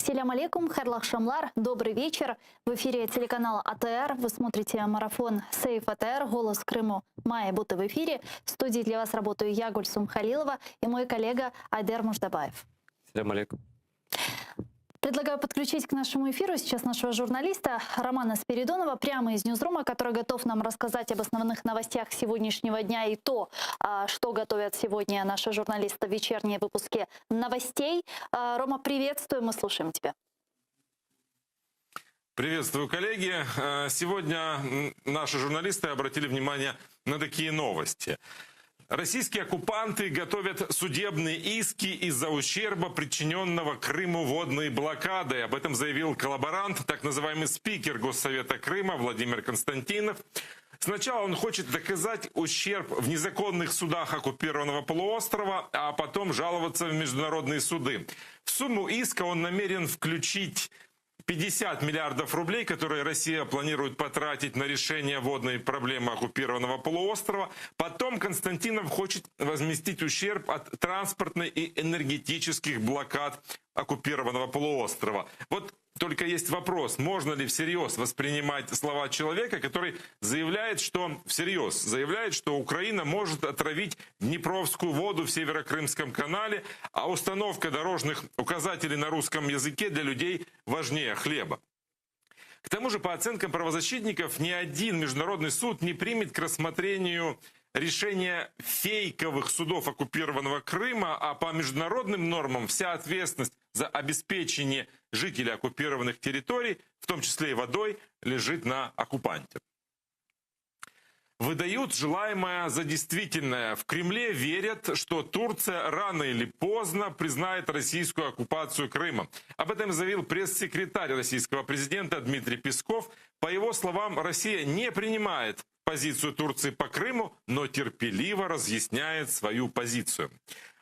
Ассаляму алейкум, хайрлах шамлар, добрый вечер. В эфире телеканала АТР. Вы смотрите марафон Сейф АТР, голос Крыму. Майя Бута в эфире. В студии для вас работаю я, Гульсум Халилова, и мой коллега Айдер Муждабаев. Ассаляму алейкум. Предлагаю подключить к нашему эфиру сейчас нашего журналиста Романа Спиридонова прямо из Ньюзрума, который готов нам рассказать об основных новостях сегодняшнего дня и то, что готовят сегодня наши журналисты в вечерние выпуске новостей. Рома, приветствую, мы слушаем тебя. Приветствую, коллеги. Сегодня наши журналисты обратили внимание на такие новости. Российские оккупанты готовят судебные иски из-за ущерба, причиненного Крыму водной блокадой. Об этом заявил коллаборант, так называемый спикер Госсовета Крыма Владимир Константинов. Сначала он хочет доказать ущерб в незаконных судах оккупированного полуострова, а потом жаловаться в международные суды. В сумму иска он намерен включить 50 миллиардов рублей, которые Россия планирует потратить на решение водной проблемы оккупированного полуострова. Потом Константинов хочет возместить ущерб от транспортной и энергетических блокад оккупированного полуострова. Вот только есть вопрос, можно ли всерьез воспринимать слова человека, который заявляет, что Украина может отравить Днепровскую воду в Северокрымском канале, а установка дорожных указателей на русском языке для людей важнее хлеба. К тому же, по оценкам правозащитников, ни один международный суд не примет к рассмотрению решения фейковых судов оккупированного Крыма, а по международным нормам вся ответственность за обеспечение жителей оккупированных территорий, в том числе и водой, лежит на оккупанте. Выдают желаемое за действительное. В Кремле верят, что Турция рано или поздно признает российскую оккупацию Крыма. Об этом заявил пресс-секретарь российского президента Дмитрий Песков. По его словам, Россия не принимает позицию Турции по Крыму, но терпеливо разъясняет свою позицию.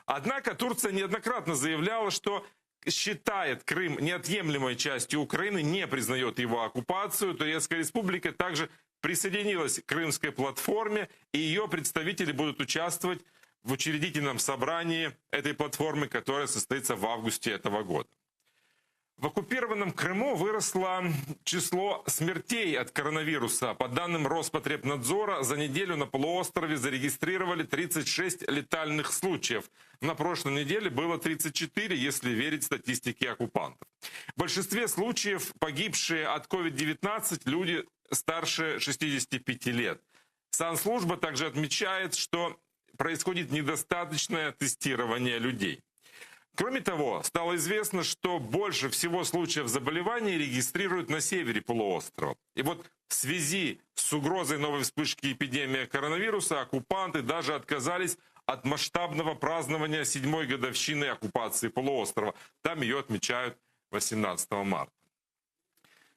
Однако Турция неоднократно заявляла, что считает Крым неотъемлемой частью Украины, не признает его оккупацию. Турецкая республика также присоединилась к Крымской платформе, и ее представители будут участвовать в учредительном собрании этой платформы, которое состоится в августе этого года. В оккупированном Крыму выросло число смертей от коронавируса. По данным Роспотребнадзора, за неделю на полуострове зарегистрировали 36 летальных случаев. На прошлой неделе было 34, если верить статистике оккупантов. В большинстве случаев погибшие от COVID-19 люди старше 65 лет. Санслужба также отмечает, что происходит недостаточное тестирование людей. Кроме того, стало известно, что больше всего случаев заболеваний регистрируют на севере полуострова. И вот в связи с угрозой новой вспышки эпидемии коронавируса оккупанты даже отказались от масштабного празднования 7-й годовщины оккупации полуострова. Там ее отмечают 18 марта.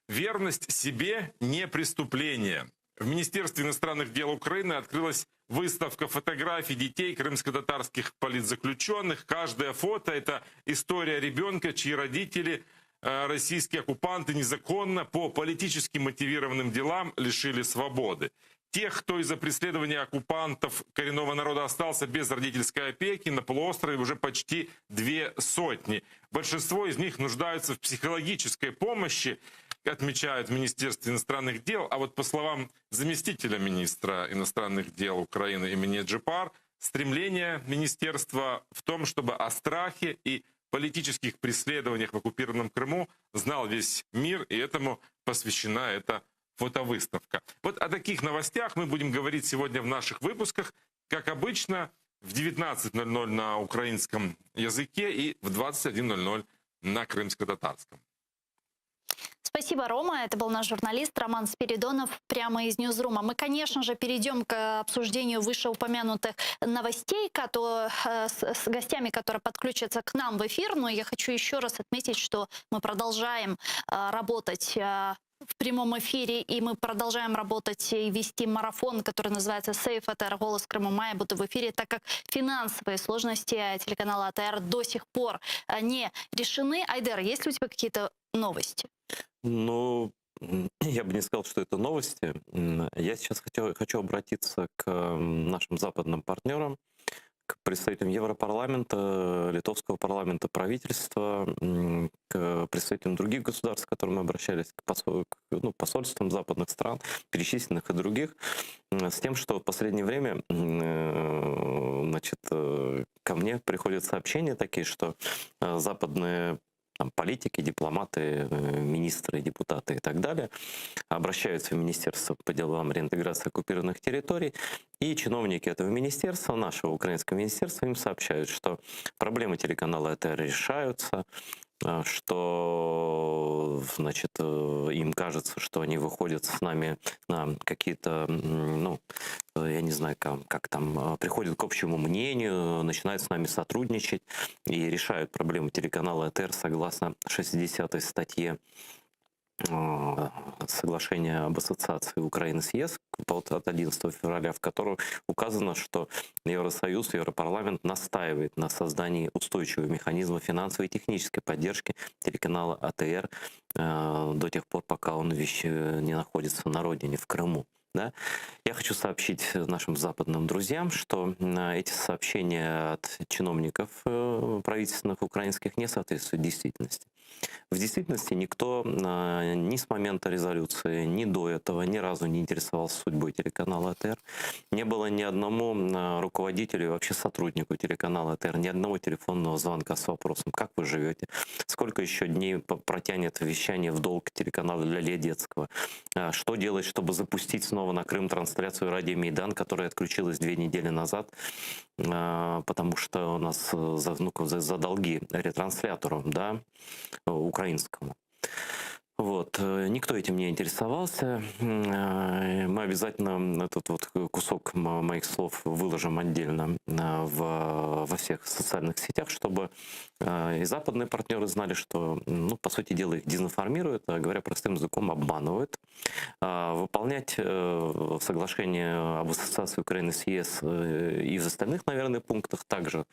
Верность себе не преступление. В Министерстве иностранных дел Украины открылась выставка фотографий детей крымско-татарских политзаключенных. Каждое фото – это история ребенка, чьи родители, российские оккупанты, незаконно по политически мотивированным делам лишили свободы. Тех, кто из-за преследования оккупантов коренного народа остался без родительской опеки, на полуострове уже почти 200. Большинство из них нуждаются в психологической помощи, отмечают в Министерстве иностранных дел. А вот по словам заместителя министра иностранных дел Украины имени Джипар, стремление министерства в том, чтобы о страхе и политических преследованиях в оккупированном Крыму знал весь мир, и этому посвящена эта фотовыставка. Вот о таких новостях мы будем говорить сегодня в наших выпусках, как обычно, в 19:00 на украинском языке и в 21:00 на крымско-татарском. Спасибо, Рома. Это был наш журналист Роман Спиридонов прямо из Ньюзрума. Мы, конечно же, перейдем к обсуждению вышеупомянутых новостей с гостями, которые подключатся к нам в эфир. Но я хочу еще раз отметить, что мы продолжаем работать в прямом эфире, и мы продолжаем работать и вести марафон, который называется «Сейф АТР. Голос Крыма». Майя Бута в эфире, так как финансовые сложности телеканала АТР до сих пор не решены. Айдер, есть ли у тебя какие-то новости? Ну, я бы не сказал, что это новости. Я сейчас хочу обратиться к нашим западным партнерам, к представителям Европарламента, Литовского парламента, правительства, к представителям других государств, к которым мы обращались, к посольствам западных стран, перечисленных и других, с тем, что в последнее время ко мне приходят сообщения такие, что западные политики, дипломаты, министры, депутаты и так далее обращаются в Министерство по делам реинтеграции оккупированных территорий, и чиновники этого министерства, нашего украинского министерства, им сообщают, что проблемы телеканала ЭТР решаются, что, им кажется, что они выходят с нами на какие-то, я не знаю, как там, приходят к общему мнению, начинают с нами сотрудничать и решают проблемы телеканала ЭТР согласно 60-й статье соглашения об ассоциации Украины с ЕС от 11 февраля, в котором указано, что Евросоюз, Европарламент настаивает на создании устойчивого механизма финансовой и технической поддержки телеканала АТР до тех пор, пока он не находится на родине, в Крыму. Да? Я хочу сообщить нашим западным друзьям, что эти сообщения от чиновников правительственных украинских не соответствуют действительности. В действительности никто ни с момента резолюции, ни до этого ни разу не интересовался судьбой телеканала АТР. Не было ни одному руководителю, вообще сотруднику телеканала АТР, ни одного телефонного звонка с вопросом, как вы живете, сколько еще дней протянет вещание в долг телеканала для детского, что делать, чтобы запустить снова на Крым трансляцию радио Майдан, которая отключилась 2 недели назад, потому что у нас за долги ретранслятору, да, украинскому. Вот. Никто этим не интересовался. Мы обязательно этот кусок моих слов выложим отдельно во всех социальных сетях, чтобы и западные партнеры знали, что, по сути дела, их дезинформируют, а говоря простым языком, обманывают. Выполнять соглашение об ассоциации Украины с ЕС и в остальных, наверное, пунктах также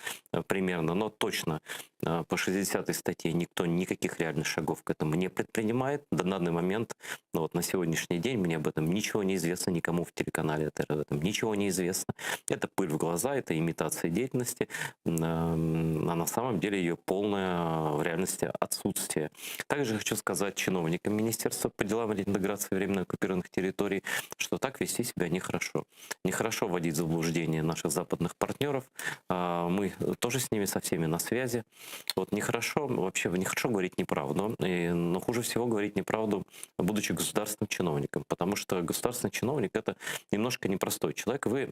примерно, но точно по 60-й статье никто никаких реальных шагов к этому не предпринимает. До данный момент, на сегодняшний день мне об этом ничего не известно, никому в телеканале об этом ничего не известно. Это пыль в глаза, это имитация деятельности, а на самом деле ее полное в реальности отсутствие. Также хочу сказать чиновникам Министерства по делам реинтеграции временно оккупированных территорий, что так вести себя нехорошо. Нехорошо вводить в заблуждение наших западных партнеров. Мы тоже с ними со всеми на связи. Нехорошо говорить неправду, но хуже всего говорить неправду, будучи государственным чиновником, потому что государственный чиновник — это немножко непростой человек. Вы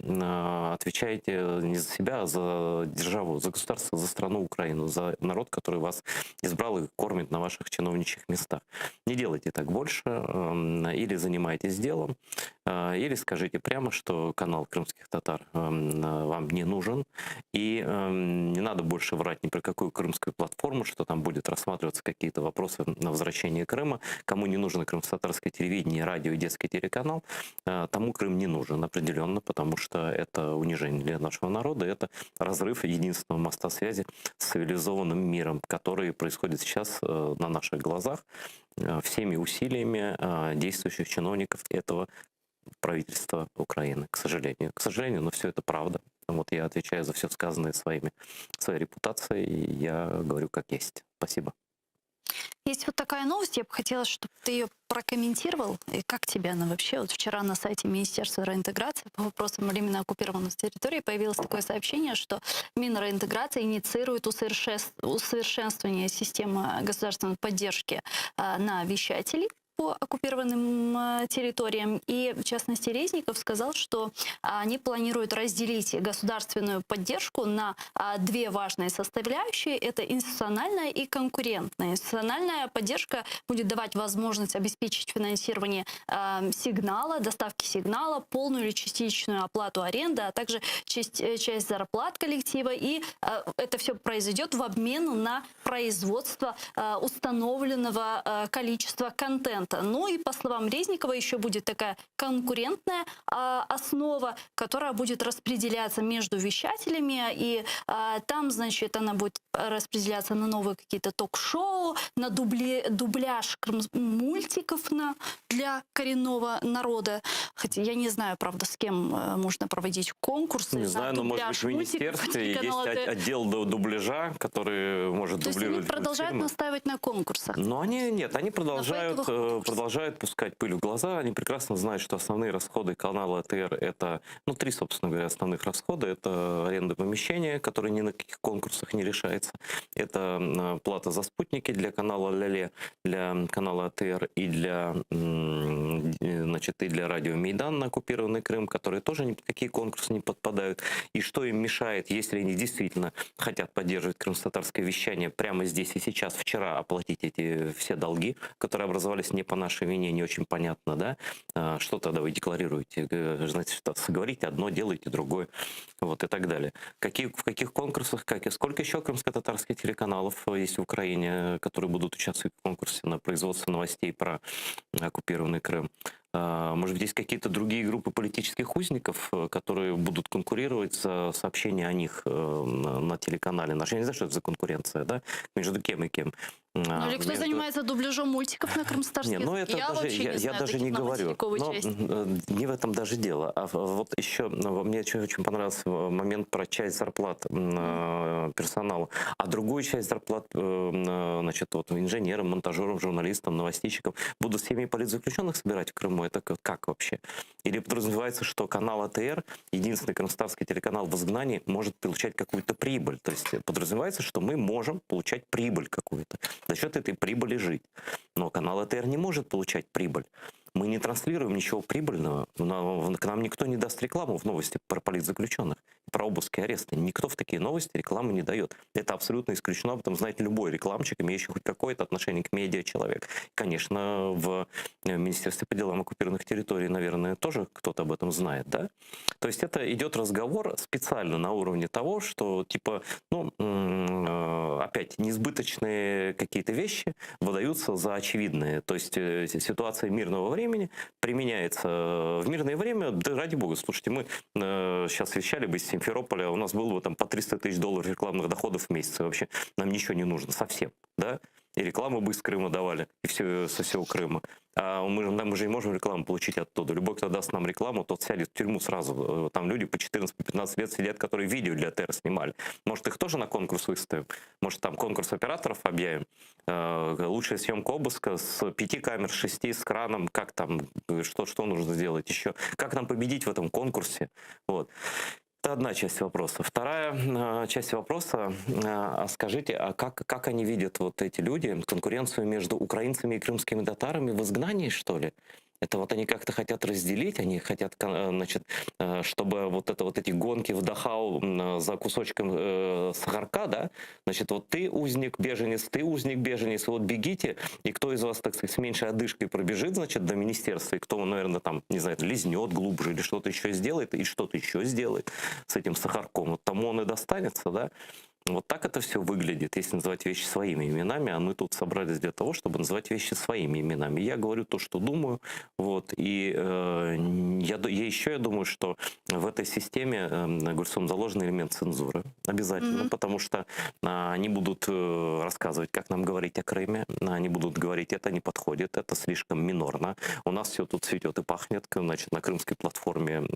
отвечаете не за себя, а за державу, за государство, за страну Украину, за народ, который вас избрал и кормит на ваших чиновничьих местах. Не делайте так больше, или занимайтесь делом, или скажите прямо, что канал крымских татар вам не нужен, и не надо больше врать ни про какую крымскую платформу, что там будет рассматриваться какие-то вопросы на возвращение Крыма. Кому не нужно крымско-татарское телевидение, радио и детский телеканал, тому Крым не нужен определенно, потому что это унижение для нашего народа, это разрыв единственного моста связи с цивилизованным миром, который происходит сейчас на наших глазах всеми усилиями действующих чиновников этого правительства Украины, к сожалению, но все это правда. Я отвечаю за все сказанное своей репутацией, и я говорю как есть. Спасибо. Есть такая новость, я бы хотела, чтобы ты ее прокомментировал. И как тебе она вообще? Вчера на сайте Министерства реинтеграции по вопросам временно оккупированных территорий появилось такое сообщение, что Минреинтеграция инициирует усовершенствование системы государственной поддержки на вещателей по оккупированным территориям. И, в частности, Резников сказал, что они планируют разделить государственную поддержку на 2 важные составляющие. Это институциональная и конкурентная. Институциональная поддержка будет давать возможность обеспечить финансирование сигнала, доставки сигнала, полную или частичную оплату аренды, а также часть зарплат коллектива. И это все произойдет в обмен на производство установленного количества контента. варианта. Ну и по словам Резникова еще будет такая конкурентная основа, которая будет распределяться между вещателями. И там, значит, она будет распределяться на новые какие-то ток-шоу, на дубляж мультиков для коренного народа. Хотя я не знаю, правда, с кем можно проводить конкурсы. Не знаю, но может быть в министерстве есть отдел дубляжа, который может дублировать. То есть они продолжают настаивать на конкурсах? Но они продолжают пускать пыль в глаза. Они прекрасно знают, что основные расходы канала АТР — это, три, собственно говоря, основных расхода. Это аренда помещения, которая ни на каких конкурсах не решается. Это плата за спутники для канала Ляле, для канала АТР и для радио Мейдан на оккупированный Крым, которые тоже ни под какие конкурсы не подпадают. И что им мешает, если они действительно хотят поддерживать крымско-татарское вещание прямо здесь и сейчас, вчера оплатить эти все долги, которые образовались не по нашей вине, не очень понятно, да? Что тогда вы декларируете? Знаете, что говорите одно, делаете другое, вот и так далее. В каких конкурсах, сколько еще крымско-татарских телеканалов есть в Украине, которые будут участвовать в конкурсе на производство новостей про оккупированный Крым? Может быть, есть какие-то другие группы политических узников, которые будут конкурировать за сообщение о них на телеканале наш? Я не знаю, что это за конкуренция, да? Между кем и кем? Ну, или кто занимается дубляжом мультиков на крымстарском языке? Я даже не говорю. Но не в этом даже дело. А вот еще мне очень понравился момент про часть зарплат персонала. А другую часть зарплат, инженерам, монтажерам, журналистам, новостищикам будут семьи политзаключенных собирать в Крыму? Это как вообще? Или подразумевается, что канал АТР, единственный крымстарский телеканал в изгнании, может получать какую-то прибыль? То есть подразумевается, что мы можем получать прибыль какую-то, за счет этой прибыли жить. Но канал АТР не может получать прибыль. Мы не транслируем ничего прибыльного. К нам никто не даст рекламу в новости про политзаключенных, про обыски и аресты. Никто в такие новости рекламы не дает. Это абсолютно исключено. Об этом знает любой рекламщик, имеющий хоть какое-то отношение к медиа человек. Конечно, в Министерстве по делам оккупированных территорий, наверное, тоже кто-то об этом знает, да? То есть это идет разговор специально на уровне того, что, опять, несбыточные какие-то вещи выдаются за очевидные. То есть ситуация мирного времени применяется в мирное время. Да ради бога, слушайте, мы сейчас вещали бы из Симферополя, у нас было бы там по 300 тысяч долларов рекламных доходов в месяц. Вообще нам ничего не нужно совсем, да? И рекламу бы из Крыма давали, и со всего Крыма. А мы же не можем рекламу получить оттуда. Любой, кто даст нам рекламу, тот сядет в тюрьму сразу. Там люди по 14-15 лет сидят, которые видео для ТР снимали. Может, их тоже на конкурс выставим? Может, там конкурс операторов объявим? Лучшая съемка обыска с 5 камер, 6 с краном. Как там, что нужно сделать еще? Как нам победить в этом конкурсе? Вот. Это одна часть вопроса. Вторая часть вопроса. Скажите, а как они видят, вот эти люди, конкуренцию между украинцами и крымскими татарами в изгнании, что ли? Это вот они как-то хотят разделить, они хотят, чтобы эти гонки в Дахау за кусочком сахарка, да? Значит, вот ты узник, беженец, вот бегите, и кто из вас, так сказать, с меньшей одышкой пробежит, значит, до министерства, и кто, наверное, там, не знаю, лизнет глубже или что-то еще сделает, с этим сахарком, вот тому он и достанется, да? Вот так это все выглядит, если называть вещи своими именами, а мы тут собрались для того, чтобы называть вещи своими именами. Я говорю то, что думаю, вот, и я думаю, что в этой системе, Гульсум, заложен элемент цензуры обязательно, потому что они будут рассказывать, как нам говорить о Крыме, они будут говорить, это не подходит, это слишком минорно, у нас все тут цветет и пахнет, значит, на крымской платформе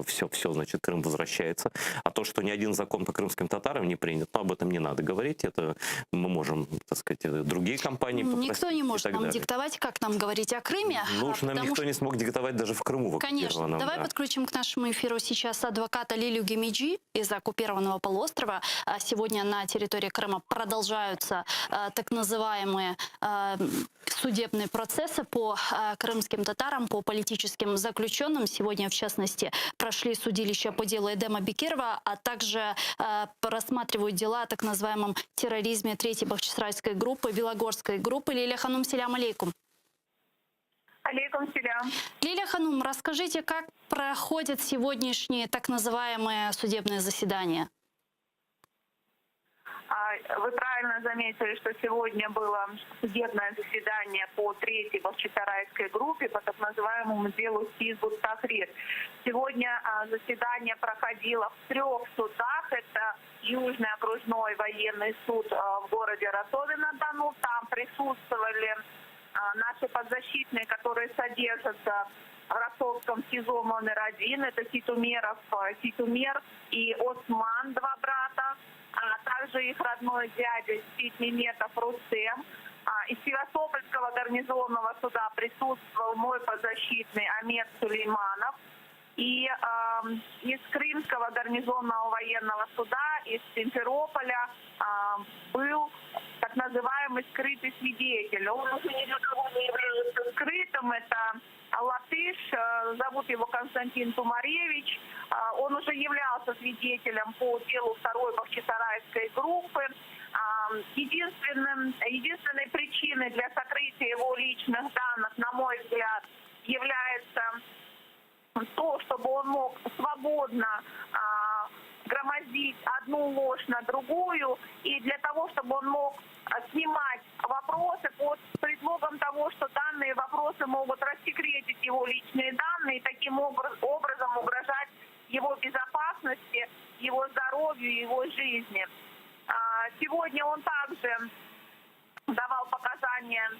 все, значит, Крым возвращается, а то, что ни один закон по крымским татарам не принят, но об этом не надо говорить, это мы можем, так сказать, другие компании попросить. Никто не может нам диктовать, как нам говорить о Крыме. Ну уж нам никто не смог диктовать даже в Крыму. Конечно. Давай подключим к нашему эфиру сейчас адвоката Лилию Гемиджи из оккупированного полуострова. Сегодня на территории Крыма продолжаются так называемые судебные процессы по крымским татарам, по политическим заключенным. Сегодня, в частности, прошли судилища по делу Эдема Бекирова, а также рассматривают дела о так называемом терроризме третьей бахчисарайской группы, Белогорской группы. Лилия Ханум, селям алейкум. Алейкум селям. Лилия Ханум, расскажите, как проходят сегодняшние так называемые судебные заседания? Вы правильно заметили, что сегодня было судебное заседание по 3-й Бахчисарайской группе по так называемому делу Хизбут-Тахрир. Сегодня заседание проходило в 3 судах. Это Южный окружной военный суд в городе Ростове-на-Дону. Там присутствовали наши подзащитные, которые содержатся в ростовском СИЗО номер 1. Это Титумер и Осман, 2 брата. А также их родной дядя Ситмеметов Рустем. Из Севастопольского гарнизонного суда присутствовал мой подзащитный Амед Сулейманов. И из Крымского гарнизонного военного суда, из Симферополя был так называемый скрытый свидетель. Он уже ни для кого не является скрытым. Это латыш, зовут его Константин Тумаревич. Он уже являлся свидетелем по делу 2-й Бахчисарайской группы. Единственной причиной для сокрытия его личных данных, на мой взгляд, является то, чтобы он мог свободно громоздить одну ложь на другую, и для того, чтобы он мог снимать вопросы под предлогом того, что данные вопросы могут рассекретить его личные данные и таким образом угрожать его безопасности, его здоровью, его жизни. Сегодня он также давал показания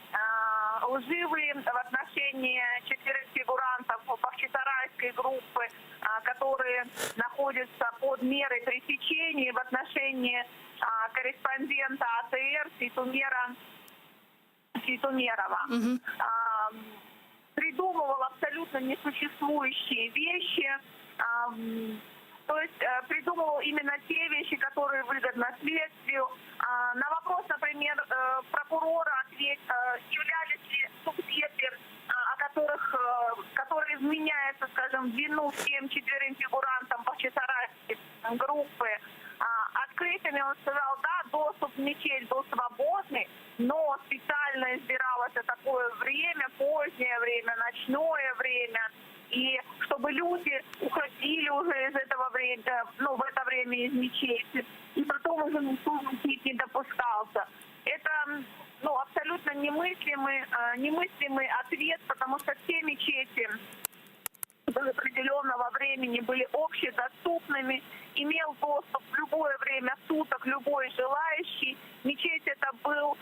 лживые в отношении 4 фигурантов Бахчисарайской группы, которые находятся под мерой пресечения, в отношении корреспондента АТР Титумерова. Придумывал абсолютно несуществующие вещи, то есть придумывал именно те вещи, которые выгодны следствию. На вопрос, например, прокурора являлись ли субъекты, которые вменяются, скажем, в вину всем 4 фигурантам Бахчисарайской группы, открытыми он сказал, да, доступ в мечеть был свободный, но специально избиралось такое время, позднее время, ночное время, и чтобы люди уходили уже из этого времени, в это время из мечети, и потом уже никто в мечеть не допускался. Это абсолютно немыслимый ответ, потому что все мечети до определенного времени были общедоступными, имел доступ в любое время суток любой желающий. Мечеть это был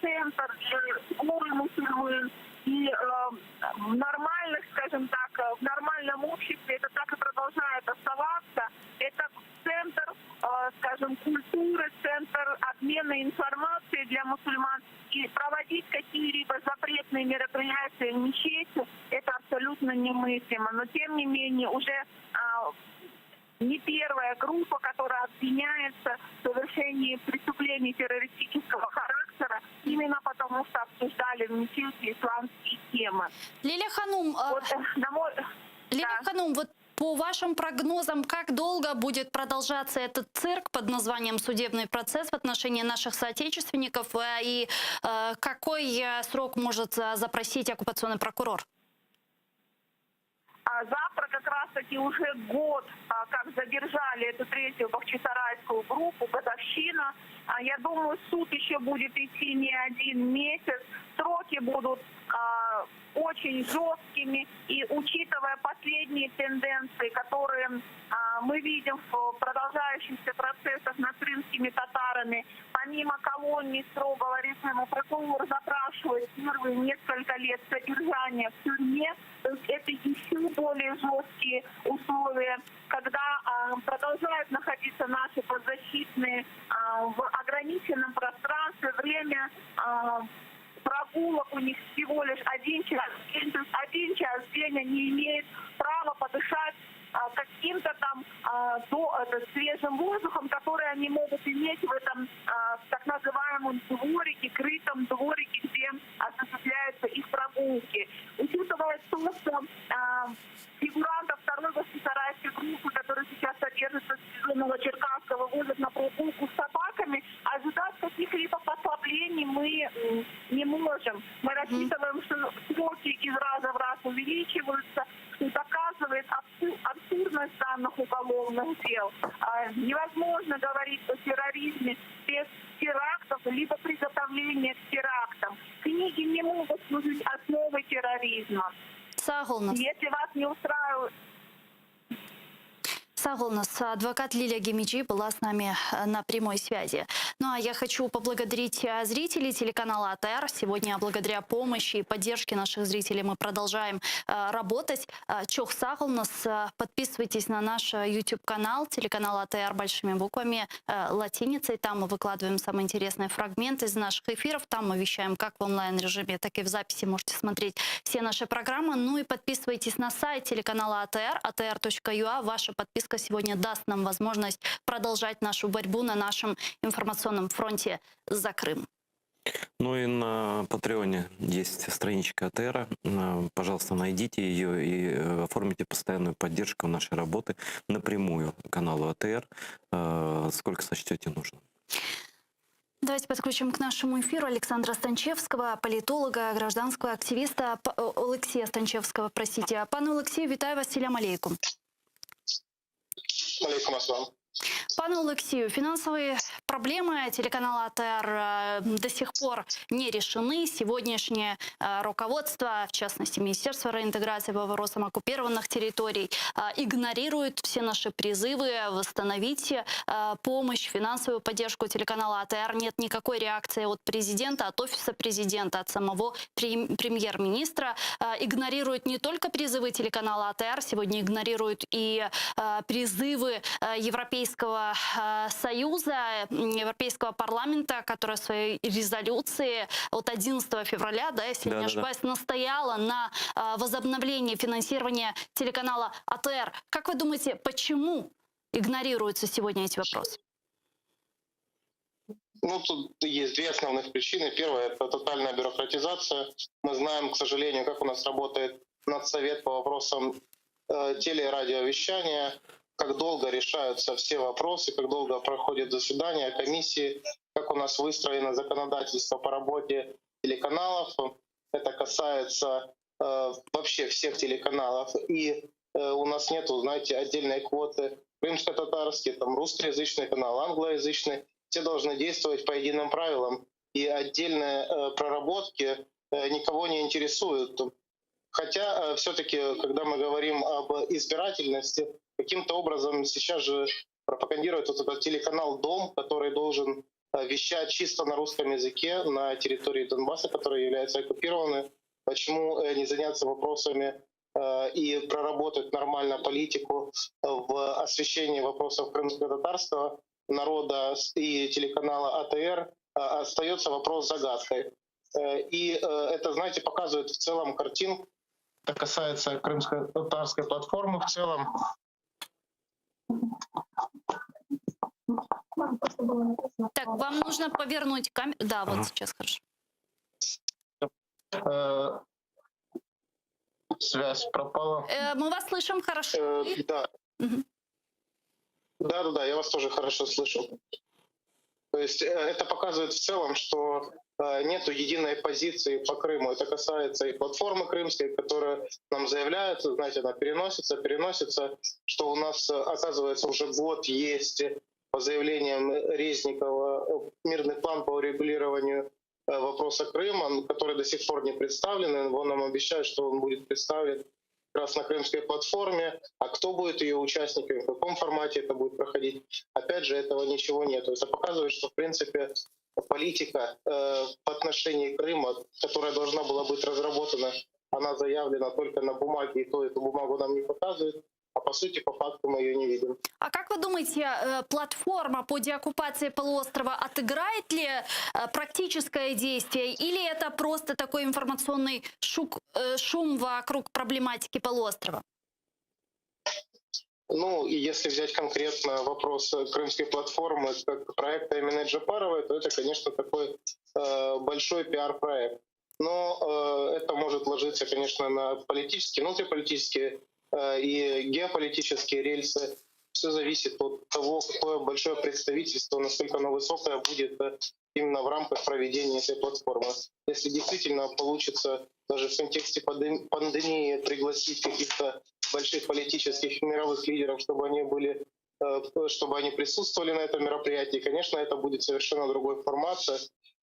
центр для мусульман. И в нормальных, скажем так, в нормальном обществе это так и продолжает оставаться. Это центр, скажем, культуры, центр обмена информацией для мусульман. И проводить какие-либо запретные мероприятия в мечети это абсолютно немыслимо. Но тем не менее уже не первая группа, которая обвиняется в совершении преступлений террористического характера, именно потому что обсуждали в мечети исламские темы. Лилия Ханум, Ханум, вот по вашим прогнозам, как долго будет продолжаться этот цирк под названием «Судебный процесс» в отношении наших соотечественников, и какой срок может запросить оккупационный прокурор? Завтра как раз-таки уже год, как задержали эту 3-ю Бахчисарайскую группу, годовщина. Я думаю, суд еще будет идти не 1 месяц. Сроки будут очень жесткими. И учитывая последние тенденции, которые мы видим в продолжающихся процессах над крымскими татарами, помимо колоний строгого режима, прокурор запрашивает первые несколько лет содержания в тюрьме. То есть это еще более жесткие условия, когда продолжают находиться наши подзащитные в ограниченном пространстве. Время прогулок у них всего лишь 1 час. 1 час в день они имеют право подышать каким-то там свежим воздухом, который они могут иметь в этом так называемом дворике, крытом дворике, где осуществляются их прогулки. Учитывая то, что фигурантов 2-й Бахчисарайской группы, которые сейчас содержатся в СИЗО Новочеркасска, вывозят на прогулку с собаками, ожидать каких-либо послаблений мы не можем. Мы рассчитываем, что сроки из раза в раз увеличиваются, что доказывает абсурдность данных уголовных дел. Невозможно говорить о терроризме без Сагулнас. Если вас не устраивает... Сагулнас, адвокат Лилия Гемиджи была с нами на прямой связи. Ну а я хочу поблагодарить зрителей телеканала АТР. Сегодня благодаря помощи и поддержке наших зрителей мы продолжаем работать. Чох Сагулнас, подписывайтесь на наш YouTube-канал, телеканал АТР большими буквами, латиницей. Там мы выкладываем самые интересные фрагменты из наших эфиров. Там мы вещаем как в онлайн-режиме, так и в записи. Можете смотреть все наши программы. Ну и подписывайтесь на сайт телеканала АТР, atr.ua. Ваша подписка сегодня даст нам возможность продолжать нашу борьбу на нашем информационном фронте за Крым. Ну и на Патреоне есть страничка АТР. Пожалуйста, найдите ее и оформите постоянную поддержку нашей работы напрямую каналу АТР, сколько сочтете нужным. Давайте подключим к нашему эфиру Александра Станчевского, политолога, гражданского активиста, Олексія Станчевского, простите. Пане Олексію, вітаю вас, селям алейкум. Алейкум ассалам. Пане Олексію, финансовые проблемы телеканала АТР до сих пор не решены. Сегодняшнее руководство, в частности Министерство реинтеграции по вопросам оккупированных территорий, игнорирует все наши призывы восстановить помощь, финансовую поддержку телеканала АТР. Нет никакой реакции от президента, от офиса президента, от самого премьер-министра. Игнорируют не только призывы телеканала АТР, сегодня игнорируют и призывы Европейского Союза, Европейского парламента, которая в своей резолюции от 11 февраля, да, если не ошибаюсь, настояла на возобновлении финансирования телеканала АТР. Как вы думаете, почему игнорируются сегодня эти вопросы? Ну, тут есть две основных причины. Первая — это тотальная бюрократизация. Мы знаем, к сожалению, как у нас работает Надсовет по вопросам теле- и радиовещания, как долго решаются все вопросы, как долго проходят заседания комиссии, как у нас выстроено законодательство по работе телеканалов. Это касается вообще всех телеканалов. И у нас нету, знаете, отдельной квоты крымско-татарский, там русскоязычный канал, англоязычный. Все должны действовать по единым правилам. И отдельные проработки никого не интересуют. Хотя все-таки, когда мы говорим об избирательности, каким-то образом сейчас же пропагандирует вот этот телеканал «Дом», который должен вещать чисто на русском языке на территории Донбасса, которая является оккупированной. Почему не заняться вопросами и проработать нормально политику в освещении вопросов крымско-татарского народа и телеканала АТР, остается вопрос загадкой. И это, знаете, показывает в целом картинку. Это касается крымско-татарской платформы в целом. Так, вам нужно повернуть камеру. Да, вот сейчас хорошо. Связь пропала. Мы вас слышим хорошо. Да. Да, я вас тоже хорошо слышу. То есть это показывает в целом, что нету единой позиции по Крыму. Это касается и платформы крымской, которая нам заявляет, знаете, она переносится, что у нас, оказывается, уже год есть по заявлениям Резникова мирный план по урегулированию вопроса Крыма, который до сих пор не представлен. Он нам обещает, что он будет представлен как раз на крымской платформе. А кто будет ее участниками, в каком формате это будет проходить, опять же, этого ничего нет. Это показывает, что, в принципе, политика по отношению к Крыму, которая должна была быть разработана, она заявлена только на бумаге, и то эту бумагу нам не показывают. А по сути, по факту мы ее не видим. А как вы думаете, платформа по деоккупации полуострова отыграет ли практическое действие, или это просто такой информационный шум вокруг проблематики полуострова? Ну, и если взять конкретно вопрос крымской платформы как проекта имени Джапаровой, то это, конечно, такой большой пиар-проект. Но это может ложиться, конечно, на политические, внутриполитические и геополитические рельсы. Все зависит от того, какое большое представительство, насколько оно высокое будет именно в рамках проведения этой платформы. Если действительно получится даже в контексте пандемии пригласить каких-то больших политических мировых лидеров, чтобы они присутствовали на этом мероприятии, конечно, это будет совершенно другой формат.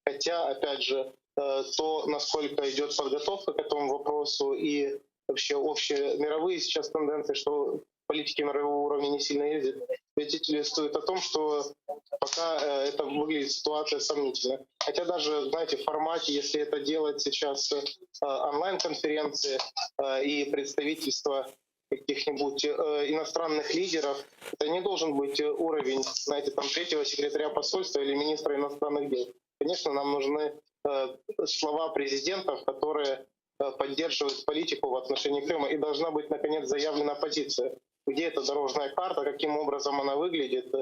Хотя, опять же, то, насколько идет подготовка к этому вопросу и вообще общемировые сейчас тенденции, что политики мирового уровня не сильно ездят, свидетельствует о том, что пока это выглядит ситуация сомнительно. Хотя даже, знаете, в формате, если это делать сейчас онлайн-конференции и представительства каких-нибудь иностранных лидеров, это не должен быть уровень, знаете, там третьего секретаря посольства или министра иностранных дел. Конечно, нам нужны слова президентов, которые поддерживают политику в отношении Крыма, и должна быть, наконец, заявлена позиция. Где эта дорожная карта, каким образом она выглядит,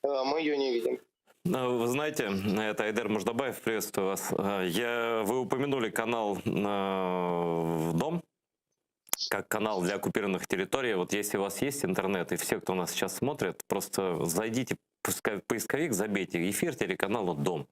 мы ее не видим. Вы знаете, это Айдар Муждабаев, приветствую вас. Вы упомянули канал «Дом», как канал для оккупированных территорий. Вот если у вас есть интернет, и все, кто нас сейчас смотрит, просто зайдите в поисковик, забейте эфир телеканала «Дом».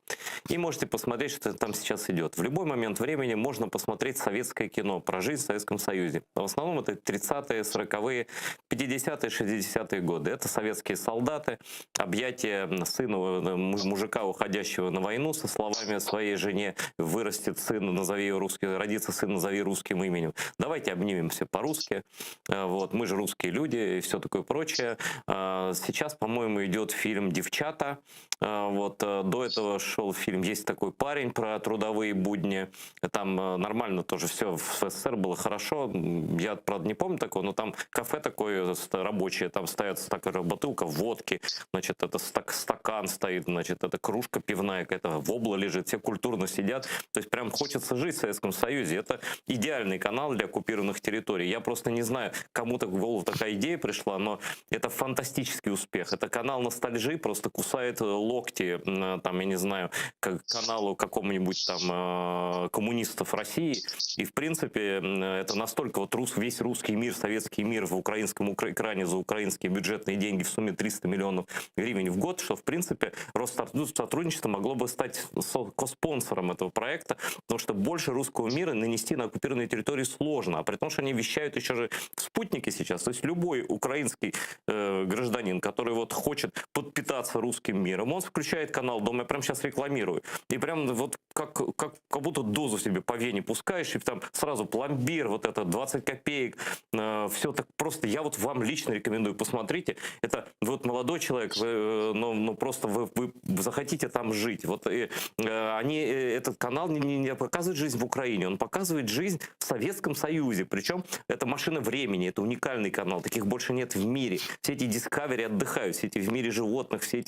И можете посмотреть, что там сейчас идет. В любой момент времени можно посмотреть советское кино про жизнь в Советском Союзе. В основном это 30-е, 40-е, 50-е, 60-е годы. Это советские солдаты, объятия сына, мужика, уходящего на войну, со словами своей жене: вырастет сын, назови ее русским, родится сын, назови русским именем. Давайте обнимемся по-русски. Вот, мы же русские люди и все такое прочее. Сейчас, по-моему, идет фильм «Девчата». Вот, до этого шел фильм «Есть такой парень» про трудовые будни. Там нормально тоже все в СССР было хорошо. Я, правда, не помню такого, но там кафе такое рабочее, там стоят такая бутылка водки, значит, это стакан стоит, значит, это кружка пивная какая-то, вобла лежит, все культурно сидят. То есть прям хочется жить в Советском Союзе. Это идеальный канал для оккупированных территорий. Я просто не знаю, кому-то в голову такая идея пришла, но это фантастический успех. Это канал ностальжи, просто кусает локти, там, я не знаю, как каналу какому-нибудь там коммунистов России. И, в принципе, это настолько вот весь русский мир, советский мир в украинском экране за украинские бюджетные деньги в сумме 300 миллионов гривен в год, что, в принципе, Россотрудничество могло бы стать коспонсором этого проекта, потому что больше русского мира нанести на оккупированные территории сложно. А при том, что они вещают еще же в спутнике сейчас. То есть любой украинский гражданин, который вот хочет подпитаться русским миром, он включает канал «Дом», я прямо сейчас рекламирую, и прям вот как будто дозу себе по вене пускаешь, и там сразу пломбир, вот это 20 копеек, все так просто. Я вот вам лично рекомендую, посмотрите. Это вот молодой человек, просто вы захотите там жить. Вот этот канал не показывает жизнь в Украине, он показывает жизнь в Советском Союзе. Причем это машина времени, это уникальный канал, таких больше нет в мире. Все эти Discovery отдыхают, все эти в мире животных, все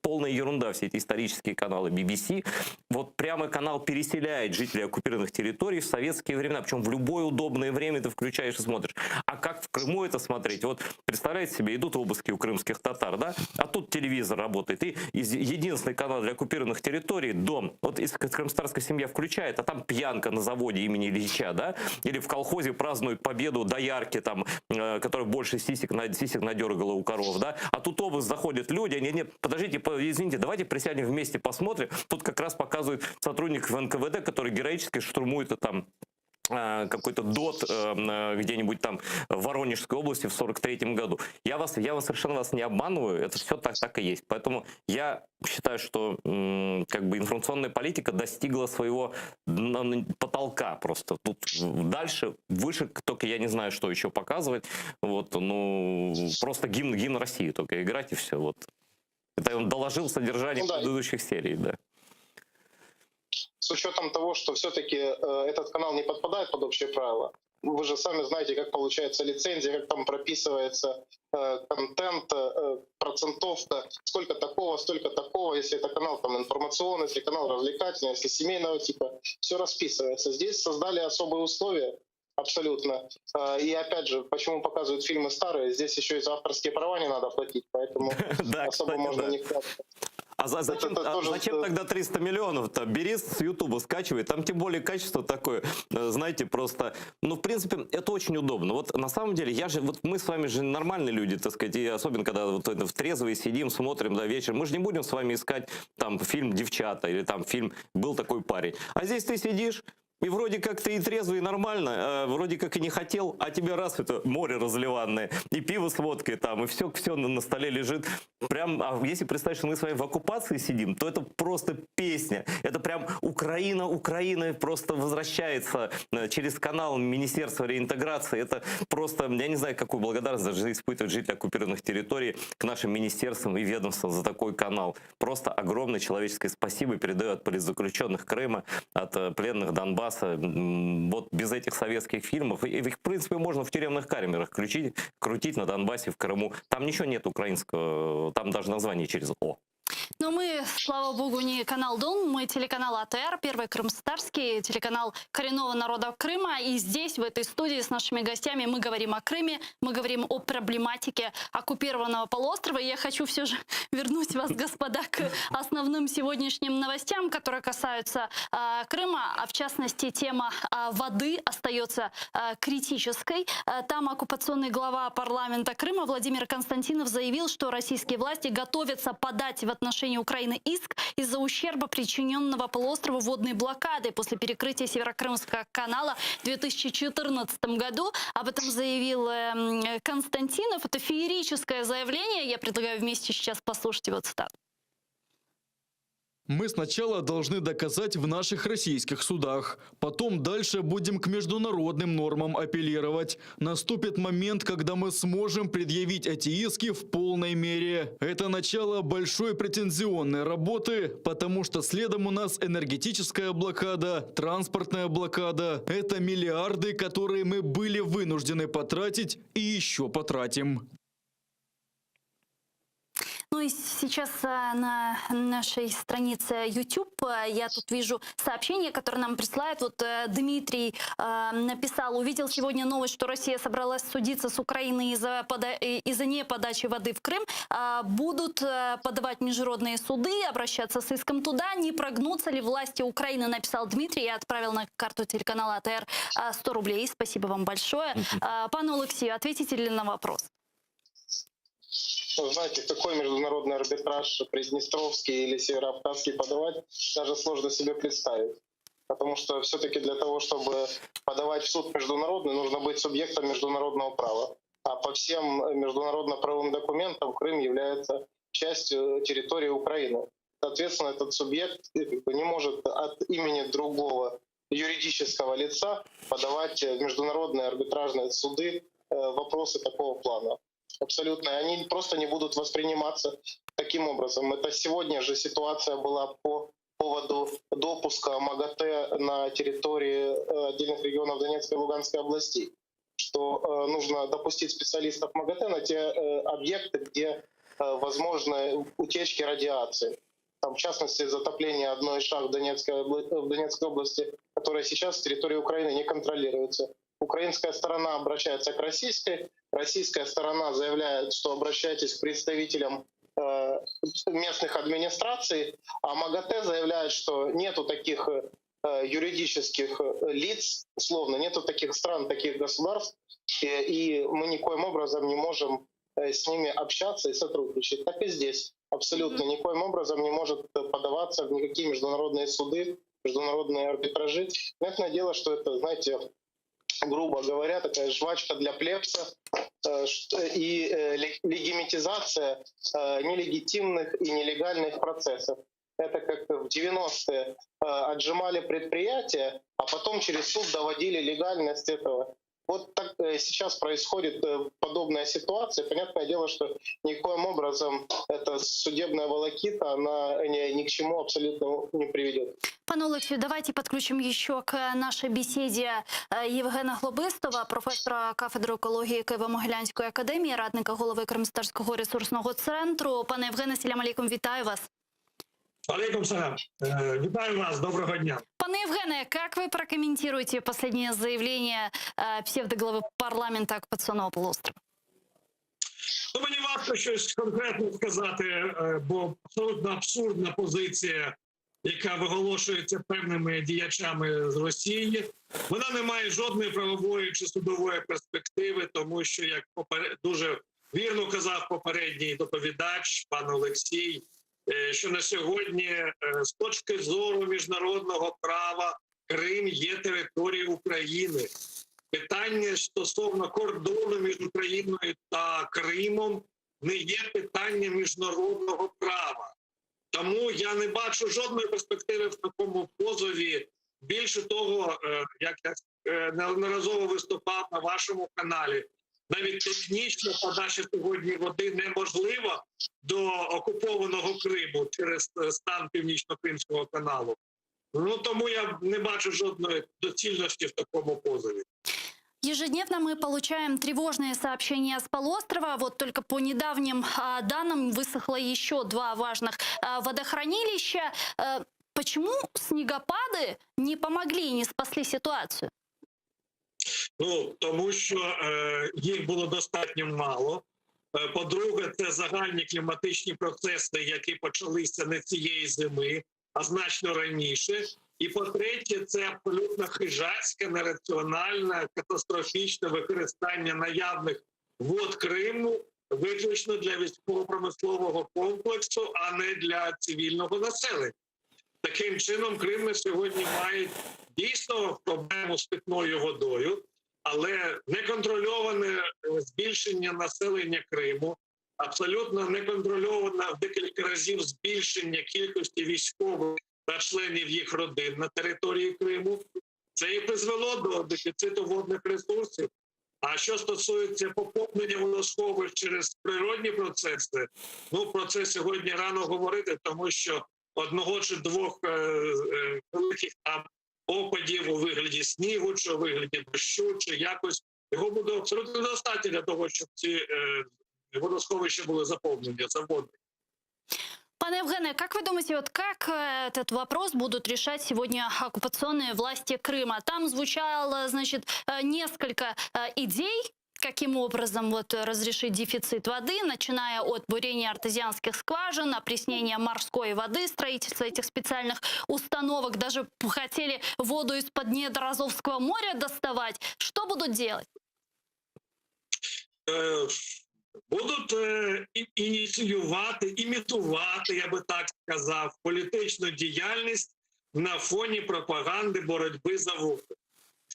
полная ерунда, все эти исторические каналы BBC. Вот прямо канал переселяет жителей оккупированных территорий в советские времена, причем в любое удобное время ты включаешь и смотришь. А как в Крыму это смотреть? Вот представляете себе, идут обыски у крымских татар, да? А тут телевизор работает, и единственный канал для оккупированных территорий — «Дом». Вот если крымстарская семья включает, а там пьянка на заводе имени Ильича, да? Или в колхозе празднуют победу доярки, там, которая больше сисек надергала у коров, да? А тут обыск, заходят люди, нет, подождите, извините, давайте присядем вместе, посмотрим. Тут как раз показывают сотрудников НКВД, который героически штурмует там какой-то ДОТ где-нибудь там в Воронежской области в 43-м году. Я совершенно вас не обманываю, это все так и есть. Поэтому я считаю, что как бы информационная политика достигла своего потолка просто. Тут дальше, выше, только я не знаю, что еще показывать. Вот, просто гимн России только играть, и все. Вот. Это он доложил содержание предыдущих серий, да. С учетом того, что все-таки этот канал не подпадает под общие правила, вы же сами знаете, как получается лицензия, как там прописывается контент, процентовка, сколько такого, если это канал там информационный, если канал развлекательный, если семейного типа, все расписывается. Здесь создали особые условия. Абсолютно. И опять же, почему показывают фильмы старые, здесь еще и за авторские права не надо платить, поэтому особо можно не вкладывать. А зачем тогда 300 миллионов-то? Бери с Ютуба, скачивай. Там тем более качество такое, знаете, просто... в принципе, это очень удобно. Вот на самом деле, мы с вами же нормальные люди, так сказать, и особенно, когда вот в трезвые сидим, смотрим до вечера. Мы же не будем с вами искать там фильм «Девчата» или там фильм «Был такой парень». А здесь ты сидишь, И вроде как ты и трезвый, и нормально, вроде как и не хотел, а тебе раз это море разливанное, и пиво с водкой там, и все на столе лежит. Прям, а если представить, что мы с вами в оккупации сидим, то это просто песня. Это прям Украина просто возвращается через канал Министерства реинтеграции. Это просто, я не знаю, какую благодарность даже испытывают жители оккупированных территорий к нашим министерствам и ведомствам за такой канал. Просто огромное человеческое спасибо передаю от политзаключенных Крыма, от пленных Донбасса. Вот без этих советских фильмов, и их, в принципе, можно в тюремных камерах крутить на Донбассе, в Крыму. Там ничего нет украинского, там даже название через «О». Но мы, слава богу, не канал Дон, мы телеканал АТР, первый крымстарский, телеканал коренного народа Крыма. И здесь, в этой студии с нашими гостями, мы говорим о Крыме, мы говорим о проблематике оккупированного полуострова. И я хочу все же вернуть вас, господа, к основным сегодняшним новостям, которые касаются Крыма. А в частности, тема воды остается критической. Там оккупационный глава парламента Крыма Владимир Константинов заявил, что российские власти готовятся подать в отношении Украины иск из-за ущерба, причиненного полуострову водной блокадой после перекрытия Северокрымского канала в 2014 году. Об этом заявил Константинов. Это феерическое заявление. Я предлагаю вместе сейчас послушать его цитату. Мы сначала должны доказать в наших российских судах. Потом дальше будем к международным нормам апеллировать. Наступит момент, когда мы сможем предъявить эти иски в полной мере. Это начало большой претензионной работы, потому что следом у нас энергетическая блокада, транспортная блокада. Это миллиарды, которые мы были вынуждены потратить и еще потратим. Ну и сейчас на нашей странице YouTube я тут вижу сообщение, которое нам присылает. Вот Дмитрий написал: увидел сегодня новость, что Россия собралась судиться с Украиной из-за неподачи воды в Крым. Будут подавать международные суды, обращаться с иском туда. Не прогнутся ли власти Украины, написал Дмитрий. Я отправил на карту телеканала АТР 100 рублей. Спасибо вам большое. Пане Олексію, ответите ли на вопрос? Вы знаете, какой международный арбитраж Приднестровский или Северокавказский подавать, даже сложно себе представить. Потому что все-таки для того, чтобы подавать в суд международный, нужно быть субъектом международного права. А по всем международно-правовым документам Крым является частью территории Украины. Соответственно, этот субъект не может от имени другого юридического лица подавать в международные арбитражные суды вопросы такого плана. Абсолютно. Они просто не будут восприниматься таким образом. Это сегодня же ситуация была по поводу допуска МАГАТЭ на территории отдельных регионов Донецкой и Луганской областей, что нужно допустить специалистов МАГАТЭ на те объекты, где возможны утечки радиации. Там, в частности, затопление одной из шахт в Донецкой области, которая сейчас с территории Украины не контролируется. Украинская сторона обращается к российская сторона заявляет, что обращайтесь к представителям местных администраций, а МАГАТЭ заявляет, что нету таких юридических лиц, условно, нету таких стран, таких государств, и мы никоим образом не можем с ними общаться и сотрудничать. Так и здесь абсолютно никоим образом не может подаваться в никакие международные суды, международные арбитражи. Понятное дело, что это, знаете, грубо говоря, такая жвачка для плебса и легитимизация нелегитимных и нелегальных процессов. Это как в 90-е отжимали предприятия, а потом через суд доводили легальность этого. Вот так сейчас происходит подобная ситуация. Понятное дело, что никоим образом эта судебная волокита, она ни к чему абсолютно не приведет. Пане Олексію, давайте подключим еще к нашей беседе Євгена Глобистова, професора кафедри екології Києво-Могилянської академії, радника голови Кримстарського ресурсного центру. Пане Євгене, салям алейкум, вітаю вас. Алейкум салям. Витаю вас, доброго дня. Пане Евгене, как вы прокомментируете последнее заявление псевдоглавы парламента оккупационного полуострова? Ну, мені важко щось конкретно сказати, бо абсолютно абсурдна позиція, яка виголошується певними діячами з Росії. Вона не має жодної правової чи судової перспективи, тому що, як дуже вірно казав попередній доповідач, пан Олексій, що на сьогодні з точки зору міжнародного права Крим є територією України. Питання стосовно кордону між Україною та Кримом не є питанням міжнародного права. Тому я не бачу жодної перспективи в такому позові. Більше того, як я неодноразово виступав на вашому каналі, навіть технічно подача сьогодні води неможлива до окупованого Криму через стан Північно-Кримського каналу. Ну, тому я не бачу жодної доцільності в такому позові. Ежедневно мы получаем тревожные сообщения с полуострова. Вот только по недавним данным высохло еще 2 важных водохранилища. Почему снегопады не помогли и не спасли ситуацию? Ну, тому що їх було достатньо мало. По-друге, це загальні кліматичні процеси, які почалися не цієї зими, а значно раніше. І по-третє, це абсолютно хижацьке, нераціональне, катастрофічне використання наявних вод Криму виключно для військово-промислового комплексу, а не для цивільного населення. Таким чином, Крим на сьогодні має дійсно проблему з питною водою, але неконтрольоване збільшення населення Криму, абсолютно неконтрольоване в декілька разів збільшення кількості військових та членів їх родин на території Криму. Це і призвело до дефіциту водних ресурсів. А що стосується поповнення водосховищ через природні процеси, ну про це сьогодні рано говорити, тому що 1 чи 2 великих там опадів у вигляді снігу, чи у вигляді дощу, чи якось його буде абсолютно достатньо для того, щоб ці водосховища були заповнені заводами. Пане Евгене, как вы думаете, вот как этот вопрос будут решать сегодня оккупационные власти Крыма? Там звучало, значит, несколько идей, каким образом вот разрешить дефицит воды, начиная от бурения артезианских скважин, опреснения морской воды, строительства этих специальных установок, даже хотели воду из-под недр Азовского моря доставать. Что будут делать? Будуть ініціювати, імітувати, я би так сказав, політичну діяльність на фоні пропаганди боротьби за воду.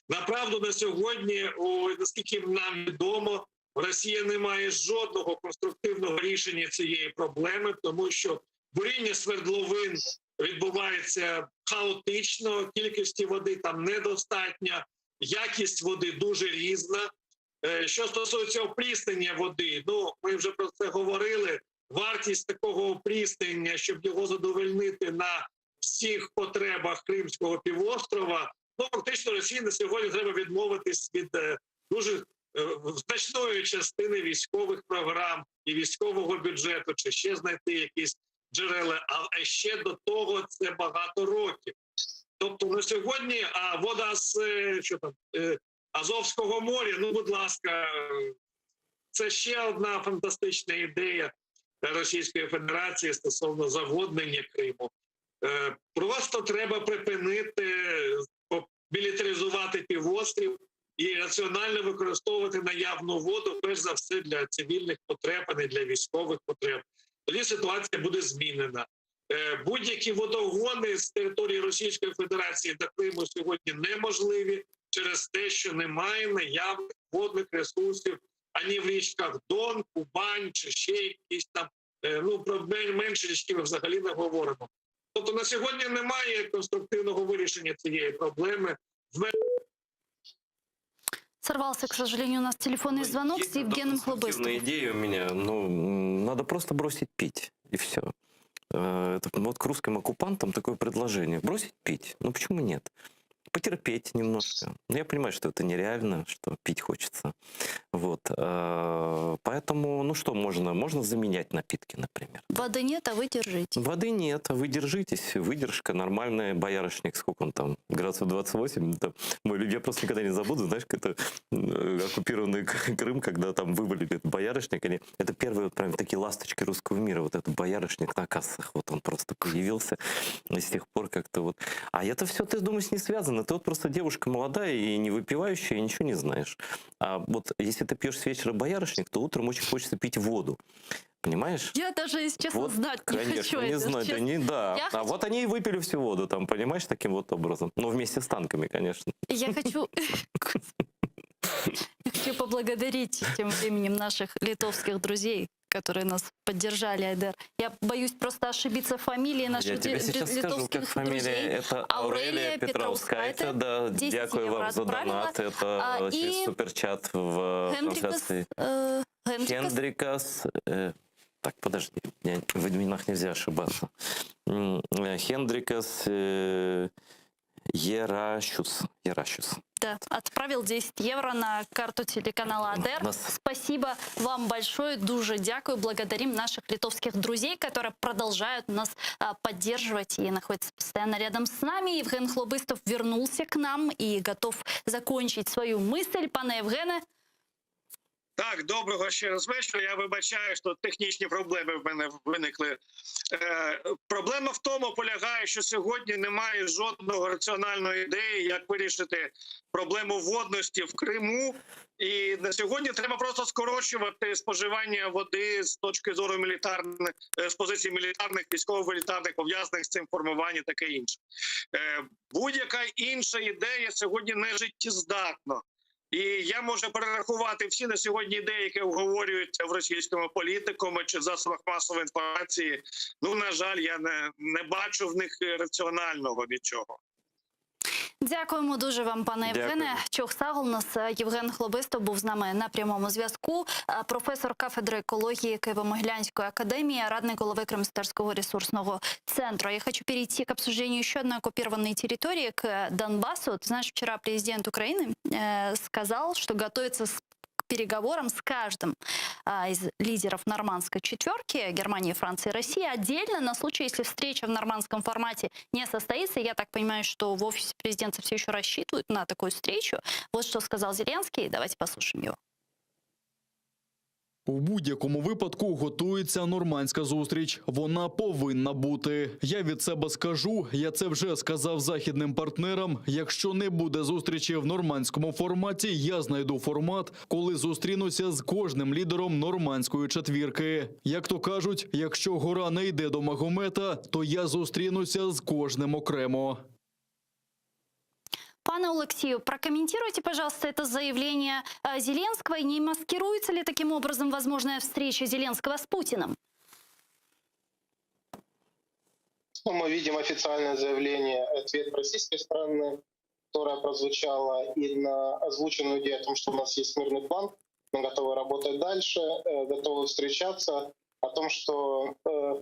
Направду на сьогодні, наскільки нам відомо, Росія не має жодного конструктивного рішення цієї проблеми, тому що буріння свердловин відбувається хаотично, кількості води там недостатньо, якість води дуже різна. Що стосується опріснення води, ну, ми вже про це говорили, вартість такого опріснення, щоб його задовольнити на всіх потребах Кримського півострова, ну, фактично Росії на сьогодні треба відмовитись від дуже значної частини військових програм і військового бюджету, чи ще знайти якісь джерела, а ще до того це багато років. Тобто на сьогодні вода з Азовського моря, ну, будь ласка, це ще одна фантастична ідея Російської Федерації стосовно заводнення Криму. Просто треба припинити, мілітаризувати півострів і раціонально використовувати наявну воду, перш за все, для цивільних потреб, а не для військових потреб. Тоді ситуація буде змінена. Будь-які водогони з території Російської Федерації до Криму сьогодні неможливі через те, що немає наявних водних ресурсів ані в річках Дон, Кубань чи ще якісь там, ну, про менші річки ми взагалі не говоримо. Тобто на сьогодні немає конструктивного вирішення цієї проблеми. Сорвался, к сожалению, у нас телефонный звонок с Евгеном Хлобыстовым. Идея у меня, ну, надо просто бросить пить, и все. Вот к русским оккупантам такое предложение. Бросить пить? Ну, почему нет? Потерпеть немножко. Я понимаю, что это нереально, что пить хочется. Вот. Поэтому, ну что можно? Можно заменять напитки, например. Воды нет, а вы держите. Воды нет, а вы держитесь. Выдержка нормальная. Боярышник, сколько он там? Градусов 28. Это я просто никогда не забуду, знаешь, это оккупированный Крым, когда там вывалили этот боярышник. Это первые вот прям такие ласточки русского мира. Вот этот боярышник на кассах. Вот он просто появился. И с тех пор как-то вот... А это все, ты думаешь, не связано. Ирина, ты вот просто девушка молодая и не выпивающая, и ничего не знаешь. А вот если ты пьешь с вечера боярышник, то утром очень хочется пить воду. Понимаешь? Я даже, если честно, Вот, знать не хочу конечно, не это, знать. честно. Они, да. Я А вот они и выпили всю воду, там, понимаешь, таким вот образом. Ну, вместе с танками, конечно. Я хочу... Я хочу поблагодарить тем временем наших литовских друзей, которые нас поддержали, Айдар. Я боюсь просто ошибиться в фамилии наших Я тебе сейчас скажу, как литовских фамилия. друзей. Это Аурелия Петровская. Да, 10 дякую евро вам за отправила. донат. Это через И суперчат в Хендрикас... трансляции. Хендрикас... Хендрикас. Так, подожди, в именах нельзя ошибаться. Хендрикас Еращус. Да, отправил 10 евро на карту телеканала АДР. Спасибо вам большое, дуже дякую. Благодарим наших литовских друзей, которые продолжают нас поддерживать и находятся постоянно рядом с нами. Евген Хлобыстов вернулся к нам и готов закончить свою мысль. Пане Евгене. Так, доброго ще раз вечора. Я вибачаю, що технічні проблеми в мене виникли. Проблема в тому полягає, що сьогодні немає жодного раціональної ідеї, як вирішити проблему водності в Криму. І на сьогодні треба просто скорочувати споживання води з точки зору мілітарних, з позиції мілітарних, військово-мілітарних пов'язаних з цим формуванням, таке інше. Будь-яка інша ідея сьогодні не життєздатна. І я можу перерахувати всі на сьогодні ідеї, які обговорюються в російському політикумі чи засобах масової інформації. Ну, на жаль, я не бачу в них раціонального нічого. Дякуємо дуже вам, пане Євгене. Чохсагл, у нас Євген Хлобистов був з нами на прямому зв'язку. Професор кафедри екології Києво-Могилянської академії, радник голови Крымско-Татарского ресурсного центра. Я хочу перейти к обсуждению еще одной оккупированной территории, к Донбассу. Ты знаешь, вчера президент Украины сказал, что готовится к переговорам с каждым из лидеров нормандской четверки Германии, Франции, России отдельно на случай, если встреча в нормандском формате не состоится. Я так понимаю, что в офисе президента все еще рассчитывают на такую встречу. Вот что сказал Зеленский. Давайте послушаем его. У будь-якому випадку готується нормандська зустріч. Вона повинна бути. Я від себе скажу, я це вже сказав західним партнерам. Якщо не буде зустрічі в нормандському форматі, я знайду формат, коли зустрінуся з кожним лідером нормандської четвірки. Як то кажуть, якщо гора не йде до Магомета, то я зустрінуся з кожним окремо. Пане Олексію, прокомментируйте, пожалуйста, это заявление Зеленского. И не маскируется ли таким образом возможная встреча Зеленского с Путиным? Ну, мы видим официальное заявление, ответ российской стороны, которое прозвучало, и на озвученную идею о том, что у нас есть мирный план, мы готовы работать дальше, готовы встречаться. О том, что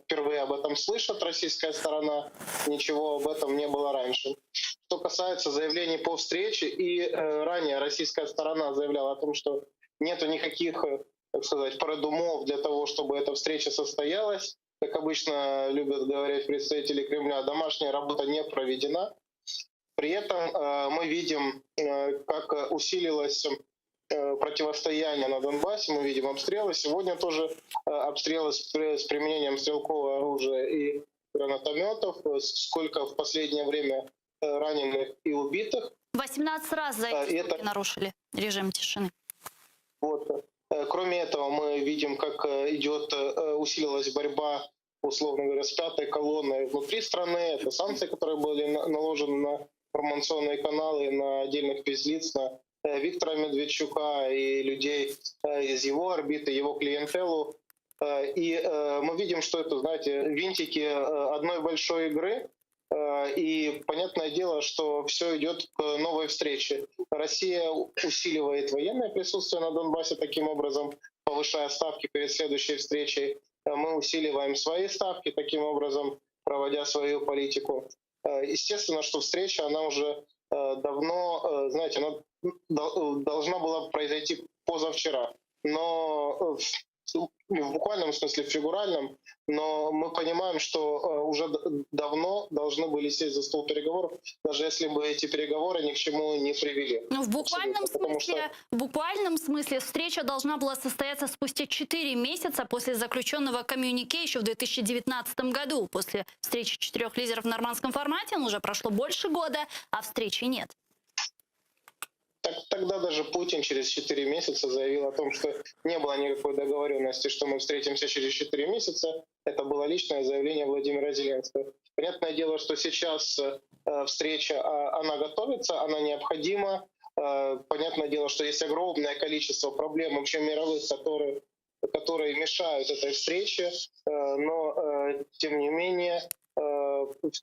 впервые об этом слышит российская сторона, ничего об этом не было раньше. Что касается заявлений по встрече, и ранее российская сторона заявляла о том, что нету никаких, так сказать, продумов для того, чтобы эта встреча состоялась. Как обычно любят говорить представители Кремля, домашняя работа не проведена. При этом мы видим, как усилилась противостояние на Донбассе, мы видим обстрелы. Сегодня тоже обстрелы с применением стрелкового оружия и гранатометов. Сколько в последнее время раненых и убитых. 18 раз за эти сутки нарушили режим тишины. Вот. Кроме этого, мы видим, как усилилась борьба, условно говоря, с пятой колонной внутри страны. Это санкции, которые были наложены на информационные каналы, на отдельных физлиц, на Виктора Медведчука и людей из его орбиты, его клиентелу. И мы видим, что это, знаете, винтики одной большой игры. И понятное дело, что все идет к новой встрече. Россия усиливает военное присутствие на Донбассе таким образом, повышая ставки перед следующей встречей. Мы усиливаем свои ставки таким образом, проводя свою политику. Естественно, что встреча, она уже давно, знаете, она должна была произойти позавчера. Но в буквальном смысле, в фигуральном, но мы понимаем, что уже давно должны были сесть за стол переговоров, даже если бы эти переговоры ни к чему не привели. Ну, в буквальном Абсолютно, потому смысле, в буквальном смысле встреча должна была состояться спустя 4 месяца после заключенного коммюнике еще в 2019 году. После встречи 4 лидеров в нормандском формате уже прошло больше года, а встречи нет. Тогда даже Путин через 4 месяца заявил о том, что не было никакой договоренности, что мы встретимся через 4 месяца. Это было личное заявление Владимира Зеленского. Понятное дело, что сейчас встреча, она готовится, она необходима. Понятное дело, что есть огромное количество проблем, вообще мировых, которые мешают этой встрече, но тем не менее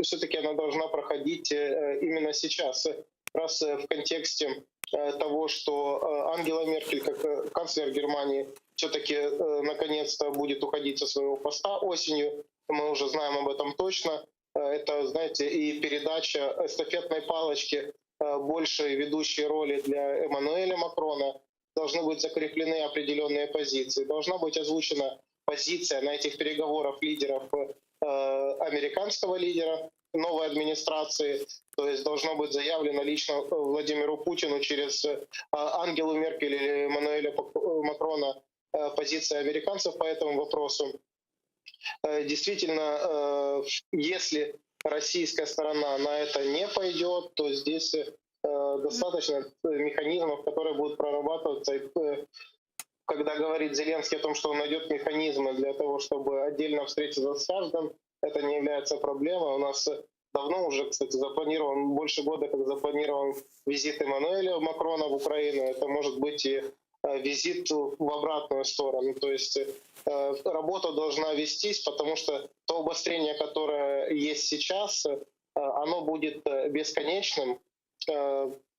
все-таки она должна проходить именно сейчас. Раз в контексте того, что Ангела Меркель, как канцлер Германии, все-таки наконец-то будет уходить со своего поста осенью. Мы уже знаем об этом точно. Это, знаете, и передача эстафетной палочки большей ведущей роли для Эммануэля Макрона. Должны быть закреплены определенные позиции. Должна быть озвучена позиция на этих переговорах лидеров, американского лидера, новой администрации, то есть должно быть заявлено лично Владимиру Путину через Ангелу Меркель или Эммануэля Макрона позиция американцев по этому вопросу. Действительно, если российская сторона на это не пойдет, то здесь достаточно механизмов, которые будут прорабатываться. Когда говорит Зеленский о том, что он найдет механизмы для того, чтобы отдельно встретиться с каждым, это не является проблемой. У нас давно уже, кстати, запланирован, больше года как запланирован визит Эммануэля Макрона в Украину. Это может быть и визит в обратную сторону. То есть работа должна вестись, потому что то обострение, которое есть сейчас, оно будет бесконечным,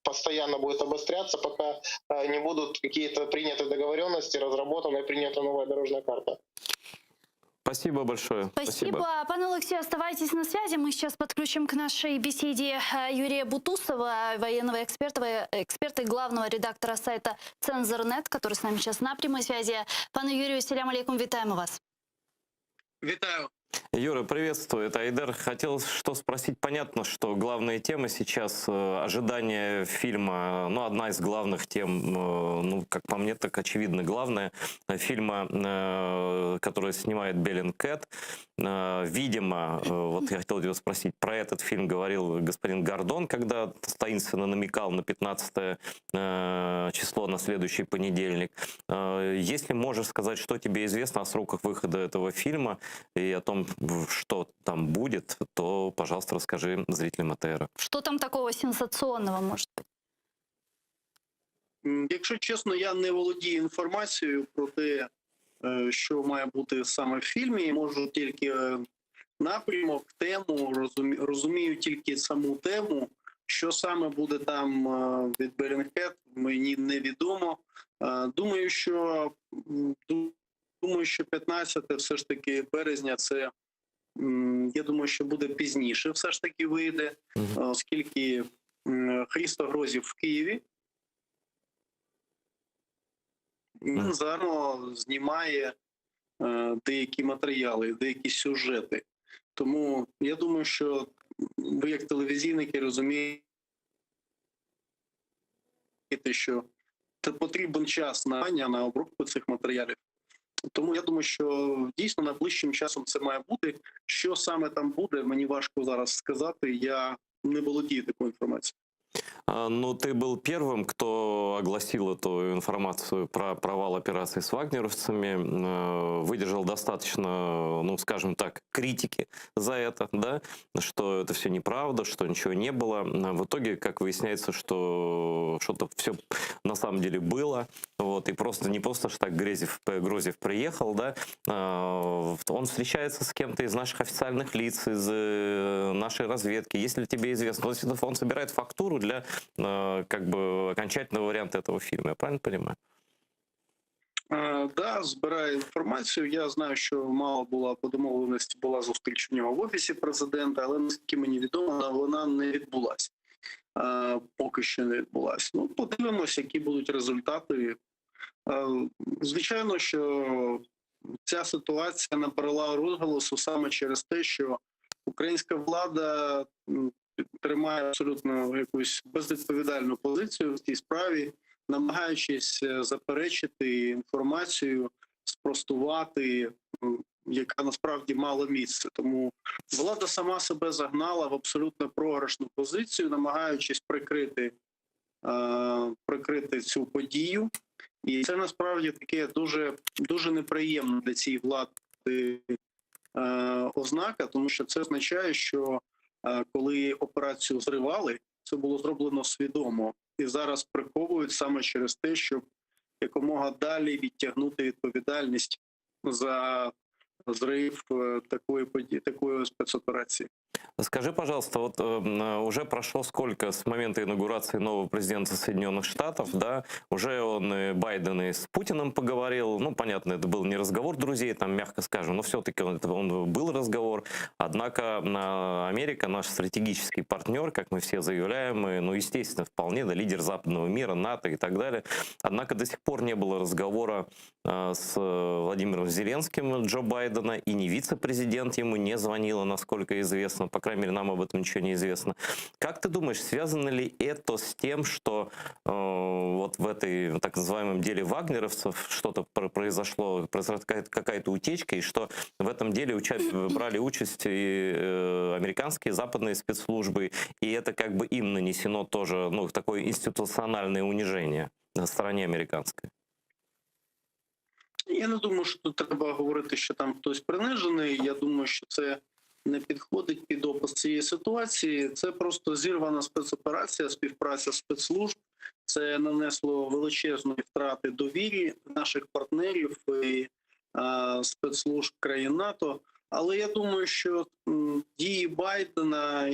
постоянно будет обостряться, пока не будут какие-то приняты договоренности, разработана и принята новая дорожная карта. Спасибо большое. Спасибо. Пане Олексію, оставайтесь на связи. Мы сейчас подключим к нашей беседе Юрия Бутусова, военного эксперта и главного редактора сайта Цензор.нет, который с нами сейчас на прямой связи. Пане Юрию, селям алейкум, витаем вас. Вітаю. Юра, приветствую. Это Айдар. Хотел что спросить. Понятно, что главная тема сейчас ожидание фильма, ну, одна из главных тем, ну, как по мне, так очевидно, главная фильма, который снимает Беллинкет. Видимо, вот я хотел тебя спросить, про этот фильм говорил господин Гордон, когда таинственно намекал на 15 число, на следующий понедельник. Если можешь сказать, что тебе известно о сроках выхода этого фильма и о том, что там будет, то, пожалуйста, расскажи зрителям АТР. Что там такого сенсационного может быть? Якщо чесно, я не володію інформацією про те, що має бути саме в фільмі. Можу тільки напрямок, тему, розумію тільки саму тему. Що саме буде там від Bellingcat, мені невідомо. Думаю, що 15 все ж таки березня, це, я думаю, що буде пізніше все ж таки вийде, оскільки Христо Грозів в Києві. Він зараз знімає деякі матеріали, деякі сюжети. Тому я думаю, що ви як телевізійники розумієте, що потрібен час на обробку цих матеріалів. Тому я думаю, що дійсно найближчим часом це має бути. Що саме там буде, мені важко зараз сказати, я не володію такою інформацією. Ну, ты был первым, кто огласил эту информацию про провал операции с вагнеровцами, выдержал достаточно, ну, скажем так, критики за это, да, что это все неправда, что ничего не было. В итоге, как выясняется, что что-то все на самом деле было, вот, и просто не просто что так Грозев приехал, да, он встречается с кем-то из наших официальных лиц, из нашей разведки. Если тебе известно, он собирает фактуру для как бы окончательного варианта этого фильма. Я правильно понимаю? Да, збираю інформацію. Я знаю, що мало була по домовленості, була зустріч у нього в офісі президента, але наскільки мені відомо, вона не відбулася. Поки що не відбулася. Ну, подивимося, які будуть результати. Звичайно, що ця ситуація набрала розголосу саме через те, що українська влада тримає абсолютно якусь безвідповідальну позицію в цій справі, намагаючись заперечити інформацію, спростувати, яка насправді мала місце. Тому влада сама себе загнала в абсолютно програшну позицію, намагаючись прикрити цю подію. І це насправді таке дуже неприємно для цієї влади ознака, тому що це означає, що коли операцію зривали, це було зроблено свідомо. І зараз приховують саме через те, щоб якомога далі відтягнути відповідальність за зрив такої спецоперації. Скажи, пожалуйста, вот уже прошло сколько с момента инаугурации нового президента Соединенных Штатов, да? Уже Байден и с Путиным поговорил. Ну, понятно, это был не разговор друзей, там, мягко скажем, но все-таки он был разговор. Однако Америка, наш стратегический партнер, как мы все заявляем, ну, естественно, вполне, да, лидер западного мира, НАТО и так далее. Однако до сих пор не было разговора с Владимиром Зеленским Джо Байдена, и не вице-президент ему не звонила, насколько известно, по крайней мере, нам об этом ничего не известно. Как ты думаешь, связано ли это с тем, что вот в этой так называемом деле вагнеровцев что-то произошло, какая-то утечка, и что в этом деле брали участь и американские, западные спецслужбы, и это как бы им нанесено тоже, ну, такое институциональное унижение на стороне американской? Я не думаю, що тут треба говорити, що там хтось принижений. Я думаю, що це не підходить під опис цієї ситуації. Це просто зірвана спецоперація, співпраця спецслужб. Це нанесло величезні втрати довірі наших партнерів і спецслужб країн НАТО. Але я думаю, що дії Байдена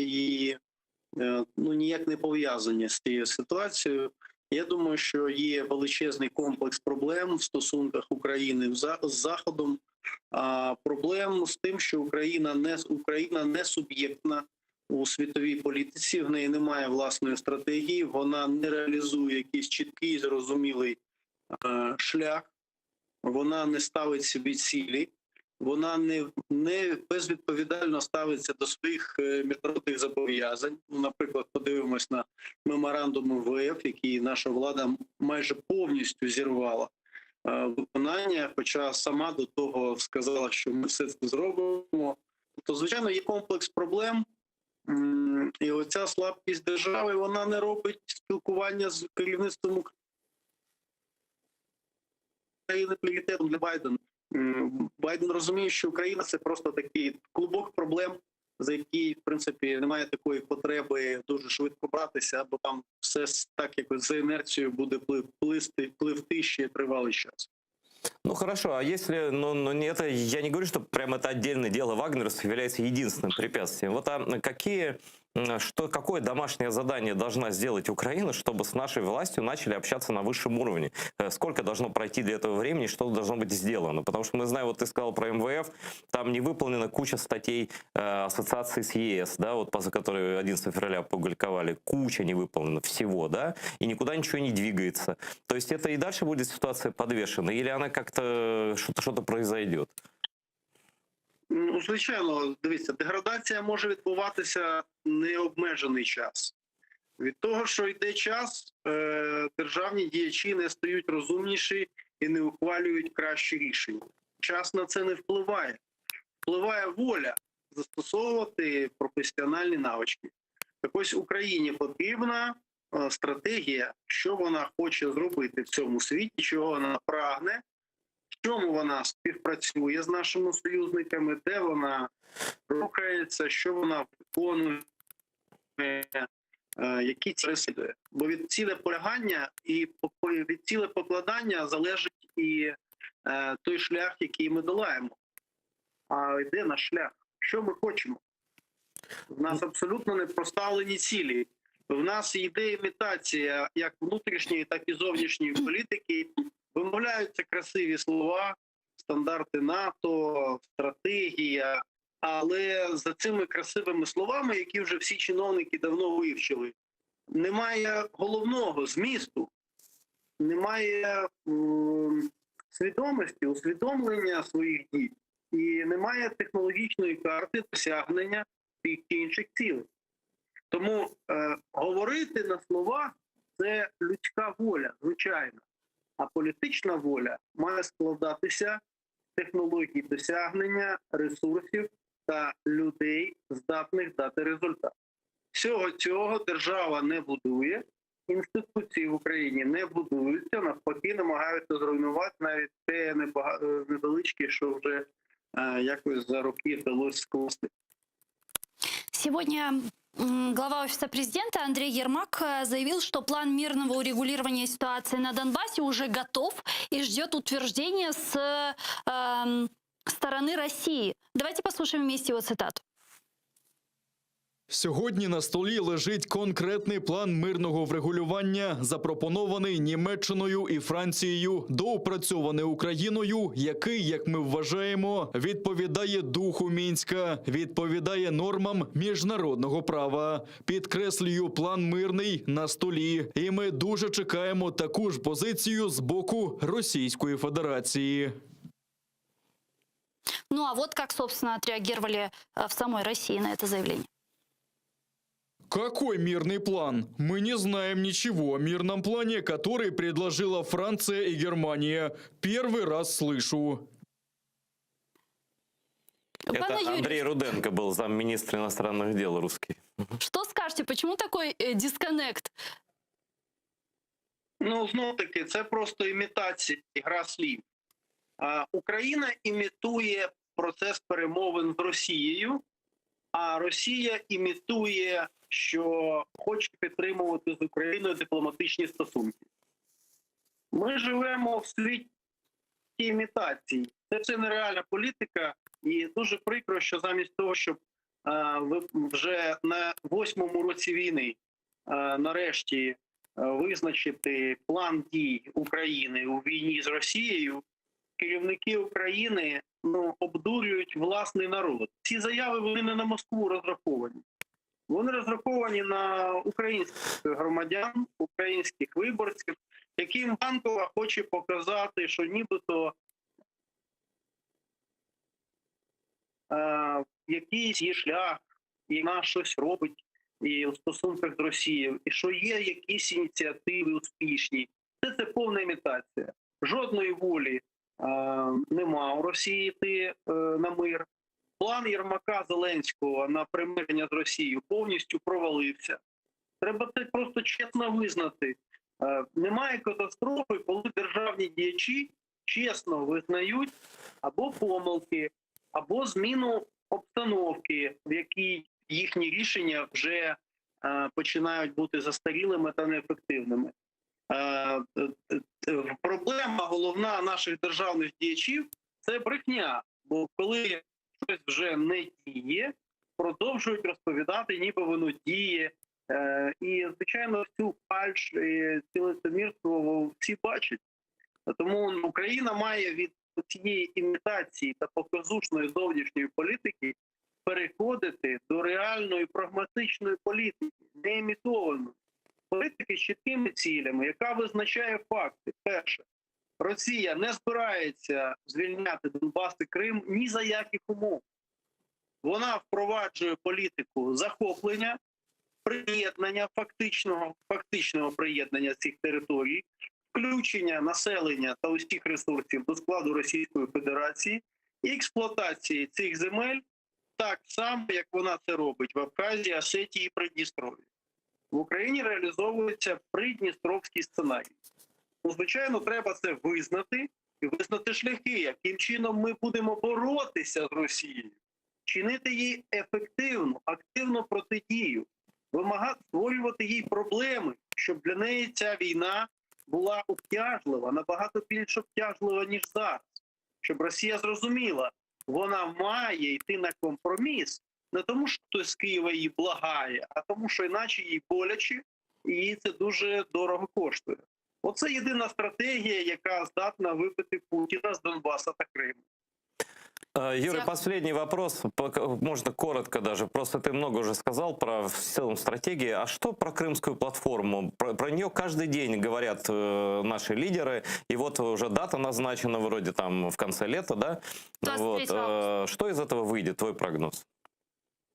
ніяк не пов'язані з цією ситуацією. Я думаю, що є величезний комплекс проблем в стосунках України з Заходом. Проблем з тим, що Україна не суб'єктна у світовій політиці, в неї немає власної стратегії, вона не реалізує якийсь чіткий, зрозумілий шлях, вона не ставить собі цілі, вона не безвідповідально ставиться до своїх міжнародних зобов'язань. Наприклад, подивимось на меморандум МВФ, який наша влада майже повністю зірвала виконання, хоча сама до того сказала, що ми все це зробимо. То, звичайно, є комплекс проблем, і оця слабкість держави, вона не робить спілкування з керівництвом України пріоритетом для Байдена. Байден розуміє, що Україна – це просто такий клубок проблем, за який, в принципі, немає такої потреби дуже швидко братися, бо там все так якось за інерцією буде пливти ще тривалий час. Ну хорошо, а если, это, я не говорю, что прямо это отдельное дело вагнеровцев является единственным препятствием. Вот какое домашнее задание должна сделать Украина, чтобы с нашей властью начали общаться на высшем уровне? Сколько должно пройти для этого времени, что должно быть сделано? Потому что мы знаем, вот ты сказал про МВФ, там не выполнена куча статей ассоциации с ЕС, да, вот за которые 11 февраля опубликовали, куча не выполнена всего, да, и никуда ничего не двигается. То есть это и дальше будет ситуация подвешена, или она как-то, что-то произойдет? Ну, звичайно, дивіться, деградація може відбуватися необмежений час. Від того, що йде час, державні діячі не стають розумніші і не ухвалюють кращі рішення. Час на це не впливає. Впливає воля застосовувати професіональні навички. Так ось Україні потрібна стратегія, що вона хоче зробити в цьому світі, чого вона прагне, в чому вона співпрацює з нашими союзниками, де вона рухається, що вона виконує, які цілі переслідує. Бо від цілеполягання і від цілепокладання залежить і той шлях, який ми долаємо. А де наш шлях? Що ми хочемо? В нас абсолютно не проставлені цілі. В нас йде імітація як внутрішньої, так і зовнішньої політики. Вимовляються красиві слова, стандарти НАТО, стратегія, але за цими красивими словами, які вже всі чиновники давно вивчили, немає головного змісту, немає свідомості, усвідомлення своїх дій і немає технологічної карти досягнення тих чи інших цілей. Тому говорити на словах – це людська воля, звичайно. А політична воля має складатися з технологій досягнення ресурсів та людей, здатних дати результат. Всього цього держава не будує, інституції в Україні не будуються, навпаки, намагаються зруйнувати навіть те невеличке, що вже якось за роки вдалося скласти. Сегодня глава Офиса президента Андрей Ермак заявил, что план мирного урегулирования ситуации на Донбассе уже готов и ждет утверждения с стороны России. Давайте послушаем вместе его цитату. Сьогодні на столі лежить конкретний план мирного врегулювання, запропонований Німеччиною і Францією, доопрацьований Україною, який, як ми вважаємо, відповідає духу Мінська, відповідає нормам міжнародного права. Підкреслюю, план мирний на столі, і ми дуже чекаємо таку ж позицію з боку Російської Федерації. Ну а вот как, собственно, отреагировали в самой России на это заявление. Какой мирный план? Мы не знаем ничего о мирном плане, который предложила Франция и Германия. Первый раз слышу. Пане Это Юрій, Андрей Руденко был замминистра иностранных дел русский. что скажете, почему такой дисконнект? Ну, знов-таки, це просто імітація, гра слів. Україна імітує процес перемовин з Росією, а Росія імітує, що хоче підтримувати з Україною дипломатичні стосунки. Ми живемо в світі імітацій. Це все нереальна політика, і дуже прикро, що замість того, щоб вже на 8-му році війни нарешті визначити план дій України у війні з Росією, керівники України обдурюють власний народ. Ці заяви, вони не на Москву розраховані. Вони розраховані на українських громадян, українських виборців, яким Банкова хоче показати, що нібито якийсь є шлях, і вона щось робить і у стосунках з Росією, і що є якісь ініціативи успішні. Це повна імітація. Жодної волі нема у Росії йти на мир. План Єрмака Зеленського на примирення з Росією повністю провалився. Треба це просто чесно визнати. Немає катастрофи, коли державні діячі чесно визнають або помилки, або зміну обстановки, в якій їхні рішення вже починають бути застарілими та неефективними. Проблема головна наших державних діячів – це брехня. Бо коли щось вже не діє, продовжують розповідати, ніби воно діє. І, звичайно, цю фальш і ці лицемірство всі бачать. Тому Україна має від цієї імітації та показушної зовнішньої політики переходити до реальної прагматичної політики, не імітованої. Політики з чіткими цілями, яка визначає факти. Перше, Росія не збирається звільняти Донбас і Крим ні за яких умов. Вона впроваджує політику захоплення, приєднання, фактичного приєднання цих територій, включення населення та усіх ресурсів до складу Російської Федерації і експлуатації цих земель так само, як вона це робить в Абхазії, Осетії і Придністров'ї. В Україні реалізовується придністровський сценарій. Звичайно, треба це визнати і визнати шляхи, яким чином ми будемо боротися з Росією, чинити їй ефективну, активну протидію, вимагати створювати їй проблеми, щоб для неї ця війна була обтяжлива, набагато більш обтяжлива, ніж зараз. Щоб Росія зрозуміла, вона має йти на компроміс, не тому, що хтось з Києва її благає, а тому, що іначе їй боляче, і їй це дуже дорого коштує. Оце єдина стратегія, яка здатна вибити Путіна з Донбаса та Криму. Юрий, Дякую. последний вопрос, можно коротко даже, просто ты много уже сказал про в целом стратегии, а что про Крымскую платформу? Про нее каждый день говорят наши лидеры, и вот уже дата назначена вроде там в конце лета, да? 23 августа. Что из этого выйдет, твой прогноз?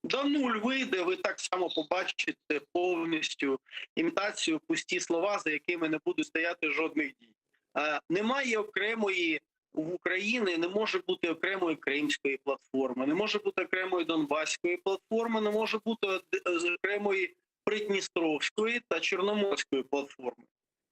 Да нуль вийде, ви так само побачите повністю імітацію, пусті слова, за якими не буде стояти жодних дій. Немає окремої в Україні, не може бути окремої Кримської платформи, не може бути окремої Донбаської платформи, не може бути окремої Придністровської та Чорноморської платформи.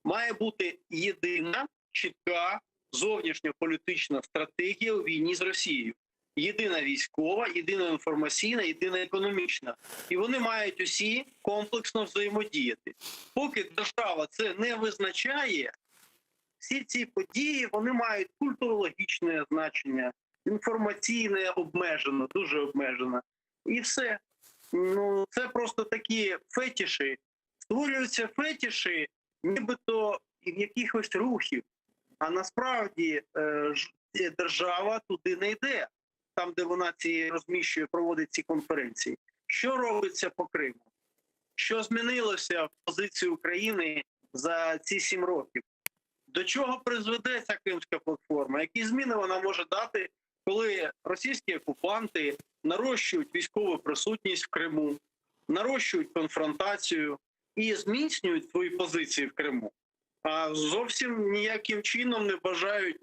Має бути єдина, чітка зовнішньополітична стратегія у війні з Росією. Єдина військова, єдина інформаційна, єдина економічна. І вони мають усі комплексно взаємодіяти. Поки держава це не визначає, всі ці події, вони мають культурологічне значення, інформаційне обмежено, дуже обмежено. І все. Ну, це просто такі фетіші. Створюються фетіші нібито в якихось рухів. А насправді держава туди не йде. Там, де вона розміщує, проводить ці конференції. Що робиться по Криму? Що змінилося в позиції України за ці 7 років? До чого призведе ця Кримська платформа? Які зміни вона може дати, коли російські окупанти нарощують військову присутність в Криму, нарощують конфронтацію і зміцнюють свої позиції в Криму? А зовсім ніяким чином не бажають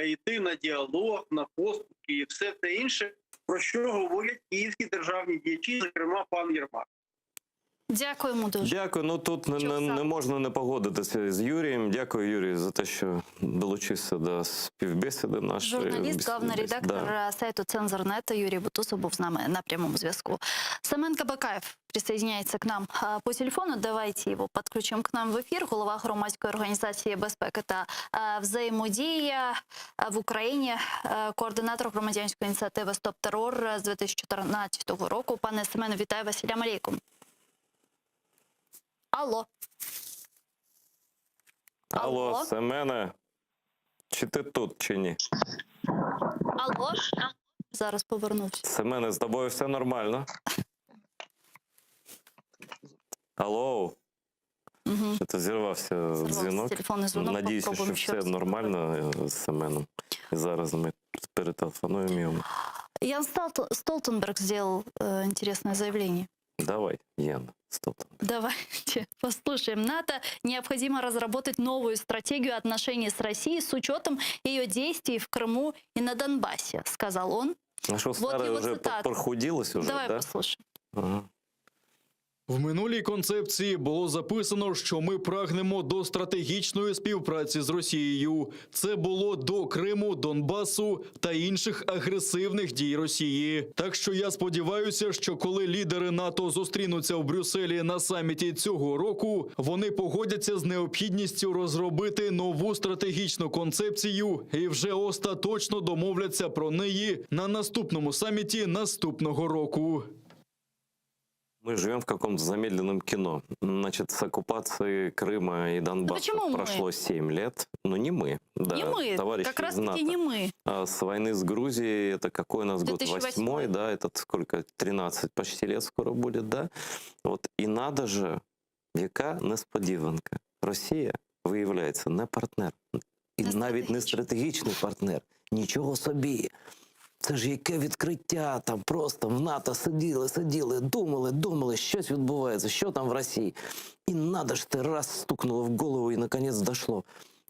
йти на діалог, на поступки і все те інше, про що говорять київські державні діячі, зокрема пан Єрмак. Дякуємо дуже. Дякую. Ну тут не можна не погодитися з Юрієм. Дякую, Юрій, за те, що долучився до співбесіди нашої. Журналіст, главний редактор сайту «Цензор.нет» Юрій Бутусов був з нами на прямому зв'язку. Семен Кабакаєв присоединяется к нам по телефону. Давайте его подключим к нам в ефір. Голова громадської організації «Безпека та взаємодія» в Україні, координатор громадянської ініціативи «Стоп терор» з 2014 року. Пане Семене, вітаю вас. Салям алейкум. Алло. Алло, Семене, чи ти тут, чи ні? Алло. Зараз повернувся. Семене, з тобою все нормально? Алло. Угу. Що-то зірвався дзвінок. Телефонний дзвінок. Надіюся, що все нормально з Семеном. І зараз ми перетелефонуємо йому. Ян Столтенберг сделал интересное заявление. Давай, Ян Столтенберг. Давайте послушаем. НАТО необходимо разработать новую стратегию отношений с Россией с учетом ее действий в Крыму и на Донбассе, сказал он. А що, старе вже прохудилось уже, Давай да? послушаем. Ага. В минулій концепції було записано, що ми прагнемо до стратегічної співпраці з Росією. Це було до Криму, Донбасу та інших агресивних дій Росії. Так що я сподіваюся, що коли лідери НАТО зустрінуться в Брюсселі на саміті цього року, вони погодяться з необхідністю розробити нову стратегічну концепцію і вже остаточно домовляться про неї на наступному саміті наступного року. Мы живем в каком-то замедленном кино. Значит, с оккупацией Крыма и Донбасса прошло 7 лет. Но не мы. Да, не мы, товарищи как раз из НАТО. таки не мы. А с войны с Грузией, это какой у нас 2008. год? 8-й, да, этот сколько, 13 почти лет скоро будет, да? Вот, и надо же, яка несподіванка. Росія виявляється не партнер. І навіть не стратегічний партнер. Нічого собі. Це ж яке відкриття, там просто в НАТО сиділи, думали, щось відбувається, що там в Росії. І надо ж ти раз стукнуло в голову, і наконець дошло.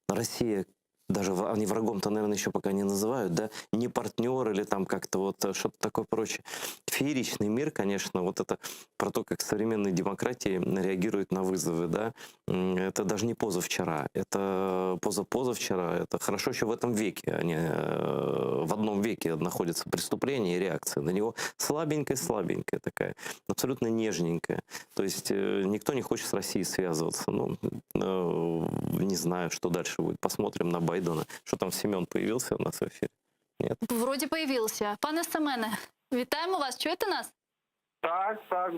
Росія, даже они врагом-то, наверное, еще пока не называют, да, не партнер или там как-то вот что-то такое прочее. Фееричный мир, конечно, вот это про то, как современные демократии реагируют на вызовы, да, это даже не позавчера, это позавчера, это хорошо еще в этом веке, они в одном веке находятся преступления и реакция на него слабенькая такая, абсолютно нежненькая. То есть никто не хочет с Россией связываться, ну, не знаю, что дальше будет, посмотрим на Байдена. Что там, Семен появился у нас в ефірі? Ні? Вроді появився. Пане Семене, вітаємо вас. Чуєте нас? Так,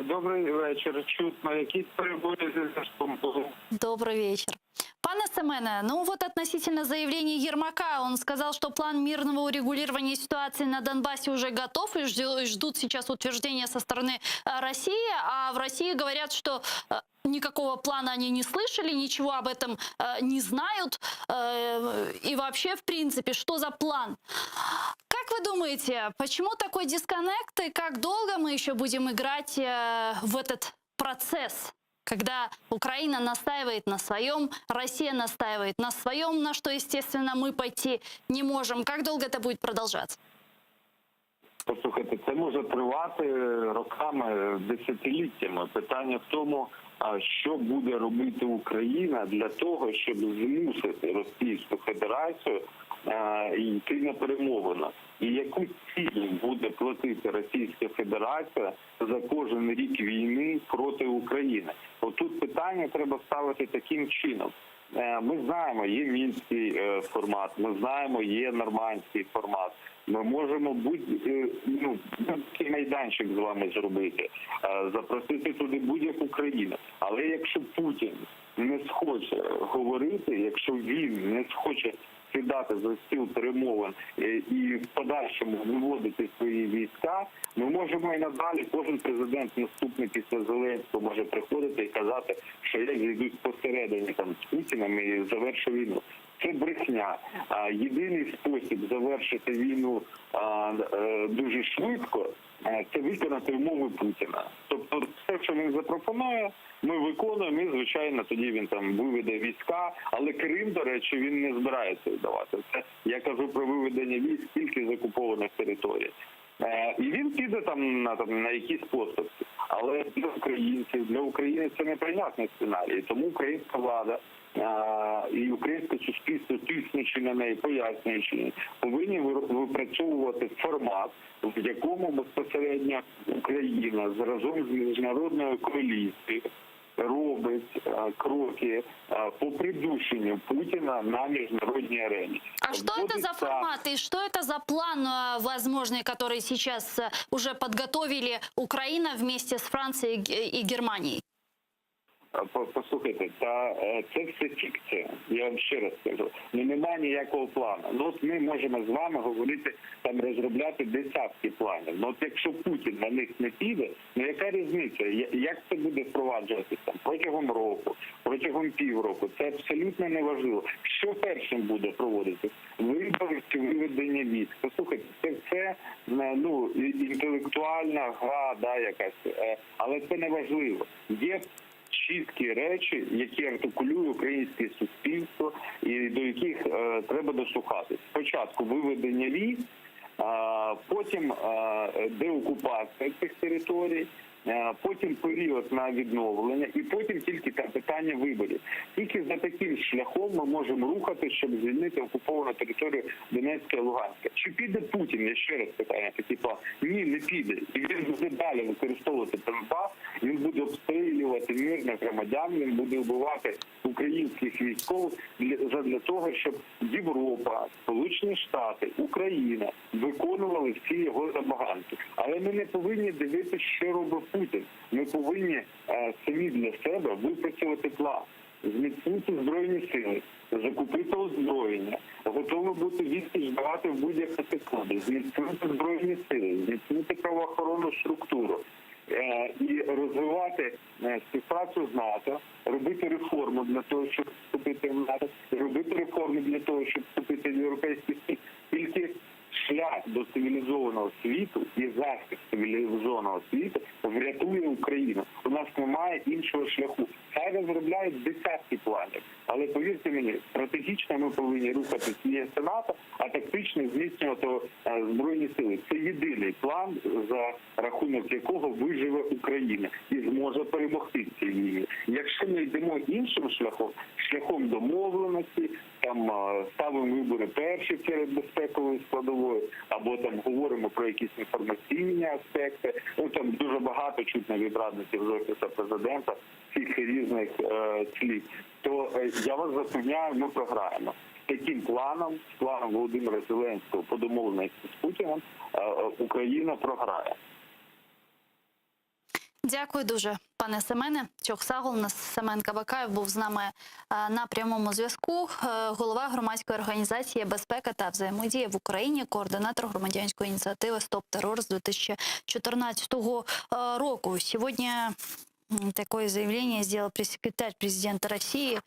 добрий вечір. Чутно. Якісь перебої зі зв'язком. Добрий вечір. Пане Семене, ну вот относительно заявления Ермака, он сказал, что план мирного урегулирования ситуации на Донбассе уже готов и ждут сейчас утверждения со стороны России, а в России говорят, что никакого плана они не слышали, ничего об этом не знают, и вообще, в принципе, что за план? Как вы думаете, почему такой дисконнект и как долго мы еще будем играть в этот процесс? Когда Украина настаивает на своем, Россия настаивает на своем, на что, естественно, мы пойти не можем. Как долго это будет продолжаться? Послухайте, це може тривати роками, десятиліттями. Питання в тому, що буде робити Україна для того, щоб змусити Російську Федерацію йти на перемовини. І яку ціль буде платити Російська Федерація за кожен рік війни проти України? Отут питання треба ставити таким чином. Ми знаємо, є мінський формат, ми знаємо, є нормандський формат. Ми можемо будь-який майданчик з вами зробити, запросити туди будь-яку країну. Але якщо Путін не схоче говорити, якщо він не схоче сідати за стіл перемовин і в подальшому виводити свої війська, ми можемо і надалі, кожен президент наступний після Зеленського може приходити і казати, що я зійдуть посередині там з Путіним і завершу війну. Це брехня. Єдиний спосіб завершити війну дуже швидко – це виконати умови Путіна. Тобто все, що він запропонує, ми виконуємо, і, звичайно, тоді він там виведе війська, але Крим, до речі, він не збирається віддавати. Це я кажу про виведення військ тільки з окупованих територій. І він піде на якісь поступки. Але для українців, для України це неприйнятний сценарій. Тому українська влада і українське суспільство, тиснучи на неї, пояснюючи, повинні випрацьовувати формат, в якому безпосередньо Україна разом з міжнародною коаліцією робить кроки по придушенню Путина на международной арене. А что это за формат и что это за план возможный, который сейчас уже подготовили Украина вместе с Францией и Германией? Послухайте, це все фікція, я вам ще раз скажу. Немає ніякого плану. От ми можемо з вами говорити, розробляти десятки планів. От якщо Путін на них не піде, яка різниця? Як це буде впроваджуватися протягом року, протягом півроку? Це абсолютно неважливо. Що першим буде проводитися? Вибори чи виведення військ? Послухайте, це все інтелектуальна гра, якась, але це неважливо. Є чіткі речі, які артикулює українське суспільство і до яких треба дослухатись. Спочатку виведення військ, потім деокупація цих територій, потім період на відновлення і потім тільки питання виборів. Тільки за таким шляхом ми можемо рухати, щоб звільнити окуповану територію Донецька і Луганська. Чи піде Путін? Я ще раз питаю на такий план. Ні, не піде. І він буде далі використовувати Донбас, він буде обстрілювати мирних громадян, він буде вбивати українських військових для того, щоб Європа, Сполучені Штати, Україна виконували всі його забаганки. Але ми не повинні дивитися, що робить Путін. Ми повинні самі для себе випрацювати план, зміцнити Збройні сили, закупити озброєння, готові бути відсіч давати в будь-яку секунду, зміцнити Збройні сили, зміцнити правоохоронну структуру і розвивати співпрацю з НАТО, робити реформу для того, щоб вступити в НАТО, робити реформи для того, щоб вступити в Європейський Союз. Тільки шлях до цивілізованого світу і захист цивілізованого світу врятує Україну. У нас немає іншого шляху. Хай розробляють десятки планів. Але повірте мені, стратегічно ми повинні рухатися не з НАТО, а тактично зміцнювати Збройні сили. Це єдиний план, за рахунок якого виживе Україна і зможе перемогти в цій війні. Якщо ми йдемо іншим шляхом, шляхом домовленості, ставимо вибори перші серед безпекової складової, або говоримо про якісь інформаційні аспекти, там дуже багато чутно від радників з Офісу Президента цих різних слів, то я вас запевняю, ми програємо. Таким планом, планом Володимира Зеленського по домовленості з Путіним, Україна програє. Дякую дуже, пане Семене. Чохсагол, у нас Семен Кабакаєв був з нами на прямому зв'язку. Голова громадської організації «Безпека та взаємодія в Україні», координатор громадянської ініціативи «Стоп террор» з 2014 року. Сегодня такое заявление сделал пресс-секретарь президента России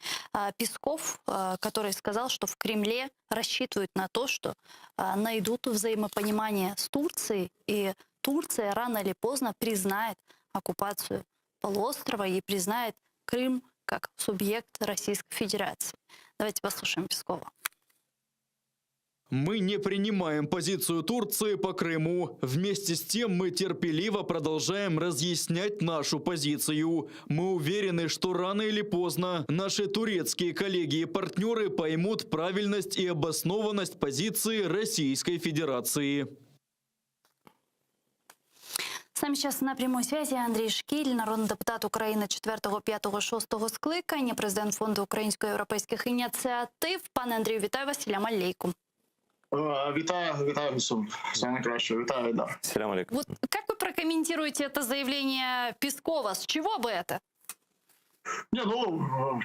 Песков, который сказал, что в Кремле рассчитывают на то, что найдут взаимопонимание с Турцией, и Турция рано или поздно признает оккупацию полуострова и признает Крым как субъект Российской Федерации. Давайте послушаем Пескова. Мы не принимаем позицию Турции по Крыму. Вместе с тем мы терпеливо продолжаем разъяснять нашу позицию. Мы уверены, что рано или поздно наши турецкие коллеги и партнеры поймут правильность и обоснованность позиции Российской Федерации. С нами сейчас на прямой связи Андрій Шкіль, народний депутат України 4, 5, 6 скликання, президент Фонду українсько-європейських ініціатив. Пане Андрію, вітаю вас, Селям алейкум. Вітаю, Місу. Все найкраще. Вітаю, Айдар. Селям алейкум. Вот как вы прокомментируете это заявление Пескова? С чего бы это?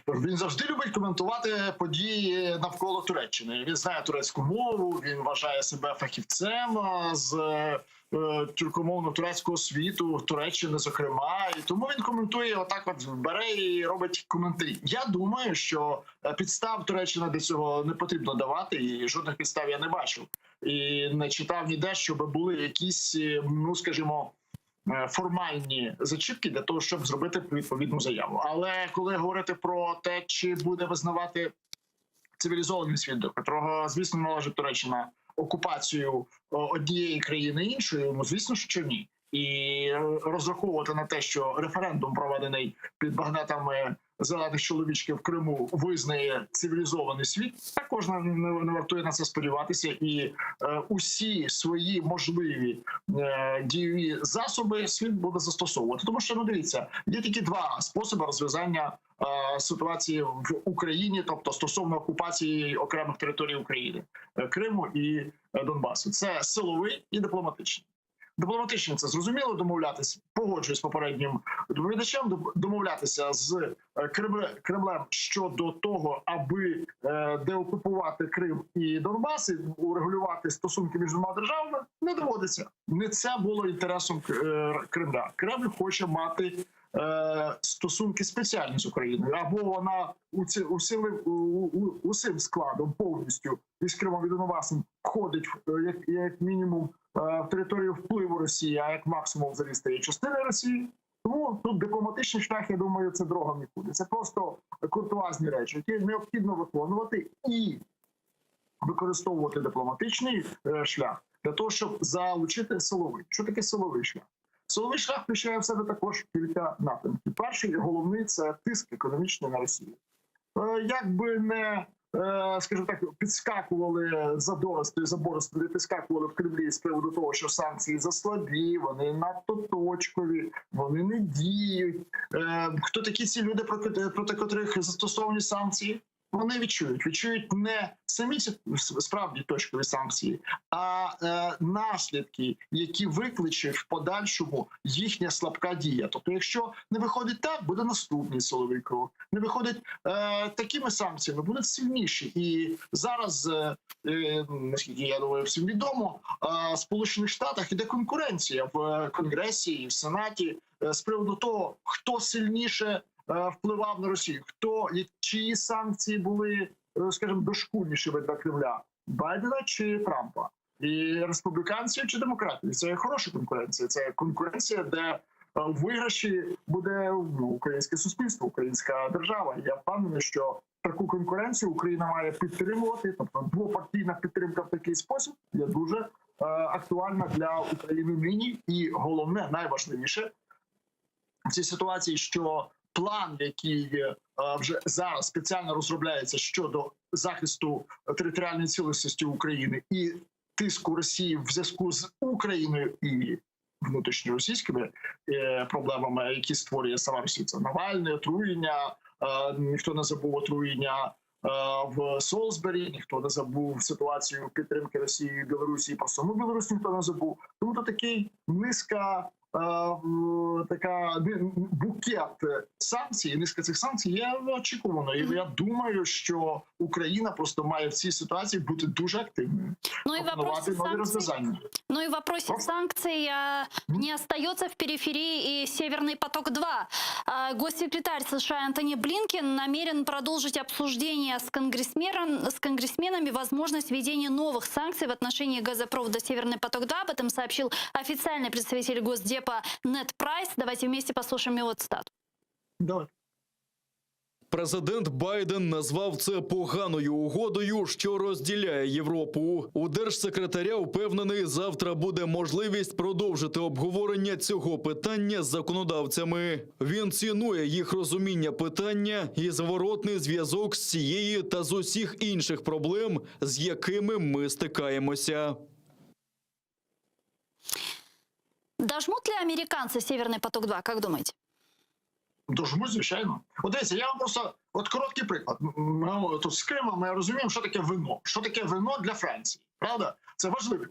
Він завжди любить коментувати події навколо Туреччини. Він знає турецьку мову, він вважає себе фахівцем з тюркомовно-турецького світу, Туреччини, зокрема. І тому він коментує, отак от бере і робить коментарі. Я думаю, що підстав Туреччина для цього не потрібно давати, і жодних підстав я не бачив. І не читав ніде, щоб були якісь, скажімо, формальні зачіпки для того, щоб зробити відповідну заяву. Але коли говорити про те, чи буде визнавати цивілізований світ, до котрого, звісно, належить Туреччина, окупацію однієї країни іншою, звісно, що ні. І розраховувати на те, що референдум, проведений під багнетами зелених чоловічків в Криму, визнає цивілізований світ, також не вартує на це сподіватися. І усі свої можливі дієві засоби світ буде застосовувати. Тому що, дивіться, є тільки два способи розв'язання ситуації в Україні, тобто стосовно окупації окремих територій України, Криму і Донбасу. Це силовий і дипломатичний. Дипломатично це зрозуміло, домовлятися, погоджуюсь з попереднім доповідачем, домовлятися з Кремлем щодо того, аби деокупувати Крим і Донбас, і урегулювати стосунки між двома державами, не доводиться. Не це було інтересом Кремля. Кремль хоче мати стосунки спеціальні з Україною, або вона усім складом повністю із Кримом і Донбасом входить як мінімум в територію впливу Росії, а як максимум взагалі стає частиною Росії. Тому тут дипломатичний шлях, я думаю, це дорога в нікуди. Це просто куртуазні речі, які необхідно виконувати і використовувати дипломатичний шлях для того, щоб залучити силовий. Що таке силовий шлях? Силовий шлях включає в себе також кілька напрямків. Перший, головний – це тиск економічний на Росію. Якби не, скажімо так, підскакували забористи, підскакували в Кремлі з приводу того, що санкції заслаблі, вони надто точкові, вони не діють. Хто такі ці люди, проти котрих застосовані санкції? Вони відчують не самі ці справді точкові санкції, а наслідки, які викличе в подальшому їхня слабка дія. Тобто, якщо не виходить так, буде наступний силовий крок. Не виходить такими санкціями, будуть сильніші. І зараз, наскільки я думаю, всім відомо, в Сполучених Штатах іде конкуренція в Конгресі і в Сенаті з приводу того, хто сильніше впливав на Росію, чиї санкції були, скажімо, дошкульнішими для Кремля, Байдена чи Трампа, і республіканців чи демократів. Це хороша конкуренція. Це конкуренція, де в виграші буде українське суспільство, українська держава. Я впевнений, що таку конкуренцію Україна має підтримувати. Тобто двопартійна підтримка в такий спосіб є дуже актуальна для України нині. І головне, найважливіше в цій ситуації, що план, який вже зараз спеціально розробляється щодо захисту територіальної цілісності України і тиску Росії в зв'язку з Україною і внутрішньоросійськими проблемами, які створює сама Росія. Це Навальний, отруєння, ніхто не забув отруєння в Солсбері, ніхто не забув ситуацію підтримки Росії і Білорусі, про саму Білорусь ніхто не забув. Тому то такий низка така букет санкцій, низка цих санкцій є очікувано. І я думаю, що Україна просто має в цій ситуації бути дуже активною. Ну и пропонувати нові розв'язання. Ну и в вопросе санкций не остается в периферии и «Северный поток-2». Госсекретарь США Антони Блинкен намерен продолжить обсуждение с конгрессменами возможность введения новых санкций в отношении газопровода «Северный поток-2». Об этом сообщил официальный представитель Госдепа Нед Прайс. Давайте вместе послушаем его цитату. Давай. Президент Байден назвав це поганою угодою, що розділяє Європу. У держсекретаря впевнений, завтра буде можливість продовжити обговорення цього питання з законодавцями. Він цінує їх розуміння питання і зворотний зв'язок з цієї та з усіх інших проблем, з якими ми стикаємося. Дожмут ли американцы «Северный поток-2», как думаете? Дожмуть, звичайно. От дивіться, я вам просто короткий приклад. Ми тут з Кримом ми розуміємо, що таке вино. Що таке вино для Франції, правда? Це важливий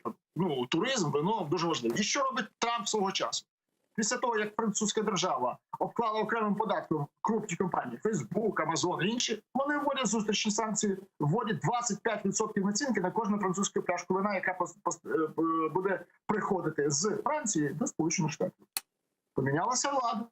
туризм, вино дуже важливий. І що робить Трамп свого часу? Після того, як французька держава обклала окремим податком крупні компанії, Facebook, Amazon і інші, вони вводять зустрічні санкції, вводять 25% націнки на кожну французьку пляшку вина, яка буде приходити з Франції до Сполучених Штатів. Помінялася влада.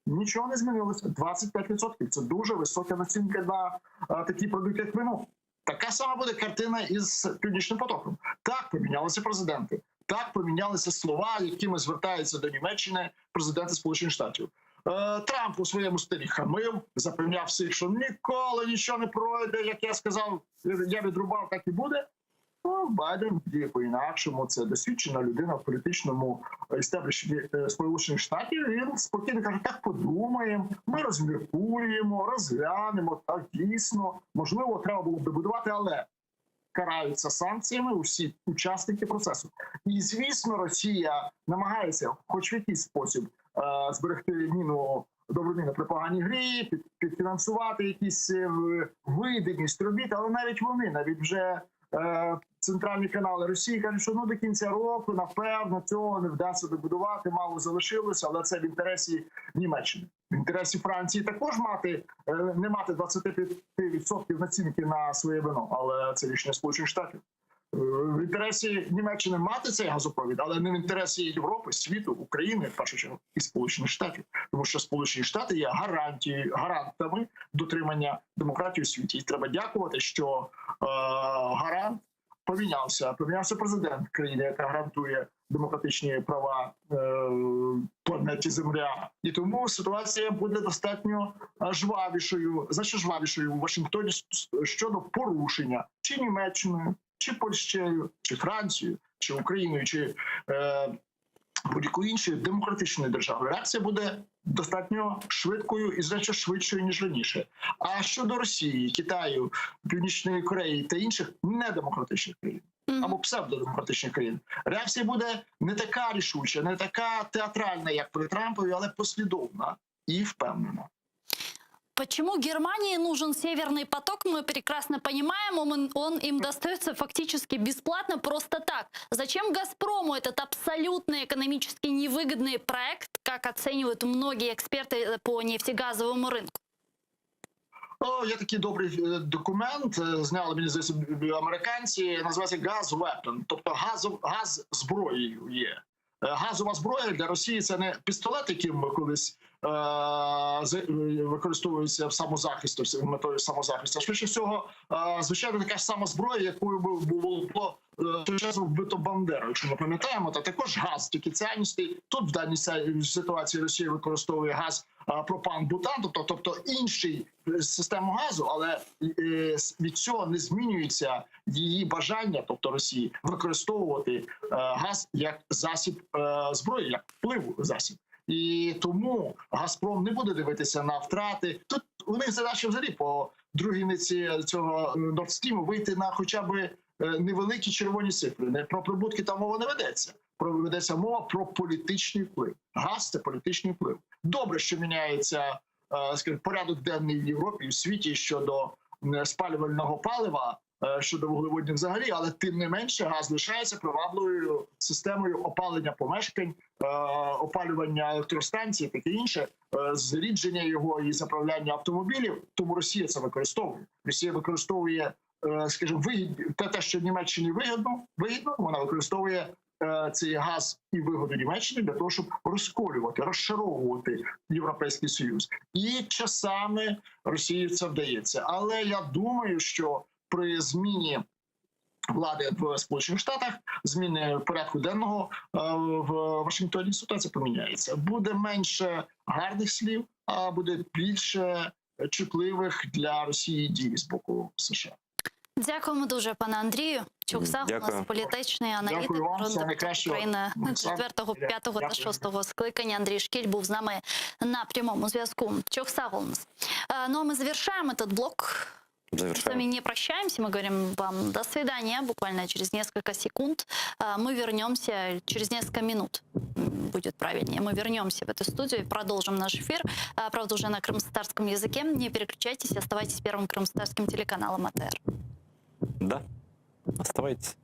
Нічого не змінилося. 25%. Це дуже висока націнка на такі продукти, як вино. Така сама буде картина із Північним потоком. Так помінялися президенти. Так помінялися слова, якими звертаються до Німеччини президенти Сполучених Штатів. Трамп у своєму стилі хамив, запевняв всіх, що ніколи нічого не пройде, як я сказав, я відрубав, так і буде. Байден діє по-інакшому, це досвідчена людина в політичному істеблішмі Сполучених Штатів. Він спокійно каже, так подумаємо, ми розміркуємо, розглянемо, так дійсно, можливо, треба було б добудувати, але караються санкціями усі учасники процесу. І, звісно, Росія намагається хоч в якийсь спосіб зберегти міну доброміну при поганій грі, підфінансувати якісь видимість робіт, але навіть вони, навіть вже центральні канали Росії кажуть, що до кінця року, напевно, цього не вдасться добудувати, мало залишилося, але це в інтересі Німеччини. В інтересі Франції також не мати 25% націнки на своє вино, але це рішення Сполучених Штатів. В інтересі Німеччини мати цей газопровід, але не в інтересі Європи, світу, України, в першу чергу, і Сполучених Штатів. Тому що Сполучені Штати є гарантами дотримання демократії у світі. І треба дякувати, що гарант помінявся президент країни, яка гарантує демократичні права планеті Земля. І тому ситуація буде достатньо жвавішою, значно жвавішою у Вашингтоні щодо порушення чи Німеччиною, чи Польщею, чи Францією, чи Україною, чи будь-якої іншої демократичної держави. Реакція буде достатньо швидкою і значно швидшою, ніж раніше. А щодо Росії, Китаю, Північної Кореї та інших недемократичних країн, або псевдодемократичних країн, реакція буде не така рішуча, не така театральна, як при Трампові, але послідовна і впевнена. Почему Германии нужен «Северный поток», мы прекрасно понимаем, он им достается фактически бесплатно, просто так. Зачем «Газпрому» этот абсолютно экономически невыгодный проект, как оценивают многие эксперты по нефтегазовому рынку? Є такий добрий документ, зняли, мені здається, американці, називається «Gas Weapon», тобто газ зброєю є. Газова зброя для Росії – це не пістолет, яким колись використовується в самозахисту, з метою самозахисту. А швидше всього, звичайно, така ж сама зброя, якою було часом вбито Бандеру. Якщо ми пам'ятаємо, то також газ, тільки цяністий. Тут в даній ситуації Росія використовує газ пропан-бутан, тобто інший систему газу, але від цього не змінюється її бажання, тобто Росії, використовувати газ як засіб зброї, як впливу засіб. І тому «Газпром» не буде дивитися на втрати. Тут у них задача взагалі по другій ниці цього Nord Stream вийти на хоча б невеликі червоні цифри. Про прибутки там мова не ведеться. Ведеться мова про політичний вплив. Газ – це політичний вплив. Добре, що міняється порядок денний в Європі і в світі щодо спалювального палива, щодо вуглеводнів взагалі, але тим не менше газ лишається привабливою системою опалення помешкань, опалювання електростанцій, таке інше, зрідження його і заправляння автомобілів. Тому Росія це використовує. Росія використовує, скажімо, те, що Німеччині вигідно, вона використовує цей газ і вигоду Німеччини для того, щоб розколювати, розшаровувати Європейський Союз. І часами Росії це вдається. Але я думаю, що при зміні влади в Сполучених Штатах, зміни порядку денного в Вашингтоні, ситуація поміняється. Буде менше гарних слів, а буде більше чутливих для Росії дій з боку США. Дякуємо дуже, пане Андрію. Чуксаг, у нас політичний аналітик, Дякую вам, народний все депутат найкраще. України 4, 5 та Дякую. 6 скликання. Андрій Шкіль був з нами на прямому зв'язку. Чуксаг у нас. Ну а мы завершаем этот блок. С вами не прощаемся, мы говорим вам до свидания, буквально через несколько секунд. Мы вернемся, через несколько минут будет правильнее. Мы вернемся в эту студию и продолжим наш эфир, правда, уже на крымстарском языке. Не переключайтесь, оставайтесь первым крымстарским телеканалом АТР. Да, оставайтесь.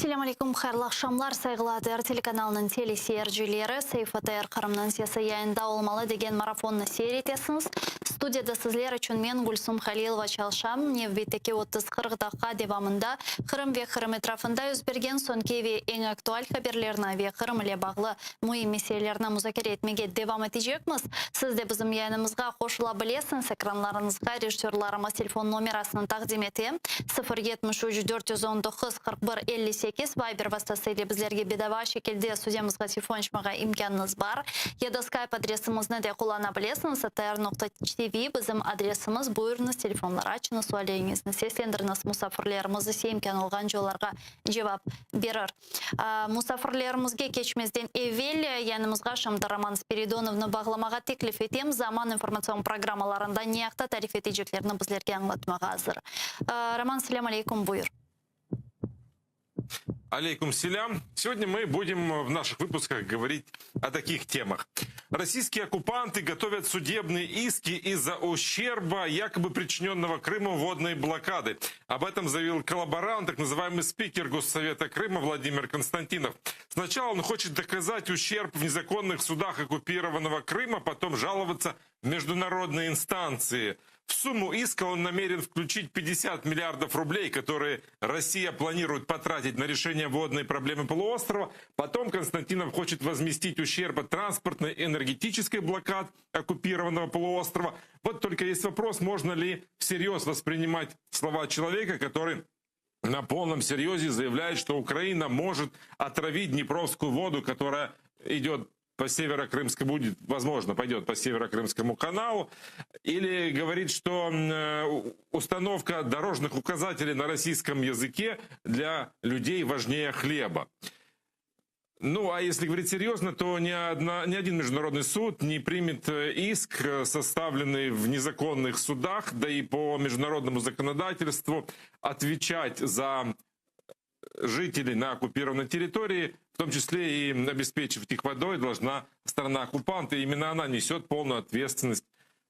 Ассаляму алейкум, хайрлы акшамлар, сайгыладыр телеканалының телесерджилері, Сейфатер Қарымнан сесі яйында олмалы деген марафонны сейретесіңіз. Студияда сізлер үшін мен Гульсум Халилова чалшам, невбеттеке 30-40 даққа девамында Қырым ве Қырым етрафында өзберген сонкеве ең актуаль хаберлерна ве Қырым иле бағлы мұйым меселерна музакер етмеге девам етежекміз. Сіз де біздің яйнымызға қошыла білесіңіз, экранларыңызға режиссерларыма телефон номерасын тақдим етем. 073 419 41 58 Вайбер вастасыйлы біздерге бедава шекелде судьямызға телефоншмаға имканыңыз бар. Еда скайп адресімізні де қолана білесіңіз. @tr.tv bizim адресіміз. Бұйырыңыз, телефонлар ачыңыз, суалейіңізні сеслендіріңіз. Мұсафырлерімізді семкен олған жоларға жауап берір. Мұсафырлерімізге кечмезден евел янымызға шамды Роман Спиридоновны бағламаға теклif етем. Заман информацион программаларында неяқта тариф етежеклеріні біздерге аңлатмаға азыр. Роман, салям алейкум, бұйыр. Алейкум селям. Сегодня мы будем в наших выпусках говорить о таких темах. Российские оккупанты готовят судебные иски из-за ущерба, якобы причиненного Крыму водной блокады. Об этом заявил коллаборант, так называемый спикер Госсовета Крыма Владимир Константинов. Сначала он хочет доказать ущерб в незаконных судах оккупированного Крыма, потом жаловаться в международные инстанции. В сумму иска он намерен включить 50 миллиардов рублей, которые Россия планирует потратить на решение водной проблемы полуострова. Потом Константинов хочет возместить ущерб от транспортной и энергетической блокад оккупированного полуострова. Вот только есть вопрос, можно ли всерьез воспринимать слова человека, который на полном серьезе заявляет, что Украина может отравить Днепровскую воду, которая идет по Северо-Крымскому, будет, возможно, пойдет по Северо-Крымскому каналу, или говорит, что установка дорожных указателей на российском языке для людей важнее хлеба. Ну, а если говорить серьезно, то ни один международный суд не примет иск, составленный в незаконных судах, да и по международному законодательству отвечать за жителей на оккупированной территории, в том числе и обеспечив их водой, должна страна-оккупант, и именно она несет полную ответственность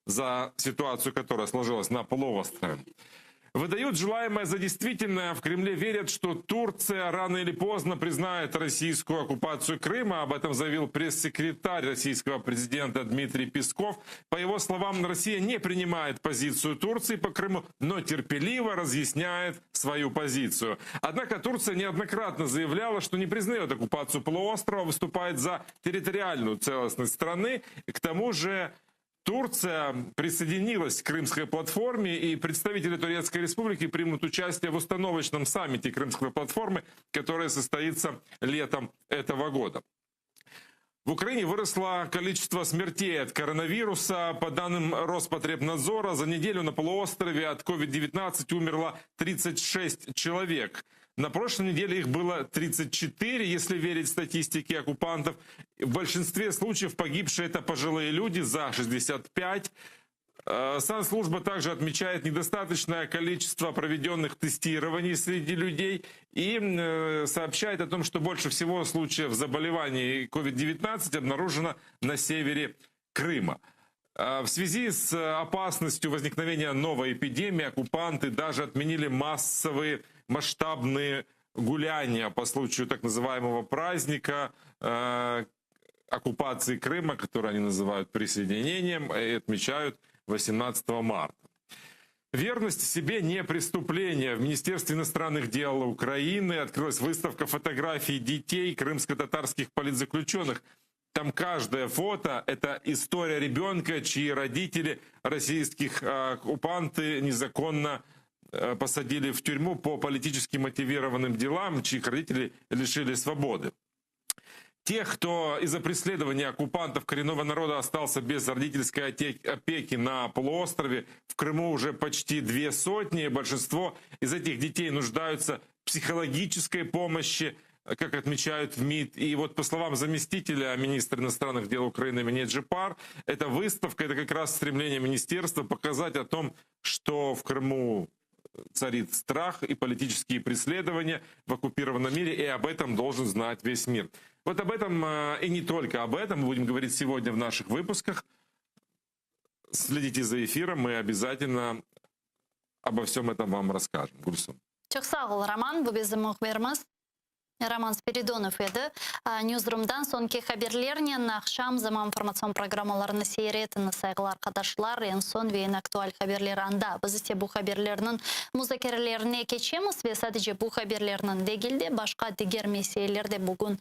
за ситуацию, которая сложилась на полуострове. Выдают желаемое за действительное. В Кремле верят, что Турция рано или поздно признает российскую оккупацию Крыма. Об этом заявил пресс-секретарь российского президента Дмитрий Песков. По его словам, Россия не принимает позицию Турции по Крыму, но терпеливо разъясняет свою позицию. Однако Турция неоднократно заявляла, что не признает оккупацию полуострова, выступает за территориальную целостность страны. К тому же Турция присоединилась к Крымской платформе, и представители Турецкой Республики примут участие в установочном саммите Крымской платформы, который состоится летом этого года. В Украине выросло количество смертей от коронавируса. По данным Роспотребнадзора, за неделю на полуострове от COVID-19 умерло 36 человек. На прошлой неделе их было 34, если верить статистике оккупантов. В большинстве случаев погибшие это пожилые люди за 65. Санслужба также отмечает недостаточное количество проведенных тестирований среди людей и сообщает о том, что больше всего случаев заболеваний COVID-19 обнаружено на севере Крыма. В связи с опасностью возникновения новой эпидемии оккупанты даже отменили массовые масштабные гуляния по случаю так называемого праздника оккупации Крыма, который они называют присоединением, и отмечают 18 марта. Верность себе не преступление. В Министерстве иностранных дел Украины открылась выставка фотографий детей крымско-татарских политзаключенных. Там каждое фото – это история ребенка, чьи родители, российских оккупанты, незаконно посадили в тюрьму по политически мотивированным делам, чьих родителей лишили свободы. Тех, кто из-за преследования оккупантов коренного народа остался без родительской опеки на полуострове, в Крыму уже почти 200. Большинство из этих детей нуждаются в психологической помощи, как отмечают в МИД. И вот по словам заместителя министра иностранных дел Украины Минеджи Пар, эта выставка – это как раз стремление министерства показать о том, что в Крыму царит страх и политические преследования в оккупированном мире, и об этом должен знать весь мир. Вот об этом и не только об этом мы будем говорить сегодня в наших выпусках. Следите за эфиром, мы обязательно обо всем этом вам расскажем. Гульсум. Çok sağ ol Роман, bu bizim muhbirimiz. Роман Спиридонов еді. Ньюзрумдан сонки хаберлерінен ақшам зама информацион программаларыны сейретіні сайғылар қадашылар, ең сон вейін актуаль хаберлер анда. Бізісте бұл хаберлерінің музакерлеріне кечеміз, ве садыже бұл хаберлерінің дегілде, башқа дегер меселерде бүгін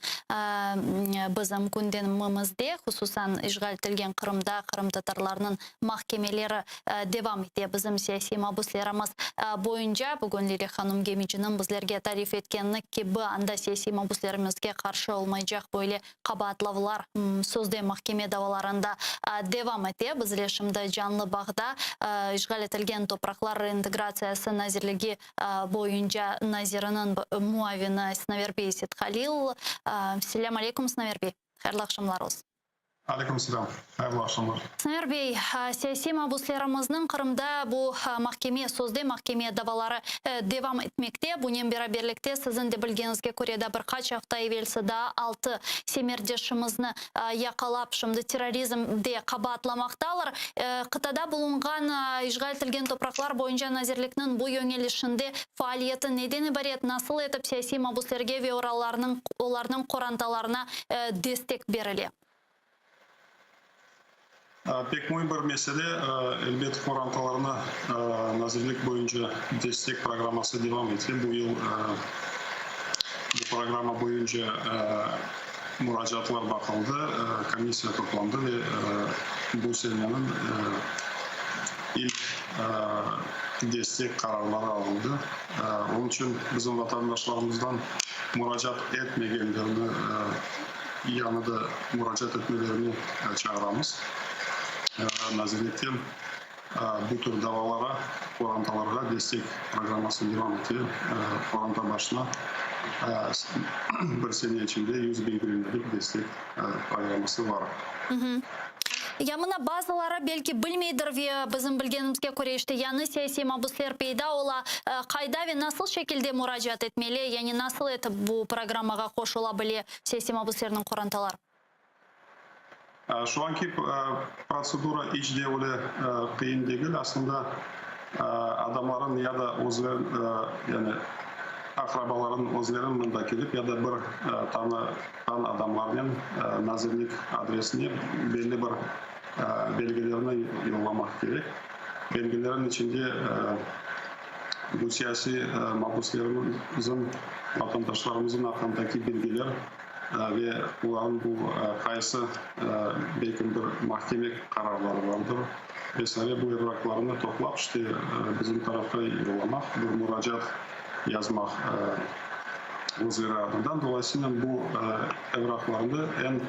бізім күнден мымызде, хусусан işgaltilgen Қырымда, Қырым татарларының махкемелері девам ете. Бізім сияси мабуслеріміз бойынша бүгін Лили ханым Гемичінің бізлерге тариф еткенні кебі анда саяси мабуслерімізге қаршы олмайжақ бойле қабатлавылар сөзде махкеме даваларында девам ете. Бізлешімді жанлы бағда işgal etilgen topraklar интеграциясы назирлігі бойынша назирінің муавины Снавербей Сетхалил. Селям алейкум, Снавербей. Хайырлы ақшамлар олсын. Алейкум селям. Хайырлы ақшамлар. Снавербей, саяси мабуслеріміздің Қырымда бұл махкеме, сөзде махкеме давалары девам етмекте. Бұнен бераберлікте сізін де білгенізге көреді бір қачақта евелсі да 6 семердешімізні яқалап шымды терроризмде қабатламақталар. Қытада бұлынған işgaltilgen топрақлар бойынша назирлікнің бұл өңелішінде фаалиеті недені барет, насыл етіп саяси мабуслерге ве оларның қоранталарына дестек беріле? Пек мой бір мәселе, әлбет қоранталарына назирлік бойынша дестек программасы девам ете. Бұл ел бұл программа бойынша мұражатлар бақылды, комиссия топланды ve бұл сененің ilk destek kararları alındı. Onun için bizim vatandaşlarımızdan müracaat etmeyenlerini yanında müracaat etmelerini çağıramız. Nazirlikten bu tür davalara, korantalara destek programması devam ediyor. Koranta başına bir sene içinde 100 bin гривнелік destek programması var. Ямына базалары белки білмейдір ве біздің білгенімізге көрешті. Яны саяси мабуслер пейда ола қайда ве насыл шекілде мұражат етмелі, яны насыл етіп бұл программаға қошыла біле саяси мабуслерінің қоранталар? Şu anki процедура içde öyle kıyın değil. Aslında adamların ya da özlerin yani akrabaların özlerin bunda gelip ya da bir tan adamların nazirlik adresine belli bir belgelerini yollamak gerek. Belgelerin içinde bu siyasi mahpuslarımızın, vatandaşlarımızın hakkındaki bilgiler ve onların bu kayısı belki bir mahkeme kararları vardır. Vesaire bu evraklarını toplap işte bizim tarafta yollamak, bir müracaat yazmak özleri adından. Dolayısıyla bu evraklarını en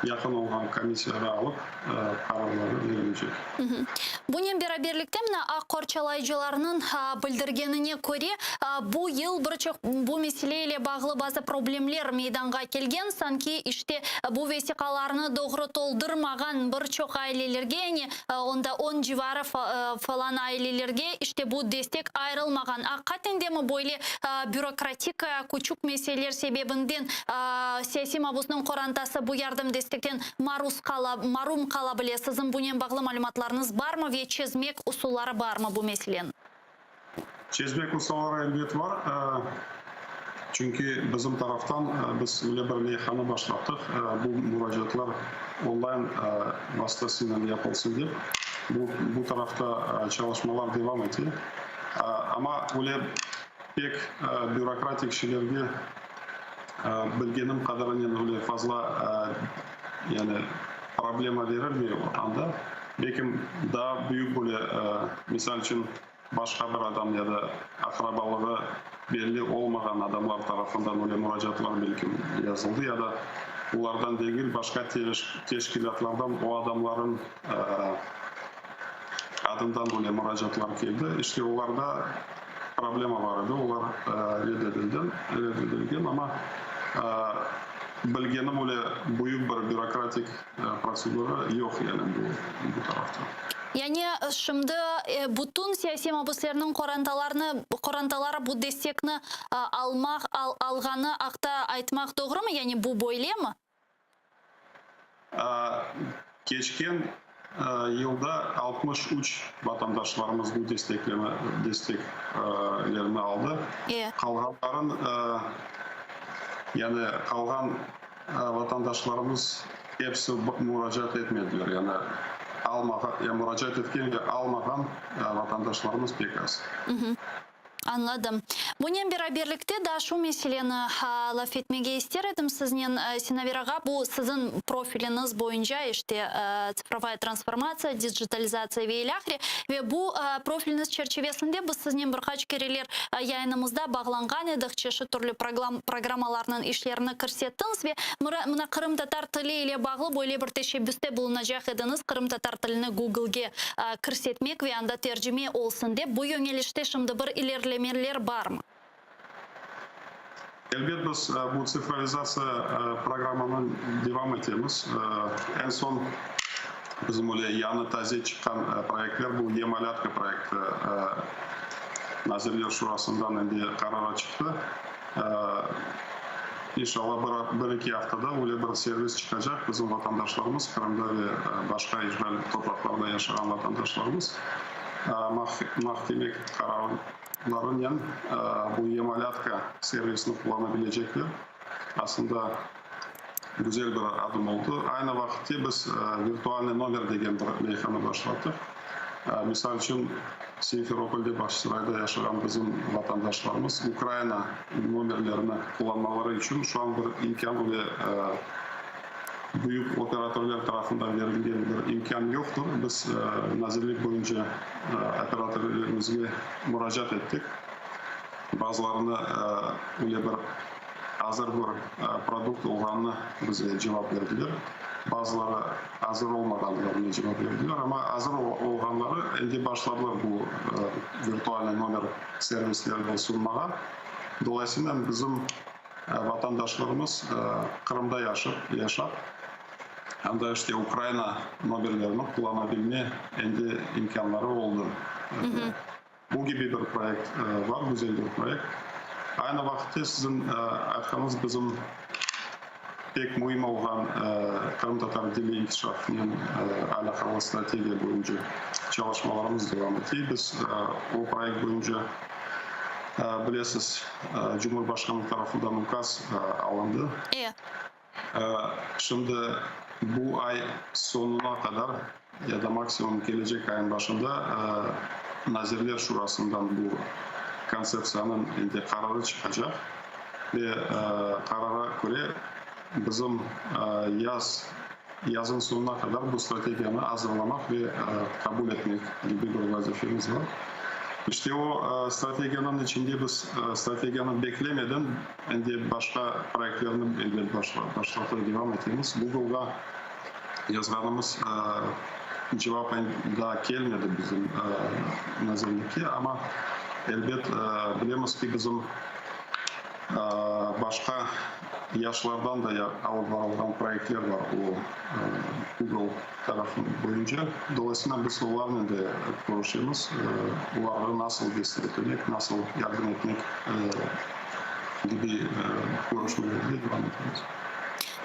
yakın olan komisyara alıp kararları verilecek. Bunun berabерlikте мына ақ қорчалайжыларының білдіргеніне көре, бұл ел бірчық бұл меселейле бағылы базы проблемлер мейданға келген, санки іште бұл весиқаларыны доғры толдырмаған бірчық айлелерге, онда 10 живары falan айлелерге іште бұл дестек айрылмаған. Қатендемі бойле бюрократика, күчік меселер себебінден саяси мабусының қорантасы бұл ярдым дестектен марум қала біле. Сіздің бұнен бағылы малюматларыңыз бар ма? Ve çözmek usulları var mı bu meselenin? Çözmek usulları elbet var. Çünkü bizim taraftan biz öyle bir meyhane başlattık. Bu müracaatlar online vasıtasıyla yapılsın diye. Bu tarafta çalışmalar devam ediyor. Ama öyle pek bürokratik şeylerge bilgenim kadarıyla öyle fazla yani problema verilmiyor anda. Belki daha büyük böyle misal için başka bir adam ya da akrabalığı belli olmayan adamlar tarafından öyle müracaatlar belki yazıldı ya da bunlardan değil başka teşkilatlardan o adamların adından öyle müracaatlar geldi. İşte onlarda problema vardı. Onlar reddedildi ama bilgenim öyle büyük bir bürokratik prosedürü yok yani bu tarafta. Yani şimdi bütün siyasi mabuslarının korantaları bu destekni alğanı akta aytmak doğru mu? Yani bu böyle mi? Geçken yılda 63 vatandaşlarımız bu desteklerini aldı. Kalganların Yani kalgan vatandaşlarımız hepsi müracaat etmediler. Yani müracaat etken ve almagan vatandaşlarımız pek az. Anladım. Bunun beraberlikte da şu meseleni laf etmege isterim sizden Sinaviraga. Bu sizin profiliniz boyunca işte цифровая трансформация, digitalizatsiya ve ilahri ve bu profiliniz çerçevesinde biz sizden birkaç kereler yayınımızda bağlangan edik, çeşitli türlü programmalarının işlerini көрсеттiniz ve mına Kırım Tatar tili ile bağlı böyle bir teşebbüste bulunacak ediniz. Kırım Tatar tilini Google'ge көрсетmek ve anda tercüme olsun diye. Bu yönelişte şimdi bir ilerlemeler var mı? Elbette biz bu sifralizasiya programının devam etimiz. En son bizim öyle yanı taze çıkan proyektler bu Yemalatka projekti Nazirler Şurası'ndan endi karara çıktı. İnşallah bir iki haftada öyle bir servis çıkacak. Bizim vatandaşlarımız Kırım'da ve başka işgal topraklarda yaşayan vatandaşlarımız mahkeme kararlarının bu Yemalatka servisini kullanabilecekler. Aslında güzel bir adım oldu. Aynı vakitte biz virtual nomer degen bir meyhane başlattık. Misal için Simferopol'de Başsaray'da yaşayan bizim vatandaşlarımız Ukrayna nomerlerini kullanmaları için şu an bir imkan ve büyük operatörler tarafından verilen bir imkan yoktur. Biz nazirlik boyunca operatörlerimize müracaat ettik. Bazılarına öyle bir hazır bir produkt olanına bize cevap verdiler. Bazıları hazır olmadanlarına cevap verdiler ama hazır olanları elde başladılar bu virtual nomer servislerini sunmaya. Dolayısıyla bizim vatandaşlarımız Kırım'da yaşar. Hem de işte Ukrayna nomerlerini kullanabilme imkanları oldu. Bu gibi bir projekt var, güzel bir projekt. Aynı vakitte sizin arkanız bizim pek mühim olan Kırım Tatar dili inkişafının alakalı strateji boyunca çalışmalarımız devam ediyor. Biz o projekt boyunca bilirsiniz Cumhurbaşkanı tarafından ukaz alındı. Şimdi bu ay sonuna kadar ya da maksimum gelecek ayın başında Nazirler Şurası'ndan bu konsepsiyanın kararı çıkacak ve karara göre bizim yazın sonuna kadar bu stratejiyi hazırlamak ve kabul etmek gibi bir vazifemiz var. İşte o stratejiyanın içinde biz stratejiyanı beklemeden başka projektlerini elbette başlatmaya devam ettiğimiz Google'da yazganımız cevap daha gelmedi bizim nazirlikte ama elbette bilemiz ki bizim başka yaşlardan da alıp varılan projektler var o Google tarafı boyunca. Dolayısıyla biz onlarla da konuşuyoruz. Onları nasıl desteklemek, nasıl yardım etmek gibi görüşmelerle devam ediyoruz.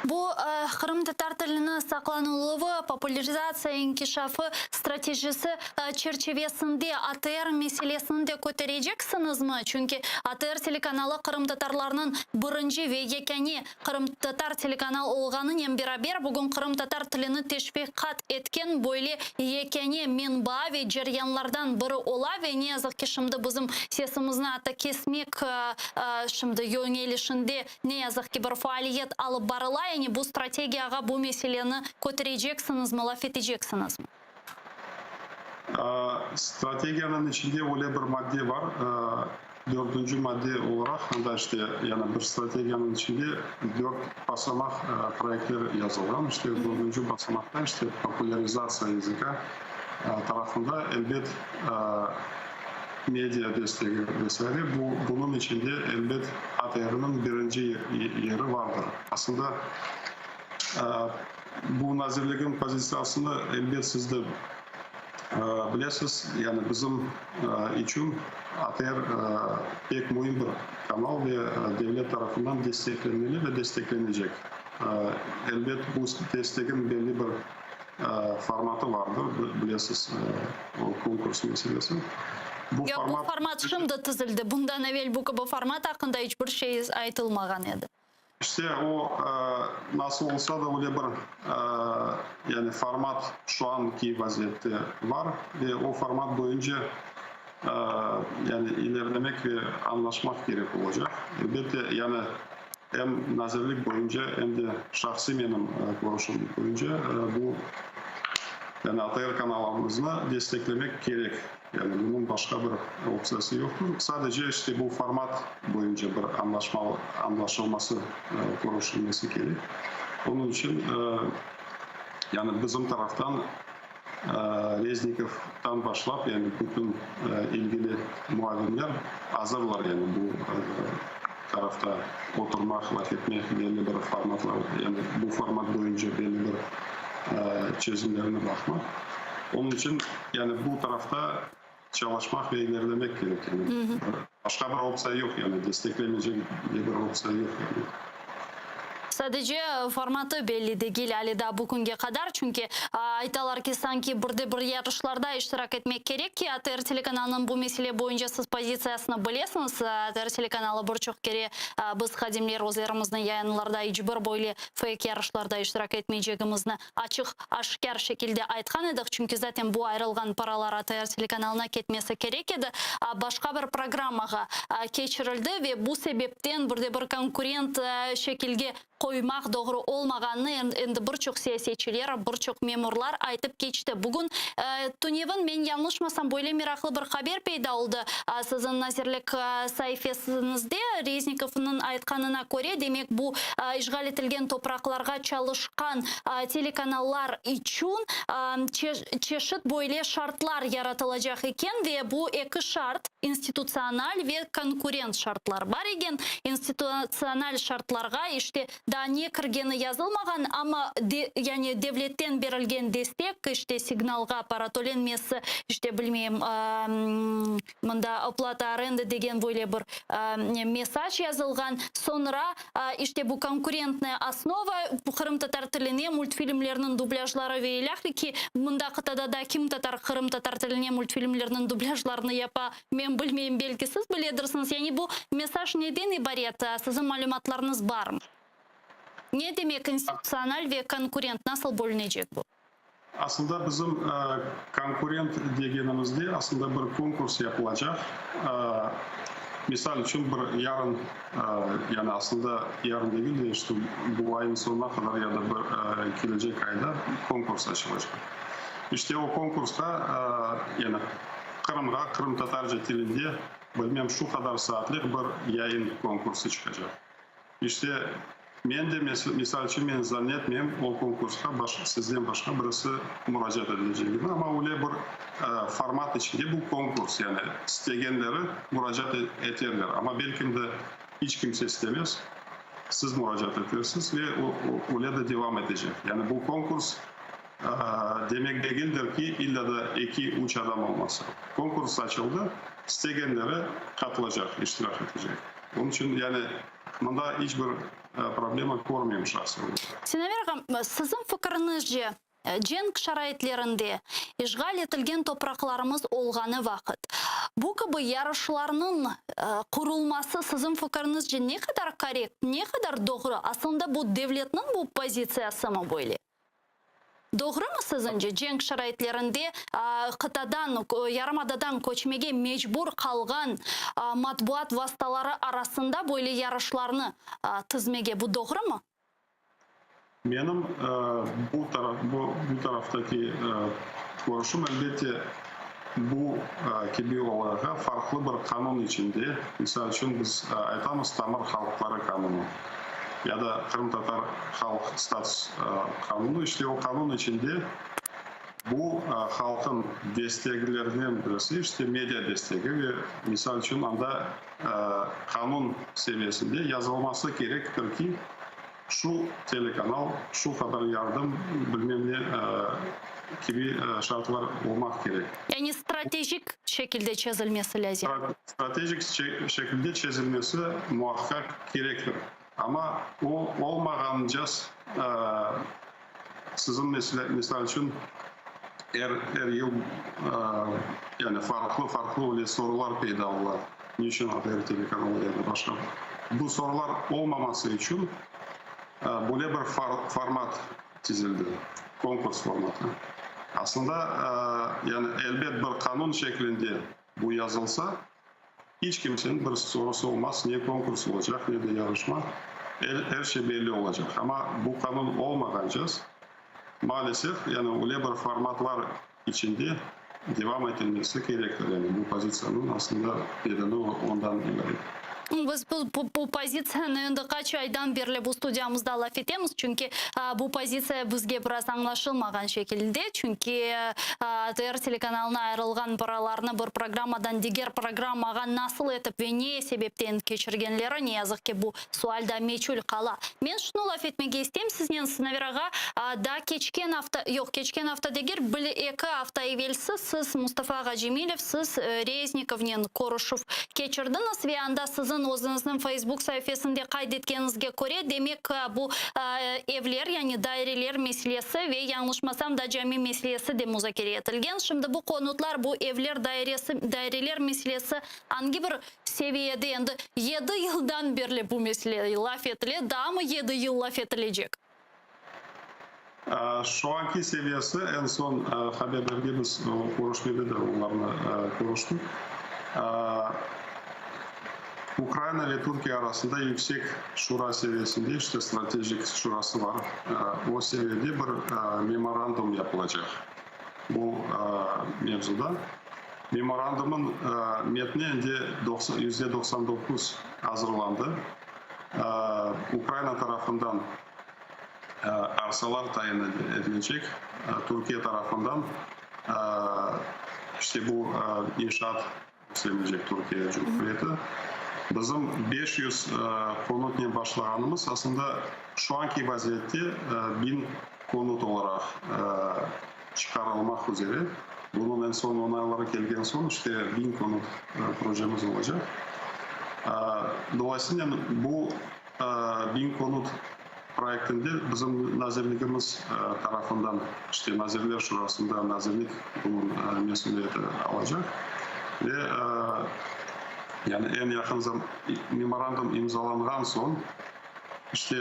Bu Kırım Tatar tilini saklanılığı, popülarizatsiya inkişafı stratejisi çerçevesinde ATR meselesini de көтерeceksiniz mi? Çünkü ATR telekanalı Kırım Tatarlarının birinci ve yekeni Kırım Tatar telekanalı olğanın beraber bugün Kırım Tatar tilini teşvikat etken böyle yekeni menba ve ceryanlardan biri ola ve ne yazık ki şimdi bizim sesimizni ata kesmek şimdi yönelişinde ne yazık ki bir faaliyet alıp barıla. Yani bu stratejiyaga bu meseleni көтерeceksiniz mi, laf edeceksiniz mi? Stratejiyanın içinde öyle bir madde var. Dördüncü madde olarak da işte yani bir stratejiyanın içinde 4 basamak projektler yazılan. İşte dördüncü basamakta işte popülarizatsiya yazıcı tarafında elbet medya desteği vesaire. Bunun içinde elbet ATR'nin birinci yeri vardır. Aslında bu nazirliğin pozisyasını elbet siz de bilirsiniz. Yani bizim için ATR pek mühim bir kanal ve devlet tarafından desteklenmeli ve desteklenecek. Elbet bu desteğin belli bir formatı vardır. Bilirsiniz o konkurs meselesi. Bu format şimdi tizildi. Bundan evvel bu format hakkında hiçbir şey aytılmagan edi. İşte o nasıl olsa da öyle bir yani format şu anki vaziyette var ve o format boyunca yani ilerlemek ve anlaşmak gerek olacak. Elbette yani hem nazirlik boyunca hem de şahsi benim görüşüm boyunca bu yani ATR kanalımızla desteklemek gerek. Yani bunun başka bir opsiyası yoktur. Sadece işte bu format boyunca bir anlaşılması görüşülmesi gerek. Onun için yani bizim taraftan Reznikov'tan başlayıp yani bütün ilgili muavinler hazırlar yani bu tarafta oturmak, laf etmek, belli bir formatlar yani bu format boyunca belli bir çözümlerine bakmak. Onun için yani bu tarafta çalışmak ve ilerlemek gerek. Yani başka bir opsiya yok yani desteklemeyecek bir opsiya yok yani. Sadece formatı belli değil әлі да бүгінге kadar. Çünkü айталар ki sanki bir yarışlarda iştirak etmek gerek ki ATR телеканалының bu mesele boyunca siz pozitsiyasını bilesiniz. ATR телеканалы birçok kere biz xadimler o'zlarimizning yayınlarda icbir boyli fake yarışlarda iştirak etmeyeceğimizni açık aşikar şekilde aytgan edik. Çünkü zaten bu ayrılgan paralar ATR telekanalına ketmesi gerek edi. Başka bir programmaga geçirildi ve bu sebepten bir konkurent şekilde koymak doğru olmaganını endi birçok siyasetçiler, birçok memurlar aytıp geçti. Bugün Tunev'in men yanlışmasam böyle miraklı bir haber peyda oldu. Sizin nazirlik sayfasınızda Reznikov'un aytkanına göre demek bu işgal etilgen topraklarga çalışkan telekanallar için çeşit böyle şartlar yaratılacak iken ve bu iki şart institusyonel ve konkurent şartlar var eken. İnstitusyonel şartlarga işte daha ne kirgeni yazılmagan ama yani devletten berilgen destek işte signalga para tölenmesi işte bilmeyeyim mında oplata arenda degen böyle bir mesaj yazılgan. Sonra işte bu konkurentная основа Kırım Tatar tiline multfilmlerinin dublajları verildi ki mında kıtada da kim Tatar Kırım Tatar tiline multfilmlerinin dublajlarını yapa men bilmeyeyim belki siz biledirsiniz. Yani bu mesaj neden ibaret? Sizin malumatlarınız var mı? Ne demek institusyonel ve konkurent nasıl bölünecek bu? Aslında bizim konkurent degenimizde aslında bir konkurs yapılacak. Misal için bir yarın yani aslında yarın değil de işte bu ayın sonuna kadar ya da bir gelecek ayda konkurs açılacak. İşte o konkursta yani Kırım'a, Kırım Tatarca dilinde bilmem şu kadar saatlik bir yayın konkursu çıkacak. İşte men de misal için ben zannetmeyeyim o konkurska sizden başka birisi müracaat edileceğini ama öyle bir format içinde bu konkurs yani isteyenleri müracaat ederler ama belki de hiç kimse istemez. Siz müracaat edersiniz ve öyle de devam edecek. Yani bu konkurs demek değildir ki illa da 2-3 adam olması. Konkurs açıldı, isteyenleri katılacak, iştirak edecek. Onun için yani bunda hiçbir problema görmüyorum şahsen. Senaver, sizin fikrinizce cenk şaraitlerinde işgal etilgen topraklarımız olğanı vakit bu gibi yarışlarının kurulması sizin fikrinizce ne kadar korrekt, ne kadar doğru? Aslında bu devletin bu pozitsiyası mı böyle? Doğru mu sizce cenk şaraitlerinde kıtadan, yarımadadan koçmege mecbur kalgan matbuat vasıtaları arasında böyle yarışlarını tizmege bu doğru mu? Benim bu taraftaki görüşüm elbette bu gibi olarak farklı bir kanun içinde. Misal için biz aytamız Tamır Halkları Kanunu ya da Kırım Tatar Halk Statüs Kanunu. İşte o kanun içinde bu halkın desteklerinden birisi işte medya desteği ve misal için anda kanun seviyesinde yazılması gerektir ki şu telekanal, şu kadar yardım bilmem ne gibi şartlar olmak gerek. Yani stratejik şekilde çözülmesi lazım. Stratejik şekilde çözülmesi muhakkak gerektir. Ama o olmaganca sizin misal için her yıl yani farklı öyle sorular peyda olur. Niçin ATR telekanalı ya da başka bu sorular olmaması için böyle bir format çizildi. Konkurs formatı. Aslında yani elbet bir kanun şeklinde bu yazılsa hiç kimsenin bir sorusu olmaz. Ne konkurs olacak ne de yarışma. Her şey belli olacak. Ama bu kanun olmayınca maalesef yani öyle bir format var içinde devam edilmesi gerekir. Yani bu pozisyonun aslında nedeni ondan ileri. Biz bu pozitsiyani endi qancha aydan beri bu studiyamızda laf etemiz, çünkü bu pozitsiya bizga biraz anlaşılmagan şekilde, çünkü TR telekanalına ayrılgan paralarını bir programmadan diğer programmaga nasıl etip ve ne sebepten keçirgenleri ne yazık ki bu sualda meçhul qala. Men şunu laf etmege isteyim sizden sınaveraga da keçken hafta degir bir iki hafta evvelsi siz Mustafa Gajimilov, siz Reznikov'nen Koruşov keçirdiniz ve anda sizin o'zingizning Facebook sayfasında kaydetkenizge göre demek bu evler yani daireler meselesi ve yanlışmasam da cami meselesi de muzakere etilgen. Şimdi bu konutlar, bu evler daireler meselesi hangi bir seviyede, endi 7 yıldan beri bu mesele laf etili, daha mı 7 yıl laf etilecek? Şu anki seviyesi en son haber verdiğimiz konuşmada da onlarla konuştuk. Ukrayna ve Türkiye arasında yüksek şura seviyesinde işte stratejik şurası var. O seviyede bir memorandum yapılacak bu mevzuda. Memorandumun metni %99 hazırlandı. Ukrayna tarafından arsalar tayin edilecek. Türkiye tarafından işte bu inşaat üstlenecek Türkiye Cumhuriyeti. Bizim 500 konutla başlayanımız aslında şu anki vaziyette 1000 konut olarak çıkarılmak üzere. Bunun en son onayları gelgen son işte 1000 konut projemiz olacak. Dolayısıyla bu 1000 konut projektinde bizim nazirliğimiz tarafından işte Nazirler Şurası'nda nazirlik bunun mesuliyeti alacak ve yani en yakın memorandum imzalandıktan son işte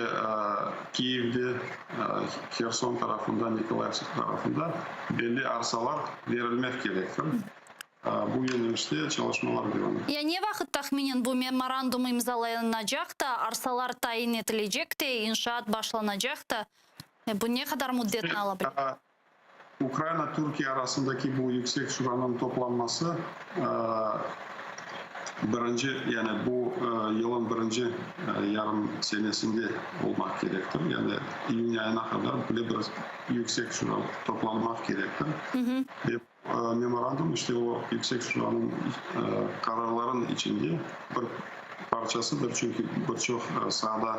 Kiev'de, Kherson tarafında, Nikolaev tarafında belli arsalar verilmek gerekir. Bu yönelişte çalışmalar devam ediyor. Ya ne vakit tahminen bu memorandum imzalanacak da arsalar tayin edilecek de inşaat başlanacak da bu ne kadar müddetini alabilir? Ukrayna Türkiye arasındaki bu yüksek şuranın toplanması birinci yani bu yılın birinci yarım senesinde olmak gerektir. Yani iyun ayına kadar böyle bir yüksek şura toplanmak gerektir. Ve memorandum işte o yüksek şuranın kararların içinde bir parçasıdır. Çünkü birçok sahada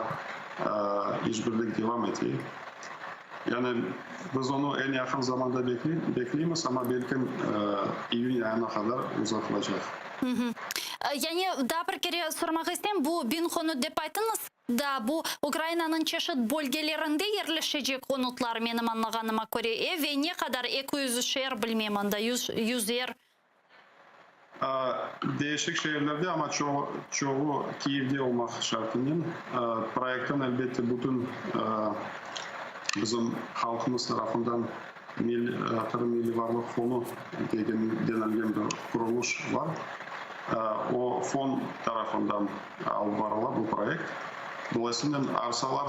işbirlik devam ediyor. Yani biz onu en yakın zamanda bekliyoruz ama belki iyun ayına kadar uzatılacak. Yani daha bir kere sormak istedim, bu 1000 konut dep aytdınız da bu Ukrayna'nın çeşit bölgelerinde yerleşecek konutlar benim anlaganyma göre ve ne kadar 200 şehir bilmem da 100 yer. Değişik şehirlerde ama çoğu Kiev'de olmak şartıyla projenin elbette bütün bizim halkımız tarafından Tarım Milli Varlık Fonu denilen bir kuruluş var. O fon tarafından alınmalı bu proje. Dolayısıyla arsalar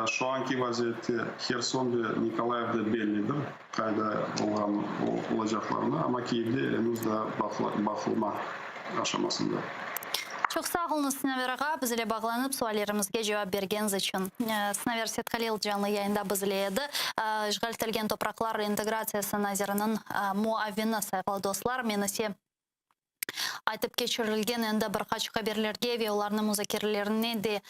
şu anki vaziyette Kherson ve Nikolaev'de bellidir. Kayda olacaklarını ama Kiev'de henüz de bakılma aşamasında. Çok sağ olun Sınaver ağa, bizle bağlanıp suallerimizge cevap bergeniz için. Sınaver Setkalil canlı yayında bizle edi. İşgal etilgen topraklar integrasiyası nazirinin muavini sayıqlı dostlar. Meni aytып keçirilgen endi bir qaç haberlerge ve ularning muzokeralarini de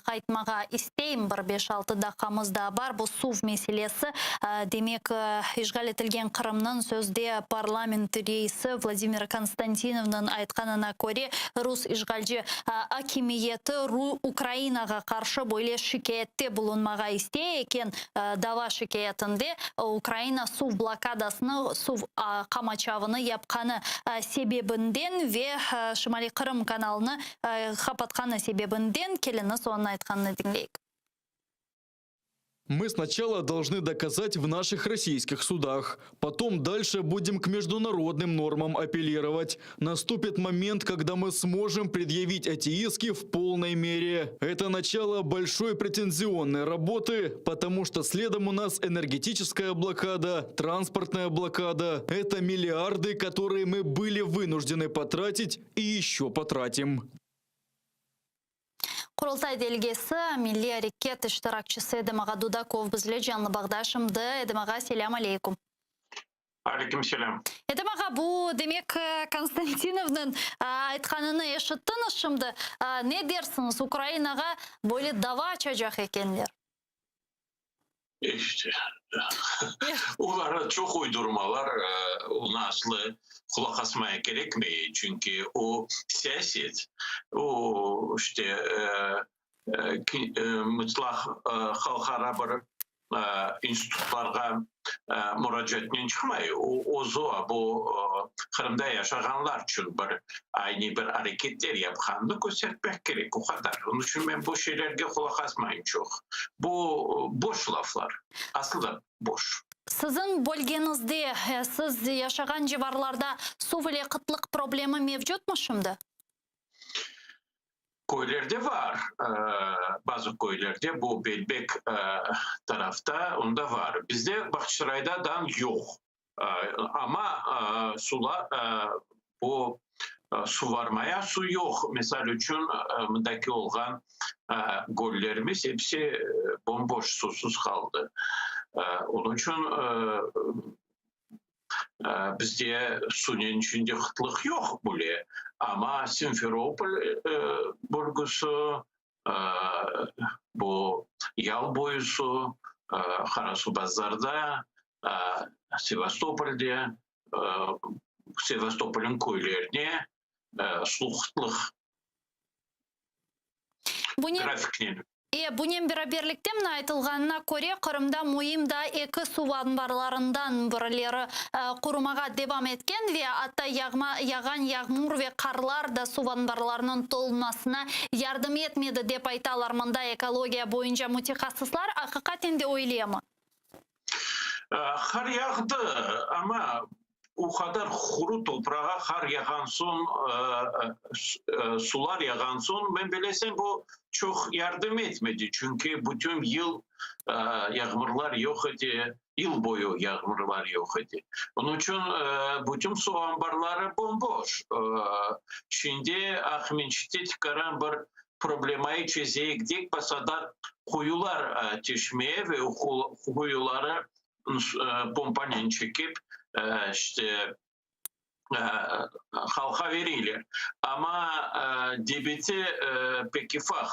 qaytmaga isteyim. Bir 5-6 daqiqamizda бар. Bu suv meselesi demek işgal etilgen Kırım'nın sözde parlament reisi Vladimir Konstantinov'nun aytkanına göre Rus işgalci hakimiyeti Ukraynaga karşı böyle şikayette bulunmaga isteyken dava şikayetinde Ukrayna suv blokadasını, suv kamaçavını yapkanı sebebinden ve Шимали Кырым каналыны хапатканы себебінден келіні соны айтқанны dinleyik. Мы сначала должны доказать в наших российских судах. Потом дальше будем к международным нормам апеллировать. Наступит момент, когда мы сможем предъявить эти иски в полной мере. Это начало большой претензионной работы, потому что следом у нас энергетическая блокада, транспортная блокада. Это миллиарды, которые мы были вынуждены потратить и еще потратим. Құрылтай делегесі Milli Hareket iştirakçısı Edem Ağa Dudakov bizle canlı bağdaşımdı. Edem Ağa selam aleykum. Алейкум селям. Edem Ağa bu demek Konstantinov'nun айтқанını eşittiniz şimdi. Ne dersiniz Ukrayna'ga böyle dava açacak ekenler? İşte. Onlara çok uydurmalar aslı kulak asmaya gerekmiyor. Çünkü o siyaset, o işte mutlak halkara bir institutlarga müracaatının çıkmayı. O zoa bu Kırım'da yaşayanlar için bir aynı bir hareketler yapkanını göstermek gerek o kadar. Onun için ben bu şeylerge kulak asmayın çok. Bu boş laflar. Aslında boş. Sizin bölgenizde, siz yaşayan civarlarda su ve kıtlık problemi mevcut mu şimdi? Köylerde var. Bazı köylerde bu Belbek tarafta onda var. Bizde Bahçesaray'dan yok. Ama bu su varmaya su yok. Mesela için bundaki olan göllerimiz hepsi bomboş, susuz kaldı. Onun için bizde suyun içinde kıtlık yok böyle. Ama Simferopol bölgesi, bu yal boyusu, Karasu Bazar'da, Sevastopol'de, Sevastopol'un köylerine kıtlık grafikleri. Bunun beraberlikte mine aytılganına göre Kırım'da Muhim'da iki su anbarlarından birileri kurumaga devam etken ve hatta yağan yağmur ve karlar da su anbarlarının dolmasına yardım etmedi dep aytalar mında ekologiya boyunca mütehassıslar. Hakikaten de öyle mi? Kar yağdı ama o kadar kuru toprağa kar yağan son, sular yağan son ben bilesem bu çok yardım etmedi. Çünkü bütün yıl yağmurlar yok idi. Yıl boyu yağmurlar yok idi. Onun için bütün su ambarları bomboş. Şimdi Ahmetçik'te çıkaran bir problemi çözecektik. Basada kuyular çeşmeye ve kuyuları pompanen çekip işte halka verilir. Ama debiti peki fah.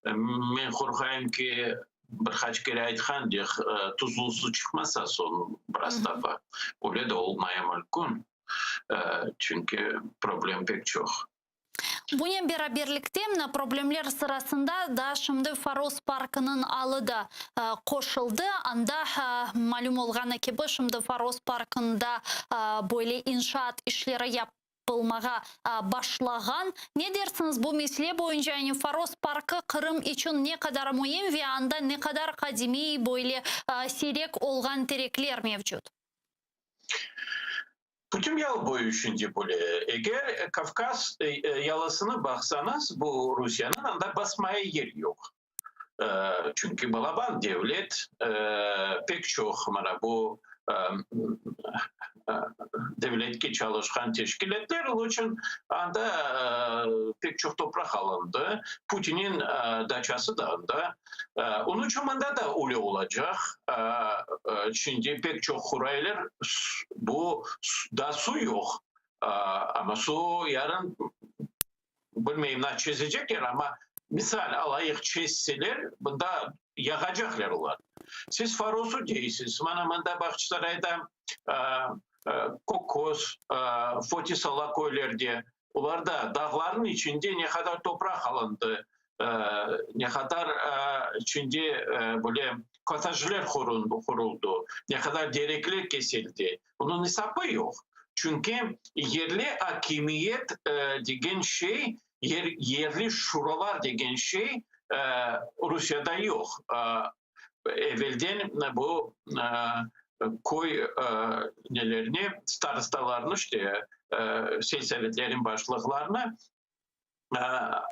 Ben korkayım ki birkaç kere aytkandık tuzlu su çıkmasa son biraz defa. Öyle de olmaya mümkün. Çünkü problem pek çok. Bunun beraberlikte problemler sırasında da şimdi Faros Parkı'nın alı da koşuldu. Anda malum olğanı gibi şimdi Faros Parkı'nda böyle inşaat işleri yapılmaya başlagan. Ne dersiniz bu mesele boyunca? Yani Faros Parkı Kırım için ne kadar mühim ve anda ne kadar kadimi böyle seyrek olğan terekler mevcut? Bütün yıl boyu şimdi böyle. Eğer Kafkas yalasına baksanız bu Rusya'nın anda basmaya yer yok. Çünkü Balaban devlet pek çok bu devletki çalışkan teşkilatlar için anda pek çok toprak alındı. Putin'in daçası da anda. Onun için anda da öyle olacak. Şimdi pek çok kuraylar bu da su yok. Ama su yarın bilmeyeyim ne çözecekler ama misal alayık çözseler bunda yakacaklar onlar. Siz Faros'u değilsiniz. Manamanda Bahçesaray'da Kokos, Fotisala köylerde onlarda dağların içinde ne kadar toprak alındı, ne kadar içinde böyle kotajlar kuruldu, ne kadar derekler kesildi. Bunun hesabı yok. Çünkü yerli hakimiyet degen şey, yerli şuralar degen şey Rusya'da yok. Evvelden bu koy nelerini, starostalarını işte seysetlerin başlıklarını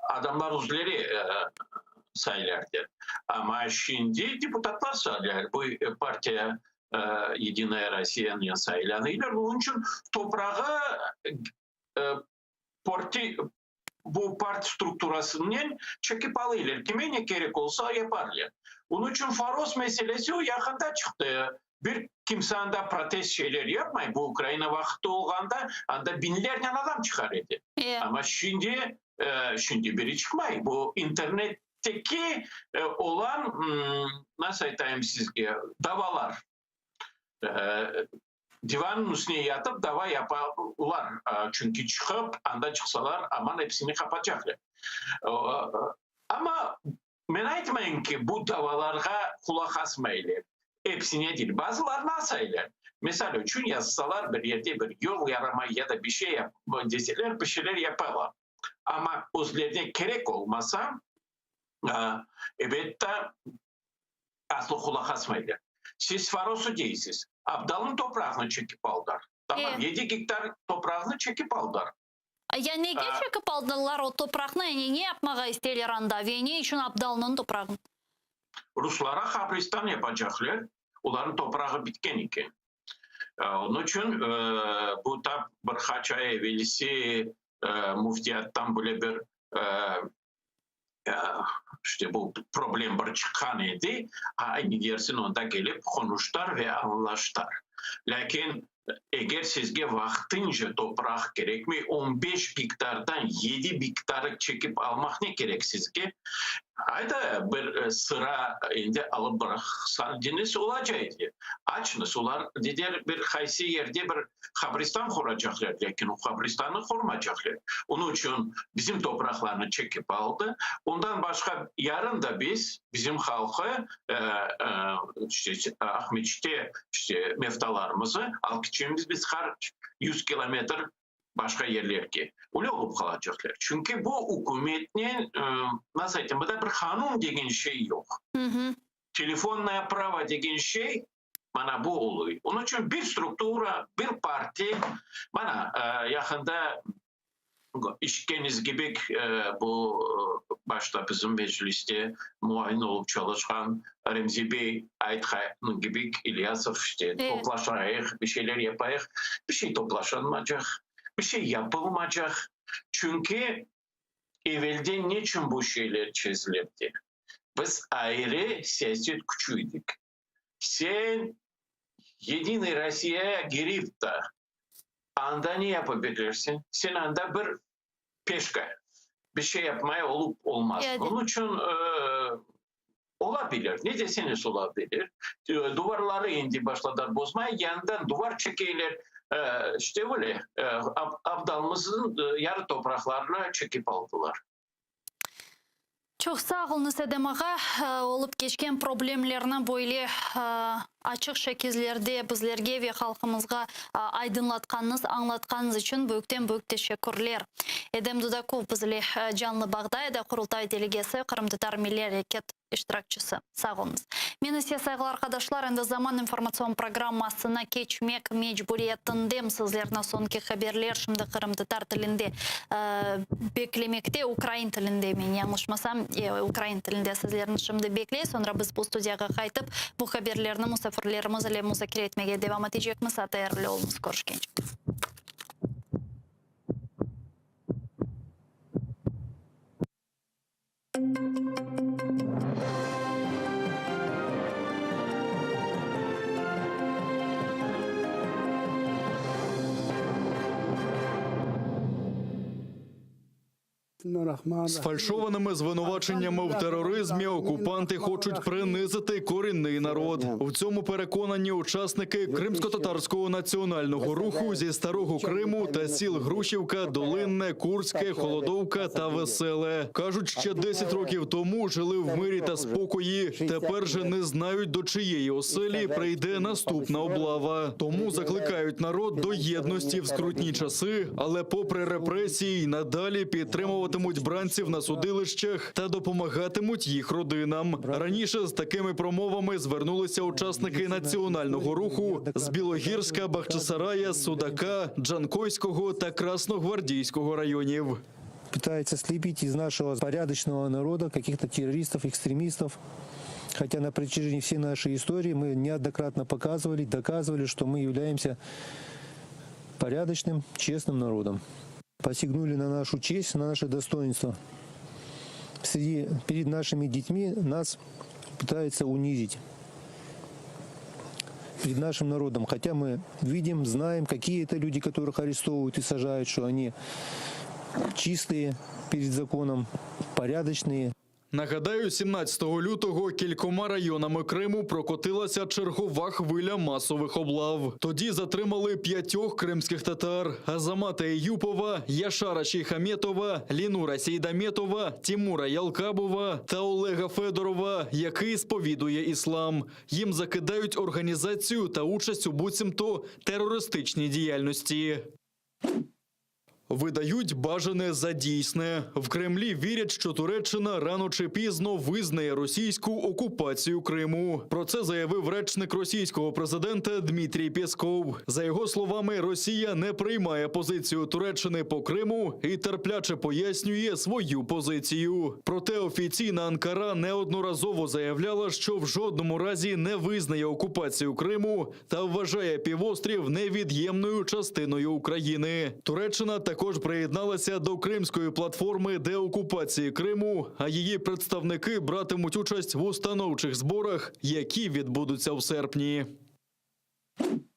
adamlar uzları saylardı. Ama şimdi deputatlar saylar. Bu partiye Единая Россия sayılanıyla. Onun için toprağı bu parti strukturasının çekip alırlar. Kime ne gerek olsa yaparlar. Onun için Faros meselesi o yakında çıktı. Bir kimse anda protest şeyler yapmayın. Bu Ukrayna vakti olganda anda binlerce adam çıkardı. Ama şimdi biri çıkmayın. Bu internetteki olan nasıl aytayım sizge davalar. Divanın üstüne yatıp dava yaparlar. Çünkü çıkıp anda çıksalar aman hepsini kapatacaklar. Ama merak etmeyin ki bu davalara kulak asmayın. Hepsine değil. Bazılarına asaylar. Mesela için yazsalar bir yerde bir yol yarama ya da bir şey yapma deseler bir şeyler yaparlar. Ama özlerine gerek olmasa evet de aslı kulak asmayın. Siz Faros'u değilsiniz. Abdal'ın toprağını çekip aldılar. Tamam 7 hektar toprağını çekip aldılar. Ya nege çekip aldılar o toprağını? Ne yapmağa isterler anda? Ve ne için Abdal'ın toprağını? Ruslara kabristan yapacaklar. Onların toprağı bitken iken. Onun için bu da birkaç ay evvelisi muftiyattan böyle bir işte bu problem bir çıkan idi. Aynı yersin onda gelip konuştular ve anlaştılar. Lakin eğer sizge vaktince toprak gerek mi 15 hektardan 7 hektarı çekip almak ne gerek sizge? Hayda bir sıra indi alıp bıraksanız olacaktı. Açınız olar dediler bir haysi yerde bir kabristan kuracaklar. Lakin o kabristanı kurmayacaklar. Onun için bizim topraklarını çekip aldı. Ondan başka yarın da bizim halkı işte Ahmetçik'te işte meftalarımızı alk içimiz biz her 100 kilometre başka yerlerge. Öyle olup kalacaklar. Çünkü bu hükümetin nasıl diyeyim, burada bir kanun degen şey yok. Telefonla prava degen şey bana bu oluyor. Onun için bir struktura, bir parti bana yakında işkeniz gibi bu başta bizim mecliste muayyin olup çalışan Remzi Bey, Aythan gibi İlyasov işte toplaşarak bir şeyler yapayık. Bir şey toplaşılmayacak. Bir şey yapılmayacak. Çünkü evvelden niçin bu şeyler çizilirdi? Biz ayrı siyaset küçüydük. Sen Единая Россiya'ya girip de anda ne yapabilirsin? Sen anda bir peşka. Bir şey yapmaya olup olmaz. Yani. Onun için olabilir. Ne deseniz olabilir. Duvarları indi başladılar bozmaya. Yandan duvar çekilir. İşte böyle Abdalımızın yarı topraklarını çekip aldılar. Çok sağ olun Sedem ağa. Olup geçken problemlerini böyle açık şekillerde bizlerge ve halkımızga aydınlatkanınız, anlatkanınız için büyük teşekkürler. Edem Dudakov bizle canlı bağdaydı. Kurultay delegesi Kırım Tatar Milli Hareket iştirakçısı. Sağ olunuz. Meni sayılı arkadaşlar, endi zaman informasyon programmasına geçmek mecburiyetindeyim. Sizlerine sonki haberler şimdi Kırım Tatar tilinde beklemekte. Ukrayn tilinde men yanlışmasam Ukrayn tilinde sizlerini şimdi bekleyin. Sonra biz bu studiyaga qaytıp bu haberlerini musafirlerimiz ile müzakere etmeye devam edecekmiz. Değerli olunuz. Görüşkence. Сфальшованими звинуваченнями в тероризмі окупанти хочуть принизити корінний народ. В цьому переконані учасники кримсько-татарського національного руху зі Старого Криму та сіл Грушівка, Долинне, Курське, Холодовка та Веселе. Кажуть, ще 10 років тому жили в мирі та спокої. Тепер же не знають, до чиєї оселі прийде наступна облава. Тому закликають народ до єдності в скрутні часи, але попри репресії надалі підтримуватимуть бранців на судилищах та допомагатимуть їх родинам. Раніше з такими промовами звернулися учасники національного руху з Білогірська, Бахчисарая, Судака, Джанкойського та Красногвардійського районів. Пытается слепить из нашего порядочного народа каких-то террористов, экстремистов. Хотя на протяжении всей нашей истории мы неоднократно показывали, доказывали, что мы являемся порядочным, честным народом. Посягнули на нашу честь, на наше достоинство. Перед нашими детьми нас пытаются унизить. Перед нашим народом. Хотя мы видим, знаем, какие это люди, которых арестовывают и сажают, что они чистые перед законом, порядочные. Нагадаю, 17 лютого кількома районами Криму прокотилася чергова хвиля масових облав. Тоді затримали 5 кримських татар – Азамата Еюпова, Яшара Шейхаметова, Лінура Сейдаметова, Тімура Ялкабова та Олега Федорова, який сповідує іслам. Їм закидають організацію та участь у буцімто терористичній діяльності. Видають бажане за дійсне. В Кремлі вірять, що Туреччина рано чи пізно визнає російську окупацію Криму. Про це заявив речник російського президента Дмитрій Пєсков. За його словами, Росія не приймає позицію Туреччини по Криму і терпляче пояснює свою позицію. Проте офіційна Анкара неодноразово заявляла, що в жодному разі не визнає окупацію Криму та вважає півострів невід'ємною частиною України. Туреччина також приєдналася до Кримської платформи деокупації Криму, а її представники братимуть участь в установчих зборах, які відбудуться в серпні.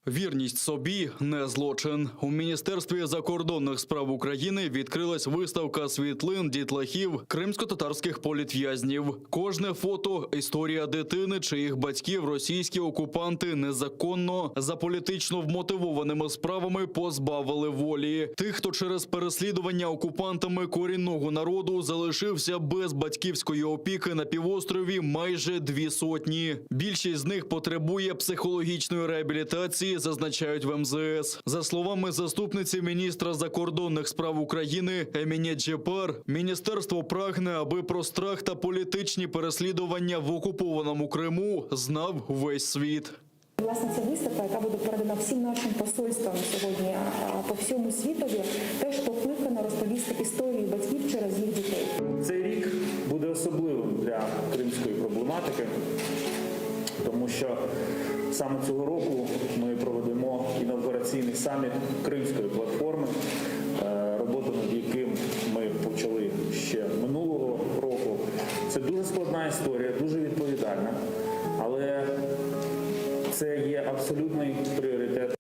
Вірність собі – не злочин. У Міністерстві закордонних справ України відкрилась виставка світлин дітлахів кримсько-татарських політв'язнів. Кожне фото – історія дитини, чиїх батьків російські окупанти незаконно за політично вмотивованими справами позбавили волі. Тих, хто через переслідування окупантами корінного народу залишився без батьківської опіки на півострові майже 200. Більшість з них потребує психологічної реабілітації, зазначають в МЗС. За словами заступниці міністра закордонних справ України Еміне Джепар, міністерство прагне, аби про страх та політичні переслідування в окупованому Криму знав весь світ. Власне, це виставка, яка буде передана всім нашим посольствам сьогодні по всьому світові, теж покликана розповісти історію батьків через їх дітей. Цей рік буде особливим для кримської проблематики, тому що саме цього року ми проведемо інавгураційний саміт Кримської платформи, роботу над яким ми почали ще минулого року. Це дуже складна історія, дуже відповідальна, але це є абсолютний пріоритет.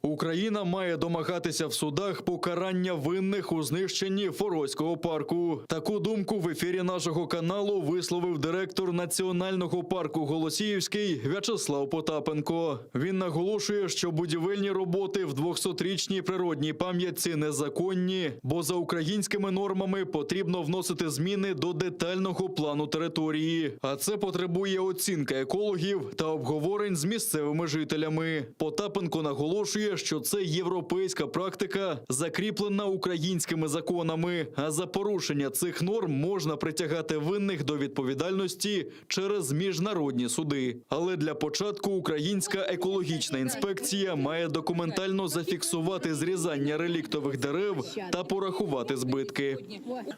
Україна має домагатися в судах покарання винних у знищенні Форозького парку. Таку думку в ефірі нашого каналу висловив директор Національного парку Голосіївський В'ячеслав Потапенко. Він наголошує, що будівельні роботи в 200-річній природній пам'ятці незаконні, бо за українськими нормами потрібно вносити зміни до детального плану території. А це потребує оцінки екологів та обговорень з місцевими жителями. Потапенко наголошує, що це європейська практика, закріплена українськими законами, а за порушення цих норм можна притягати винних до відповідальності через міжнародні суди. Але для початку українська екологічна інспекція має документально зафіксувати зрізання реліктових дерев та порахувати збитки.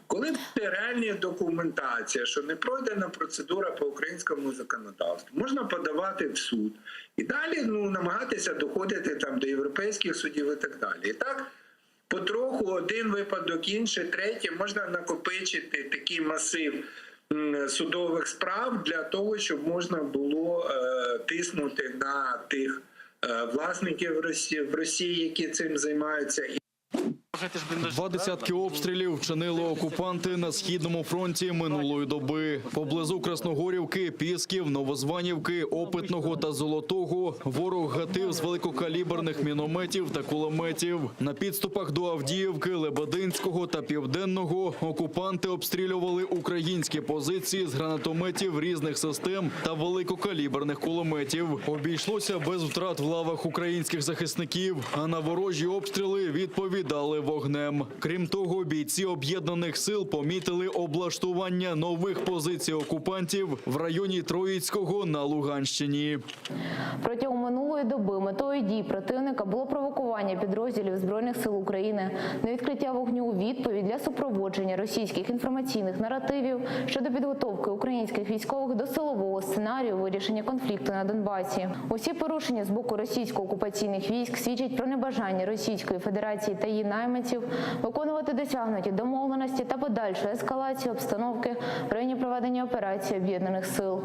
Коли буде реальна документація, що не пройдена процедура по українському законодавству, можна подавати в суд. І далі намагатися доходити там до європейських судів і так далі. І так, потроху один випадок, інший, третій, можна накопичити такий масив судових справ для того, щоб можна було тиснути на тих власників в Росії, які цим займаються. 2 десятки обстрілів вчинили окупанти на Східному фронті минулої доби. Поблизу Красногорівки, Пісків, Новозванівки, Опитного та Золотого ворог гатив з великокаліберних мінометів та кулеметів. На підступах до Авдіївки, Лебединського та Південного окупанти обстрілювали українські позиції з гранатометів різних систем та великокаліберних кулеметів. Обійшлося без втрат в лавах українських захисників, а на ворожі обстріли відповідали вогнем. Крім того, бійці об'єднаних сил помітили облаштування нових позицій окупантів в районі Троїцького на Луганщині. Протягом минулої доби метою дій противника було провокування підрозділів Збройних сил України на відкриття вогню у відповідь для супроводження російських інформаційних наративів щодо підготовки українських військових до силового сценарію вирішення конфлікту на Донбасі. Усі порушення з боку російсько-окупаційних військ свідчать про небажання Російської Федерації та її найманців виконувати досягнуті домовленості та подальшу ескалацію обстановки в районі проведення операції Об'єднаних сил.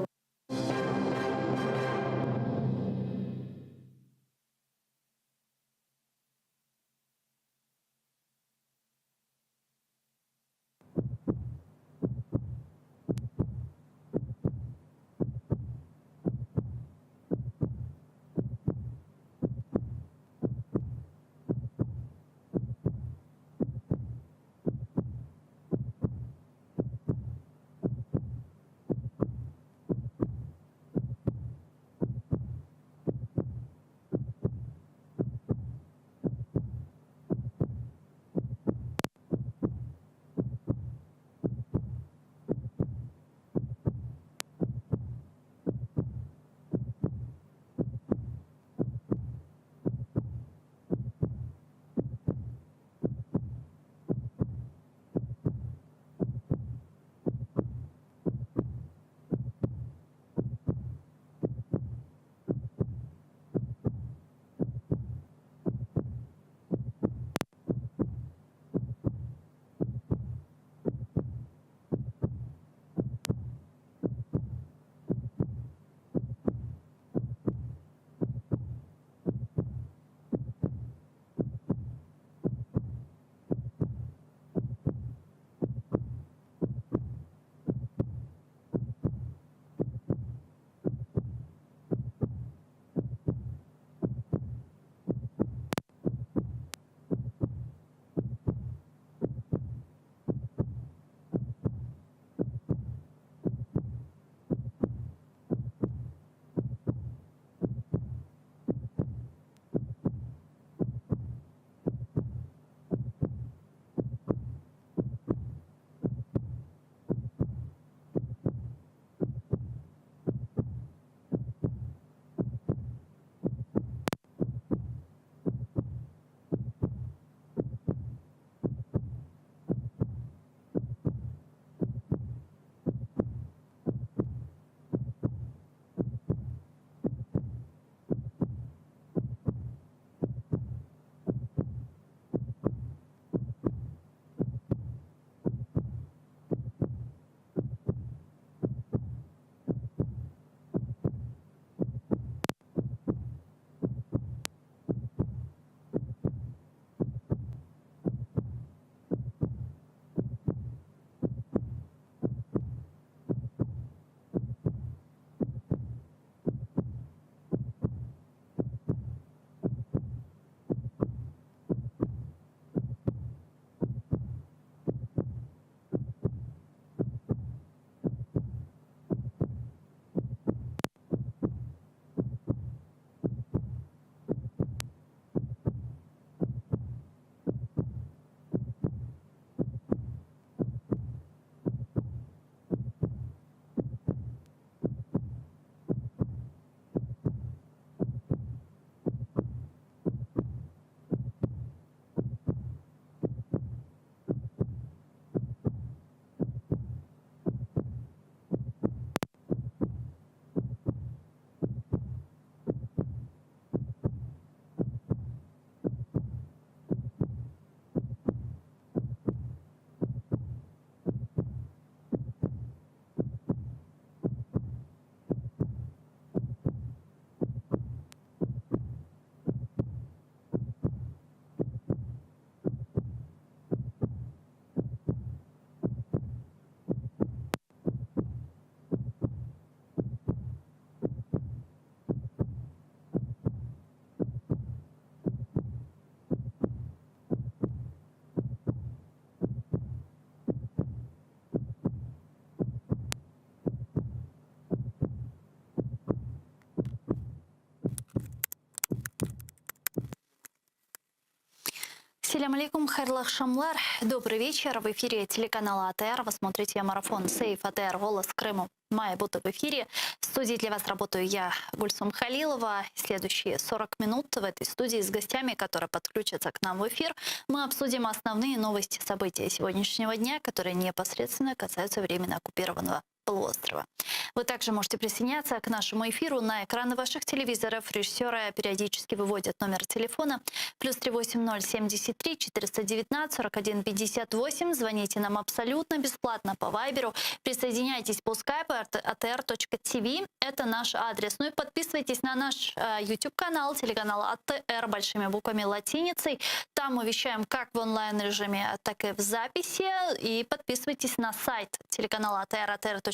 Ассаляму алейкум, хайрлах шамлар. Добрый вечер. В эфире телеканала АТР. Вы смотрите марафон «Сейф АТР. Голос Крыму». Мая будто в эфире. В студии для вас работаю я, Гульсум Халилова. Следующие 40 минут в этой студии с гостями, которые подключатся к нам в эфир, мы обсудим основные новости, события сегодняшнего дня, которые непосредственно касаются временно оккупированного полуострова. Вы также можете присоединяться к нашему эфиру на экраны ваших телевизоров. Режиссеры периодически выводят номер телефона +380 73 419 41 58. Звоните нам абсолютно бесплатно по Вайберу. Присоединяйтесь по скайпу atr.tv. Это наш адрес. Ну и подписывайтесь на наш YouTube-канал, телеканал АТР большими буквами латиницей. Там мы вещаем как в онлайн-режиме, так и в записи. И подписывайтесь на сайт телеканала АТР, atr.ua.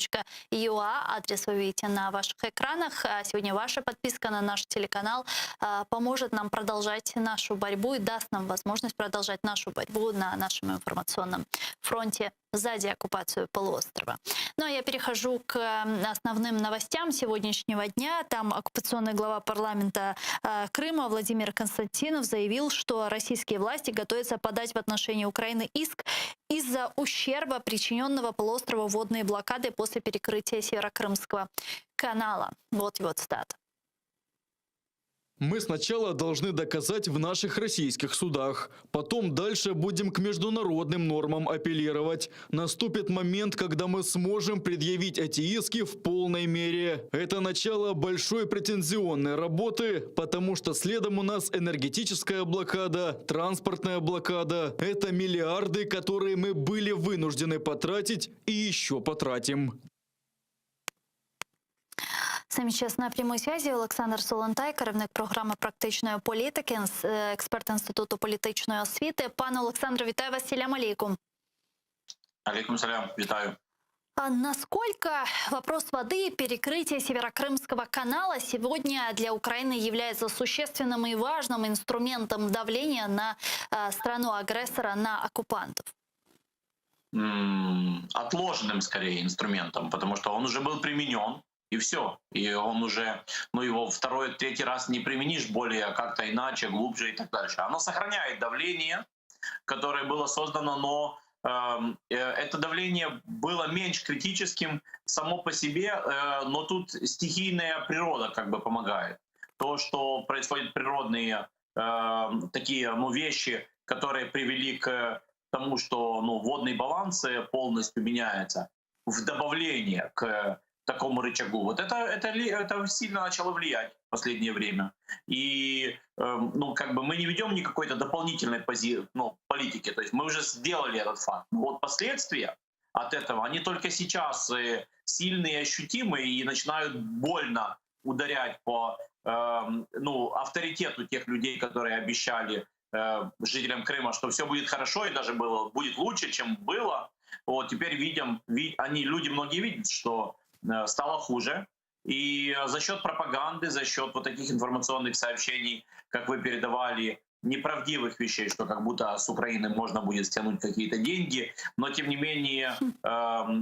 Адрес вы видите на ваших экранах. Сегодня ваша подписка на наш телеканал поможет нам продолжать нашу борьбу и даст нам возможность продолжать нашу борьбу на нашем информационном фронте за деоккупацию полуострова. Ну а я перехожу к основным новостям сегодняшнего дня. Там оккупационный глава парламента Крыма Владимир Константинов заявил, что российские власти готовятся подать в отношении Украины иск из-за ущерба, причиненного полуострову водной блокадой после перекрытия Северокрымского канала. Вот его цитата. Мы сначала должны доказать в наших российских судах. Потом дальше будем к международным нормам апеллировать. Наступит момент, когда мы сможем предъявить эти иски в полной мере. Это начало большой претензионной работы, потому что следом у нас энергетическая блокада, транспортная блокада. Это миллиарды, которые мы были вынуждены потратить и еще потратим. З нами зараз на прямій зв'язі Олександр Солонтай, керівник програми практичної політики, експерт Інституту політичної освіти. Пане Олександре, вітаю вас. Ассаляму алейкум. Алейкум салям, вітаю. А насколько вопрос воды, перекрытие Северокрымского канала сегодня для Украины является существенным и важным инструментом давления на страну-агрессора, на оккупантов? Отложенным, скорее, инструментом, потому что он уже был применен. И все. И он уже, его второй, третий раз не применишь более как-то иначе, глубже и так дальше. Оно сохраняет давление, которое было создано, но это давление было меньше критическим само по себе, но тут стихийная природа как бы помогает. То, что происходят природные такие вещи, которые привели к тому, что водные балансы полностью меняются, в добавление к такому рычагу. Вот это сильно начало влиять в последнее время. И мы не ведем никакой-то дополнительной политики. То есть мы уже сделали этот факт. Но вот последствия от этого, они только сейчас сильные, ощутимые и начинают больно ударять по авторитету тех людей, которые обещали жителям Крыма, что все будет хорошо и даже будет лучше, чем было. Вот теперь люди многие видят, что стало хуже. И за счет пропаганды, за счет вот таких информационных сообщений, как вы передавали, неправдивых вещей, что как будто с Украины можно будет стянуть какие-то деньги, но тем не менее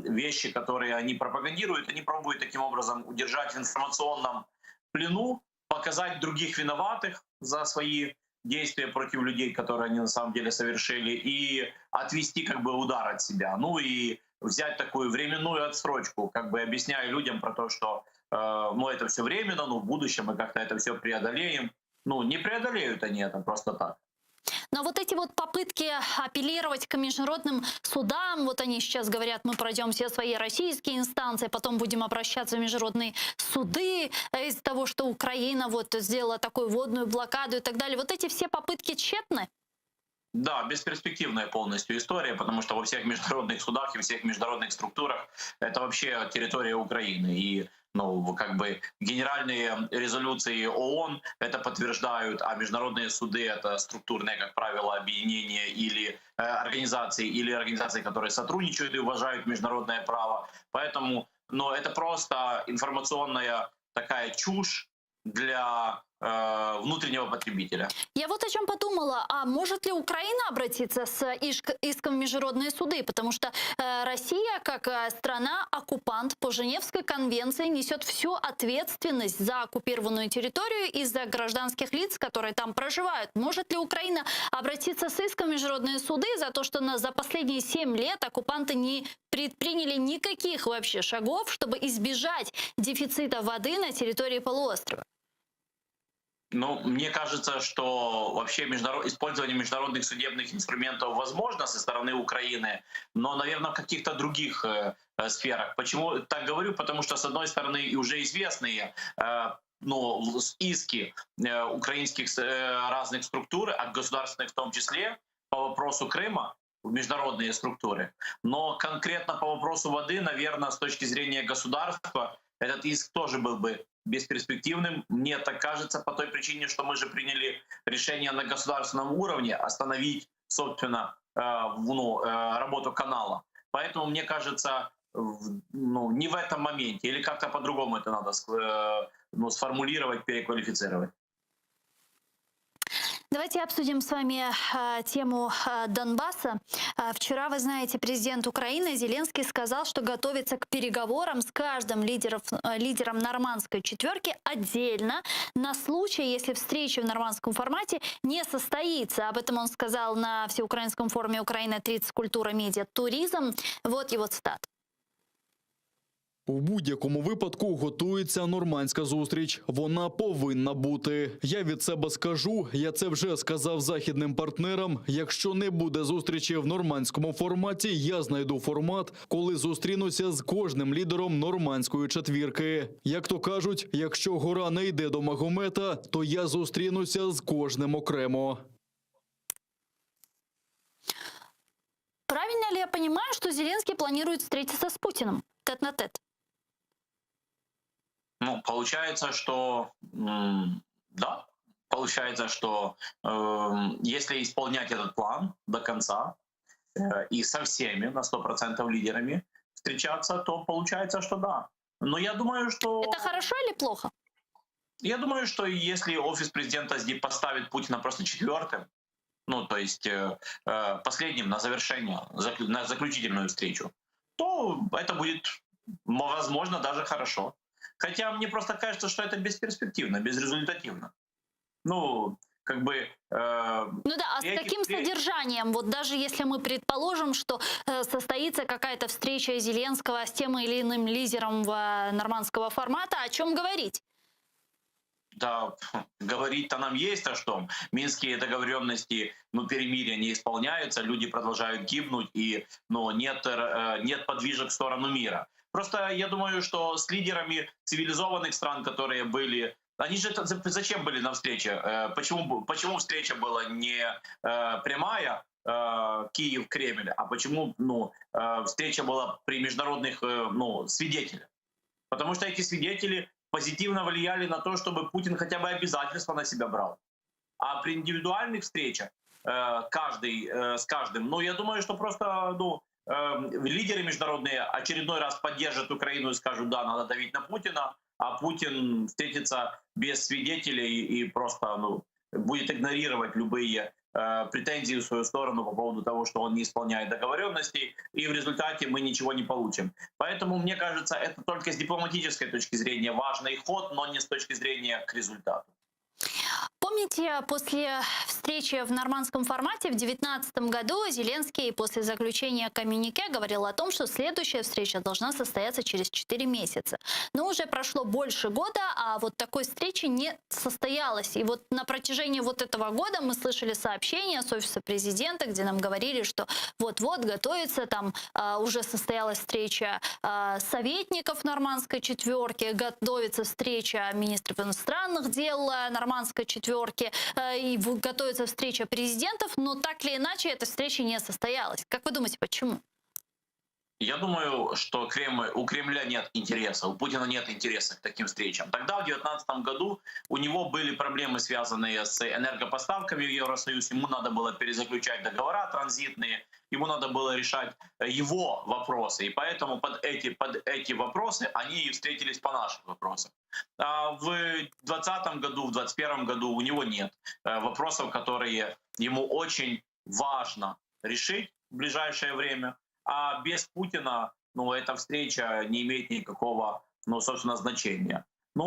вещи, которые они пропагандируют, они пробуют таким образом удержать в информационном плену, показать других виноватых за свои действия против людей, которые они на самом деле совершили, и отвести как бы удар от себя. И взять такую временную отсрочку, как бы объясняя людям про то, что это все временно, в будущем мы как-то это все преодолеем. Не преодолеют они это просто так. Но вот эти попытки апеллировать к международным судам, вот они сейчас говорят, мы пройдем все свои российские инстанции, потом будем обращаться в международные суды из-за того, что Украина сделала такую водную блокаду и так далее. Вот эти все попытки тщетны? Да, бесперспективная полностью история, потому что во всех международных судах и всех международных структурах это вообще территория Украины. И генеральные резолюции ООН это подтверждают, а международные суды это структурные, как правило, объединения или организации, которые сотрудничают и уважают международное право. Поэтому, это просто информационная такая чушь для внутреннего потребителя. Я вот о чем подумала. А может ли Украина обратиться с иском в международные суды? Потому что Россия, как страна-оккупант по Женевской конвенции, несет всю ответственность за оккупированную территорию и за гражданских лиц, которые там проживают. Может ли Украина обратиться с иском в международные суды за то, что за последние 7 лет оккупанты не предприняли никаких вообще шагов, чтобы избежать дефицита воды на территории полуострова? Ну, мне кажется, что вообще использование международных судебных инструментов возможно со стороны Украины, но, наверное, в каких-то других сферах. Почему так говорю? Потому что, с одной стороны, уже известные иски украинских разных структур, от государственных в том числе, по вопросу Крыма, в международные структуры. Но конкретно по вопросу воды, наверное, с точки зрения государства, этот иск тоже был бы бесперспективным. Мне так кажется, по той причине, что мы же приняли решение на государственном уровне остановить, собственно, работу канала. Поэтому, мне кажется, не в этом моменте, или как-то по-другому это надо сформулировать, переквалифицировать. Давайте обсудим с вами тему Донбасса. Вчера, вы знаете, президент Украины Зеленский сказал, что готовится к переговорам с каждым лидером нормандской четверки отдельно на случай, если встреча в нормандском формате не состоится. Об этом он сказал на всеукраинском форуме «Украина-30. Культура, медіа, туризм». Вот его цитата. У будь-якому випадку готується нормандська зустріч. Вона повинна бути. Я від себе скажу, я це вже сказав західним партнерам. Якщо не буде зустрічі в нормандському форматі, я знайду формат, коли зустрінуся з кожним лідером нормандської четвірки. Як то кажуть, якщо гора не йде до Магомета, то я зустрінуся з кожним окремо. Правильно ли я понимаю, что Зеленский планирует встретиться с Путиным тет-на-тет? Ну, получается, что да, получается, что если исполнять этот план до конца и со всеми на 100% лидерами встречаться, то получается, что да. Но я думаю, что... Это хорошо или плохо? Я думаю, что если офис президента поставит Путина просто четвертым, то есть последним на завершение, на заключительную встречу, то это будет, возможно, даже хорошо. Хотя мне просто кажется, что это бесперспективно, безрезультативно. А с каким содержанием? Вот даже если мы предположим, что состоится какая-то встреча Зеленского с тем или иным лидером нормандского формата, о чем говорить? Да, говорить-то нам есть о чем. Минские договоренности, перемирия не исполняются, люди продолжают гибнуть, и нет подвижек в сторону мира. Просто я думаю, что с лидерами цивилизованных стран, которые были... Они же зачем были на встрече? Почему встреча была не прямая Киев-Кремль, а почему встреча была при международных свидетелях? Потому что эти свидетели позитивно влияли на то, чтобы Путин хотя бы обязательства на себя брал. А при индивидуальных встречах каждый с каждым, я думаю, что просто лидеры международные очередной раз поддержат Украину и скажут, да, надо давить на Путина, а Путин встретится без свидетелей и просто будет игнорировать любые претензии в свою сторону по поводу того, что он не исполняет договоренностей, и в результате мы ничего не получим. Поэтому, мне кажется, это только с дипломатической точки зрения важный ход, но не с точки зрения к результату. Помните, после встречи в нормандском формате в 2019 году Зеленский после заключения коммюнике говорил о том, что следующая встреча должна состояться через 4 месяца. Но уже прошло больше года, а вот такой встречи не состоялось. И вот на протяжении вот этого года мы слышали сообщения с офиса президента, где нам говорили, что вот-вот готовится, там уже состоялась встреча советников нормандской четверки, готовится встреча министров иностранных дел нормандской четверки, и готовится встреча президентов, но так или иначе эта встреча не состоялась. Как вы думаете, почему? Я думаю, что у Кремля нет интереса, у Путина нет интереса к таким встречам. Тогда, в 2019 году, у него были проблемы, связанные с энергопоставками в Евросоюз. Ему надо было перезаключать договора транзитные, ему надо было решать его вопросы. И поэтому под эти вопросы они и встретились по нашим вопросам. А в 2020 году, в 2021 году у него нет вопросов, которые ему очень важно решить в ближайшее время. А без Путина, эта встреча не имеет никакого, собственно, значения.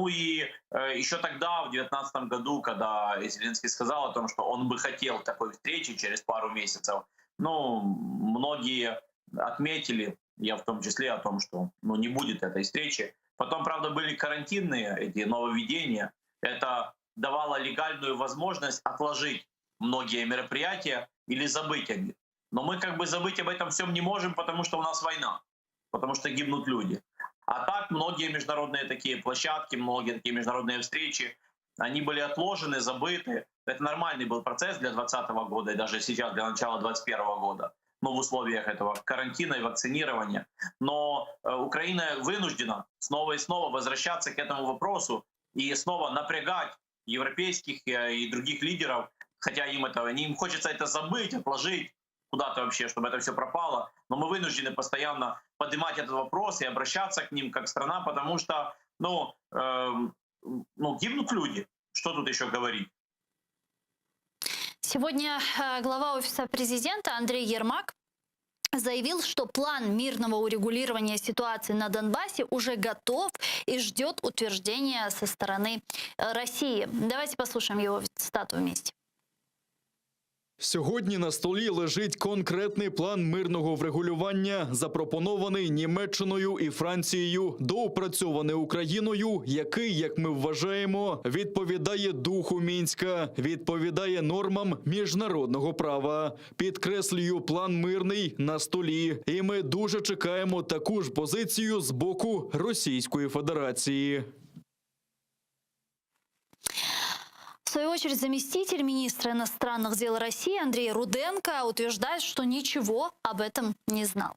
И еще тогда, в 2019 году, когда Зеленский сказал о том, что он бы хотел такой встречи через пару месяцев, многие отметили, я в том числе, о том, что не будет этой встречи. Потом, правда, были карантинные эти нововведения. Это давало легальную возможность отложить многие мероприятия или забыть о них. Но мы забыть об этом всем не можем, потому что у нас война, потому что гибнут люди. А так многие международные такие площадки, многие такие международные встречи, они были отложены, забыты. Это нормальный был процесс для 2020 года и даже сейчас для начала 2021 года. В условиях этого карантина и вакцинирования. Но Украина вынуждена снова и снова возвращаться к этому вопросу и снова напрягать европейских и других лидеров, хотя им хочется это забыть, отложить куда-то вообще, чтобы это все пропало. Но мы вынуждены постоянно поднимать этот вопрос и обращаться к ним как страна, потому что гибнут люди. Что тут еще говорить? Сегодня глава Офиса президента Андрей Ермак заявил, что план мирного урегулирования ситуации на Донбассе уже готов и ждет утверждения со стороны России. Давайте послушаем его цитату вместе. Сьогодні на столі лежить конкретний план мирного врегулювання, запропонований Німеччиною і Францією, доопрацьований Україною, який, як ми вважаємо, відповідає духу Мінська, відповідає нормам міжнародного права. Підкреслюю, план мирний на столі. І ми дуже чекаємо таку ж позицію з боку Російської Федерації. В свою очередь, заместитель министра иностранных дел России Андрей Руденко утверждает, что ничего об этом не знал.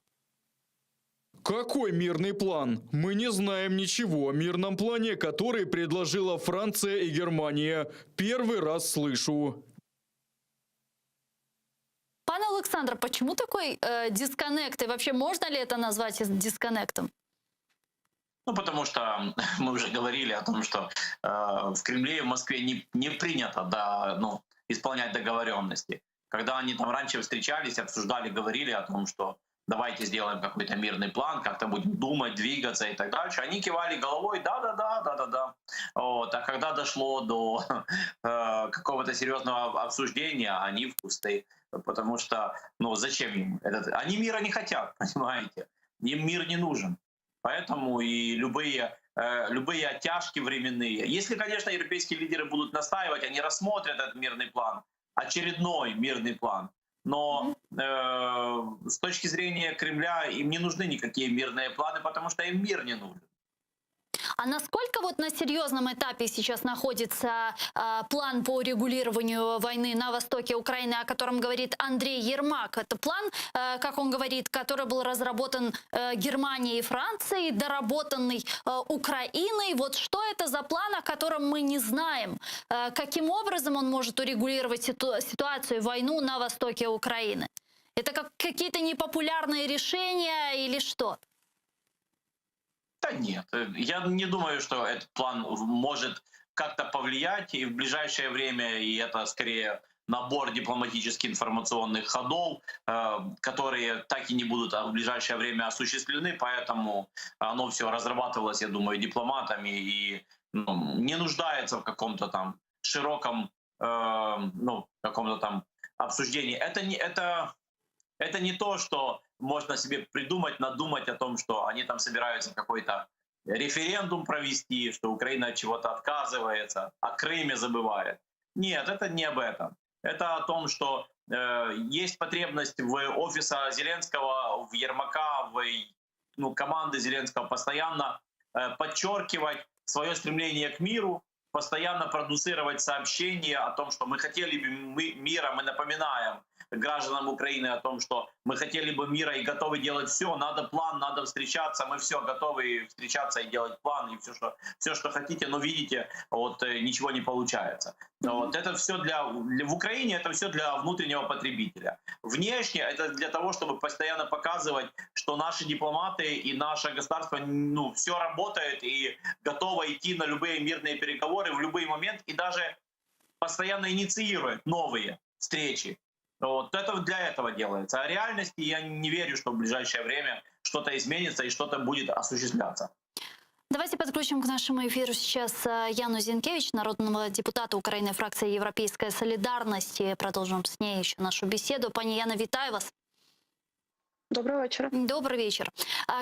Какой мирный план? Мы не знаем ничего о мирном плане, который предложила Франция и Германия. Первый раз слышу. Пане Олександр, почему такой дисконнект? И вообще можно ли это назвать дисконнектом? Потому что мы уже говорили о том, что в Кремле и в Москве не принято исполнять договоренности. Когда они там раньше встречались, обсуждали, говорили о том, что давайте сделаем какой-то мирный план, как-то будем думать, двигаться и так дальше, они кивали головой, да. А когда дошло до какого-то серьезного обсуждения, они в кусты. Потому что, зачем им это? Они мира не хотят, понимаете? Им мир не нужен. Поэтому и любые оттяжки временные. Если, конечно, европейские лидеры будут настаивать, они рассмотрят этот мирный план, очередной мирный план. Но с точки зрения Кремля им не нужны никакие мирные планы, потому что им мир не нужен. А насколько на серьезном этапе сейчас находится план по урегулированию войны на востоке Украины, о котором говорит Андрей Ермак? Это план, как он говорит, который был разработан Германией и Францией, доработанный Украиной. Что это за план, о котором мы не знаем? Каким образом он может урегулировать ситуацию, войну на востоке Украины? Это какие-то непопулярные решения или что? Да нет, я не думаю, что этот план может как-то повлиять и в ближайшее время, и это скорее набор дипломатических информационных ходов, которые так и не будут в ближайшее время осуществлены, поэтому оно все разрабатывалось, я думаю, дипломатами и не нуждается в каком-то там широком каком-то там обсуждении. Это не то, что можно себе придумать, надумать о том, что они там собираются какой-то референдум провести, что Украина от чего-то отказывается, о Крыме забывает. Нет, это не об этом. Это о том, что есть потребность в офиса Зеленского, в Ермака, в команды Зеленского постоянно подчеркивать свое стремление к миру, постоянно продуцировать сообщения о том, что мы хотели бы мира, мы напоминаем гражданам Украины о том, что мы хотели бы мира и готовы делать все, надо план, надо встречаться, мы все готовы встречаться и делать план, и все, что хотите, но видите, вот ничего не получается. Вот, это все в Украине это все для внутреннего потребителя. Внешне это для того, чтобы постоянно показывать, что наши дипломаты и наше государство, все работает и готово идти на любые мирные переговоры в любой момент и даже постоянно инициирует новые встречи. Вот это для этого делается. А в реальности я не верю, что в ближайшее время что-то изменится и что-то будет осуществляться. Давайте подключим к нашему эфиру сейчас Яну Зинкевич, народного депутата Украины, фракции «Европейская солидарность». И продолжим с ней еще нашу беседу. Пани Яна, витаю вас. Доброго вечера. Добрый вечер.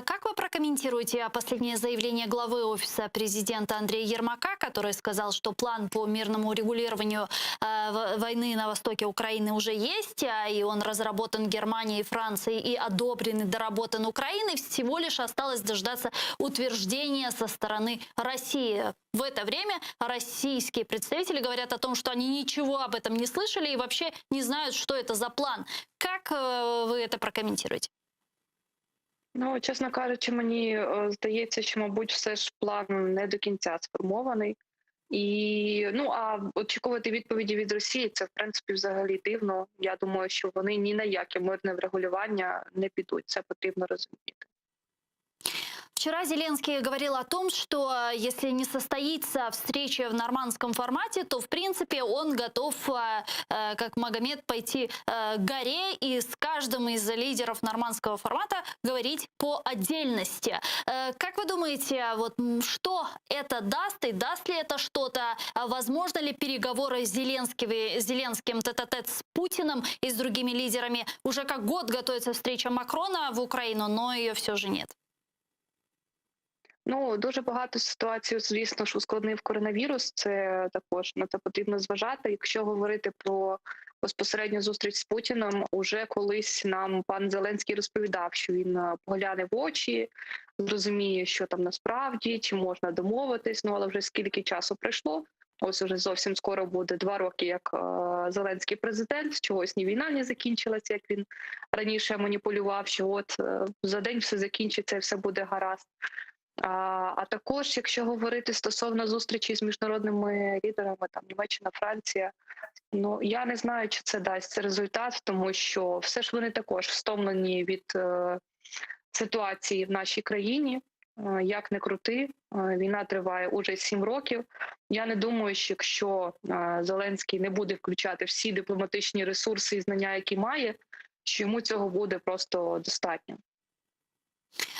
Как вы прокомментируете последнее заявление главы Офиса президента Андрея Ермака, который сказал, что план по мирному урегулированию войны на востоке Украины уже есть, и он разработан Германией, Францией и одобрен и доработан Украиной, всего лишь осталось дождаться утверждения со стороны России. В это время российские представители говорят о том, что они ничего об этом не слышали и вообще не знают, что это за план. Как вы это прокомментируете? Чесно кажучи, мені здається, що, мабуть, все ж план не до кінця сформований. А очікувати відповіді від Росії – це, в принципі, взагалі дивно. Я думаю, що вони ні на яке мирне врегулювання не підуть. Це потрібно розуміти. Вчера Зеленский говорил о том, что если не состоится встреча в нормандском формате, то, в принципе, он готов, как Магомед, пойти к горе и с каждым из лидеров нормандского формата говорить по отдельности. Как вы думаете, что это даст и даст ли это что-то? Возможно ли переговоры с Зеленским тет-а-тет с Путиным и с другими лидерами? Уже как год готовится встреча Макрона в Украину, но ее все же нет. Дуже багато ситуацій, звісно ж, ускладнив коронавірус. Це також на це потрібно зважати. Якщо говорити про безпосередню зустріч з Путіним, уже колись нам пан Зеленський розповідав, що він погляне в очі, зрозуміє, що там насправді, чи можна домовитись. Але вже скільки часу пройшло. Ось уже зовсім скоро буде 2 роки, як Зеленський президент. Чогось ні війна не закінчилася, як він раніше маніпулював, що за день все закінчиться і все буде гаразд. А також, якщо говорити стосовно зустрічі з міжнародними лідерами, там Німеччина, Франція, я не знаю, чи це дасть результат, тому що все ж вони також втомлені від ситуації в нашій країні. Як не крути, війна триває уже 7 років. Я не думаю, що якщо Зеленський не буде включати всі дипломатичні ресурси і знання, які має, що йому цього буде просто достатньо.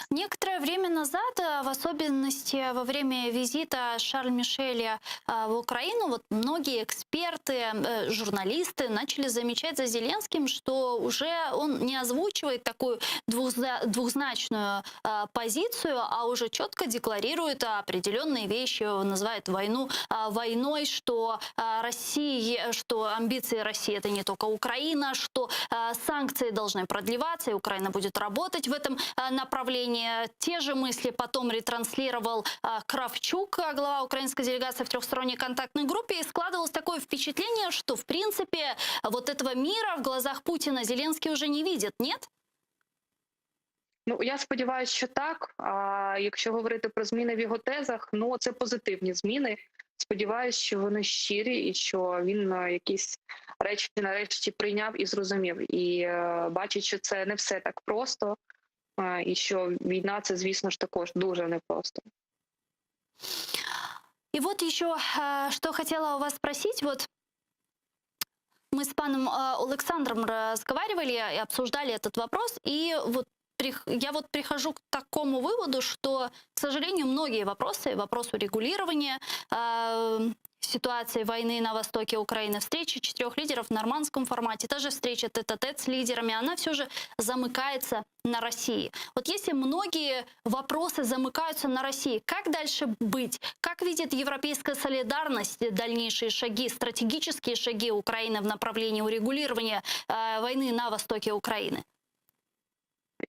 Некоторое время назад, в особенности во время визита Шарля Мишеля в Украину, многие эксперты, журналисты начали замечать за Зеленским, что уже он не озвучивает такую двузначную позицию, а уже четко декларирует определенные вещи, называет войну войной, что что амбиции России это не только Украина, что санкции должны продлеваться, и Украина будет работать в этом направлении. Те же мысли потом ретранслировал Кравчук, глава украинской делегации в трехсторонней контактной группе, и складывалось такое впечатление, что, в принципе, этого мира в глазах Путина Зеленский уже не видит, нет? Я сподіваюся, що так. А якщо говорити про зміни в його тезах, це позитивні зміни. Сподіваюся, що вони щирі і що він якісь речі нарешті прийняв і зрозумів. І бачить, що це не все так просто. І що війна – це, звісно ж, також дуже непросто. И еще, что хотела у вас спросить. Мы с паном Александром разговаривали и обсуждали этот вопрос, и я прихожу к такому выводу, что, к сожалению, многие вопросы, вопрос урегулирования ситуации войны на востоке Украины, встреча 4 лидеров в нормандском формате, та же встреча тет-а-тет с лидерами, она все же замыкается на России. Если многие вопросы замыкаются на России, как дальше быть? Как видит европейская солидарность дальнейшие шаги, стратегические шаги Украины в направлении урегулирования войны на востоке Украины?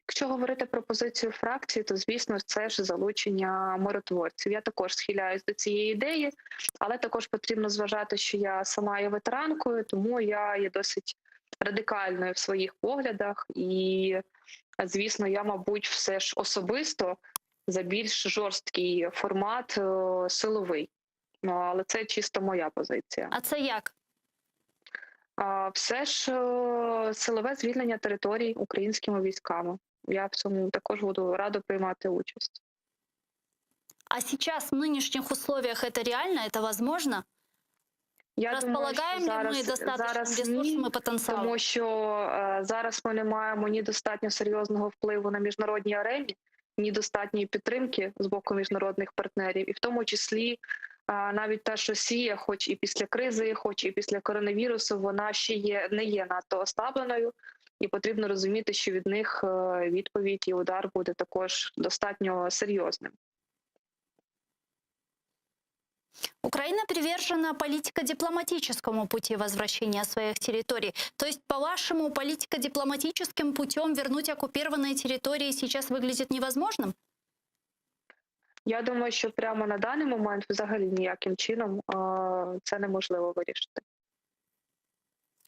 Якщо говорити про позицію фракції, то, звісно, це ж залучення миротворців. Я також схиляюсь до цієї ідеї, але також потрібно зважати, що я сама є ветеранкою, тому я є досить радикальною в своїх поглядах. І, звісно, я, мабуть, все ж особисто за більш жорсткий формат силовий. Ну, але це чисто моя позиція. А це як? Все ж силове звільнення територій українськими військами. Я в цьому також буду рада приймати участь. А сейчас в нынешних условиях это реально, это возможно? Я Располагаем думаю, ли ми достаточним ресурсом ні, і потенціалом? тому що зараз ми не маємо ні достатньо серйозного впливу на міжнародній арені, ні достатньої підтримки з боку міжнародних партнерів. І в тому числі навіть та ж Росія, хоч і після кризи, хоч і після коронавірусу, вона ще не є надто ослабленою. І потрібно розуміти, що від них відповідь і удар буде також достатньо серйозним. Украина привержена политико-дипломатическому пути возвращения своих территорий. То есть, по-вашему, политико-дипломатическим путем вернуть оккупированные территории сейчас выглядит невозможным? Я думаю, що прямо на даний момент взагалі ніяким чином це неможливо вирішити.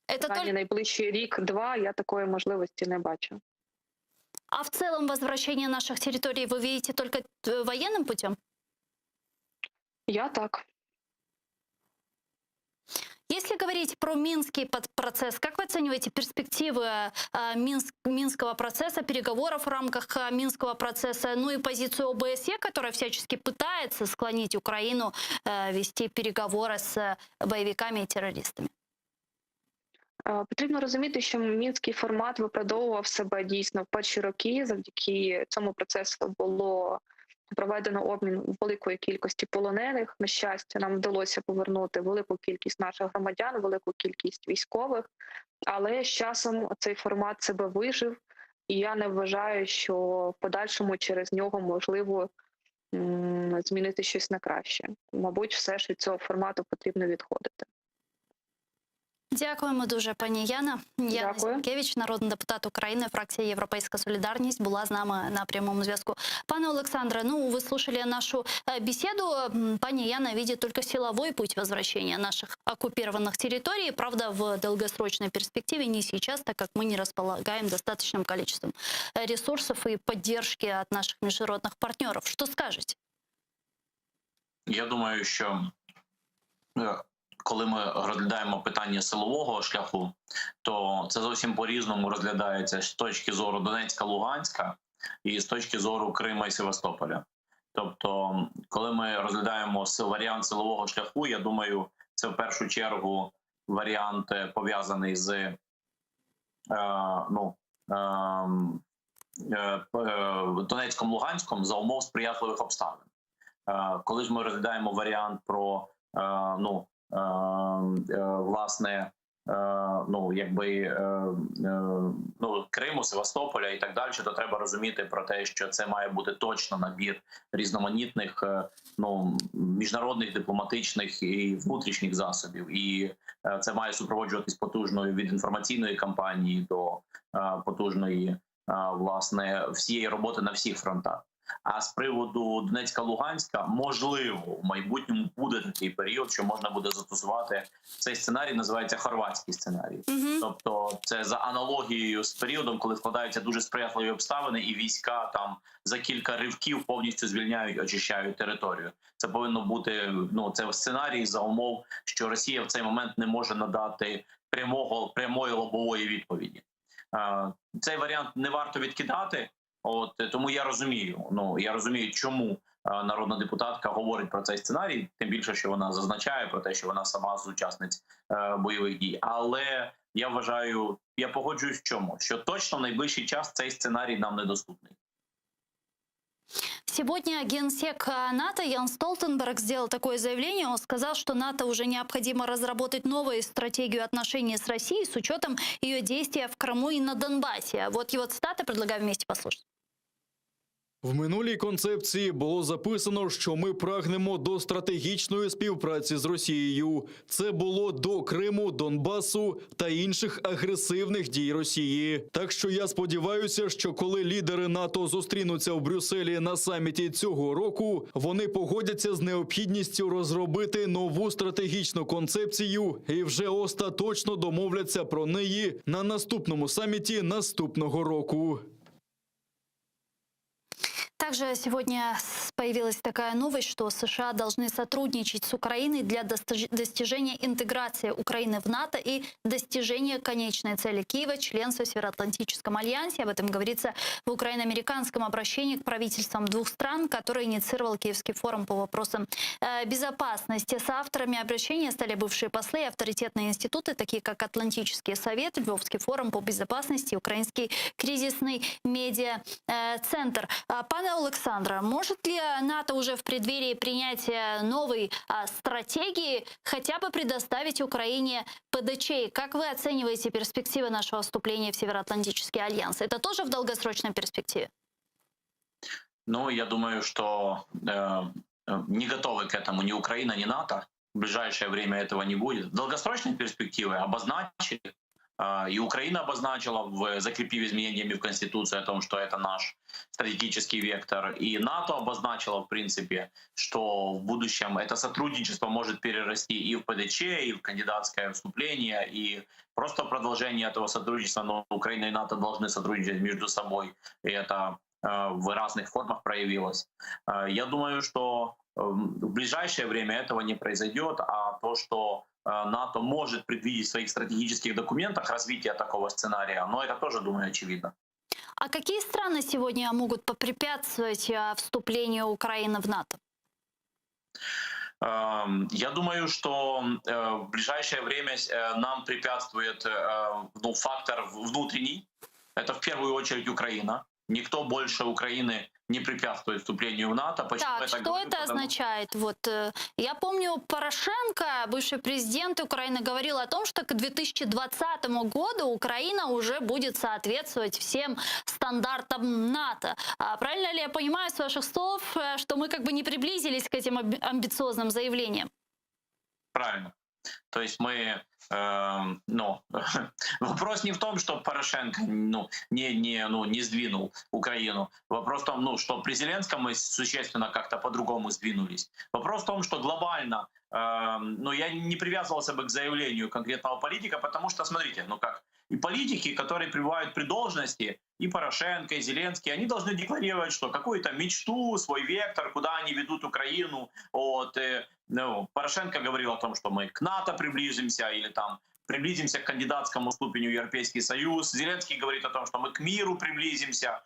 Это найближчий рік-два я такої можливості не бачу. А в целом возвращение наших территорий вы видите только военным путем? Я так. Если говорить про Минский процесс, как вы оцениваете перспективы Минского процесса, переговоров в рамках Минского процесса, ну и позицию ОБСЕ, которая всячески пытается склонить Украину вести переговоры с боевиками и террористами? Потрібно розуміти, що мінський формат виправдовував себе дійсно в перші роки. Завдяки цьому процесу було проведено обмін великої кількості полонених. На щастя, нам вдалося повернути велику кількість наших громадян, велику кількість військових. Але з часом цей формат себе вижив, і я не вважаю, що в подальшому через нього можливо змінити щось на краще. Мабуть, все ж від цього формату потрібно відходити. Дякуємо дуже, пані Яна. Яна Зінкевич, народний депутат України, фракція «Європейська солідарність», була з нами на прямому зв'язку. Пане Олександре, ну, вы слушали нашу беседу. Пани Яна видит только силовой путь возвращения наших оккупированных территорий. Правда, в долгосрочной перспективе не сейчас, так как мы не располагаем достаточным количеством ресурсов и поддержки от наших международных партнеров. Что скажете? Я думаю, що коли ми розглядаємо питання силового шляху, то це зовсім по-різному розглядається з точки зору Донецька, Луганська і з точки зору Крима і Севастополя. Тобто, коли ми розглядаємо варіант силового шляху, я думаю, це в першу чергу варіант пов'язаний з Донецьком, Луганськом за умов сприятливих обставин. Коли ж ми розглядаємо варіант про власне, Криму, Севастополя і так далі, то треба розуміти про те, що це має бути точно набір різноманітних міжнародних, дипломатичних і внутрішніх засобів. І це має супроводжуватись потужною від інформаційної кампанії до потужної, власне, всієї роботи на всіх фронтах. А з приводу Донецька-Луганська, можливо, в майбутньому буде такий період, що можна буде застосувати. Цей сценарій називається хорватський сценарій. Тобто це за аналогією з періодом, коли складаються дуже сприятливі обставини і війська там за кілька ривків повністю звільняють, очищають територію. Це повинно бути, це сценарій за умов, що Росія в цей момент не може надати прямої лобової відповіді. Цей варіант не варто відкидати. Тому я розумію, чому народна депутатка говорить про цей сценарій, тим більше, що вона зазначає про те, що вона сама з учасниць бойових дій. Але я погоджуюсь в чому, що точно в найближчий час цей сценарій нам недоступний. Сегодня генсек НАТО Ян Столтенберг сделал такое заявление. Он сказал, что НАТО уже необходимо разработать новую стратегию отношений с Россией с учетом ее действия в Крыму и на Донбассе. Вот его цитаты предлагаю вместе послушать. В минулій концепції було записано, що ми прагнемо до стратегічної співпраці з Росією. Це було до Криму, Донбасу та інших агресивних дій Росії. Так що я сподіваюся, що коли лідери НАТО зустрінуться в Брюсселі на саміті цього року, вони погодяться з необхідністю розробити нову стратегічну концепцію і вже остаточно домовляться про неї на наступному саміті наступного року. Также сегодня появилась такая новость, что США должны сотрудничать с Украиной для достижения интеграции Украины в НАТО и достижения конечной цели Киева – членства в Североатлантическом альянсе. Об этом говорится в украино-американском обращении к правительствам двух стран, которое инициировал Киевский форум по вопросам безопасности. Соавторами обращения стали бывшие послы и авторитетные институты, такие как Атлантический совет, Львовский форум по безопасности, Украинский кризисный медиа-центр. Пане Олександре, может ли НАТО уже в преддверии принятия новой стратегии хотя бы предоставить Украине ПДЧ? Как вы оцениваете перспективы нашего вступления в Североатлантический альянс? Это тоже в долгосрочной перспективе? Ну, я думаю, что не готовы к этому ни Украина, ни НАТО. В ближайшее время этого не будет. Долгосрочные перспективы обозначили. И Украина обозначила, закрепив изменениями в Конституции, о том, что это наш стратегический вектор. И НАТО обозначило, в принципе, что в будущем это сотрудничество может перерасти и в ПДЧ, и в кандидатское вступление, и просто продолжение этого сотрудничества. Но Украина и НАТО должны сотрудничать между собой. И это в разных формах проявилось. Я думаю, что в ближайшее время этого не произойдет, а то, что НАТО может предвидеть в своих стратегических документах развитие такого сценария, но это тоже, думаю, очевидно. А какие страны сегодня могут попрепятствовать вступлению Украины в НАТО? Я думаю, что в ближайшее время нам препятствует фактор внутренний. Это в первую очередь Украина. Никто больше Украины не препятствует вступлению в НАТО. Почему так, это что говорю? это означает? Вот, я помню, Порошенко, бывший президент Украины, говорил о том, что к 2020 году Украина уже будет соответствовать всем стандартам НАТО. Правильно ли я понимаю с ваших слов, что мы как бы не приблизились к этим амбициозным заявлениям? Правильно. То есть мы... вопрос не в том, что Порошенко не сдвинул Украину. Вопрос в том, что при Зеленском мы существенно как-то по-другому сдвинулись. Вопрос в том, что глобально, я не привязывался бы к заявлению конкретного политика, потому что, смотрите, и политики, которые пребывают при должности, и Порошенко, и Зеленский, они должны декларировать, что какую-то мечту, свой вектор, куда они ведут Украину. Порошенко говорил о том, что мы к НАТО приблизимся, или приблизимся к кандидатскому ступеню в Европейский Союз. Зеленский говорит о том, что мы к миру приблизимся,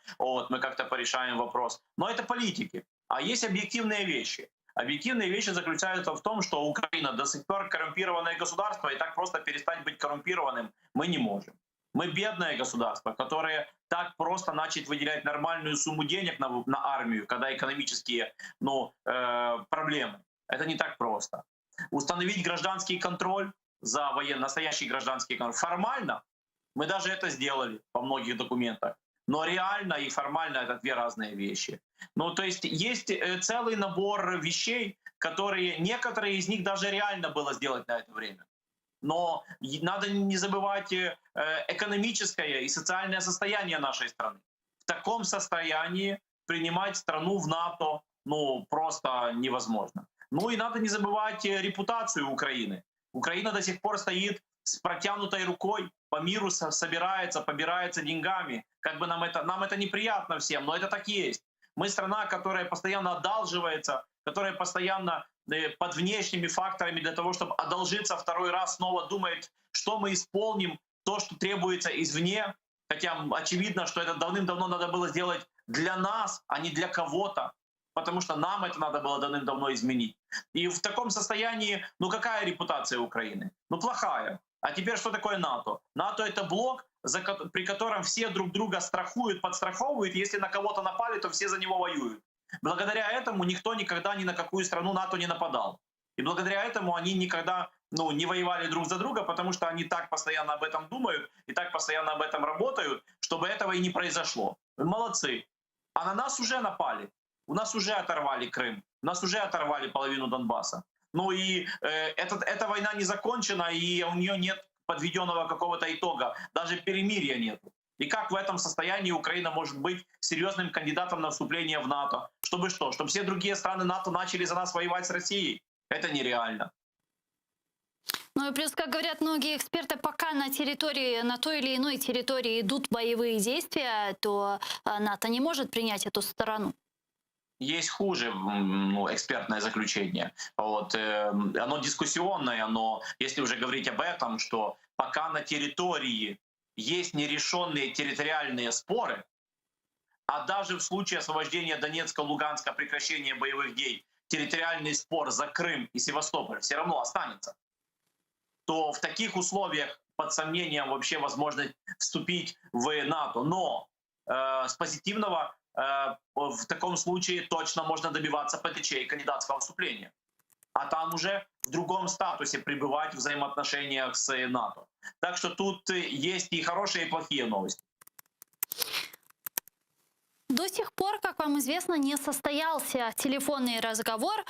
мы как-то порешаем вопрос. Но это политики. А есть объективные вещи. Объективные вещи заключаются в том, что Украина до сих пор коррумпированное государство, и так просто перестать быть коррумпированным мы не можем. Мы бедное государство, которое так просто начать выделять нормальную сумму денег на армию, когда экономические проблемы. Это не так просто. Установить гражданский контроль за настоящий гражданский контроль. Формально мы даже это сделали по многих документах. Но реально и формально это две разные вещи. То есть есть целый набор вещей, некоторые из них даже реально было сделать на это время. Но надо не забывать экономическое и социальное состояние нашей страны. В таком состоянии принимать страну в НАТО просто невозможно. И надо не забывать репутацию Украины. Украина до сих пор стоит с протянутой рукой, по миру собирается, побирается деньгами. Как бы нам это неприятно всем, но это так есть. Мы страна, которая постоянно одалживается, которая постоянно под внешними факторами для того, чтобы одолжиться второй раз, снова думает, что мы исполним то, что требуется извне. Хотя очевидно, что это давным-давно надо было сделать для нас, а не для кого-то. Потому что нам это надо было давным-давно изменить. И в таком состоянии, какая репутация Украины? Плохая. А теперь что такое НАТО? НАТО — это блок, при котором все друг друга страхуют, подстраховывают. Если на кого-то напали, то все за него воюют. Благодаря этому никто никогда ни на какую страну НАТО не нападал. И благодаря этому они никогда не воевали друг за друга, потому что они так постоянно об этом думают и так постоянно об этом работают, чтобы этого и не произошло. Молодцы. А на нас уже напали. У нас уже оторвали Крым. У нас уже оторвали половину Донбасса. Ну и эта война не закончена, и у нее нет подведенного какого-то итога. Даже перемирия нет. И как в этом состоянии Украина может быть серьезным кандидатом на вступление в НАТО? Чтобы что? Чтобы все другие страны НАТО начали за нас воевать с Россией? Это нереально. Ну и плюс, как говорят многие эксперты, пока на той или иной территории идут боевые действия, то НАТО не может принять эту сторону. Есть хуже экспертное заключение. Вот. Оно дискуссионное, но если уже говорить об этом, что пока на территории есть нерешенные территориальные споры, а даже в случае освобождения Донецка, Луганска, прекращения боевых действий, территориальный спор за Крым и Севастополь все равно останется, то в таких условиях под сомнением вообще возможность вступить в НАТО. Но с позитивного в таком случае точно можно добиваться ПТЧ и кандидатского вступления. А там уже в другом статусе пребывать в взаимоотношениях с НАТО. Так что тут есть и хорошие, и плохие новости. До сих пор, как вам известно, не состоялся телефонный разговор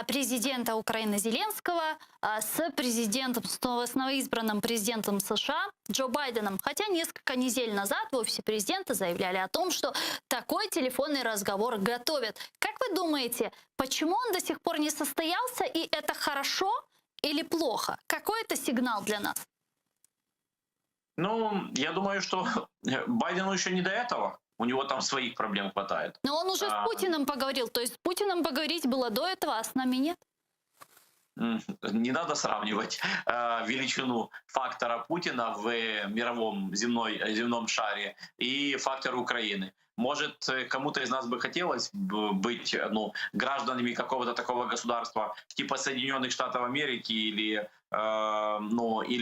президента Украины Зеленского с новоизбранным президентом США Джо Байденом. Хотя несколько недель назад в офисе президента заявляли о том, что такой телефонный разговор готовят. Как вы думаете, почему он до сих пор не состоялся, и это хорошо или плохо? Какой это сигнал для нас? Ну, я думаю, что Байдену еще не до этого. У него там своих проблем хватает. Но он уже с Путиным поговорил. То есть с Путиным поговорить было до этого, а с нами нет? Не надо сравнивать величину фактора Путина в мировом земном шаре и фактор Украины. Может, кому-то из нас бы хотелось быть гражданами какого-то такого государства, типа Соединенных Штатов Америки или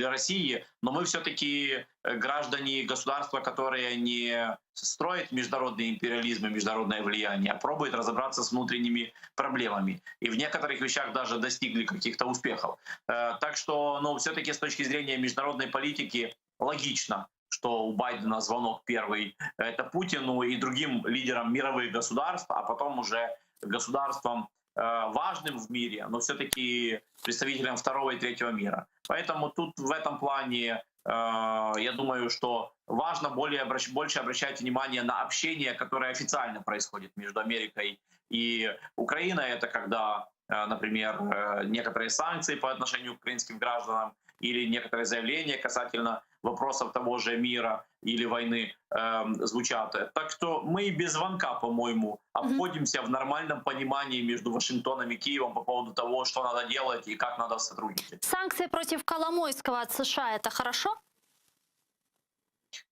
России, но мы все-таки граждане государства, которые не строят международный империализм и международное влияние, а пробуют разобраться с внутренними проблемами. И в некоторых вещах даже достигли каких-то успехов. Так что, все-таки с точки зрения международной политики логично, что у Байдена звонок первый — это Путину и другим лидерам мировых государств, а потом уже государствам важным в мире, но все-таки представителям второго и третьего мира. Поэтому тут в этом плане я думаю, что важно больше обращать внимание на общение, которое официально происходит между Америкой и Украиной. Это когда, например, некоторые санкции по отношению к украинским гражданам или некоторые заявления касательно вопросов того же мира или войны звучат. Так что мы без звонка, по-моему, обходимся в нормальном понимании между Вашингтоном и Киевом по поводу того, что надо делать и как надо сотрудничать. Санкции против Коломойского от США — это хорошо?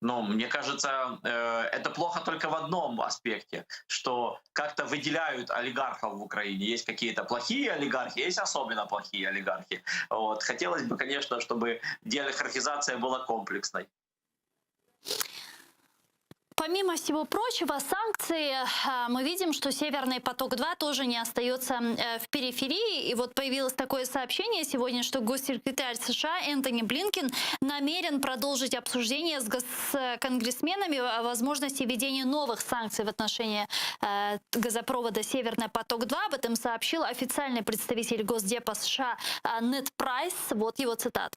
Но мне кажется, это плохо только в одном аспекте, что как-то выделяют олигархов в Украине. Есть какие-то плохие олигархи, есть особенно плохие олигархи. Вот. Хотелось бы, конечно, чтобы деолигархизация была комплексной. Помимо всего прочего, санкции, мы видим, что «Северный поток-2» тоже не остается в периферии. И вот появилось такое сообщение сегодня, что госсекретарь США Энтони Блинкен намерен продолжить обсуждение с конгрессменами о возможности введения новых санкций в отношении газопровода «Северный поток-2». Об этом сообщил официальный представитель Госдепа США Нед Прайс. Вот его цитата.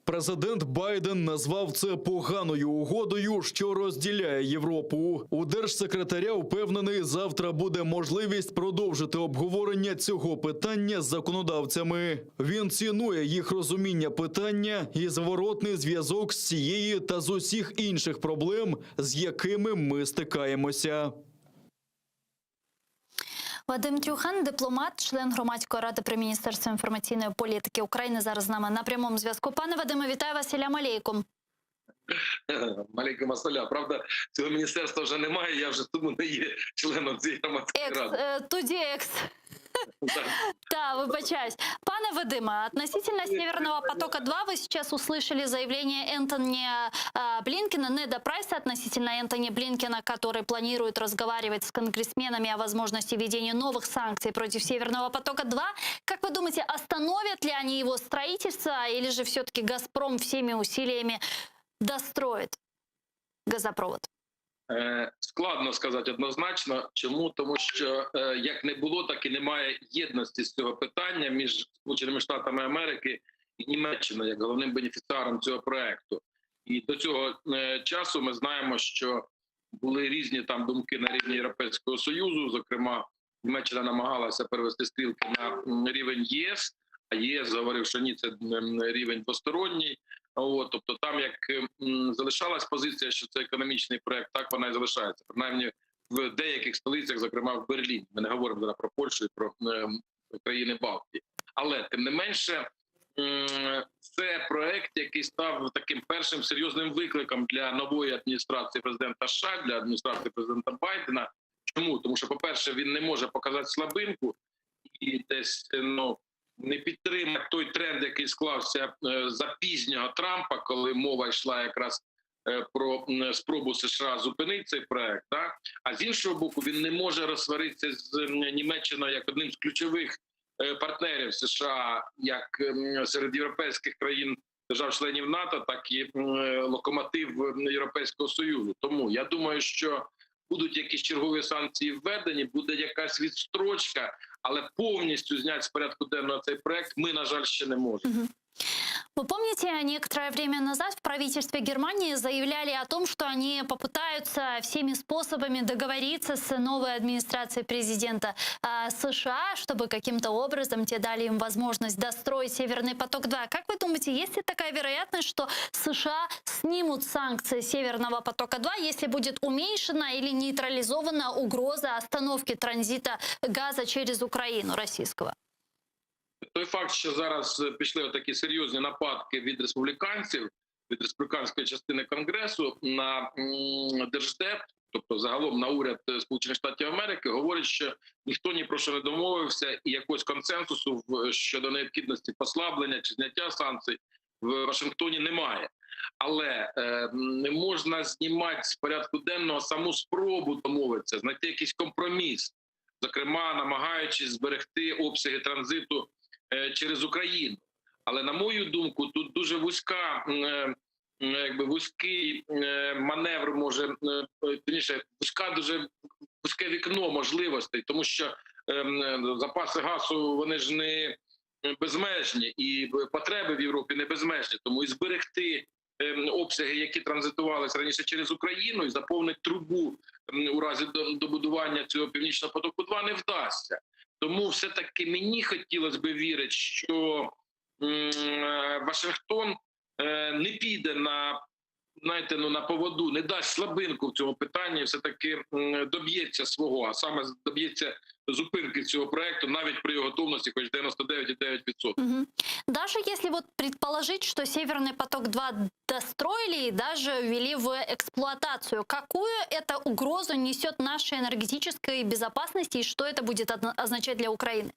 Президент Байден назвав це поганою угодою, що розділяє Європу. У держсекретаря впевнений, завтра буде можливість продовжити обговорення цього питання з законодавцями. Він цінує їх розуміння питання і зворотний зв'язок з цієї та з усіх інших проблем, з якими ми стикаємося. Вадим Трюхан, дипломат, член Громадської ради при Міністерстві інформаційної політики України, зараз з нами на прямому зв'язку. Пане Вадиме, вітаю вас, салям алейкум. Малейкум ассалям. Правда, цього міністерства вже немає, я вже тому не є членом цієї громадської ради. Тоді екс. Да, выбачаюсь. Пане Вадиме, относительно «Северного потока-2» вы сейчас услышали заявление Энтони Блинкена, Неда Прайса относительно Энтони Блинкена, который планирует разговаривать с конгрессменами о возможности введения новых санкций против «Северного потока-2». Как вы думаете, остановят ли они его строительство, или же все-таки «Газпром» всеми усилиями достроит газопровод? Складно сказати однозначно. Чому? Тому що як не було, так і немає єдності з цього питання між Сполученими Штатами Америки і Німеччиною як головним бенефіціаром цього проекту. І до цього часу ми знаємо, що були різні там думки на рівні Європейського Союзу. Зокрема, Німеччина намагалася перевести стрілки на рівень ЄС, а ЄС говорив, що ні, це рівень двосторонній. Тобто там як залишалась позиція, що це економічний проект, так вона і залишається. Принаймні в деяких столицях, зокрема в Берліні. Ми не говоримо зараз про Польщу і про країни Балтії. Але тим не менше, це проект, який став таким першим серйозним викликом для нової адміністрації президента США, для адміністрації президента Байдена. Чому? Тому що, по-перше, він не може показати слабинку і десь не підтримати той тренд, який склався за пізнього Трампа, коли мова йшла якраз про спробу США зупинити цей проект. Так? А з іншого боку, він не може розсваритися з Німеччиною як одним з ключових партнерів США, як серед європейських країн, держав-членів НАТО, так і локомотив Європейського Союзу. Тому я думаю, що будуть якісь чергові санкції введені, буде якась відстрочка, але повністю зняти з порядку денного цей проект ми, на жаль, ще не можемо. Вы помните, некоторое время назад в правительстве Германии заявляли о том, что они попытаются всеми способами договориться с новой администрацией президента США, чтобы каким-то образом те дали им возможность достроить Северный поток-2. Как вы думаете, есть ли такая вероятность, что США снимут санкции Северного потока-2, если будет уменьшена или нейтрализована угроза остановки транзита газа через Украину российского? Той факт, що зараз пішли такі серйозні нападки від республіканців, від республіканської частини Конгресу на Держдеп, тобто загалом на уряд Сполучених Штатів Америки, говорить, що ніхто ні про що не домовився і якогось консенсусу щодо необхідності послаблення чи зняття санкцій в Вашингтоні немає. Але не можна знімати з порядку денного саму спробу домовитися, знайти якийсь компроміс, зокрема намагаючись зберегти обсяги транзиту через Україну. Але, на мою думку, тут дуже вузький маневр може, дуже вузьке вікно можливостей, тому що запаси газу, вони ж не безмежні, і потреби в Європі не безмежні. Тому і зберегти обсяги, які транзитувалися раніше через Україну, і заповнити трубу у разі добудування цього Північного потоку-2 не вдасться. Тому все-таки мені хотілося б вірити, що Вашингтон не піде на поводу, не дасть слабинку в цьому питанні, все-таки доб'ється свого, а саме доб'ється зупинки цього проекту, навіть при його готовності хоч 99,9%. Даже если вот предположить, что Северный поток-2 достроили и даже ввели в эксплуатацию, какую это угрозу несет нашей энергетической безопасности и что это будет означать для Украины?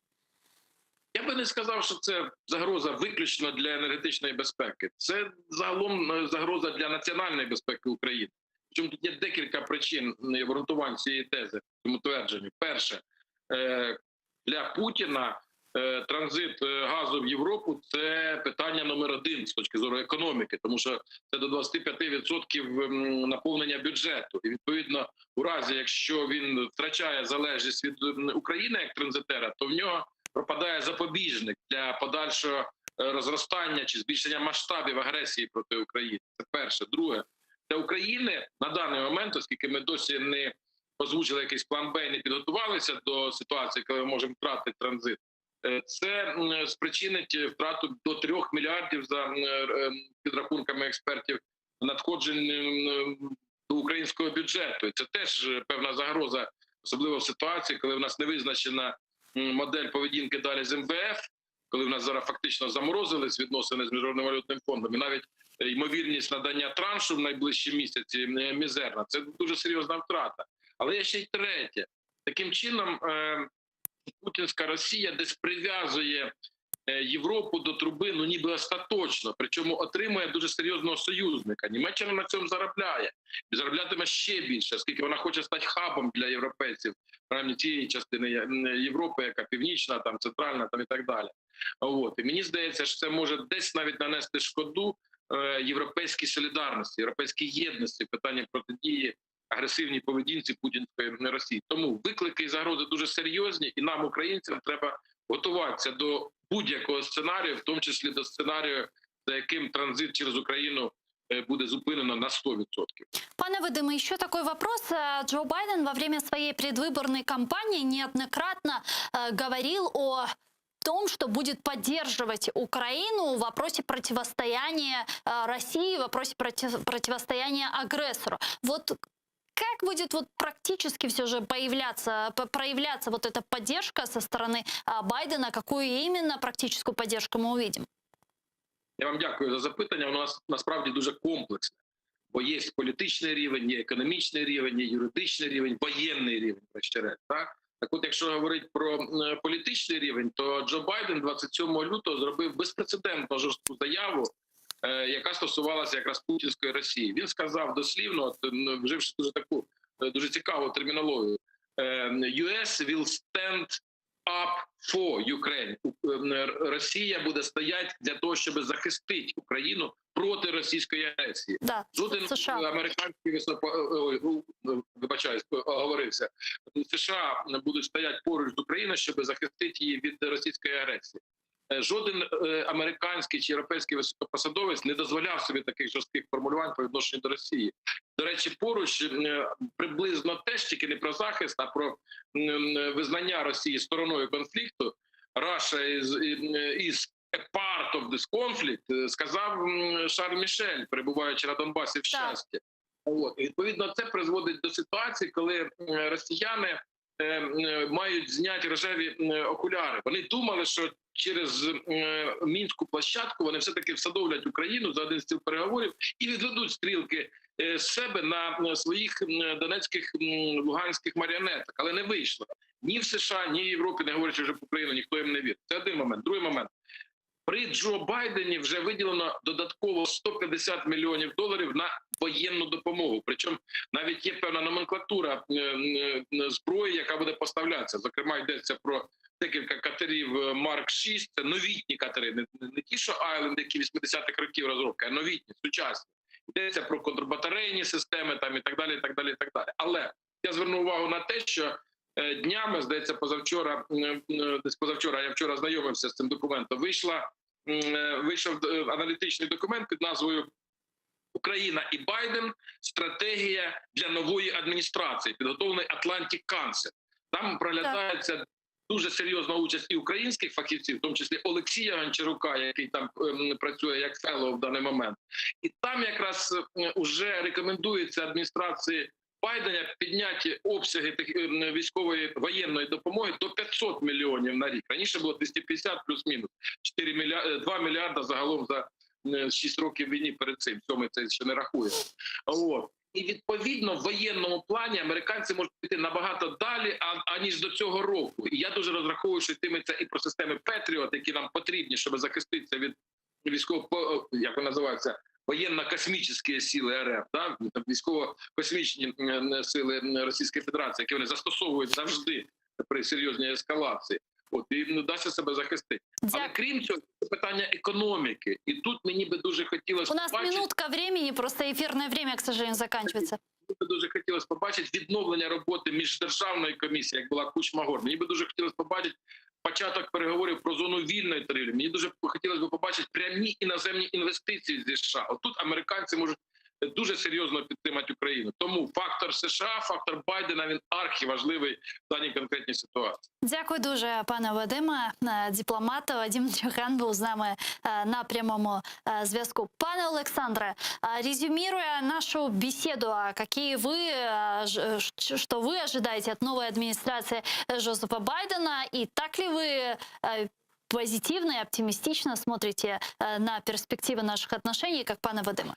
Я би не сказав, що це загроза виключно для енергетичної безпеки. Це загалом загроза для національної безпеки України. Причому тут є декілька причин обґрунтувань цієї тези, цьому твердженню. Перше, для Путіна транзит газу в Європу – це питання номер один з точки зору економіки, тому що це до 25% наповнення бюджету. І, відповідно, у разі, якщо він втрачає залежність від України як транзитера, то в нього пропадає запобіжник для подальшого розростання чи збільшення масштабів агресії проти України. Це перше. Друге, для України на даний момент, оскільки ми досі не озвучили якийсь план Б і не підготувалися до ситуації, коли ми можемо втратити транзит, це спричинить втрату до 3 мільярдів за підрахунками експертів надходжень до українського бюджету. І це теж певна загроза, особливо в ситуації, коли в нас не визначена модель поведінки далі з МВФ, коли в нас зараз фактично заморозились відносини з Міжнародним валютним фондом, і навіть ймовірність надання траншу в найближчі місяці мізерна. Це дуже серйозна втрата. Але є ще й третє. Таким чином, путінська Росія десь прив'язує Європу до труби, ніби остаточно, причому отримує дуже серйозного союзника. Німеччина на цьому заробляє. І зароблятиме ще більше, оскільки вона хоче стати хабом для європейців, принаймні тієї частини Європи, яка північна, там, центральна там, і так далі. І мені здається, що це може десь навіть нанести шкоду європейській солідарності, європейській єдності в питанні протидії агресивній поведінці путінської Росії. Тому виклики і загрози дуже серйозні, і нам, українцям, треба готуватися до будь-якого сценарію, в тому числі до сценарію, за яким транзит через Україну будет зупинено на 100%. Пане Вадиме, еще такой вопрос. Джо Байден во время своей предвыборной кампании неоднократно говорил о том, что будет поддерживать Украину в вопросе противостояния России, в вопросе противостояния агрессору. Вот как будет практически все же проявляться вот эта поддержка со стороны Байдена? Какую именно практическую поддержку мы увидим? Я вам дякую за запитання. Воно у нас насправді дуже комплексне. Бо є політичний рівень, є економічний рівень, є юридичний рівень, воєнний рівень, врешті-решт. Так от, якщо говорити про політичний рівень, то Джо Байден 27 лютого зробив безпрецедентно жорстку заяву, яка стосувалася якраз путінської Росії. Він сказав дослівно, вживши дуже цікаву термінологію, US will stand up for Ukraine. Росія буде стояти для того, щоб захистити Україну проти російської агресії. Да, жоден американський оговорився. США будуть стояти поруч з Україною, щоб захистити її від російської агресії. Жоден американський чи європейський високопосадовець не дозволяв собі таких жорстких формулювань по відношенню до Росії. До речі, поруч приблизно теж тільки не про захист, а про визнання Росії стороною конфлікту. Russia is a part of this conflict, сказав Шарль Мішель, перебуваючи на Донбасі в щасті. Відповідно, це призводить до ситуації, коли росіяни мають зняти рожеві окуляри. Вони думали, що через Мінську площадку вони все-таки всадовлять Україну за один стіл переговорів і відведуть стрілки з себе на своїх донецьких, луганських маріонеток. Але не вийшло. Ні в США, ні в Європі, не говорячи вже про Україну, ніхто їм не вірить. Це один момент. Другий момент. При Джо Байдені вже виділено додатково $150 мільйонів на воєнну допомогу. Причому навіть є певна номенклатура зброї, яка буде поставлятися. Зокрема, йдеться про декілька катерів Марк-6. Це новітні катери, не ті, що Айленд, які 80-х років розробки, а новітні, сучасні. Йдеться про контрбатарейні системи там, і так далі, і так далі, і так далі. Але я зверну увагу на те, що днями, здається, позавчора, я вчора знайомився з цим документом, вийшов аналітичний документ під назвою «Україна і Байден. Стратегія для нової адміністрації», підготовлений Atlantic Council. Там проглядається дуже серйозна участь і українських фахівців, в тому числі Олексія Гончарука, який там працює як феллоу в даний момент. І там якраз уже рекомендується адміністрації Байдена підняті обсяги військової воєнної допомоги до 500 мільйонів на рік. Раніше було 250 плюс-мінус. 2 мільярда загалом за 6 років війни перед цим. Цьому це ще не рахує. І відповідно в воєнному плані американці можуть піти набагато далі, аніж до цього року. І я дуже розраховую, що йтиметься і про системи Петріот, які нам потрібні, щоб захиститися від військового, як вони називаються, воєнно-космічні сили РФ, да? Військово-космічні сили Російської Федерації, які вони застосовують завжди при серйозній ескалації. І вдасться себе захистити. Але крім цього, це питання економіки. І тут мені би дуже хотілося побачити... У нас минутка времени, просто ефірне время, к сожалению, закінчується. Мені би дуже хотілося побачити відновлення роботи міждержавної комісії, як була Кучма-Гор. Мені би дуже хотілося побачити початок переговорів про зону вільної торгівлі. Мені дуже хотілося б побачити прямі іноземні інвестиції зі США. Отут американці можуть дуже серйозно підтримати Україну. Тому фактор США, фактор Байдена, він архіважливий в даній конкретній ситуації. Дякую дуже, пане Вадиме. Дипломат Вадим Трюхан був з нами на прямому зв'язку. Пане Олександре, резюмируя нашу беседу, что вы ожидаете от новой администрации Джозефа Байдена, и так ли вы позитивно и оптимистично смотрите на перспективы наших отношений, как пане Вадиме?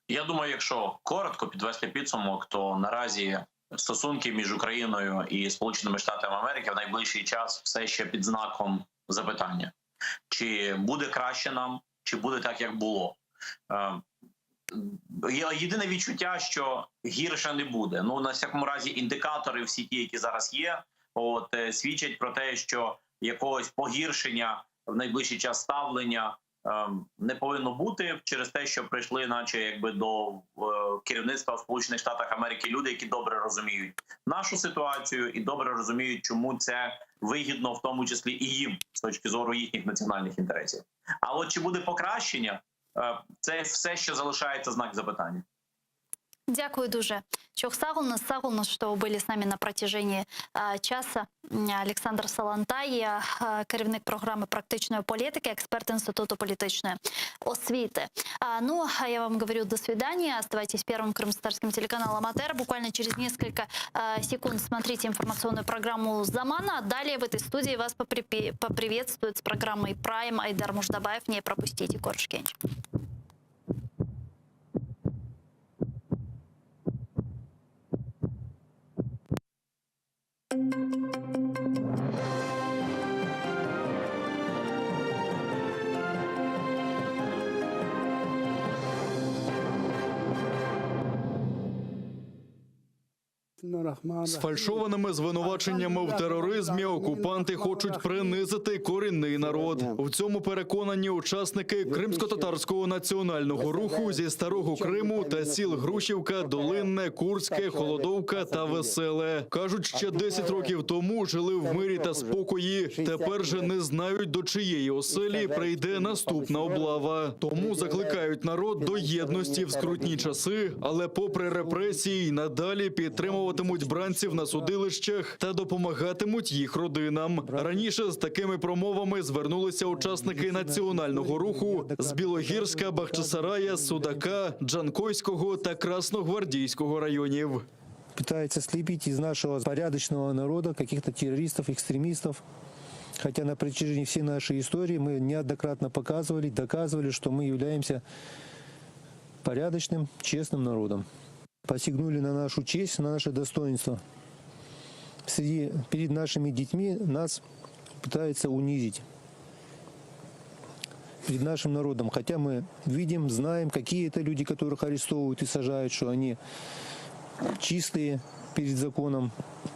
Я думаю, якщо коротко підвести підсумок, то наразі стосунки між Україною і Сполученими Штатами Америки в найближчий час все ще під знаком запитання. Чи буде краще нам, чи буде так, як було? Єдине відчуття, що гірше не буде. Ну, на всякому разі, індикатори всі ті, які зараз є, свідчать про те, що якогось погіршення в найближчий час ставлення не повинно бути через те, що прийшли, наче якби до керівництва в Сполучених Штатах Америки люди, які добре розуміють нашу ситуацію і добре розуміють, чому це вигідно, в тому числі і їм з точки зору їхніх національних інтересів. А от чи буде покращення, це все ще залишається знак запитання. Дякую дуже. Сагулнас, что были с нами на протяжении часа. Олександр Салантай, керівник програми «Практичної політики», експерт Інституту політичної освіти. Ну, а я вам говорю до свидания. Оставайтесь первым крымстарским телеканалом АТР. Буквально через несколько секунд смотрите информационную программу «Замана». Далее в этой студии вас поприветствует с программой «Прайм» Айдар Муждабаев. Не пропустите, Коршкенч. Сфальшованими звинуваченнями в тероризмі окупанти хочуть принизити корінний народ. В цьому переконані учасники кримсько-татарського національного руху зі Старого Криму та сіл Грушівка, Долинне, Курське, Холодовка та Веселе. Кажуть, ще 10 років тому жили в мирі та спокої. Тепер же не знають, до чиєї оселі прийде наступна облава. Тому закликають народ до єдності в скрутні часи, але попри репресії надалі підтримуватимуть бранців на судилищах та допомагатимуть їх родинам. Раніше з такими промовами звернулися учасники національного руху з Білогірська, Бахчисарая, Судака, Джанкойського та Красногвардійського районів. Пытается слепить из нашего порядочного народа каких-то террористов, экстремистов. Хотя на протяжении всей нашей истории мы неоднократно показывали, доказывали, что мы являемся порядочным, честным народом. Посягнули на нашу честь, на наше достоинство. Перед нашими детьми нас пытаются унизить. Перед нашим народом. Хотя мы видим, знаем, какие это люди, которых арестовывают и сажают, что они чистые перед законом,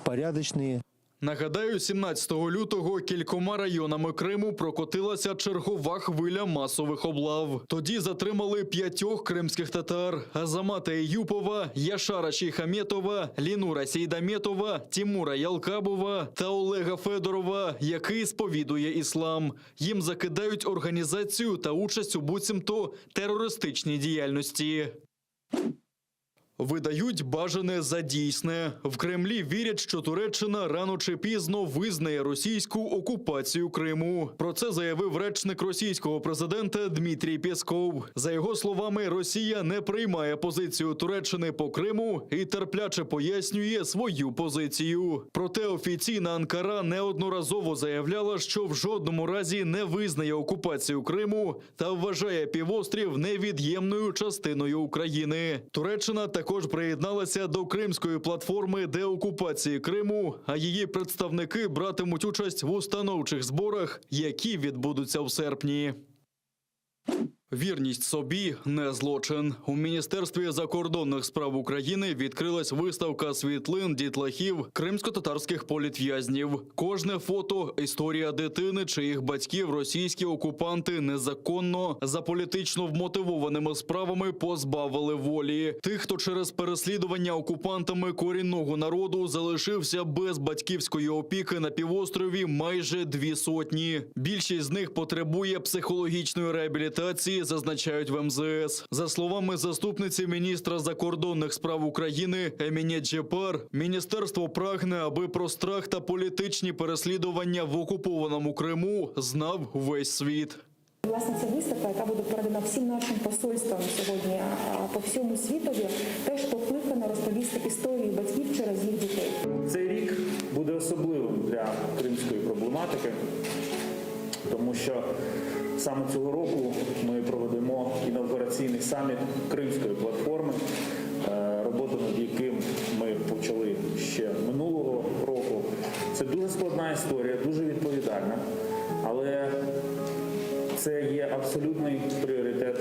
порядочные. Нагадаю, 17 лютого кількома районами Криму прокотилася чергова хвиля масових облав. Тоді затримали 5 кримських татар – Азамата Еюпова, Яшара Шейхаметова, Лінура Сейдаметова, Тімура Ялкабова та Олега Федорова, який сповідує іслам. Їм закидають організацію та участь у буцімто терористичній діяльності. Видають бажане за дійсне. В Кремлі вірять, що Туреччина рано чи пізно визнає російську окупацію Криму. Про це заявив речник російського президента Дмитрій Пєсков. За його словами, Росія не приймає позицію Туреччини по Криму і терпляче пояснює свою позицію. Проте офіційна Анкара неодноразово заявляла, що в жодному разі не визнає окупацію Криму та вважає півострів невід'ємною частиною України. Туреччина також приєдналася до Кримської платформи деокупації Криму, а її представники братимуть участь в установчих зборах, які відбудуться в серпні. Вірність собі – не злочин. У Міністерстві закордонних справ України відкрилась виставка світлин дітлахів кримсько-татарських політв'язнів. Кожне фото – історія дитини, чиїх батьків російські окупанти незаконно за політично вмотивованими справами позбавили волі. Тих, хто через переслідування окупантами корінного народу залишився без батьківської опіки на півострові майже 200. Більшість з них потребує психологічної реабілітації, зазначають в МЗС. За словами заступниці міністра закордонних справ України Еміне Джепар, міністерство прагне, аби про страх та політичні переслідування в окупованому Криму знав весь світ. Власне, ця виставка, яка буде передана всім нашим посольствам сьогодні по всьому світові, теж покликана розповісти історію батьків через їх дітей. Цей рік буде особливим для кримської проблематики, тому що саме цього року ми проведемо інавгураційний саміт Кримської платформи, роботу над яким ми почали ще минулого року. Це дуже складна історія, дуже відповідальна, але це є абсолютний пріоритет.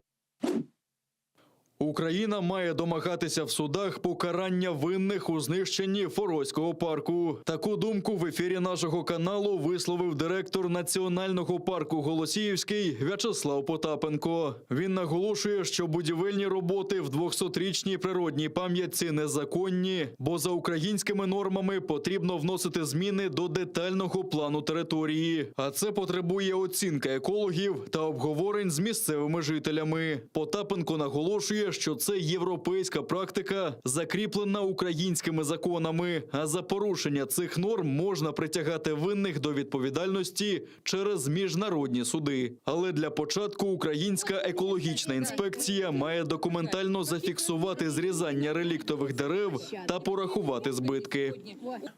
Україна має домагатися в судах покарання винних у знищенні Форозького парку. Таку думку в ефірі нашого каналу висловив директор Національного парку Голосіївський В'ячеслав Потапенко. Він наголошує, що будівельні роботи в 200-річній природній пам'ятці незаконні, бо за українськими нормами потрібно вносити зміни до детального плану території. А це потребує оцінки екологів та обговорень з місцевими жителями. Потапенко наголошує, що це європейська практика, закріплена українськими законами, а за порушення цих норм можна притягати винних до відповідальності через міжнародні суди. Але для початку українська екологічна інспекція має документально зафіксувати зрізання реліктових дерев та порахувати збитки.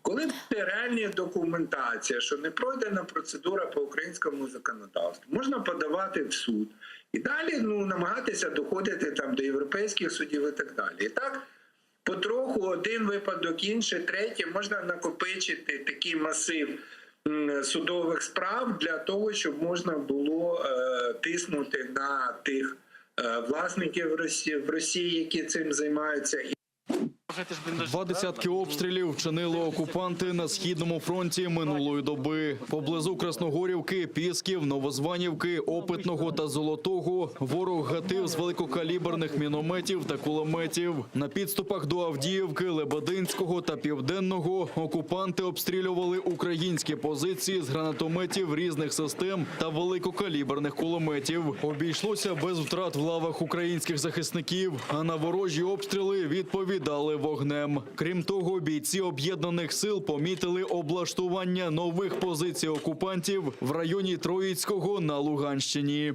Коли буде реальна документація, що не пройдена процедура по українському законодавству, можна подавати в суд і далі намагатися доходити там до європейських судів і так далі. І так потроху один випадок, інший, третій, можна накопичити такий масив судових справ для того, щоб можна було тиснути на тих власників в Росії, які цим займаються. 2 десятки обстрілів вчинили окупанти на Східному фронті минулої доби. Поблизу Красногорівки, Пісків, Новозванівки, Опитного та Золотого ворог гатив з великокаліберних мінометів та кулеметів. На підступах до Авдіївки, Лебединського та Південного окупанти обстрілювали українські позиції з гранатометів різних систем та великокаліберних кулеметів. Обійшлося без втрат в лавах українських захисників, а на ворожі обстріли відповідали вогнем. Крім того, бійці об'єднаних сил помітили облаштування нових позицій окупантів в районі Троїцького на Луганщині.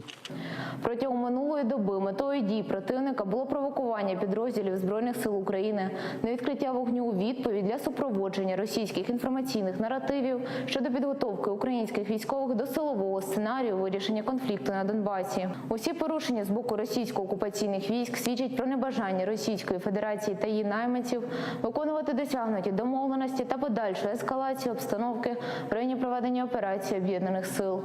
Протягом минулої доби метою дій противника було провокування підрозділів Збройних сил України на відкриття вогню у відповідь для супроводження російських інформаційних наративів щодо підготовки українських військових до силового сценарію вирішення конфлікту на Донбасі. Усі порушення з боку російсько-окупаційних військ свідчать про небажання Російської Федерації та її найманців виконувати досягнуті домовленості та подальшу ескалацію обстановки в районі проведення операції Об'єднаних сил.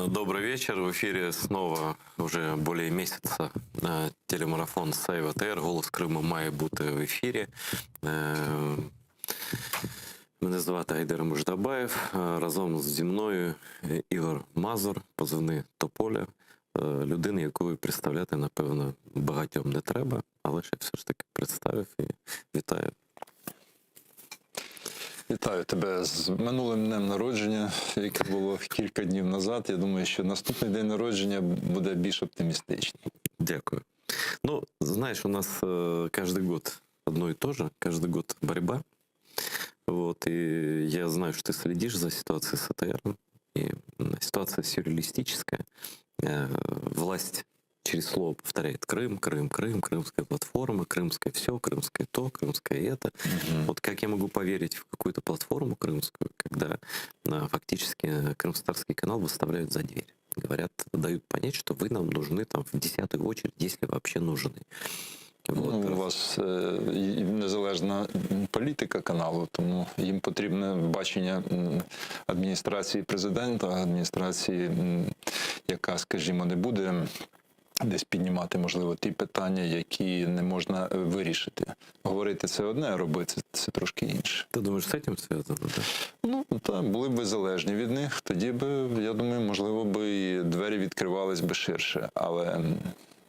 Добрый вечер. В эфире снова уже более месяца телемарафон Сайва ТР «Голос Криму» має бути в ефірі. Мене звати Айдар Муждабаєв. Разом зі мною Ігор Мазур, позивний Тополя. Людина, яку представляти, напевно, багатьом не треба, але ж я все ж таки представив і вітаю. Вітаю тебе з минулим днем народження, яке було кілька днів назад. Я думаю, що наступний день народження буде більш оптимістичний. Дякую. Ну, знаешь, у нас каждый год одно и то же, каждый год борьба. Вот, и я знаю, что ты следишь за ситуацией с АТР, и ситуация сюрреалистическая. Власть через слово повторяет Крым, Крым, Крым, крымская платформа, крымское все, крымское то, крымское это. Вот как я могу поверить в какую-то платформу крымскую, когда фактически Крымстарский канал выставляют за дверь? Говорят, дают понять, что вы нам нужны там в 10-ю очередь, если вообще нужны. Вот. Ну, у вас незалежна політика каналу, тому їм потрібне бачення адміністрації президента, адміністрації, яка, скажімо, не буде десь піднімати, можливо, ті питання, які не можна вирішити. Говорити це одне, а робити це трошки інше. Ти думаєш, з цим зв'язано? Ну, так, були б ви залежні від них, тоді б, я думаю, можливо, би і двері відкривались би ширше.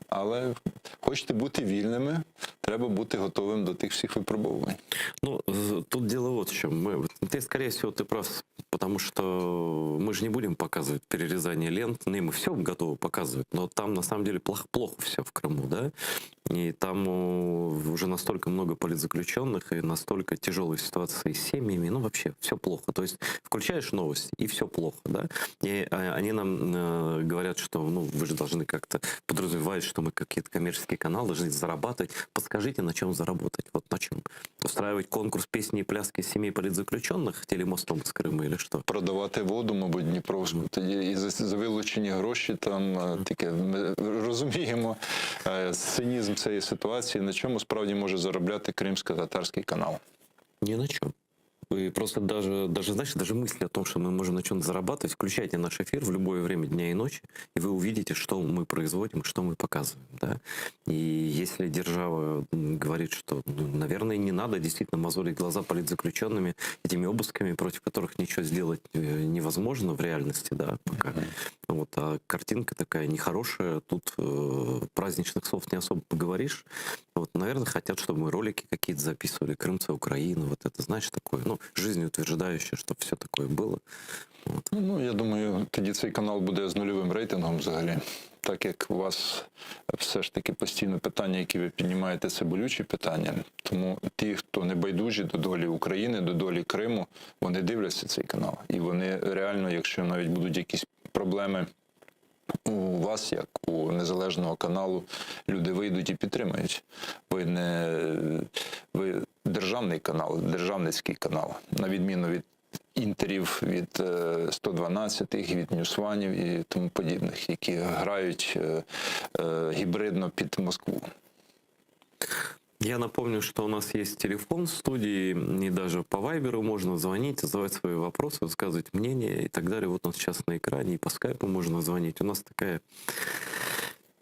Але хочете бути вільними, треба бути готовим до тих всіх випробувань. Ну, тут дело вот в чем. Ты, скорее всего, ты прав, потому что мы же не будем показывать перерезание лент. Мы все готовы показывать, но там, на самом деле, плохо все в Крыму, да? И там уже настолько много политзаключенных и настолько тяжелая ситуация с семьями, ну, вообще все плохо. То есть включаешь новости, и все плохо, да? И они нам говорят, что, ну, вы же должны как-то подразумевать, что мы какие-то коммерческие каналы должны зарабатывать. Подскажите, на чем заработать? Вот на чем? Устраивать конкурс песни и пляски семей политзаключенных телемостом з Криму или що? Продавати воду, мабуть, Дніпровську. Тоді і за вилучені гроші там таке. Ми розуміємо цинізм цієї ситуації, на чому справді може заробляти кримсько-татарський канал. Ни на чем. Вы просто даже, знаете, даже мысли о том, что мы можем на чем-то зарабатывать, включайте наш эфир в любое время дня и ночи, и вы увидите, что мы производим, что мы показываем. Да? И если держава говорит, что, ну, наверное, не надо действительно мозолить глаза политзаключенными этими обысками, против которых ничего сделать невозможно в реальности, да, пока. Вот, а картинка такая нехорошая, тут праздничных слов не особо поговоришь. Вот, наверное, хотят, чтобы мы ролики какие-то записывали, Крымца, Украина, вот это, знаешь, такое, ну, жизнеутверждающее, чтобы все такое было. Вот. Ну, я думаю, тоді цей канал буде з нульовим рейтингом взагалі. Так як у вас все ж таки постійно питання, які ви піднімаєте, це болючі питання. Тому ті, хто не байдужі до долі України, до долі Криму, вони дивляться цей канал. І вони реально, якщо навіть будуть якісь проблеми у вас, як у незалежного каналу, люди вийдуть і підтримають. Ви державний канал, державницький канал, на відміну від інтерів, від 112, від Ньюсванів і тому подібних, які грають гібридно під Москву. Я напомню, что у нас есть телефон в студии, и даже по Вайберу можно звонить, задавать свои вопросы, высказывать мнение и так далее. Вот он сейчас на экране, и по скайпу можно звонить. У нас такая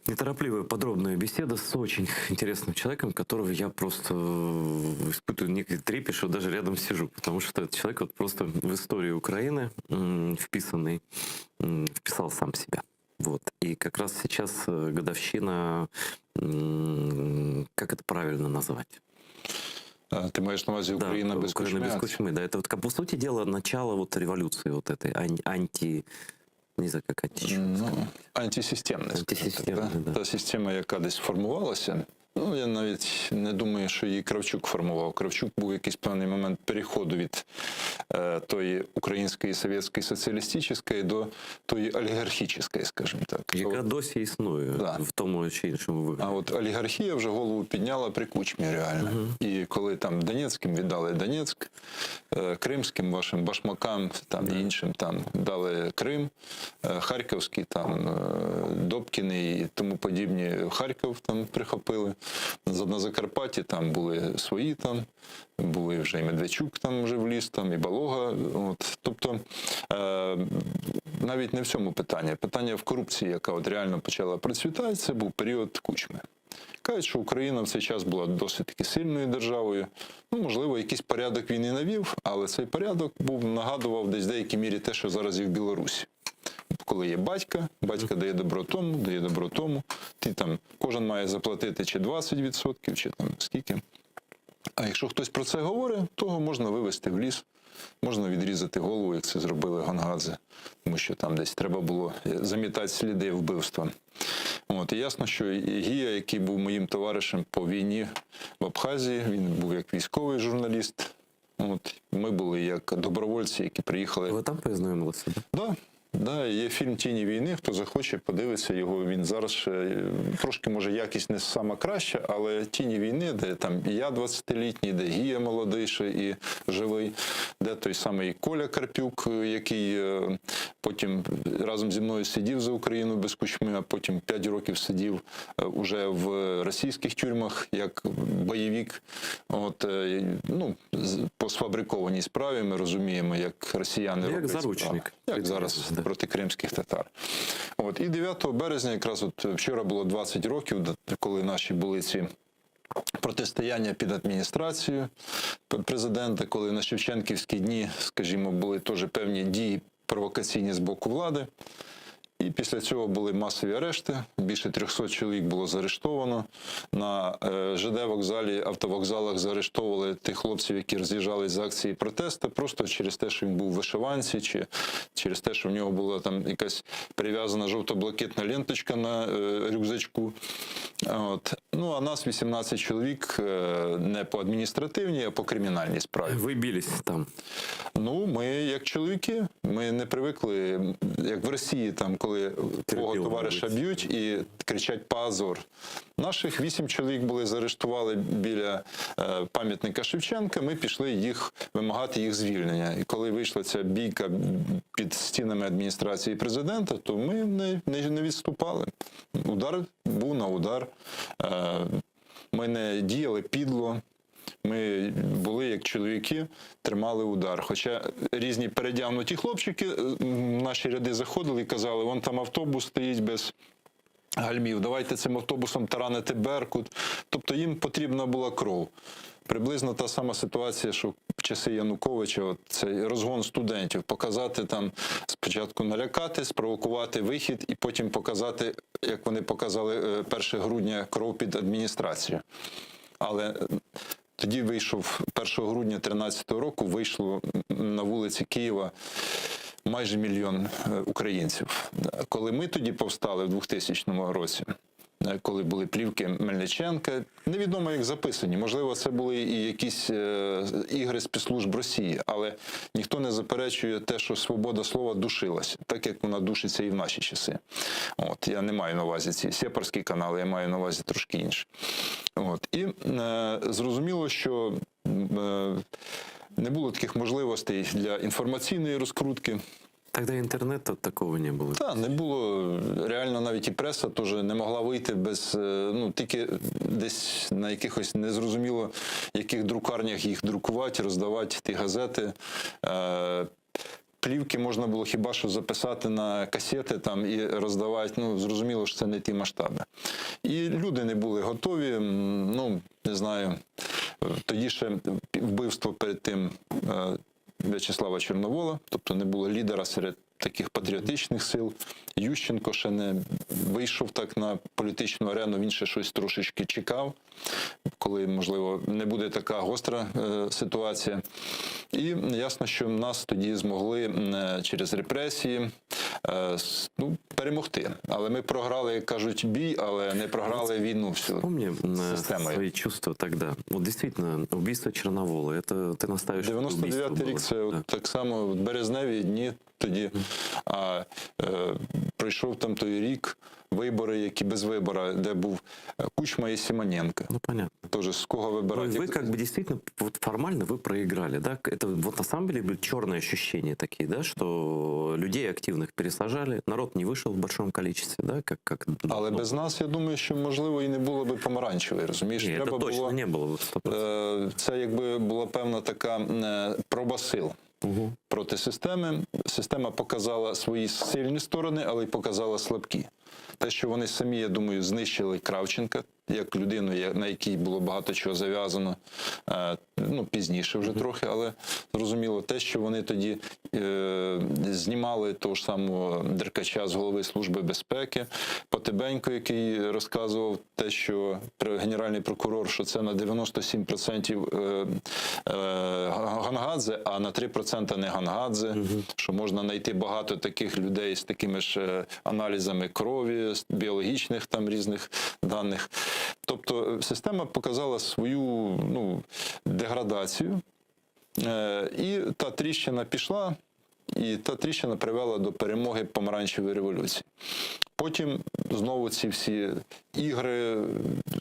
неторопливая, подробная беседа с очень интересным человеком, которого я просто испытываю некий трепет, что даже рядом сижу, потому что этот человек вот просто в историю Украины вписал сам себя. Вот. И как раз сейчас годовщина, как это правильно назвать? Ты имеешь на увазі Украина без кучмы? Украина без кучмы, да. Это вот, по сути дела, начало вот революции вот этой не знаю, як антисистемність. Та система, яка десь формувалася. Ну, я навіть не думаю, що її Кравчук формував. Кравчук був якийсь певний момент переходу від тої української, совєтської, соціалістичної до тої олігархічної, скажімо так. Яка досі існує, да, в тому чи іншому вигляді. А от олігархія вже голову підняла при Кучмі реально. І коли там Донецьким віддали Донецьк, кримським вашим башмакам там, і іншим там дали Крим, Харківський, там Добкіни і тому подібні Харків там прихопили. На Закарпатті там були свої, там були вже і Медведчук там вже вліз, там і Балога. От. Тобто навіть не в цьому питання. Питання в корупції, яка от реально почала процвітати, це був період Кучми. Кажуть, що Україна в цей час була досить таки сильною державою. Ну, можливо, якийсь порядок він і навів, але цей порядок нагадував десь в деякій мірі те, що зараз і в Білорусі. Коли є батько дає добро тому, ти там, кожен має заплатити чи 20%, чи там скільки. А якщо хтось про це говорить, того можна вивести в ліс, можна відрізати голову, як це зробили Гонгадзе, тому що там десь треба було замітати сліди вбивства. От, і ясно, що Гія, який був моїм товаришем по війні в Абхазії, він був як військовий журналіст. От, ми були як добровольці, які приїхали. Ви там познайомилися? Так. Да, є фільм «Тіні війни», хто захоче, подивиться його, він зараз трошки, може, якість не сама краща, але «Тіні війни», де там і я 20-літній, де Гія молодий ще і живий, де той самий Коля Карпюк, який потім разом зі мною сидів за Україну без Кучми, а потім 5 років сидів уже в російських тюрмах, як бойовик. От, ну, по сфабрикованій справі ми розуміємо, як росіяни роблять заручник. Як зараз проти кримських татар. От. І 9 березня, якраз от вчора було 20 років, коли наші були ці протистояння під адміністрацією президента, коли на Шевченківські дні, скажімо, були теж певні дії провокаційні з боку влади. І після цього були масові арешти, більше 300 чоловік було заарештовано. На ЖД-вокзалі, автовокзалах заарештовували тих хлопців, які роз'їжджали з акції протесту, просто через те, що він був в вишиванці, чи через те, що в нього була там якась прив'язана жовто-блакитна ленточка на рюкзачку. От. Ну, а нас 18 чоловік не по адміністративній, а по кримінальній справі. Ви бились там? Ну, ми як чоловіки, ми не привикли, як в Росії, там, коли твого товариша б'ють і кричать «позор». Наших 8 чоловік були заарештували біля пам'ятника Шевченка, ми пішли вимагати їх звільнення. І коли вийшла ця бійка під стінами адміністрації президента, то ми не відступали. Удар був на удар. Ми не діяли підло. Ми були, як чоловіки, тримали удар. Хоча різні передягнуті хлопчики в наші ряди заходили і казали, вон там автобус стоїть без гальмів, давайте цим автобусом таранити Беркут. Тобто їм потрібна була кров. Приблизно та сама ситуація, що в часи Януковича, цей розгон студентів, показати там, спочатку налякати, спровокувати вихід і потім показати, як вони показали 1 грудня, кров під адміністрацію. Але тоді вийшов, 1 грудня 2013 року, вийшло на вулиці Києва майже 1 мільйон українців. Коли ми тоді повстали в 2000 році, коли були плівки Мельниченка, невідомо як записані. Можливо, це були і якісь ігри спецслужб Росії, але ніхто не заперечує те, що свобода слова душилася, так як вона душиться і в наші часи. От, я не маю на увазі ці сепарські канали, я маю на увазі трошки інше. От, і зрозуміло, що не було таких можливостей для інформаційної розкрутки. Тогда интернета такого не було. Так, не було. Реально навіть і преса теж не могла вийти без, ну, тільки десь на якихось незрозуміло, яких друкарнях їх друкувати, роздавати ті газети. Плівки можна було хіба що записати на касети там і роздавати. Ну, зрозуміло, що це не ті масштаби. І люди не були готові, ну, не знаю, тоді ще вбивство перед тим В'ячеслава Чорновола, тобто не було лідера серед таких патріотичних сил. Ющенко ще не вийшов так на політичну арену, він ще щось трошечки чекав, коли, можливо, не буде така гостра ситуація. І ясно, що нас тоді змогли через репресії перемогти. Але ми програли, як кажуть, бій, але не програли війну всю системою. Свои чувства тогда. Вот действительно, убийство Черновола, это ты наставишь. 99-й рік, це так само березневі дні тоді. А прийшов там той рік, вибори, які без вибора, де був Кучма і Симоненко. Ну, понятно. Тоже с кого выбирать. Вы как бы действительно, вот формально вы проиграли, да? Это вот на самом деле были черные ощущения такие, да, что людей активных пересажали, народ не вышел в большом количестве, да, как. Але без нас, я думаю, що можливо і не було би помаранчевої, розумієш? Ні, Треба точно було, не було. це якби була певна така проба сил. Проти системи. Система показала свої сильні сторони, але й показала слабкі. Те, що вони самі, я думаю, знищили Кравченка, як людину, на якій було багато чого зав'язано, ну, пізніше вже трохи, але зрозуміло, те, що вони тоді знімали того ж самого Деркача з голови Служби безпеки, Потебенько, який розказував те, що генеральний прокурор, що це на 97% Гангадзе, а на 3% не Гангадзе, що можна знайти багато таких людей з такими ж аналізами крові, біологічних там різних даних. Тобто система показала свою, ну, деградацію, і та тріщина пішла, і та тріщина привела до перемоги помаранчевої революції. Потім знову ці всі ігри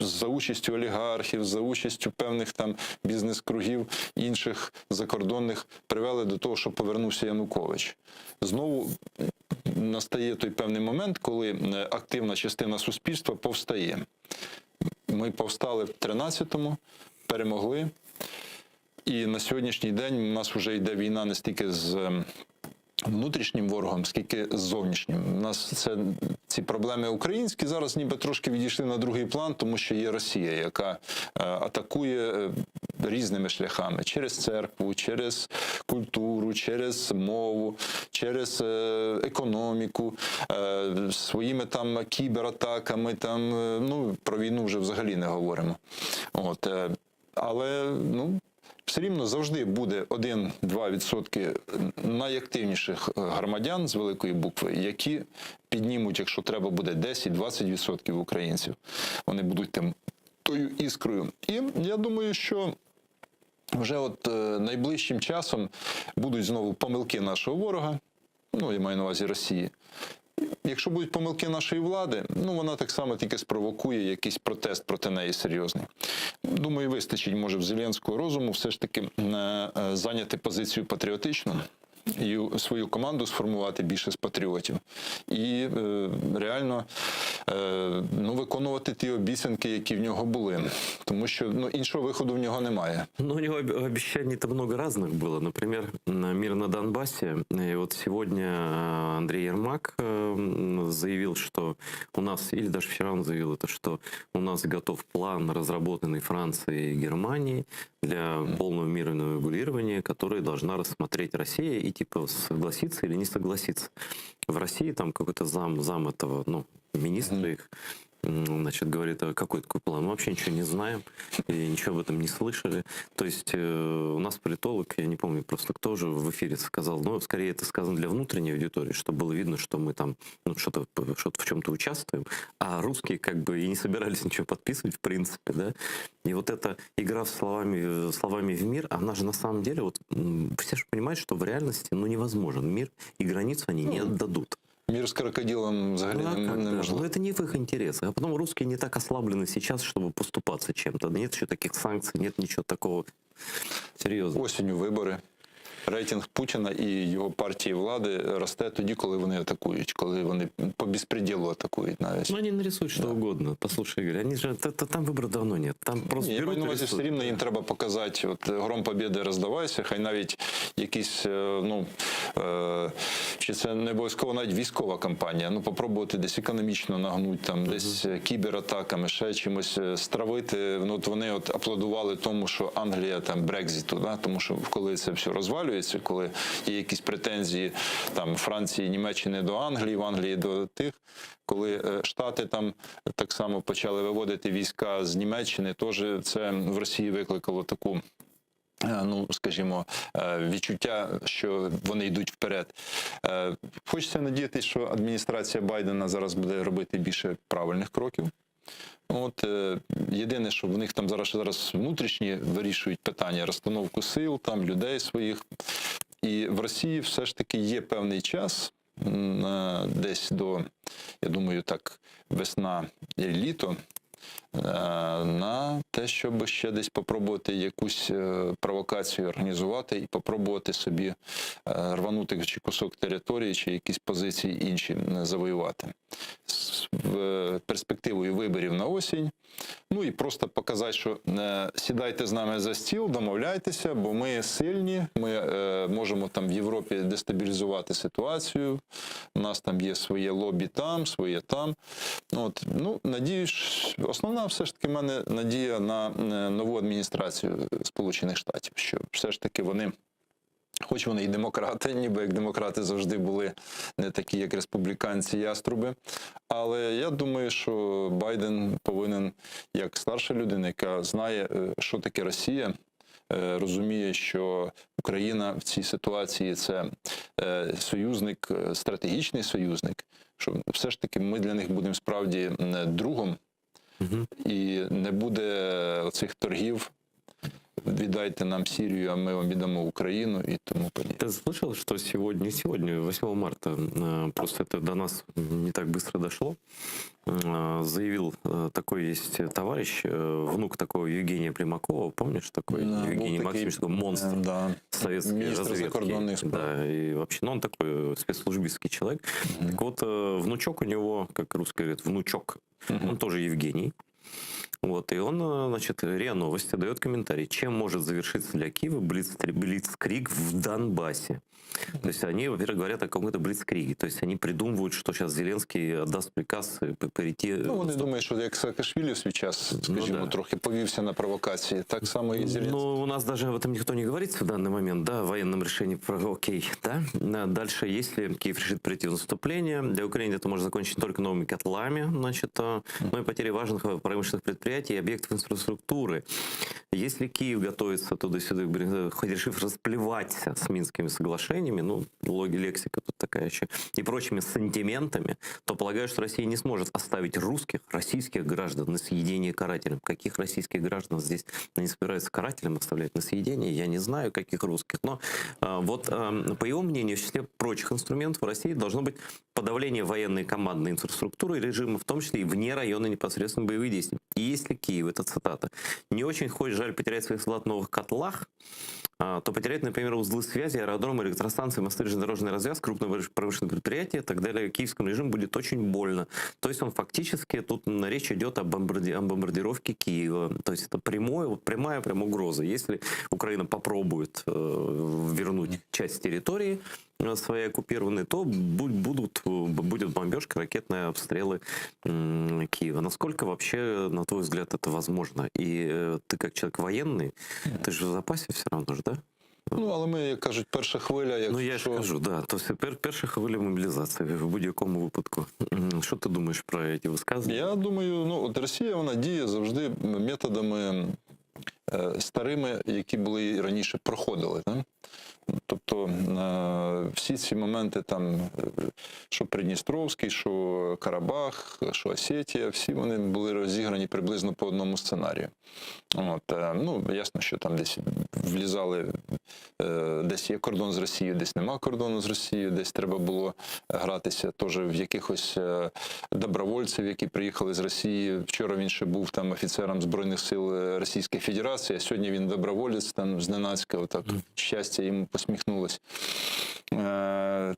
за участю олігархів, за участю певних там бізнес-кругів інших закордонних привели до того, що повернувся Янукович. Знову настає той певний момент, коли активна частина суспільства повстає. Ми повстали в 13-му, перемогли. І на сьогоднішній день у нас вже йде війна не стільки з внутрішнім ворогом, скільки зовнішнім. У нас ці проблеми українські зараз ніби трошки відійшли на другий план, тому що є Росія, яка атакує різними шляхами. Через церкву, через культуру, через мову, через економіку, своїми там кібератаками, там, ну, про війну вже взагалі не говоримо. От, але, ну, все рівно завжди буде 1-2% найактивніших громадян з великої букви, які піднімуть, якщо треба буде 10-20% українців. Вони будуть там тою іскрою. І я думаю, що вже от найближчим часом будуть знову помилки нашого ворога, ну, я маю на увазі Росії. Якщо будуть помилки нашої влади, ну, вона так само тільки спровокує якийсь протест проти неї серйозний. Думаю, вистачить, може, в Зеленського розуму все ж таки зайняти позицію патріотичну і свою команду сформувати більше з патріотів. І реально ну, виконувати ті обіцянки, які в нього були. Тому що ну, іншого виходу в нього немає. Ну, у него обещаний-то много разных было. Например, мир на Донбассе. И вот сегодня Андрей Ермак заявил, что у нас, или даже вчера он заявил это, что у нас готов план, разработанный Францией и Германией для полного мирного регулирования, который должна рассмотреть Россия и типа согласиться или не согласиться. В России там какой-то зам этого, ну, министра их, значит, говорит, а какой такой план? Мы вообще ничего не знаем, и ничего об этом не слышали. То есть у нас политолог, я не помню просто кто же в эфире сказал, но скорее это сказано для внутренней аудитории, чтобы было видно, что мы там ну, что-то в чем-то участвуем, а русские как бы и не собирались ничего подписывать в принципе, да. И вот эта игра словами в мир, она же на самом деле, вот все же понимают, что в реальности ну, невозможен мир, и границу они не отдадут. Мир с крокодилом взагалі неможливо. Но это не в их интересах. А потом русские не так ослаблены сейчас, чтобы поступаться чем-то. Нет еще таких санкций, нет ничего такого. Серьезно. Осінню вибори. Рейтинг Путіна і його партії влади росте тоді, коли вони атакують, коли вони по безпреділу атакують навіть. Ну, они нарисуют что угодно. Послушай, Игорь, они же, там выбора давно нет. Там просто я маю на увазі, все рівно їм треба показати, от гром побєди роздавайся, хай навіть якісь, ну, чи це не обов'язково навіть військова кампанія, ну, попробувати десь економічно нагнути, там, десь кібератаками, ще чимось стравити. Ну, от вони от аплодували тому, що Англія, там, Брекзиту, да? Тому що коли це все розвалюється, коли є якісь претензії там Франції, Німеччини до Англії, в Англії до тих, коли Штати там так само почали виводити війська з Німеччини, теж це в Росії викликало таку, ну, скажімо, відчуття, що вони йдуть вперед. Хочеться надіятися, що адміністрація Байдена зараз буде робити більше правильних кроків. От єдине, що в них там зараз внутрішні вирішують питання розстановку сил, там людей своїх. І в Росії все ж таки є певний час, десь до, я думаю, так, весна і літо, на те, щоб ще десь попробувати якусь провокацію організувати і попробувати собі рванути чи кусок території, чи якісь позиції інші завоювати. З перспективою виборів на осінь. Ну і просто показати, що сідайте з нами за стіл, домовляйтеся, бо ми сильні, ми можемо там в Європі дестабілізувати ситуацію, у нас там є своє лобі там, своє там. От, ну, надіюсь, основна все ж таки в мене надія на нову адміністрацію Сполучених Штатів, що все ж таки вони, хоч вони і демократи, ніби як демократи завжди були не такі, як республіканці, яструби, але я думаю, що Байден повинен, як старша людина, яка знає, що таке Росія, розуміє, що Україна в цій ситуації – це союзник, стратегічний союзник, що все ж таки ми для них будемо справді другом, і не буде оцих торгів, віддайте нам Сирию, а мы вам віддамо Украину и тому подобное. Ты слышал, что сегодня, 8 марта, просто это до нас не так быстро дошло, заявил, такой есть товарищ, внук такого Евгения Примакова, помнишь такой? Евгений Максимович, такой монстр советской разведки. Да, и вообще, ну он такой спецслужбистский человек. Так вот, внучок у него, как русский говорит, внучок, он тоже Евгений. Вот, и он, значит, РИА Новости дает комментарий, чем может завершиться для Киева блицкриг в Донбассе. То есть они, во-первых, говорят о каком-то блицкриге. То есть они придумывают, что сейчас Зеленский отдаст приказ перейти... Ну, вони думають, що як Саакашвілі в свій час, скажімо, трохи повівся на провокації, так само і Зеленський. Ну, у нас даже об этом никто не говорит в данный момент, да, о военном решении, окей, да. Дальше, если Киев решит прийти в наступление, для Украины это может закончиться не только новыми котлами, значит, но и потерей важных промышленных предприятий и объектов инфраструктуры. Если Киев готовится туда-сюда, решив расплеваться с Минскими соглашениями, ну, лексика тут такая еще, и прочими сантиментами, то полагаю, что Россия не сможет оставить российских граждан на съедение карателям. Каких российских граждан здесь не собираются карателям оставлять на съедение, я не знаю, каких русских. Но вот, по его мнению, в числе прочих инструментов в России должно быть подавление военной командной инфраструктуры и режима, в том числе и вне района непосредственно боевых действий. И если Киев, это цитата, не очень хочет, жаль, потерять своих солдат в новых котлах, то потерять, например, узлы связи, аэродромы, электростанции, мосты, железнодорожная развязка, крупные промышленные предприятия и так далее, киевскому режиму будет очень больно. То есть он фактически, тут речь идет о бомбардировке Киева. То есть это прямая угроза. Если Украина попробует вернуть часть территории своей оккупированной, то будет бомбежка, ракетные обстрелы Киева. Насколько вообще, на твой взгляд, это возможно? И ты как человек военный, ты же в запасе все равно же, да? Ну, але ми, як кажуть, перша хвиля... Якщо... Ну, я ж кажу, да. Тобто перша хвиля мобілізації в будь-якому випадку. Що ти думаєш про ці висказування? Я думаю, ну, от Росія, вона діє завжди методами старими, які були і раніше проходили. Да? Тобто всі ці моменти, там, що Придністровський, що Карабах, що Осетія, всі вони були розіграні приблизно по одному сценарію. От, ну, ясно, що там десь влізали, десь є кордон з Росією, десь нема кордону з Росією, десь треба було гратися теж в якихось добровольців, які приїхали з Росії. Вчора він ще був там офіцером Збройних сил Російської Федерації, а сьогодні він доброволець там зненацька, отак щастя йому посміхнулось.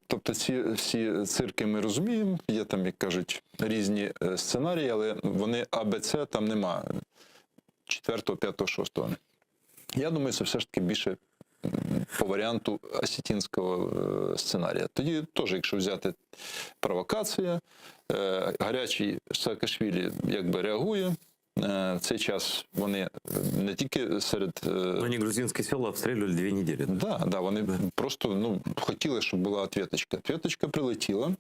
Тобто ці всі цирки ми розуміємо, є там, як кажуть, різні сценарії, але вони АБЦ там нема. 4, 5, 6. Я думаю, це все ж таки більше по варіанту осетинського сценарія. Тоді теж, якщо взяти провокація, гарячий Саакашвілі якби реагує. В цей час вони не тільки серед... Вони грузинські села обстрілювали 2 неділі. Так, да, вони просто хотіли, щоб була ответочка. Ответочка прилетіла,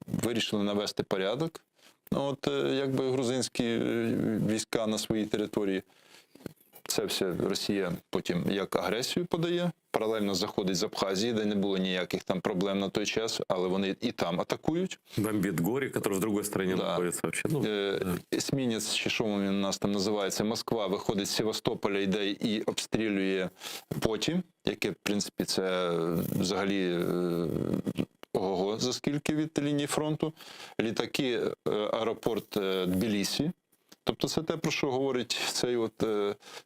вирішили навести порядок. От якби грузинські війська на своїй території. Це все Росія потім як агресію подає, паралельно заходить з Абхазії, де не було ніяких там проблем на той час, але вони і там атакують. Бомбить Горі, який в другій країні знаходиться. Есмінець, чи що він у нас там називається, Москва, виходить з Севастополя, йде і обстрілює Потім, яке, в принципі, це взагалі... Ого, за скільки від лінії фронту, літаки, аеропорт Тбілісі. Тобто це те, про що говорить цей от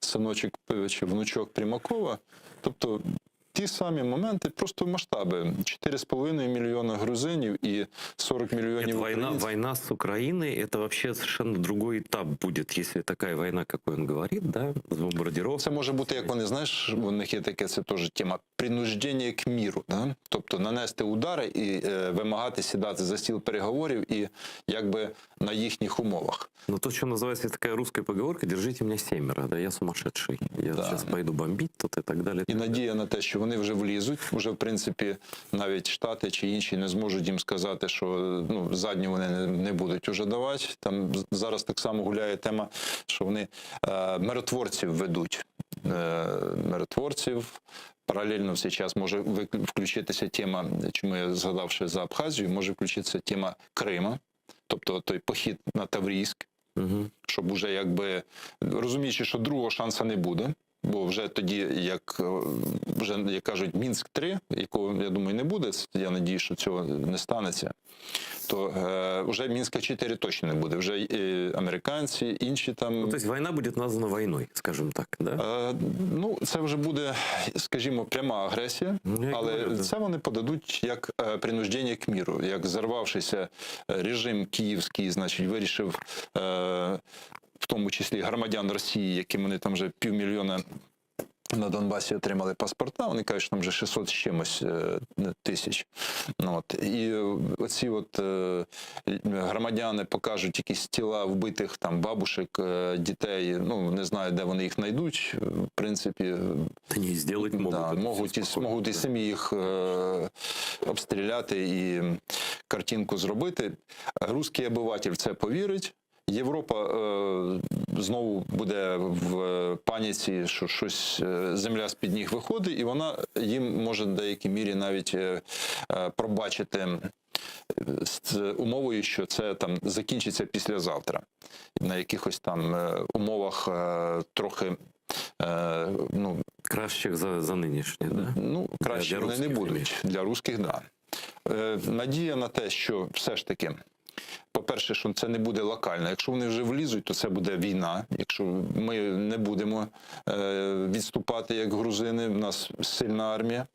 синочок чи внучок Примакова. Тобто ті самі моменти, просто масштаби. 4,5 мільйона грузинів і 40 мільйонів українців. Война с Украиной, это вообще совершенно другой этап будет, если такая война, как он говорит, да, с бомбардировкой. Це може бути, як вони, знаєш, у них є таке, це теж тема, принуждення к міру, да? Тобто нанести удари і вимагати сідати за стіл переговорів і якби на їхніх умовах. Ну, то, що називається така русская поговорка, держите мене 7, да, я сумасшедший, я зараз пойду бомбить тут і так далі. І надія на те, що вони вже влізуть, вже, в принципі, навіть Штати чи інші не зможуть їм сказати, що ну, задню вони не будуть уже давати. Там зараз так само гуляє тема, що вони миротворців ведуть. Миротворців. Паралельно в цей час може включитися тема, чому я згадав ще за Абхазію, може включитися тема Крима, тобто той похід на Таврійськ, щоб уже якби, розуміючи, що другого шансу не буде, бо вже тоді, як кажуть, Мінськ-3, якого, я думаю, не буде, я надію, що цього не станеться, то вже Мінська-4 точно не буде. Вже американці, інші там... Ну, тобто війна буде названа війною, скажімо так, да? Ну, це вже буде, скажімо, пряма агресія, але це вони подадуть як принуждення к міру, як зарвавшийся режим київський, значить, вирішив в тому числі громадян Росії, яким вони там вже 500 000 на Донбасі отримали паспорта, вони кажуть, що там вже 600 з чимось тисяч. І оці громадяни покажуть якісь тіла вбитих там бабушек, дітей, не знаю, де вони їх знайдуть, в принципі. Они сделать могут. Да, можуть і самі їх обстріляти і картинку зробити. Русський обиватель в це повірить. Європа знову буде в паніці, що щось земля з-під ніг виходить, і вона їм може в деякій мірі навіть пробачити з умовою, що це там закінчиться післязавтра. На якихось там умовах трохи кращих за нинішні, да? Краще вони не будуть. Для русських, да. Надія на те, що все ж таки, по-перше, що це не буде локально. Якщо вони вже влізуть, то це буде війна. Якщо ми не будемо відступати, як грузини, в нас сильна армія.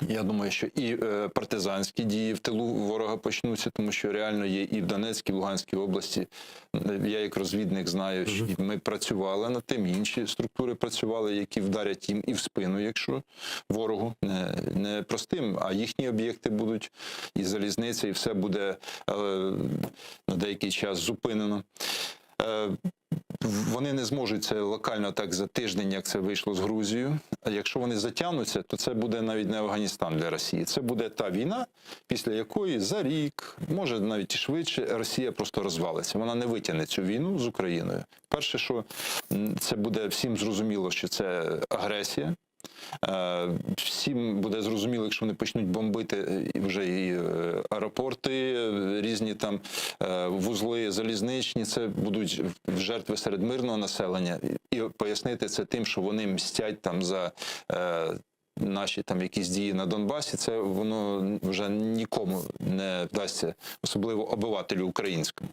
Я думаю, що і партизанські дії в тилу ворога почнуться, тому що реально є і в Донецькій, і в Луганській області. Я як розвідник знаю, що ми працювали над тим, інші структури працювали, які вдарять їм і в спину, якщо ворогу, не простим, а їхні об'єкти будуть, і залізниця, і все буде на деякий час зупинено. Вони не зможуть це локально так за тиждень, як це вийшло з Грузією. А якщо вони затягнуться, то це буде навіть не Афганістан для Росії. Це буде та війна, після якої за рік, може навіть і швидше, Росія просто розвалиться. Вона не витягне цю війну з Україною. Перше, що це буде всім зрозуміло, що це агресія. Всім буде зрозуміло, якщо вони почнуть бомбити вже і аеропорти, різні там вузли залізничні, це будуть жертви серед мирного населення. І пояснити це тим, що вони мстять там за наші там якісь дії на Донбасі, це воно вже нікому не вдасться, особливо обивателю українському.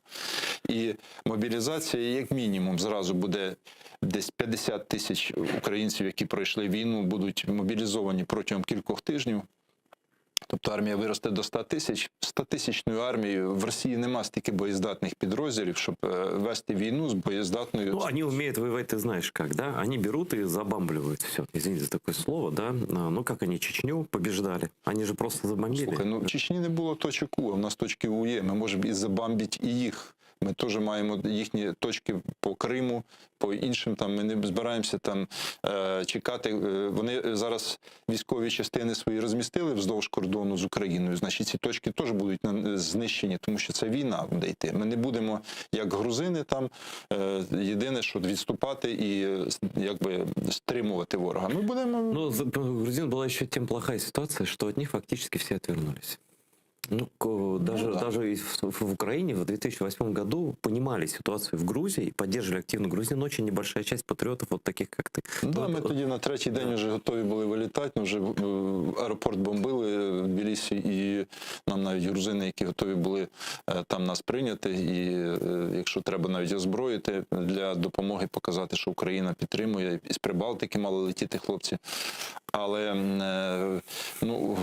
І мобілізація, як мінімум, зразу буде десь 50 000 українців, які пройшли війну, будуть мобілізовані протягом кількох тижнів. Тобто армія виросте до 100 000. 100-тисячною армією в Росії нема стільки боєздатних підрозділів, щоб вести війну з боєздатною... Они умеют воевать, ты знаешь как, да? Они берут и забамбливают все. Извините за такое слово, да? Как они Чечню побеждали? Они же просто забомбили. Слухай, в Чечні не було точок У, а в нас точки У є. Ми можемо і забамбити і їх. Ми теж маємо їхні точки по Криму, по іншим, там ми не збираємося там чекати. Вони зараз військові частини свої розмістили вздовж кордону з Україною, значить ці точки теж будуть знищені, тому що це війна буде йти. Ми не будемо, як грузини, там єдине, що відступати і якби стримувати ворога. Ми будемо... Ну, за грузин была еще тем плохая ситуация, что от них фактически все отвернулись. Даже в Украине в 2008 году понимали ситуацию в Грузии и поддерживали активно Грузию, но очень небольшая часть патриотов, вот таких, как ты. Да, ми тоді на третій день вже готові були вилітати, вже аеропорт бомбили в Тбілісі, і нам навіть грузини, які готові були там нас прийняти, і якщо треба навіть озброїти для допомоги, показати, що Україна підтримує, і з Прибалтики мали летіти хлопці. Але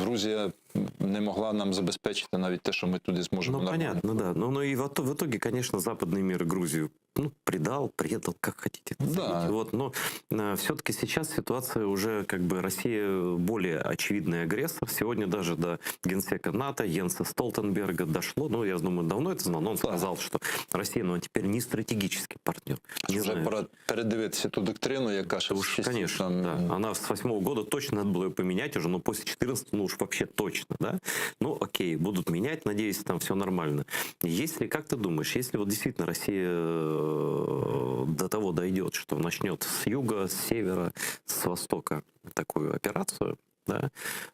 Грузія не могла нам забезпечити навіть те, що ми туди зможемо. Понятно, да. Но и в итоге, конечно, западный мир Грузию предал, предал, как хотите. Да. Но все-таки сейчас ситуация уже Россия более очевидный агрессор. Сегодня даже до генсека НАТО Йенса Столтенберга дошло. Я думаю, давно это знал, но он сказал, что Россия, теперь не стратегический партнер. Вже пора передивитися ту доктрину, яка ще уж, конечно, да. Она с 2008 года точно надо было ее поменять уже, но после 2014, уж вообще точно, да? Окей, будут менять, надеюсь, там все нормально. Если, как ты думаешь, если вот действительно Россия до того дойдет, что начнет с юга, с севера, с востока такую операцию, да,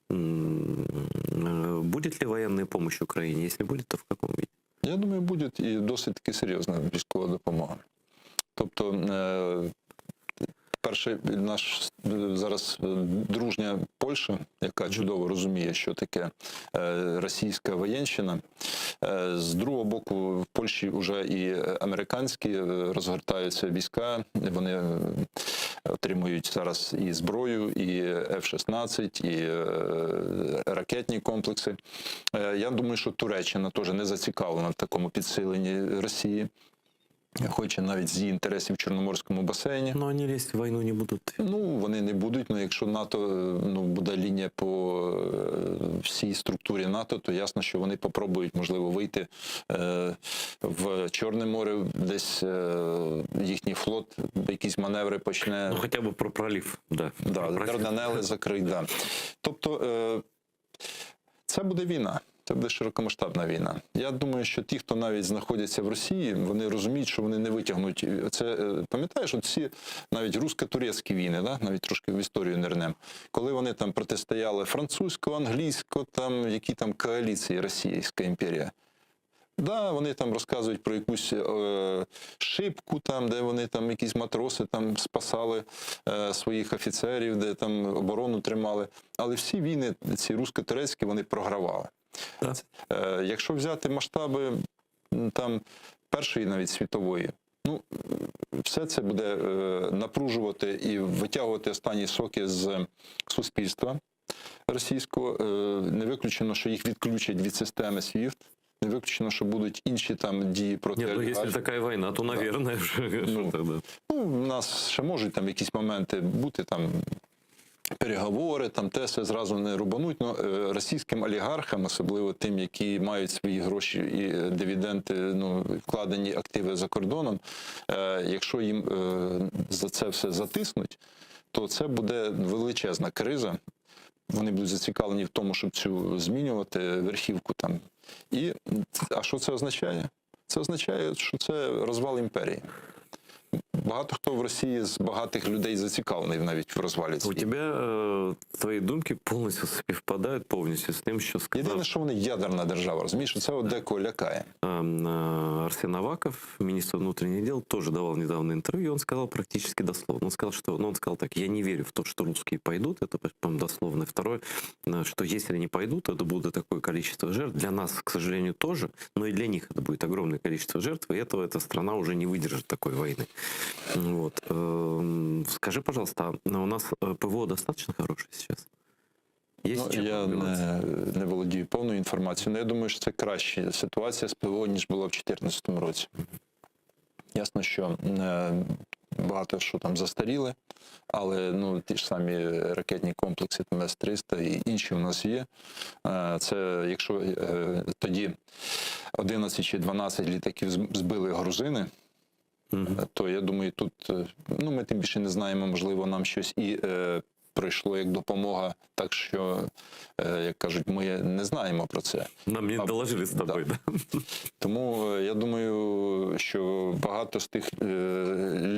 будет ли военная помощь Украине? Если будет, то в каком виде? Я думаю, буде і досить таки серйозна військова допомога. Тобто, перший наш зараз дружня Польща, яка чудово розуміє, що таке російська воєнщина. З другого боку, в Польщі вже і американські розгортаються війська, вони отримують зараз і зброю, і F-16, і ракетні комплекси. Я думаю, що Туреччина теж не зацікавлена в такому підсиленні Росії. хоче навіть з її інтересів в Чорноморському басейні. Но они лезть в войну не будут. Ну, вони не будуть, але якщо НАТО, буде лінія по всій структурі НАТО, то ясно, що вони попробують, можливо, вийти в Чорне море, десь їхній флот якісь маневри почне. Ну, хоча б про пролив, да. Дарданели закрить, да. Тобто, це буде війна. Це буде широкомасштабна війна. Я думаю, що ті, хто навіть знаходяться в Росії, вони розуміють, що вони не витягнуть. Це, пам'ятаєш, оці навіть русько-турецькі війни, да? Навіть трошки в історію нирнем. Коли вони там протистояли французько, англійсько, там, які там коаліції Російська імперія. Да, вони там розказують про якусь шибку, там, де вони там якісь матроси там спасали своїх офіцерів, де там оборону тримали. Але всі війни, ці русько-турецькі, вони програвали. Якщо взяти масштаби там Першої навіть світової, ну, все це буде напружувати і витягувати останні соки з суспільства російського. Не виключено, що їх відключать від системи SWIFT. Не виключено, що будуть інші там дії проти олігархів. Якщо така війна, то, наверное, у нас ще можуть там якісь моменти бути, там, переговори, там те все зразу не рубануть, але російським олігархам, особливо тим, які мають свої гроші і дивіденди, вкладені активи за кордоном, якщо їм за це все затиснуть, то це буде величезна криза. Вони будуть зацікавлені в тому, щоб цю змінювати верхівку там. А що це означає? Це означає, що це розвал імперії. Багато хто в Росії з багатих людей зацікавлений навіть в розвалі. У тебе твої думки повністю співпадають повністю з тим, що сказав. Єдине, що вони ядерна держава, розумієш, це декого лякає. Арсен Аваков, министр внутренних дел, тоже давал недавно интервью, он сказал практически дословно. Он сказал, он сказал так: я не верю в то, что русские пойдут, это, по-моему, дословно. Второе, что если они пойдут, это будет такое количество жертв. Для нас, к сожалению, тоже, но и для них это будет огромное количество жертв, и эта страна уже не выдержит такой войны. Вот. Скажи, пожалуйста, у нас ПВО достаточно хорошее сейчас? Я не володію повною інформацією, але я думаю, що це краща ситуація з ПВО, ніж була в 2014 році. Ясно, що багато що там застаріли, але ті ж самі ракетні комплекси С-300 і інші у нас є. Це якщо тоді 11 чи 12 літаків збили грузини, то я думаю, тут, ми тим більше не знаємо, можливо, нам щось і прийшло як допомога, так що, як кажуть, ми не знаємо про це. Нам не доложили з тобою. Да. Тому я думаю, що багато з тих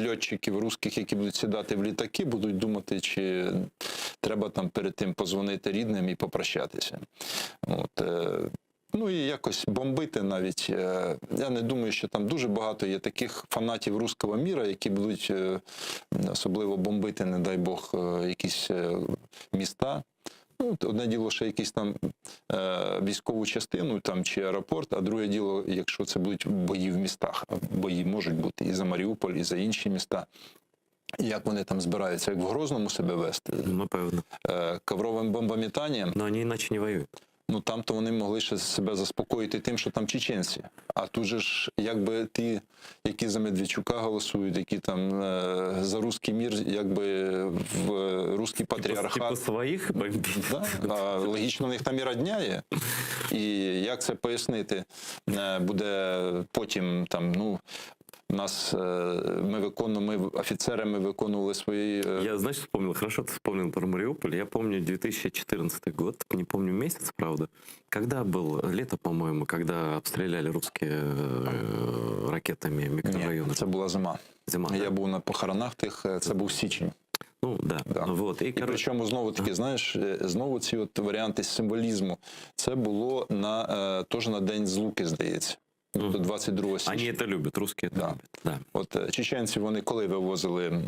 льотчиків русських, які будуть сідати в літаки, будуть думати, чи треба там перед тим позвонити рідним і попрощатися. І якось бомбити навіть. Я не думаю, що там дуже багато є таких фанатів руського міра, які будуть особливо бомбити, не дай Бог, якісь міста. Одне діло, що якісь там військову частину там, чи аеропорт, а друге діло, якщо це будуть бої в містах. Бої можуть бути і за Маріуполь, і за інші міста. Як вони там збираються, як в Грозному себе вести? Напевно. Ковровим бомбометанням? Но вони іначе не воюють. Там-то вони могли ще себе заспокоїти тим, що там чеченці. А тут же ж, якби ті, які за Медведчука голосують, які там за руський мір, якби в руський патріархат. Типу своїх бомбів. Да, логічно, в них там і родня є. І як це пояснити? Буде потім там, нас, мы офицерами виконували свои... Я, знаешь, вспомнил, хорошо ты вспомнил про Мариуполь. Я помню 2014 год, не помню месяц, правда, когда был, лето, по-моему, когда обстреляли русские ракетами микрорайоны. Ні, це була зима. Я був на похоронах тих, це був січень. Да. Вот. І причому знову-таки, знаєш, знову ці от варіанти символізму. Це було теж на День Злуки, здається. 22 січня. Вони це люблять, русські це люблять. Да. От чеченці, вони коли вивозили?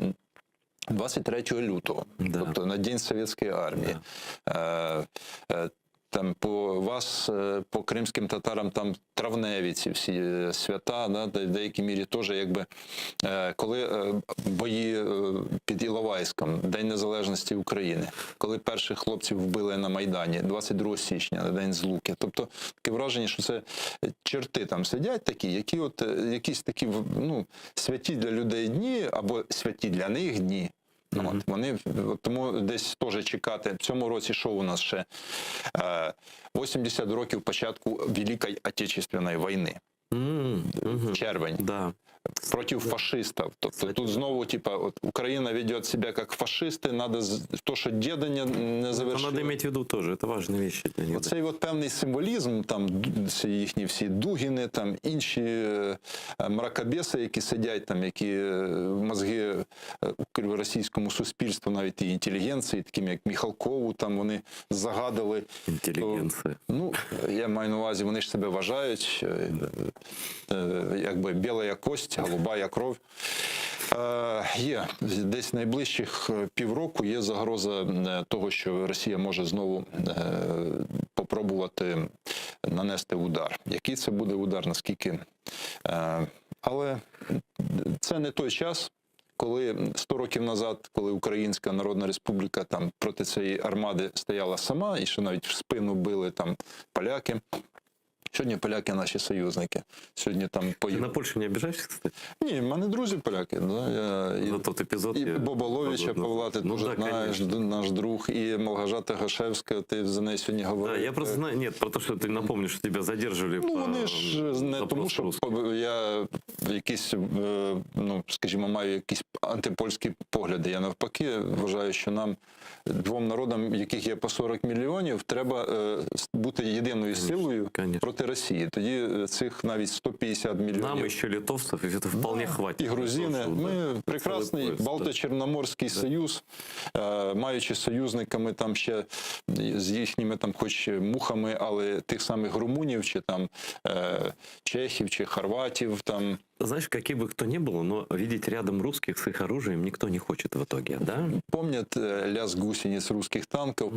23 лютого, тобто на День Совєтської армії. там по вас, по кримським татарам, там травневі ці всі свята, да, в деякій мірі теж, якби, коли бої під Іловайськом, День Незалежності України, коли перших хлопців вбили на Майдані, 22 січня, на День Злуки. Тобто таке враження, що це черти там сидять такі, які от якісь такі, ну, святі для людей дні або святі для них дні. От, вони, тому десь теж чекати. В цьому році що у нас ще? 80 років початку Великої Отечественної війни. Червень. Да. Против фашистов. Тобто тут знову, типа, от Україна ведет себя как фашисти, надо то, що діда не завершили. Надо иметь в виду тоже, это важная вещь для них. Оцей от певний символізм, там їхні всі Дугіни, там інші мракобеси, які сидять, там, які мозги у російському суспільству, навіть і інтелігенції, таким як Міхалкову, там вони загадили. Інтелігенція. Ну, я маю на увазі, вони ж себе вважають, якби біла кость, голубая кров. Є десь найближчих півроку є загроза того, що Росія може знову попробувати нанести удар. Який це буде удар, наскільки? Але це не той час, коли 100 років назад, коли Українська Народна Республіка там проти цієї армади стояла сама, і що навіть в спину били там поляки. Сьогодні поляки наші союзники. Сьогодні там Ты на Польшу не обижаешься, кстати? Ні, в мене друзі поляки. Да? За тот епізод. І Боболовича Павла, ти дуже знаєш, наш друг, і Малгажата Гашевська, ти за неї сьогодні говорив. Да, я просто знаю, нет, про те, що ти напомниш, що тебе задержали. Ну, вони ж не тому, що я якісь, ну, скажімо, маю якісь антипольські погляди. Я навпаки вважаю, що нам, двом народам, яких є по 40 мільйонів, треба бути єдиною силою проти Росії. Тоді цих навіть 150 мільйонів. Нам ще литовців, і це вполне хватить. І грузини. Ми прекрасний Балто-Чорноморський союз, маючи союзниками там ще з їхніми там хоч мухами, але тих самих румунів, чи там чехів, чи хорватів там. Знаешь, какие бы кто ни был, но видеть рядом русских с их оружием никто не хочет в итоге, да? Помнят лязг гусениць русских танків,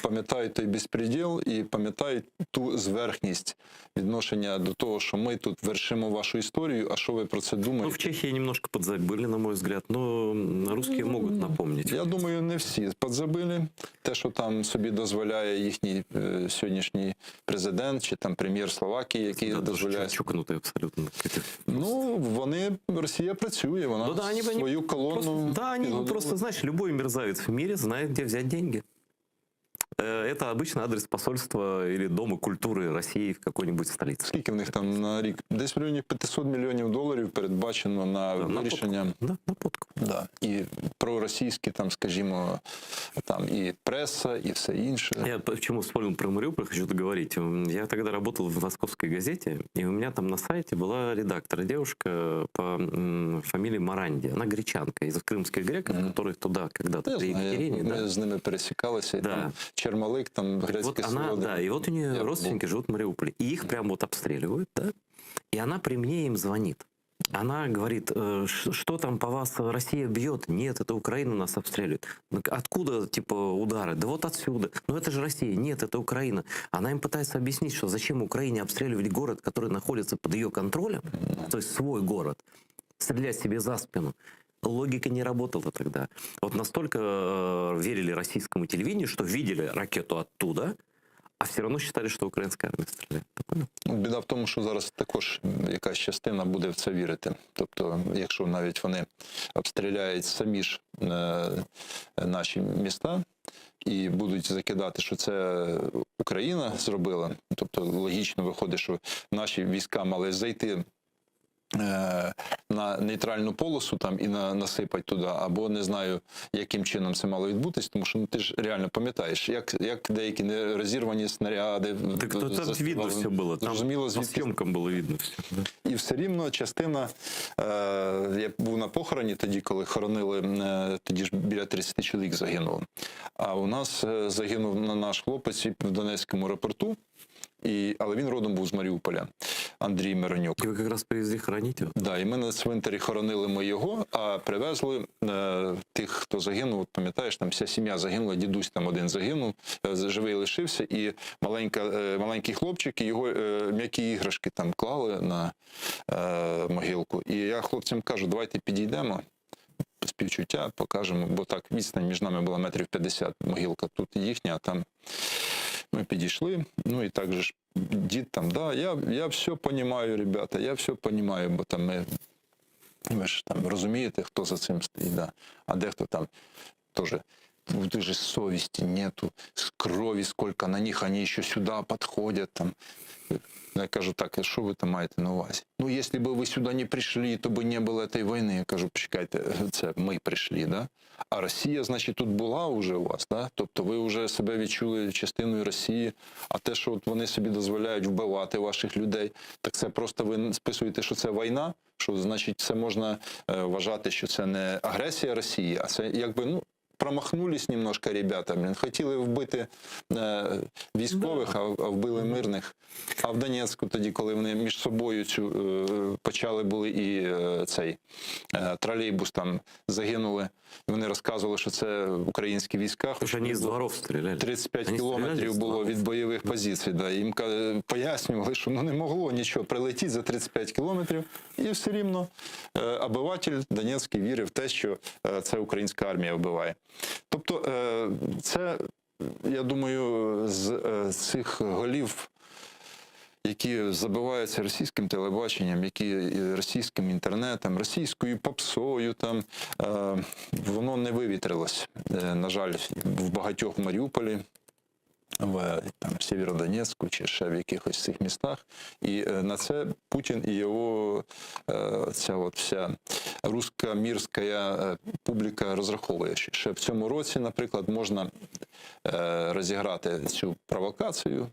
пам'ятають той безпреділ і пам'ятають ту зверхність відношення до того, що ми тут вершимо вашу історію, а що ви про це думаєте? Ну, в Чехии немножко подзабыли, на мой взгляд, но русские могут напомнить. Я думаю, не всі подзабили. Те, що там собі дозволяє їхній сьогоднішній президент, чи там прем'єр Словакії, який дозволяє... Чукнутий абсолютно. Ну, вони, Росія працює, вона свою колонну... Они просто, знаешь, любой мерзавец в мире знает, где взять деньги. Это обычно адрес посольства или Дома культуры Росії в какой-нибудь столиці. Скільки в них там на рік? Десь в районі 500 мільйонів доларів передбачено на вирішення. На подкуп. Да. І проросійські, там, скажімо, там і преса, і все інше. Я почему вспомнил про Мариуполь, хочу договорить. Я тогда работал в московской газете, и у меня там на сайте была редактор, девушка по фамилии Маранди. Она гречанка из крымских греков, которых туда когда-то при Екатерине. Ми з ними пересікалися, да. Там Чермалик, там грецкий вот да, и вот у нее родственники живут в Мариуполе. И их прям вот обстреливают, да? И она при мне им звонит. Она говорит, что там по вас Россия бьет? Нет, это Украина нас обстреливает. Откуда, типа, удары? Да вот отсюда. Но это же Россия. Нет, это Украина. Она им пытается объяснить, что зачем Украине обстреливать город, который находится под ее контролем, то есть свой город, стрелять себе за спину. Логика не работала тогда. Вот настолько верили российскому телевидению, что видели ракету оттуда, а все одно вважали, що українська армія стріляє. Біда в тому, що зараз також якась частина буде в це вірити. Тобто, якщо навіть вони обстріляють самі ж наші міста і будуть закидати, що це Україна зробила, тобто логічно виходить, що наші війська мали зайти на нейтральну полосу там і насипать туди, або не знаю, яким чином це мало відбутись, тому що ти ж реально пам'ятаєш, як деякі нерозірвані снаряди. Так там видно все було, там по зйомкам було видно все. Да? І все рівно частина, я був на похороні тоді, коли хоронили, тоді ж біля 30 чоловік загинуло. А у нас загинув наш хлопець в Донецькому аеропорту, але він родом був з Маріуполя. Андрій Миронюк. І ви якраз привезли хоронити його? Да, і ми на цвинтарі хоронили ми його, а привезли тих, хто загинув. От, пам'ятаєш, там вся сім'я загинула, дідусь там один загинув, живий лишився, і маленький хлопчик, і його м'які іграшки там клали на могилку. І я хлопцям кажу, давайте підійдемо, співчуття покажемо, бо так відстань між нами була 50 метрів, могилка тут їхня, а там ми підійшли, ну і так же ж дід там, да, я все розумію, ребята, я все розумію, бо там ви ж там розумієте, хто за цим стоїть, да. А дехто там теж, даже совести нету, крови сколько на них, они еще сюда подходят, там. Я кажу, так, а що ви там маєте на увазі? Ну, якщо б ви сюди не прийшли, то б не було цієї війни. Я кажу, почекайте, це ми прийшли, да? А Росія, значить, тут була вже у вас, да? Тобто ви вже себе відчули частиною Росії, а те, що от вони собі дозволяють вбивати ваших людей, так це просто ви списуєте, що це війна, що, значить, це можна вважати, що це не агресія Росії, а це якби, ну, промахнулись немножко ребята, хотіли вбити військових, а вбили мирних. А в Донецьку тоді, коли вони між собою почали були і цей тролейбус там загинули, вони розказували, що це українські війська. Хоч вони з дворів стріляли. 35 кілометрів було від бойових позицій. Да. Їм пояснювали, що ну, не могло нічого прилетіти за 35 кілометрів. І все рівно обиватель Донецький вірив в те, що це українська армія вбиває. Тобто це, я думаю, з цих голів, які забиваються російським телебаченням, які російським інтернетом, російською попсою, там, воно не вивітрилось. На жаль, в багатьох в Маріуполі, в Сєвєродонецьку чи ще в якихось цих містах. І на це Путін і його ця от вся руська мірська публіка розраховує. Ще в цьому році, наприклад, можна розіграти цю провокацію.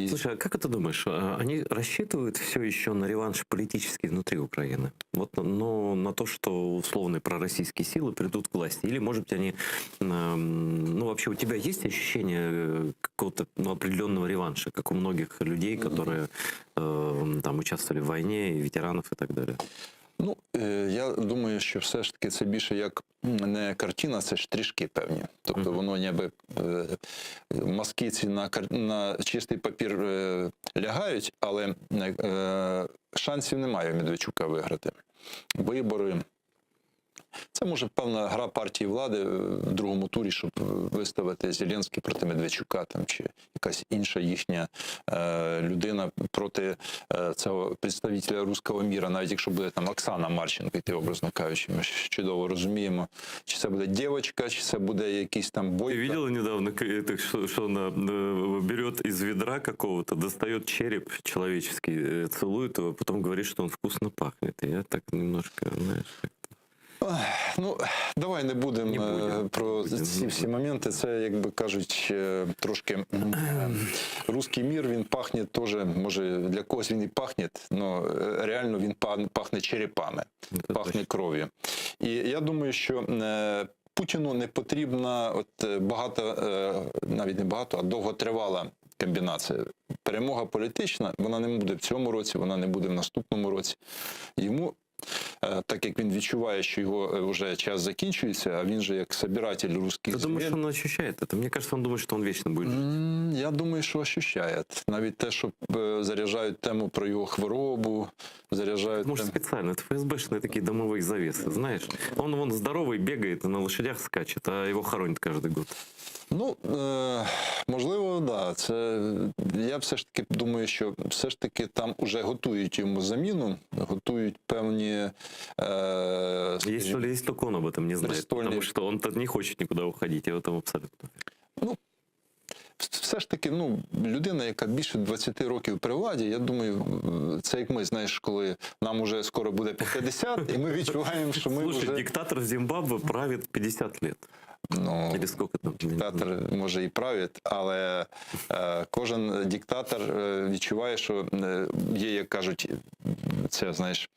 Слушай, а как ты думаешь, они рассчитывают все еще на реванш политический внутри Украины? Вот, но на то, что условные пророссийские силы придут к власти? Или, может быть, они... Ну, вообще, у тебя есть ощущение какого-то определенного реванша, как у многих людей, которые там участвовали в войне, и ветеранов, и так далее? Ну, я думаю, що все ж таки це більше як не картина, це штришки певні. Тобто воно ніби мазки ці на чистий папір лягають, але шансів немає у Медведчука виграти. Вибори. Це може певна гра партії влади в другому турі, щоб виставити Зеленський проти Медведчука, там, чи якась інша їхня людина проти цього представителя руського міра, навіть якщо буде там Оксана Марченко, йти, образно кажучи, ми ж чудово розуміємо, чи це буде дівчинка, чи це буде якийсь там Бойко. Ты видела недавно, что она берет из ведра какого-то, достает череп человеческий, целует его, потом говорит, что он вкусно пахнет. И я так немножко, знаешь... Ну, давай не будемо про ці всі моменти. Це, як би кажуть, трошки руський мір, він пахне теж, може для когось він і пахне, але реально він пахне черепами, пахне кров'ю. І я думаю, що Путіну не потрібна навіть не багато, а довготривала комбінація. Перемога політична, вона не буде в цьому році, вона не буде в наступному році. Йому, так як він відчуває, що його вже час закінчується, а він же як собиратель русських Ты думаешь, он ощущает это? Мне кажется, он думает, что он вечно будет жить. Я думаю, що ощущає. Навіть те, що заряджають тему про його хворобу, заряджають... Может, специально. Это ФСБшные такие домовые завесы, знаешь. Он вон здоровый, бегает, на лошадях скачет, а его хоронят каждый год. Ну, можливо, да. Це, я все ж таки думаю, що все ж таки там уже готують йому заміну, готують певні... Есть, что ли, есть, только он об этом не знает, потому что он не хочет никуда уходить, я в этом абсолютно. Ну, все ж таки, ну, людина, яка більше 20 років при владі, я думаю, це як ми, знаєш, коли нам уже скоро буде по 50, і ми відчуваємо, що ми Слушай, вже... диктатор Зимбабве правит 50 лет. Ну, Или сколько там? Диктатор може і править, але кожен диктатор відчуває, що є, як кажуть, це, знаєш,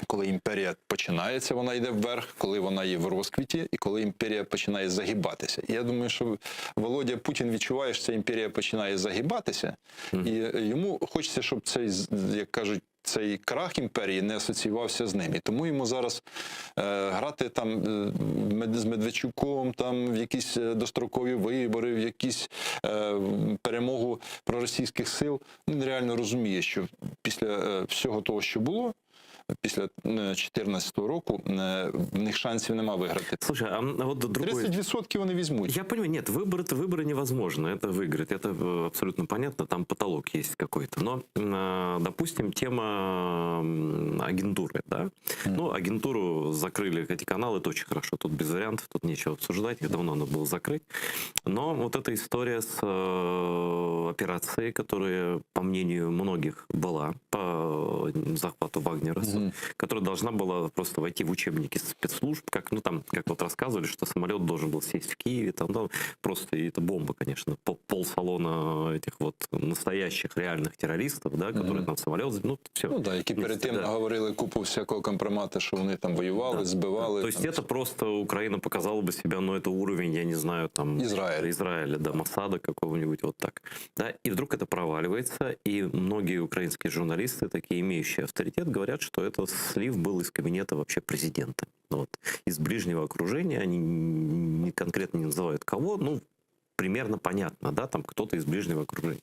Коли імперія починається, вона йде вверх, коли вона є в розквіті, і коли імперія починає загибатися. І я думаю, що Володя Путін відчуває, що ця імперія починає загибатися, і йому хочеться, щоб цей, як кажуть, цей крах імперії не асоціювався з ним. І тому йому зараз грати там з Медведчуком, там в якісь дострокові вибори, в якісь перемогу проросійських сил. Він реально розуміє, що після всього того, що було, після 2014 року в них шансів нема виграти. Слушай, а вот другой... 30% вони візьмуть. Я понимаю, нет, выборы невозможно, это выиграть, это абсолютно понятно, там потолок есть какой-то. Но, допустим, тема агентуры, да? Ну, агентуру закрыли, эти каналы, это очень хорошо, тут без вариантов, тут нечего обсуждать, их давно надо было закрыть. Но вот эта история с операцией, которая, по мнению многих, была по захвату Вагнера, которая должна была просто войти в учебники спецслужб, как, ну, там, как вот рассказывали, что самолет должен был сесть в Киеве, там, да, просто, и это бомба, конечно, полсалона этих вот настоящих реальных террористов, да, которые там самолет, ну, все. Ну, да, які перед тим говорили купу всякого компромата, що вони там воювали, да, збивали. То есть это просто Украина показала бы себя, ну, это уровень, я не знаю, там... Израиля, да, Моссада какого-нибудь, вот так. Да, и вдруг это проваливается, и многие украинские журналисты, такие имеющие авторитет, говорят, что это слив был из кабинета вообще президента. Вот. Из ближнего окружения, они не конкретно не называют кого, ну, примерно понятно, да, там кто-то из ближнего окружения.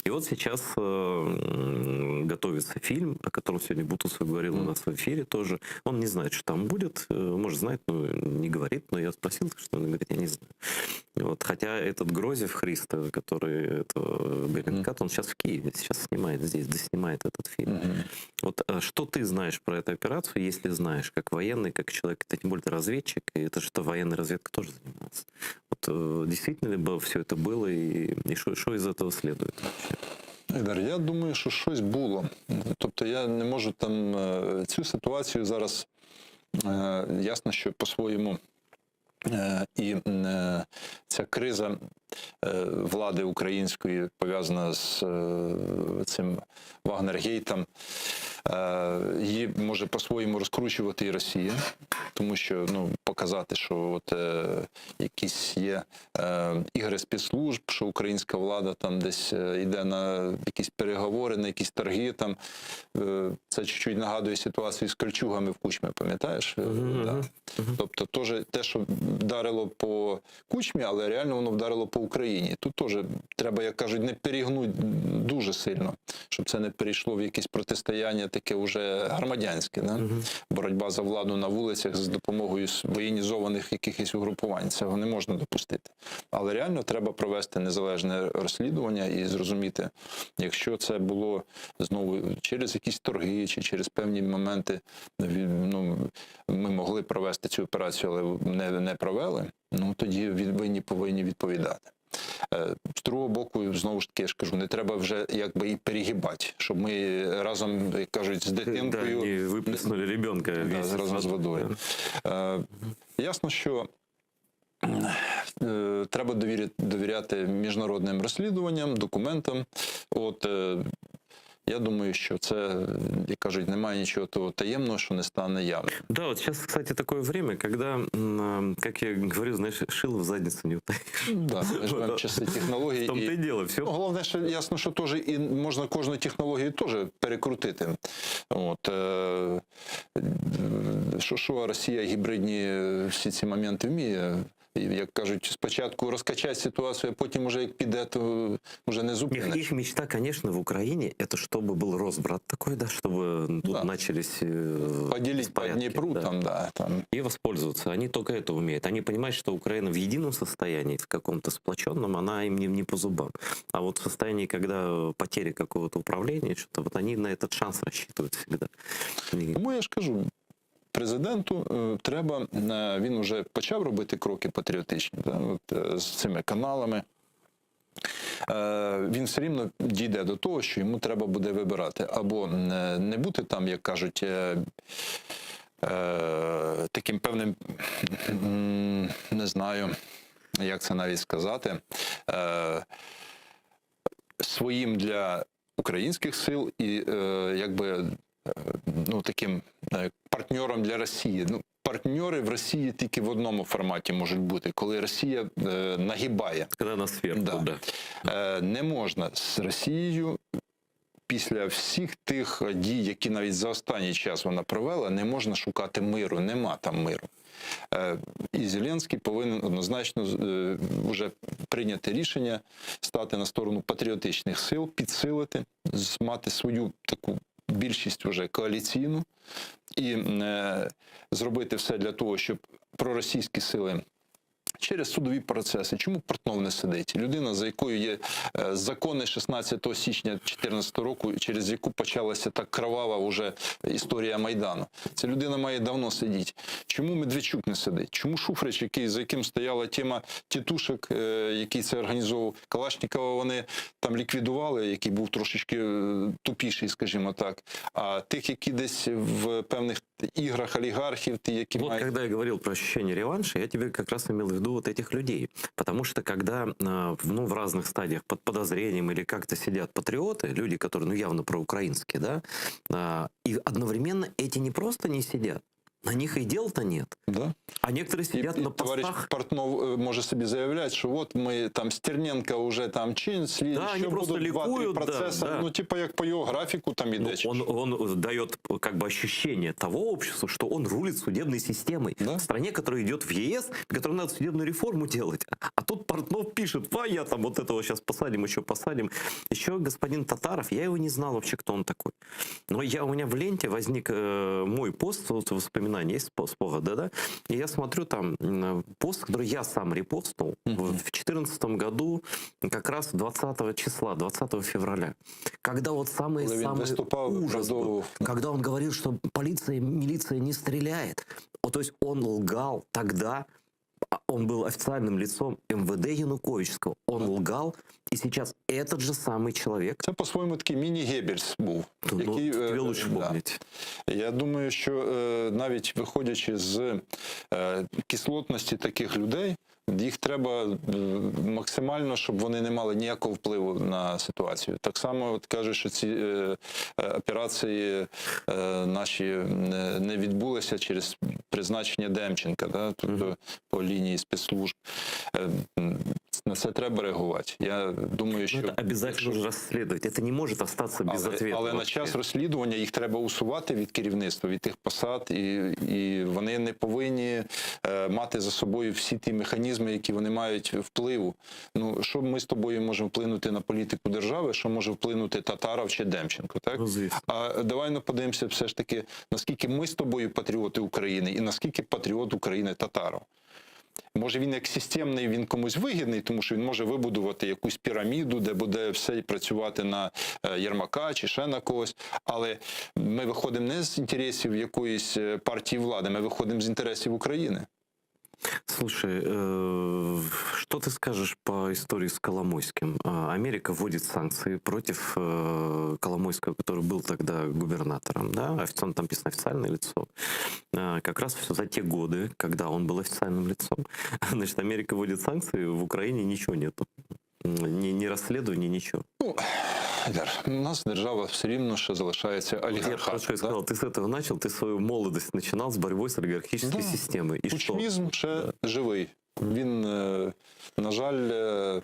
И вот сейчас готовится фильм, о котором сегодня Бутусов говорил у нас в эфире тоже. Он не знает, что там будет, может знает, но не говорит, но я спросил, что он говорит, я не знаю. Вот, хотя этот Грозев Христо, который Берингкат, он сейчас в Киеве, сейчас снимает здесь, доснимает этот фильм. Вот что ты знаешь про эту операцию, если знаешь, как военный, как человек, это тем более ты разведчик, и это что военная разведка тоже занимается. Вот действительно ли бы все это было, и что из этого следует вообще? Ігор, я думаю, що щось було. Тобто я не можу там цю ситуацію зараз, ясно, що по-своєму, і ця криза влади української пов'язана з цим Вагнергейтом, її може по-своєму розкручувати і Росія, тому що, ну, показати, що от якісь є ігри спецслужб, що українська влада там десь йде на якісь переговори, на якісь торги там. Це чуть-чуть нагадує ситуацію з кольчугами в Кучмі, пам'ятаєш? Да. Тобто теж те, що вдарило по Кучмі, але реально воно вдарило по Україні. Тут теж треба, як кажуть, не перегнути дуже сильно, щоб це не перейшло в якесь протистояння таке вже громадянське. Да? Боротьба за владу на вулицях з допомогою воєнізованих якихось угрупувань. Цього не можна допустити. Але реально треба провести незалежне розслідування і зрозуміти, якщо це було знову через якісь торги чи через певні моменти, ну, ми могли провести цю операцію, але не провели, ну тоді винні повинні відповідати. З другого боку, знову ж таки, я ж кажу, не треба вже якби і перегибати, щоб ми разом, як кажуть, з дитинкою... Да, не виплеснули ребенка разом з водою. Ясно, що треба довіряти міжнародним розслідуванням, документам. От, я думаю, что це, як кажуть, немає ничего того таємного, что не стане явным. Да, вот сейчас, кстати, такое время, когда, как я говорю, знаешь, шило в задницу не утаишь. Да, ми живемо в часи технологій. В том-то і діло, все. Головне, що ясно, що теж і можна кожну технологію теж перекрутити. От, що Росія гібридні всі ці моменти вміє. Як кажуть, спочатку розкачати ситуацію, а потім уже як піде, то вже не зупиниш. Их мечта, конечно, в Украине, это чтобы был Росбрат такой, да, чтобы тут начались поделить по Днепру, да. Там. И воспользоваться. Они только это умеют. Они понимают, что Украина в едином состоянии, в каком-то сплоченном, она им не по зубам. А вот в состоянии, когда потери какого-то управления, что-то, вот они на этот шанс рассчитывают всегда. Тому я ж кажу, президенту треба, він вже почав робити кроки патріотичні, да, от, з цими каналами. Він все рівно дійде до того, що йому треба буде вибирати. Або не бути там, як кажуть, таким певним, не знаю, як це навіть сказати, своїм для українських сил і якби ну, таким партнером для Росії. Ну, партнери в Росії тільки в одному форматі можуть бути, коли Росія нагибає. Коли нас сверху, да. Не можна з Росією після всіх тих дій, які навіть за останній час вона провела, не можна шукати миру, нема там миру. І Зеленський повинен однозначно вже прийняти рішення стати на сторону патріотичних сил, підсилити, мати свою таку більшість вже коаліційну і зробити все для того, щоб проросійські сили через судові процеси. Чому Портнов не сидить? Людина, за якою є закони 16 січня 2014 року, через яку почалася так кровава вже історія Майдану. Ця людина має давно сидіти. Чому Медведчук не сидить? Чому Шуфрич, за яким стояла тема тітушок, який це організовував, Калашнікова вони там ліквідували, який був трошечки тупіший, скажімо так. А тих, які десь в певних играх олигархов, ты, які вот когда я говорил про ощущение реванша, я тебе как раз имел в виду вот этих людей. Потому что когда в разных стадиях под подозрением или как-то сидят патриоты, люди, которые явно проукраинские, да, и одновременно эти не просто не сидят, на них и дела-то нет. Да. А некоторые сидят на постах. Товарищ Портнов может себе заявлять, что вот мы там Стерненко уже там чин, да, еще будут 2-3 процесса, да. ну типа как по его графику там и дальше. Он дает как бы ощущение того общества, что он рулит судебной системой. Да? В стране, которая идет в ЕС, которой надо судебную реформу делать. А тут Портнов пишет, я там вот этого сейчас посадим, еще посадим. Еще господин Татаров, я его не знал вообще, кто он такой. Но у меня в ленте возник мой пост, воспоминания, есть спогади, да? И я смотрю там пост, который я сам репостнул в 2014 году, как раз 20 числа, 20 февраля. Когда вот самый ужас был, когда он говорил, что полиция, милиция не стреляет. То есть он лгал тогда, он был официальным лицом МВД Януковичского, он лгал, и сейчас этот же самый человек. Це по-своєму такий міні-Геббельс був. Який, тобі лучше помнити. Я думаю, що навіть виходячи з кислотності таких людей, їх треба максимально, щоб вони не мали ніякого впливу на ситуацію. Так само от кажуть, що ці операції наші не відбулися через призначення Демченка, да? Тобто по лінії спецслужб. На це треба реагувати. Я думаю, що... Це обов'язково розслідувати. Це не може залишитися без відповіді. Але на час розслідування їх треба усувати від керівництва, від тих посад, і вони не повинні мати за собою всі ті механізми, які вони мають впливу. Ну, що ми з тобою можемо вплинути на політику держави, що може вплинути Татаров чи Демченко, так? А давай подивимося все ж таки, наскільки ми з тобою патріоти України і наскільки патріот України Татаров. Може він як системний, він комусь вигідний, тому що він може вибудувати якусь піраміду, де буде все працювати на Єрмака чи ще на когось. Але ми виходимо не з інтересів якоїсь партії влади, ми виходимо з інтересів України. Слушай, что ты скажешь по истории с Коломойским? Америка вводит санкции против Коломойского, который был тогда губернатором, да? Официально там написано официальное лицо. Как раз все за те годы, когда он был официальным лицом. Значит, Америка вводит санкции, в Украине ничего нету. Ни расследований, ничего. У нас держава все рівно ще залишається олігархатом. Я что сказал, ты с этого начал, ты свою молодость начинал с борьбой с олигархической системой. И Кучмізм ще живий. Він, на жаль,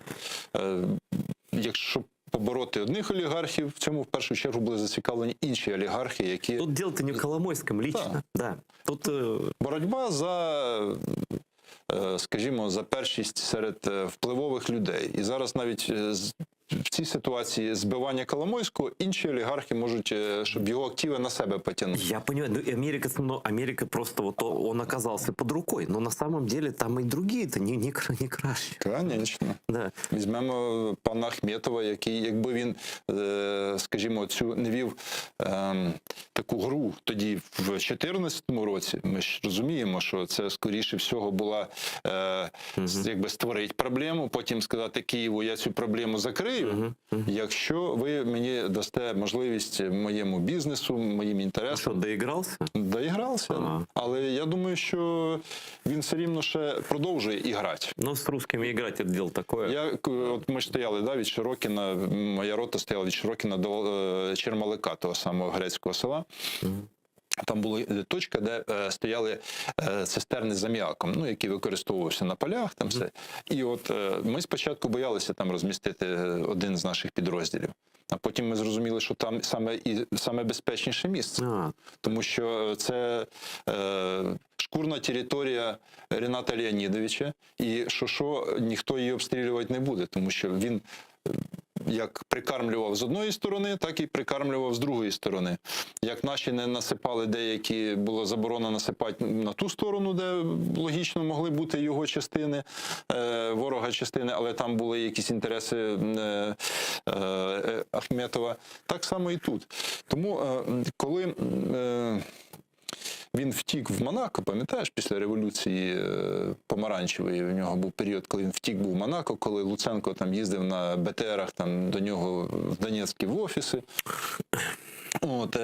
якщо побороти одних олігархів, в цьому в першу чергу були зацікавлені інші олігархи, які... Тут дело-то не в Коломойському лично. Да. Тут... Боротьба за... скажімо, за першість серед впливових людей. І зараз навіть в цій ситуації збивання Коломойського інші олігархи можуть, щоб його активи на себе потягнути. Я понимаю, ну, Америка просто, вот он оказался под рукой, но на самом деле там и другие-то не краще. Конечно. Да. Візьмемо пана Ахметова, який, якби він, скажімо, цю не вів таку гру тоді в 2014 році, ми ж розуміємо, що це, скоріше всього, була якби створити проблему, потім сказати Києву, я цю проблему закрию, Росією, якщо ви мені дасте можливість моєму бізнесу, моїм інтересам. Що, доігрався? Доігрався. Але я думаю, що він все рівно ще продовжує іграти. Ну, з русскими грати – це діло таке. От ми ж стояли від Широкіна, моя рота стояла від Широкіна до Чермалика, того самого грецького села. Там була точка, де стояли цистерни з аміаком, ну, які використовувалися на полях, там все. І от ми спочатку боялися там розмістити один з наших підрозділів. А потім ми зрозуміли, що там саме безпечніше місце. Тому що це шкурна територія Рената Леонідовича, і що ніхто її обстрілювати не буде, тому що він як прикармлював з одної сторони, так і прикармлював з другої сторони. Як наші не насипали деякі, було заборонено насипати на ту сторону, де логічно могли бути його частини, ворога частини, але там були якісь інтереси Ахметова. Так само і тут. Тому, коли він втік в Монако, пам'ятаєш, після революції помаранчевої, у нього був період, коли він втік був в Монако, коли Луценко там їздив на БТРах там до нього в Донецькі в офіси. От,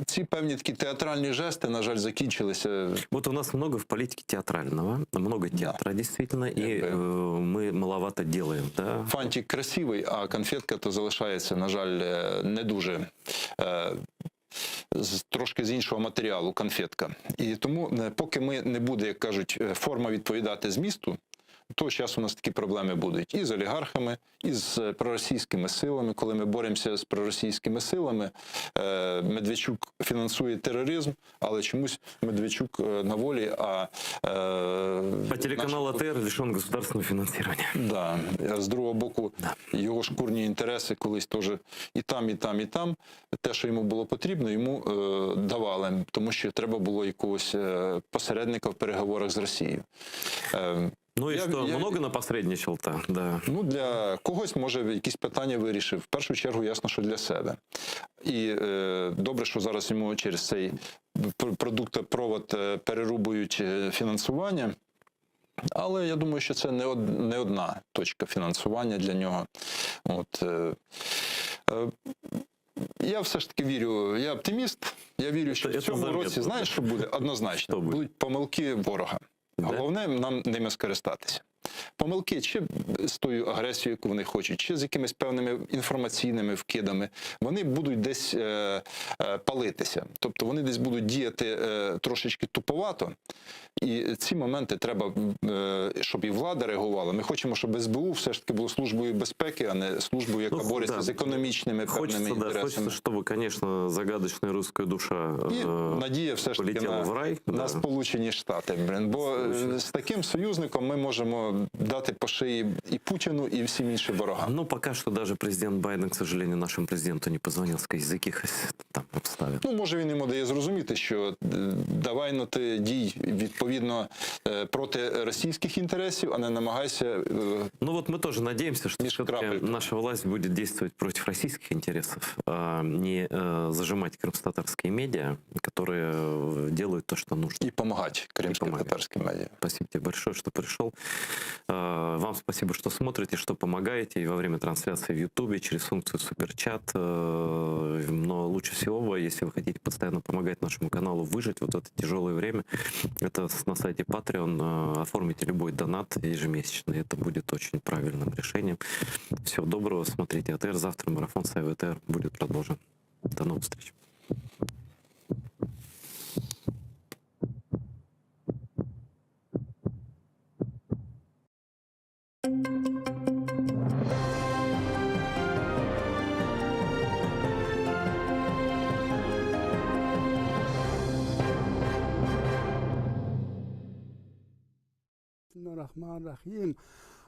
ці певні такі театральні жести, на жаль, закінчилися. Вот у нас много в политике театрального, много театра, действительно, и мы маловато делаем. Да? Фантик красивий, а конфетка то залишається, на жаль, не дуже. Трошки з іншого матеріалу, конфетка. І тому, поки не буде, як кажуть, форма відповідати змісту, того часу у нас такі проблеми будуть і з олігархами, і з проросійськими силами. Коли ми боремося з проросійськими силами, Медведчук фінансує тероризм, але чомусь Медведчук на волі, а телеканал АТР лишен государственного фінансування. Да. З другого боку, його шкурні інтереси колись теж і там, і там, і там. Те, що йому було потрібно, йому давали, тому що треба було якогось посередника в переговорах з Росією. Ну і що, много напосередничав-то? Да. Ну, для когось, може, якісь питання вирішив. В першу чергу, ясно, що для себе. І добре, що зараз йому через цей продуктопровод перерубують фінансування. Але я думаю, що це не одна точка фінансування для нього. От, я все ж таки вірю, я оптиміст, я вірю, що в цьому році, знаєш, що буде? Однозначно, будуть помилки ворога. Головне нам ними скористатися. Помилки чи з тою агресією, яку вони хочуть, чи з якимись певними інформаційними вкидами, вони будуть десь палитися. Тобто вони десь будуть діяти трошечки туповато. І ці моменти треба, щоб і влада реагувала. Ми хочемо, щоб СБУ все ж таки було службою безпеки, а не службою, яка бореться з економічними певними інтересами. Хочеться, щоб, звісно, загадочна руська душа і надія все ж таки на Сполучені Штати. Бо з таким союзником ми можемо дати по шиї і Путіну, і всім іншим ворогам. Ну, поки що навіть президент Байден, к сожалению, нашому президенту не позвонив, сказав, з якихось там обставин. Ну, може, він йому дає зрозуміти, що давай на ти дій відповідно проти російських інтересів, а не намагайся... Ну, вот мы тоже надеемся, что наша власть будет действовать против российских интересов, а не зажимать крымско-татарские медиа, которые делают то, что нужно. И помогать крымско-татарским медиа. Спасибо тебе большое, что пришел. Вам спасибо, что смотрите, что помогаете и во время трансляции в Ютубе через функцию Суперчат. Но лучше всего, если вы хотите постоянно помогать нашему каналу выжить вот в это тяжелое время, это на сайте Patreon. Оформите любой донат ежемесячный. Это будет очень правильным решением. Всего доброго. Смотрите АТР. Завтра марафон Саева АТР будет продолжен. До новых встреч.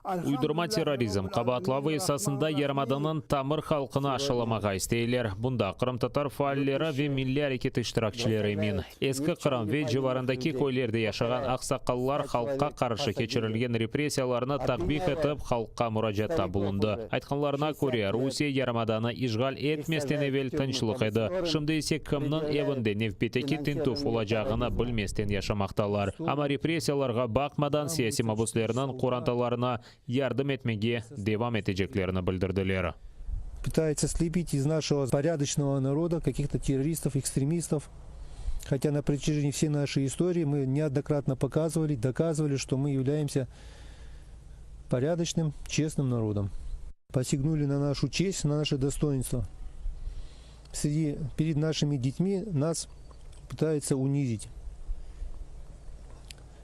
Уйдырма терроризм қабатлавы эсасында Ярмаданын тамыр халқына ашыламаға істейлер. Бұнда Қырым-татар фааллері ве милли әрекет иштиракчылары мен ескі Қырым ве живарындаки көйлерде яшаған ақсақаллар халыққа қаршы кечірілген репрессияларына тақбих етіп, халыққа мұражатта bulundu. Айтқанларына көре, Русия Ярмаданы ижғал етместен евел тынчылық еді. Шымды есе кімнің евінде невпетеки тинтуф олажағына білместен яшамақталар. Ама репрессияларға бақмадан сияси мабуслерінің қоранталарына yardım etmege devam edeceklerini bildirdiler. Пытается слепить из нашего порядочного народа каких-то террористов, экстремистов. Хотя на протяжении всей нашей истории мы неоднократно показывали, доказывали, что мы являемся порядочным, честным народом. Посягнули на нашу честь, на наше достоинство. Перед нашими детьми нас пытаются унизить.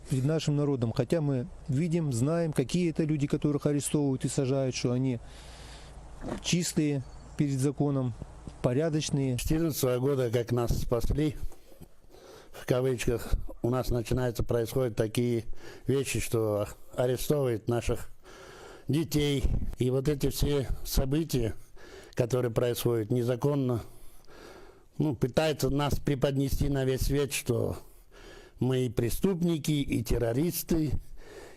Перед нашим народом. Хотя мы видим, знаем, какие это люди, которых арестовывают и сажают, что они чистые перед законом, порядочные. С 2014 года, как нас спасли, в кавычках, у нас происходят такие вещи, что арестовывают наших детей. И вот эти все события, которые происходят незаконно, пытаются нас преподнести на весь свет, что мы и преступники, и террористы,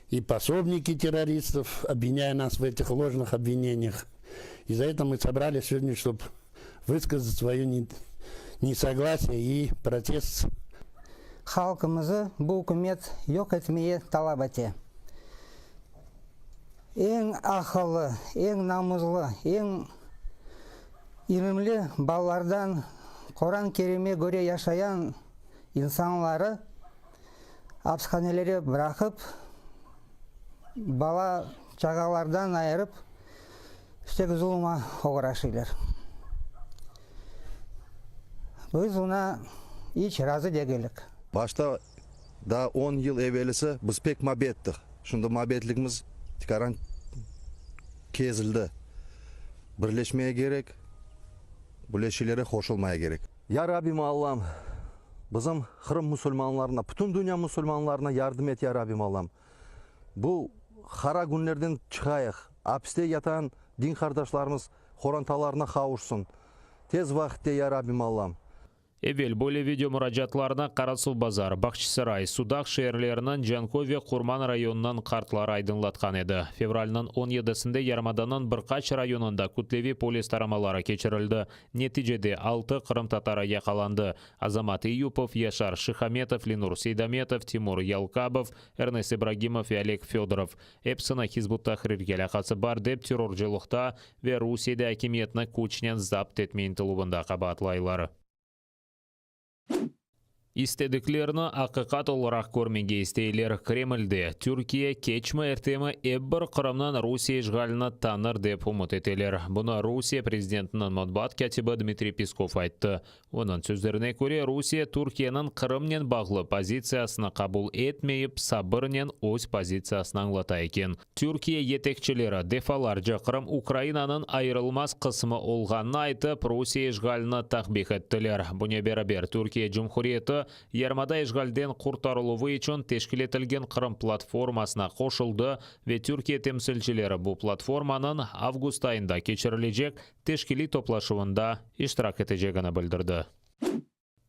и пособники террористов, обвиняя нас в этих ложных обвинениях. И за это мы собрались сегодня, чтобы высказать свое несогласие и протест. Халқымызды бұл үкімет жоқ етмeye талап ете. Ең ақылы, ең намызлы, ең илімлі балалардан Құран кереме көре яшаян инсанлары апсханелері бұрақып, бала чағалардан айырып, штек зұлыма оғырашылар. Біз ona hiç razı değiliz. Başta da 10 yıl evvelisi biz pek mabettik. Şunda mabetligimiz tikaran kezildi. Birleşmeye gerek, birleşilere hoşulmaya gerek. Ya Rabbim Allah'ım, bizim Kırım Müslümanlarına, bütün dünya Müslümanlarına yardım et ya Rabbim Allah'ım. Bu kara günlerden çıkayık. Hapiste yatan din kardeşlerimiz horantalarına kavuşsun. Tez vakitte ya Rabbim Allah'ım. Evvel более видео мұражатларына Қарасу базар, Бақшысарай, Судақ шерлерінің Жанкове Құрман районынан қартлары айдынлатқан еді. Февралінің 17-сінде Ярмаданның бірқач районында күтлеви полис тарамалары кечірілді. Нетижеде 6 қырым татары яқаланды. Азамат Июпов, Яшар Шихаметов, Ленур Сейдаметов, Тимур Ялкабов, Эрнест Ибрагимов и Олег Федоров. Эпсіні Хизбут Тахрир келақасы бар деп терроржылықта ве Русияда әкиметіні көчінен запт етмейін тылуында қабатлайлары. Истедіклеріні ақиқат оларақ көрмеге істейлер Кремльде. Түркия кечмі әртемі әбір Қырымнан Русия işgalini таныр деп ұмыт етелер. Бұны Русия президентінің матбуат катибі Дмитрий Песков айтты. Оның сөздеріне көре Русия Түркияның Қырымнен бағлы позициясыны қабыл етмейіп, сабырнен өз позициясына аңлата екен. Түркия етекчілері дефаларжы Қырым Украинаның айырылмас қысымы олғанын айтып, Русия işgalini тақбих еттілер. Бұне бәрібер Түркия Жұмхуриеті Ярмада işgalден құртарылуы үшін тешкіл етілген Қырым платформасына қошылды ве Түркия темсілчілері бұл платформаның август айында кечірілежек тешкілі топлашуында иштирак етежегіні білдірді.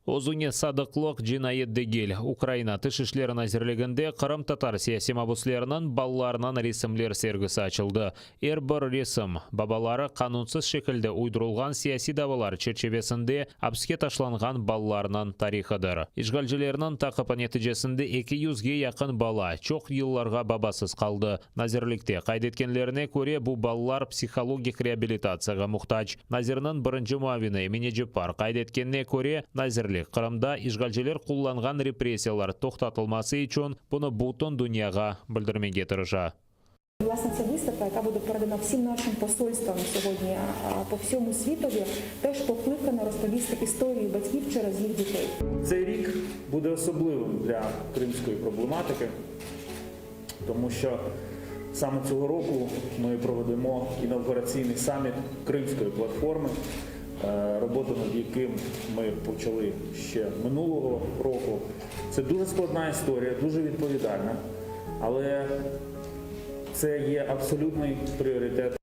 Озуне садықлық жинайет дегел. Украина тыш ішлерін әзірлігінде Қырым татар сияси мабуслерінің балаларынан ресімлер сергісі açılды. Бір ресім бабалары қанунсыз шекілді уйдырылған сияси давалар черчевесінде апске ташланған балаларынан тарихыдыр. Işgalcilерінің тақыпы нәтижесінде 200-ге яқын бала чоқ yılларға бабасыз қалды. Назерлікте қайдеткенлеріне көре бұл балалар психологик реабилитацияға мұқтаж. Назерінің бірінші муавины Менеджепар қайдеткеніне көре Назерлік Қырымда işgalciler kullanған репрессиялар тоқтатылмасы үшін бұны бутын дүнияға білдірмеге тырыша. Власне, ця виставка, яка буде передана всім нашим посольствам сьогодні по всьому світові, теж покликана розповісти історію батьків через їх дітей. Цей рік буде особливим для кримської проблематики, тому що саме цього року ми проведемо інавгураційний саміт Кримської платформи, роботу над яким ми почали ще минулого року. Це дуже складна історія, дуже відповідальна, але це є абсолютний пріоритет.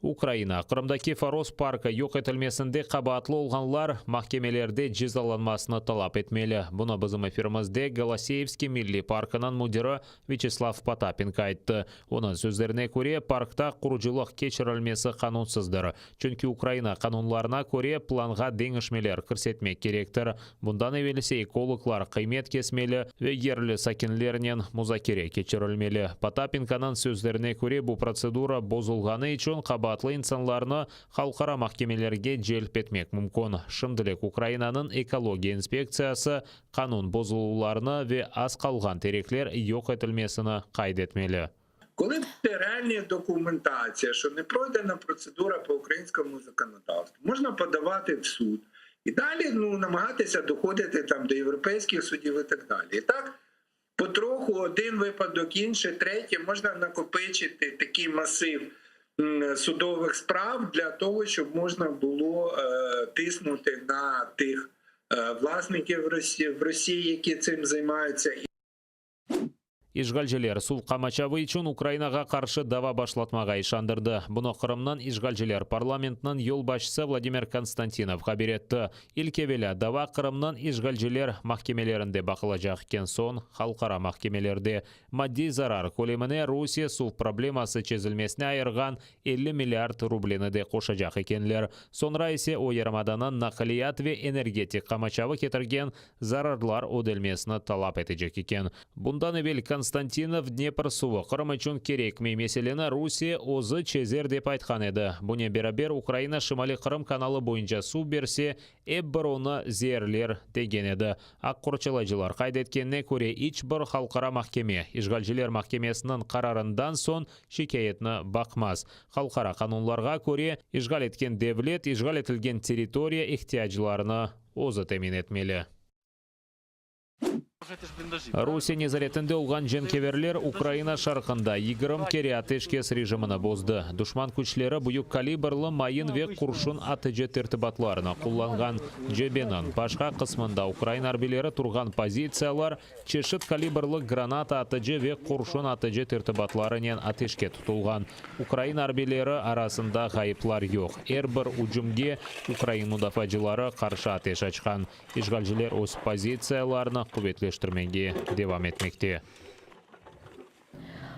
Украина Кырымдагы Форос паркы yok etilmesinde qabatlı olğanlar mahkemelerde cezalанmasını talap etmeli. Buna bizim efirimizde Голосеевский Milli Parkının müdiri Vyacheslav Potapенко aytdı. Onun sözlerine göre parkta quruculuk keçirilmesi kanunsuzdur. Çünkü Ukraina kanunlarına göre planga değişmeler kirsetmek gerektir. Bundan evvel ise ekologlar kıymet kesmeli ve yerli sakinlerinin muzakere keçirilmeli. Potapенko'nun sözlerine göre bu prosedura bozulğanı için qabatlı insanlarını halkara mahkemelerge celp etmek mümkün. Şimdilik Ukraina'nın ekologiya inspeksiyası kanun bozulularını ve az kalgan terekler yok etilmesini kaydetmeli. Коли буде реальна документація, що не пройдена процедура по українському законодавству, можна подавати в суд і далі намагатися доходити там до європейських судів і так далі. І так потроху один випадок, інший, третій, можна накопичити такий масив судових справ для того, щоб можна було тиснути на тих власників в Росії, які цим займаються. İşgalciler Сул Камачавы için Ukrainaga karşı dava başlatmaga işandırdı. Bunu Kırım'dan İşgalciler Parlamentinin yol başçısı Vladimir Konstantinov haber etti. İlk evvela dava Kırım'dan İşgalciler mahkemelerinde bakılacak iken son halkara mahkemelerde maddi zarar kolemine Rusya Сул probleması çözülmesine ayırgan 50 milyard rublini de koşacak ekenler. Sonra ise o yarımadanın nakliyat ve energetik Kamachavı getirgen zararlar ödelmesini talap edecek eken. Bundan evvel Konstantinov Dnepr suvi Kırım için kerekmey meseleni Rusya o'zi çezer dep aytgan edi. Buna beraber Ukraina Şimali Kırım kanalı boyunca su berse bir onu zerler degen edi. Akqurçalaycılar qaydetkenine göre iç bir halkara mahkeme İşgalciler mahkemesinin kararından son şikayetini bakmaz. Halkara kanunlarga göre işgal etken devlet işgal etilgen territoriya ihtiyaclarını o'zi temin etmeli. Rusya nezaretinde olgan jenkeverler Ukraina şarkında 20 kere ateşkes rejimini bozdu. Düşman güçleri büyük kalibrlı mayın ve kurşun atıcı tertibatlarını kullangan cebenin başka kısmında Ukraina arbileri turgan pozitsiyalar çeşit kalibrlı granata atıcı ve kurşun atıcı tertibatlarının ateşke tutulgan. Ukraina arbileri arasında gayıplar yok. Her bir ucumge Ukraina mudafacıları karşı ateş açkan. İşgalciler öz pozitsiyalarını kuvvetleştirmeye devam etmekte.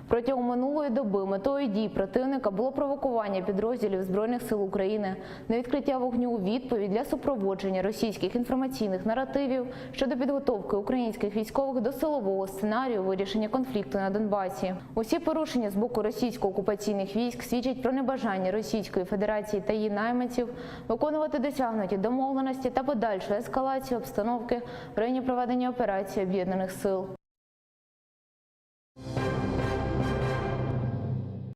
Протягом минулої доби метою дій противника було провокування підрозділів Збройних сил України на відкриття вогню у відповідь для супроводження російських інформаційних наративів щодо підготовки українських військових до силового сценарію вирішення конфлікту на Донбасі. Усі порушення з боку російсько-окупаційних військ свідчать про небажання Російської Федерації та її найманців виконувати досягнуті домовленості та подальшу ескалацію обстановки в районі проведення операції Об'єднаних сил.